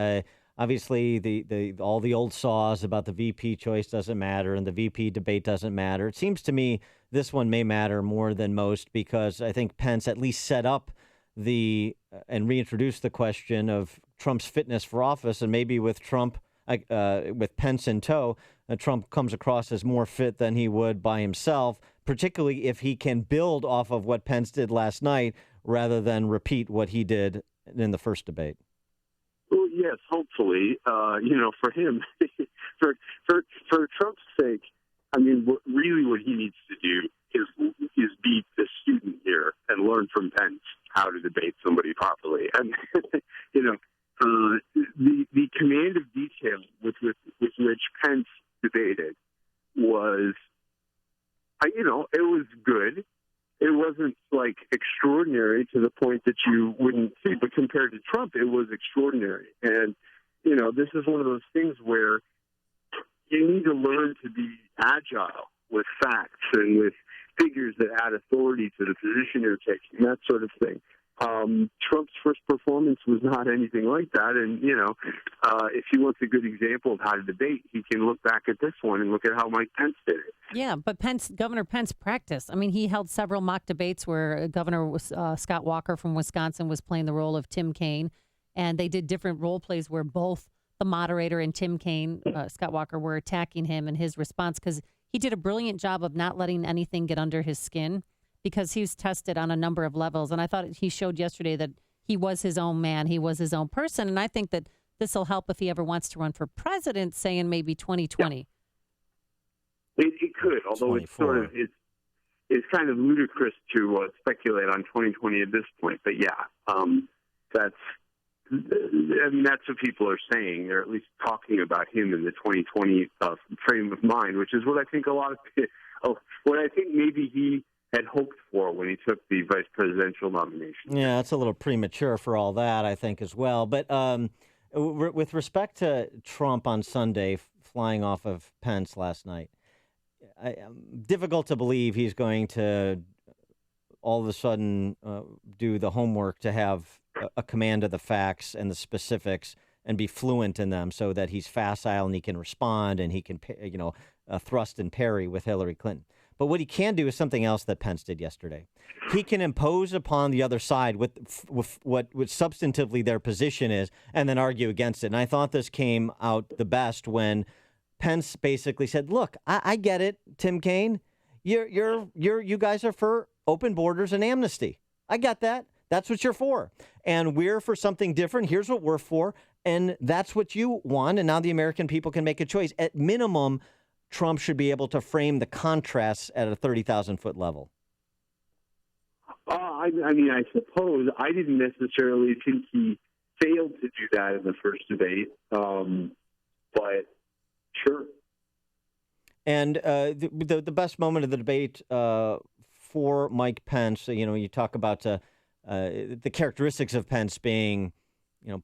Obviously, all the old saws about the VP choice doesn't matter and the VP debate doesn't matter. It seems to me this one may matter more than most, because I think Pence at least set up and reintroduced the question of Trump's fitness for office, and maybe with with Pence in tow, Trump comes across as more fit than he would by himself, particularly if he can build off of what Pence did last night rather than repeat what he did in the first debate. Well, yes, hopefully, for him, for Trump's sake, I mean, what he needs to do is be the student here and learn from Pence how to debate somebody properly. And, the command of detail with which Pence debated was, it was good. It wasn't like extraordinary to the point that you wouldn't see, but compared to Trump, it was extraordinary. And, this is one of those things where you need to learn to be agile with facts and with figures that add authority to the position you're taking, that sort of thing. Trump's first performance was not anything like that. And, if he wants a good example of how to debate, he can look back at this one and look at how Mike Pence did it. Yeah, but Governor Pence practiced. I mean, he held several mock debates where Governor Scott Walker from Wisconsin was playing the role of Tim Kaine, and they did different role plays where both the moderator and Tim Kaine, Scott Walker, were attacking him in his response, because he did a brilliant job of not letting anything get under his skin, because he was tested on a number of levels. And I thought he showed yesterday that he was his own man. He was his own person. And I think that this will help if he ever wants to run for president, say in maybe 2020. Yeah. It could, although it's kind of ludicrous to speculate on 2020 at this point. But that's what people are saying. They're at least talking about him in the 2020 frame of mind, which is what I think maybe he had hoped for when he took the vice presidential nomination. Yeah, it's a little premature for all that, I think, as well. But with respect to Trump on Sunday flying off of Pence last night, difficult to believe he's going to all of a sudden do the homework to have a command of the facts and the specifics and be fluent in them, so that he's facile and he can respond and he can, thrust and parry with Hillary Clinton. But what he can do is something else that Pence did yesterday. He can impose upon the other side with what substantively their position is, and then argue against it. And I thought this came out the best when Pence basically said, look, I get it, Tim Kaine. you guys are for open borders and amnesty. I get that. That's what you're for. And we're for something different. Here's what we're for. And that's what you want. And now the American people can make a choice. At minimum, Trump should be able to frame the contrasts at a 30,000-foot level. I mean, I suppose I didn't necessarily think he failed to do that in the first debate, but sure. And the best moment of the debate for Mike Pence, you talk about the characteristics of Pence being,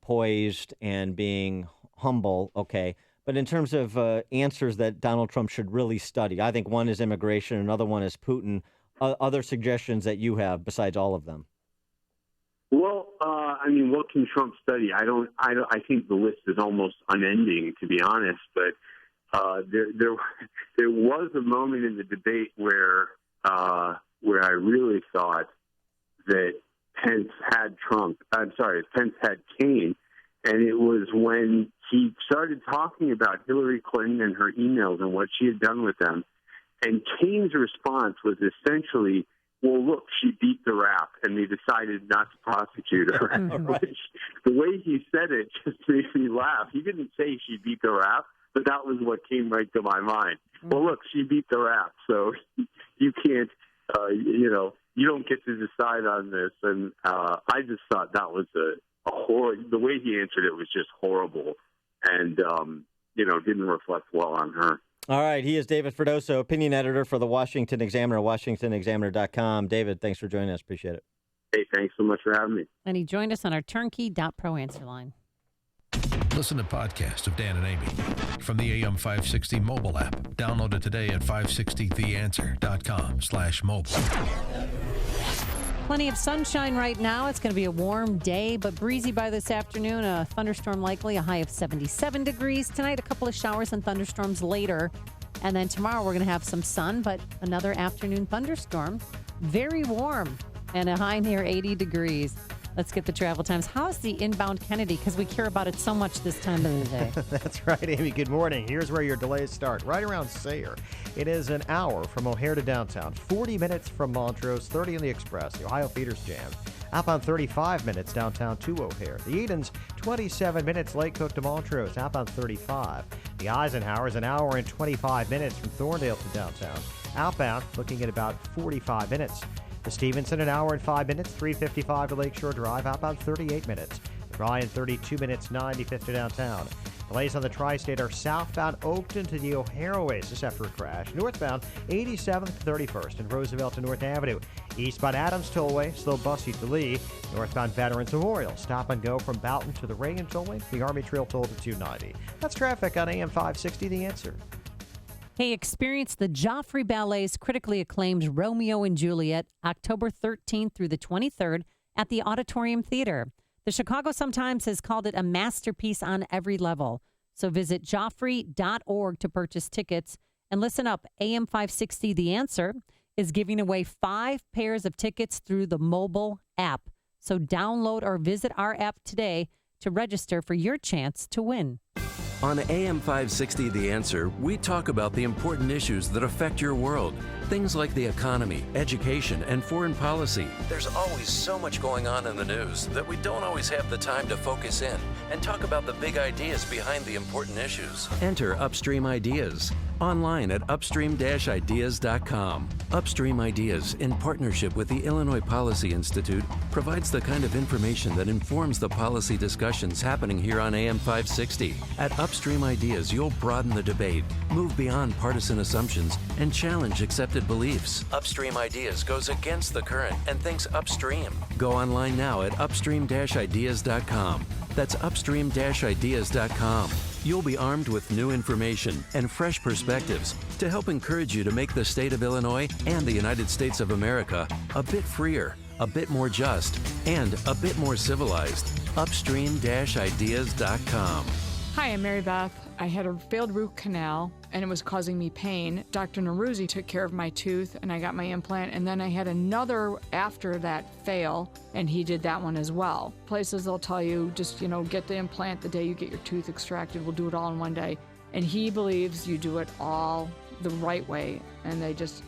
poised and being humble, okay. But in terms of answers that Donald Trump should really study, I think one is immigration, another one is Putin. Other suggestions that you have besides all of them? Well, I mean, what can Trump study? I think the list is almost unending, to be honest. But there was a moment in the debate where I really thought that Pence had Kane, and it was when he started talking about Hillary Clinton and her emails and what she had done with them. And Kane's response was essentially, well, look, she beat the rap, and they decided not to prosecute her. Right. Which, the way he said it just made me laugh. He didn't say she beat the rap, but that was what came right to my mind. Well, look, she beat the rap, so you can't, you don't get to decide on this. And I just thought that was a horrible, the way he answered it was just horrible and, didn't reflect well on her. All right. He is David Freddoso, opinion editor for the Washington Examiner, WashingtonExaminer.com. David, thanks for joining us. Appreciate it. Hey, thanks so much for having me. And he joined us on our turnkey.pro answer line. Listen to podcasts of Dan and Amy from the AM 560 mobile app. Download it today at 560theanswer.com/mobile. Plenty of sunshine right now. It's going to be a warm day, but breezy by this afternoon. A thunderstorm likely, a high of 77 degrees. Tonight, a couple of showers and thunderstorms later. And then tomorrow, we're going to have some sun, but another afternoon thunderstorm. Very warm and a high near 80 degrees. Let's get the travel times. How's the inbound Kennedy? Because we care about it so much this time of the day. That's right, Amy. Good morning. Here's where your delays start, right around Sayre. It is an hour from O'Hare to downtown, 40 minutes from Montrose, 30 on the Express. The Ohio Feeder's jammed. Outbound 35 minutes downtown to O'Hare. The Edens, 27 minutes Lake Cook to Montrose. Outbound 35. The Eisenhower is an hour and 25 minutes from Thorndale to downtown. Outbound, looking at about 45 minutes. The Stevenson, an hour and 5 minutes, 355 to Lakeshore Drive, outbound 38 minutes. The Ryan, 32 minutes, 95 to downtown. Delays on the Tri-State are southbound Oakton to the O'Hare Oasis after a crash. Northbound 87th to 31st and Roosevelt to North Avenue. Eastbound Adams Tollway, slow busy to Lee. Northbound Veterans Memorial, stop and go from Boughton to the Reagan Tollway. The Army Trail toll to 290. That's traffic on AM 560, The Answer. Hey, experience the Joffrey Ballet's critically acclaimed Romeo and Juliet October 13th through the 23rd at the Auditorium Theater. The Chicago Sun-Times has called it a masterpiece on every level. So visit joffrey.org to purchase tickets. And listen up, AM 560 The Answer is giving away 5 pairs of tickets through the mobile app. So download or visit our app today to register for your chance to win. On AM 560 The Answer, we talk about the important issues that affect your world. Things like the economy, education, and foreign policy. There's always so much going on in the news that we don't always have the time to focus in and talk about the big ideas behind the important issues. Enter Upstream Ideas online at upstream-ideas.com. Upstream Ideas, in partnership with the Illinois Policy Institute, provides the kind of information that informs the policy discussions happening here on AM 560. At Upstream Ideas, you'll broaden the debate, move beyond partisan assumptions, and challenge accepted beliefs. Upstream Ideas goes against the current and thinks upstream. Go online now at upstream-ideas.com. That's upstream-ideas.com. You'll be armed with new information and fresh perspectives to help encourage you to make the state of Illinois and the United States of America a bit freer, a bit more just, and a bit more civilized. Upstream-ideas.com. Hi, I'm Mary Beth. I had a failed root canal and it was causing me pain. Dr. Naruzzi took care of my tooth and I got my implant, and then I had another after that fail and he did that one as well. Places they'll tell you just, get the implant the day you get your tooth extracted. We'll do it all in one day. And he believes you do it all the right way, and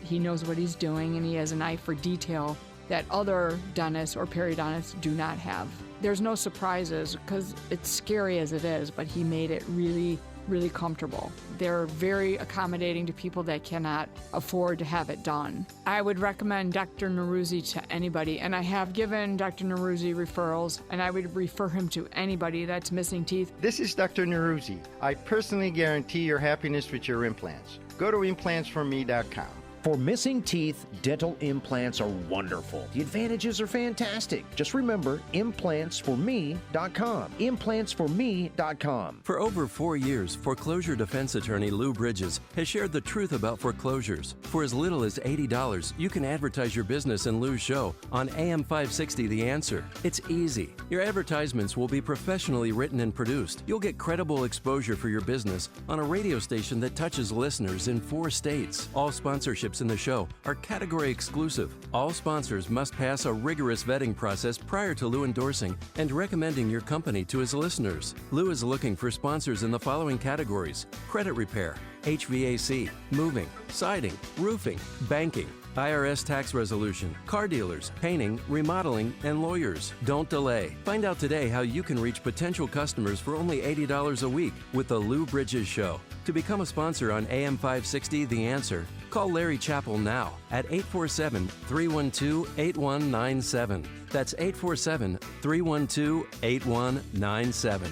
he knows what he's doing, and he has an eye for detail that other dentists or periodontists do not have. There's no surprises because it's scary as it is, but he made it really, really comfortable. They're very accommodating to people that cannot afford to have it done. I would recommend Dr. Neruzzi to anybody, and I have given Dr. Neruzzi referrals, and I would refer him to anybody that's missing teeth. This is Dr. Neruzzi. I personally guarantee your happiness with your implants. Go to implantsforme.com. For missing teeth, dental implants are wonderful. The advantages are fantastic. Just remember, implantsforme.com. Implantsforme.com. For over 4 years, foreclosure defense attorney Lou Bridges has shared the truth about foreclosures. For as little as $80, you can advertise your business in Lou's show on AM 560 The Answer. It's easy. Your advertisements will be professionally written and produced. You'll get credible exposure for your business on a radio station that touches listeners in 4 states. All sponsorships in the show are category exclusive. All sponsors must pass a rigorous vetting process prior to Lou endorsing and recommending your company to his listeners. Lou is looking for sponsors in the following categories: credit repair, HVAC, moving, siding, roofing, banking, IRS tax resolution, car dealers, painting, remodeling, and lawyers. Don't delay. Find out today how you can reach potential customers for only $80 a week with the Lou Bridges Show. To become a sponsor on AM 560 The Answer, call Larry Chappell now at 847-312-8197. That's 847-312-8197.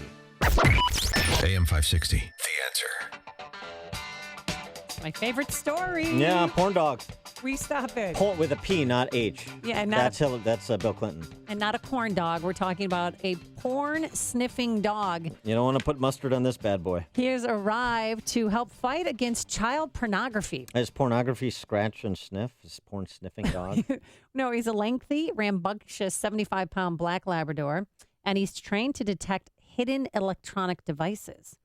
AM 560, The Answer. My favorite story. Yeah, porn dogs. We stop it. Porn with a P, not H. Yeah, and that's Bill Clinton. And not a corn dog. We're talking about a porn-sniffing dog. You don't want to put mustard on this bad boy. He has arrived to help fight against child pornography. Is pornography scratch and sniff? Is porn sniffing dog? No, he's a lengthy, rambunctious 75-pound black Labrador, and he's trained to detect hidden electronic devices.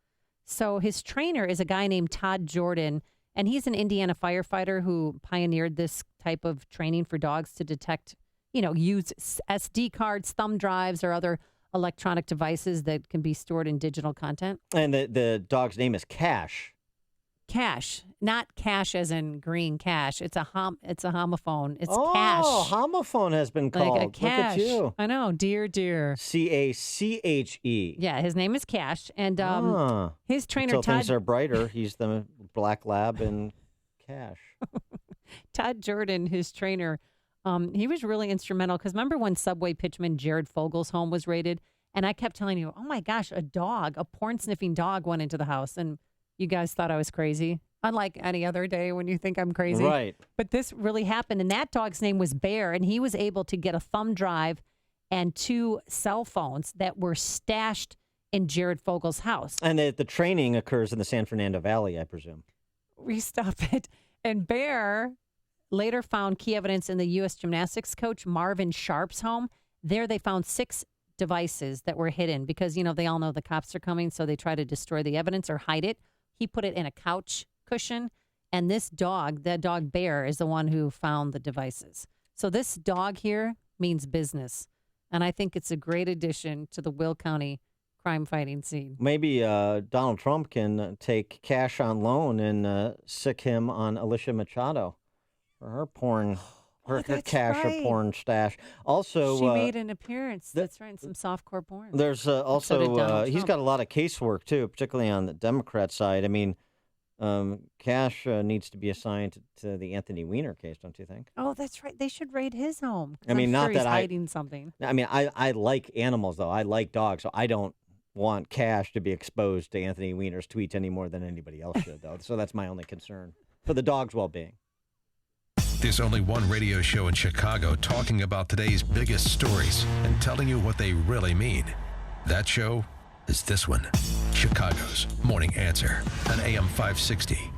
So his trainer is a guy named Todd Jordan, and he's an Indiana firefighter who pioneered this type of training for dogs to detect, use SD cards, thumb drives, or other electronic devices that can be stored in digital content. And the dog's name is Cash. Cash, not cash as in green cash. It's a homophone. It's oh, cash. Oh, homophone has been called. Like a cash. Look at you. I know, dear. C-A-C-H-E. Yeah, his name is Cash, and his trainer Until Todd. things are brighter, he's the black lab in Cash. Todd Jordan, his trainer, he was really instrumental because remember when Subway pitchman Jared Fogel's home was raided, and I kept telling you, oh my gosh, a porn sniffing dog went into the house, and you guys thought I was crazy, unlike any other day when you think I'm crazy. Right. But this really happened, and that dog's name was Bear, and he was able to get a thumb drive and 2 cell phones that were stashed in Jared Fogel's house. And the training occurs in the San Fernando Valley, I presume. We stop it. And Bear later found key evidence in the U.S. gymnastics coach Marvin Sharp's home. There they found 6 devices that were hidden because, they all know the cops are coming, so they try to destroy the evidence or hide it. He put it in a couch cushion, and this dog, that dog Bear, is the one who found the devices. So this dog here means business, and I think it's a great addition to the Will County crime-fighting scene. Maybe Donald Trump can take Cash on loan and sick him on Alicia Machado for her porn, her cash or porn stash. Also, she made an appearance. That's right, in some softcore porn. There's also he's got a lot of casework too, particularly on the Democrat side. I mean, Cash needs to be assigned to the Anthony Weiner case, don't you think? Oh, that's right. They should raid his home. I mean, not he's that hiding something. I mean, I like animals though. I like dogs, so I don't want Cash to be exposed to Anthony Weiner's tweets any more than anybody else should, though. So that's my only concern for the dog's well-being. There's only one radio show in Chicago talking about today's biggest stories and telling you what they really mean. That show is this one, Chicago's Morning Answer on AM 560.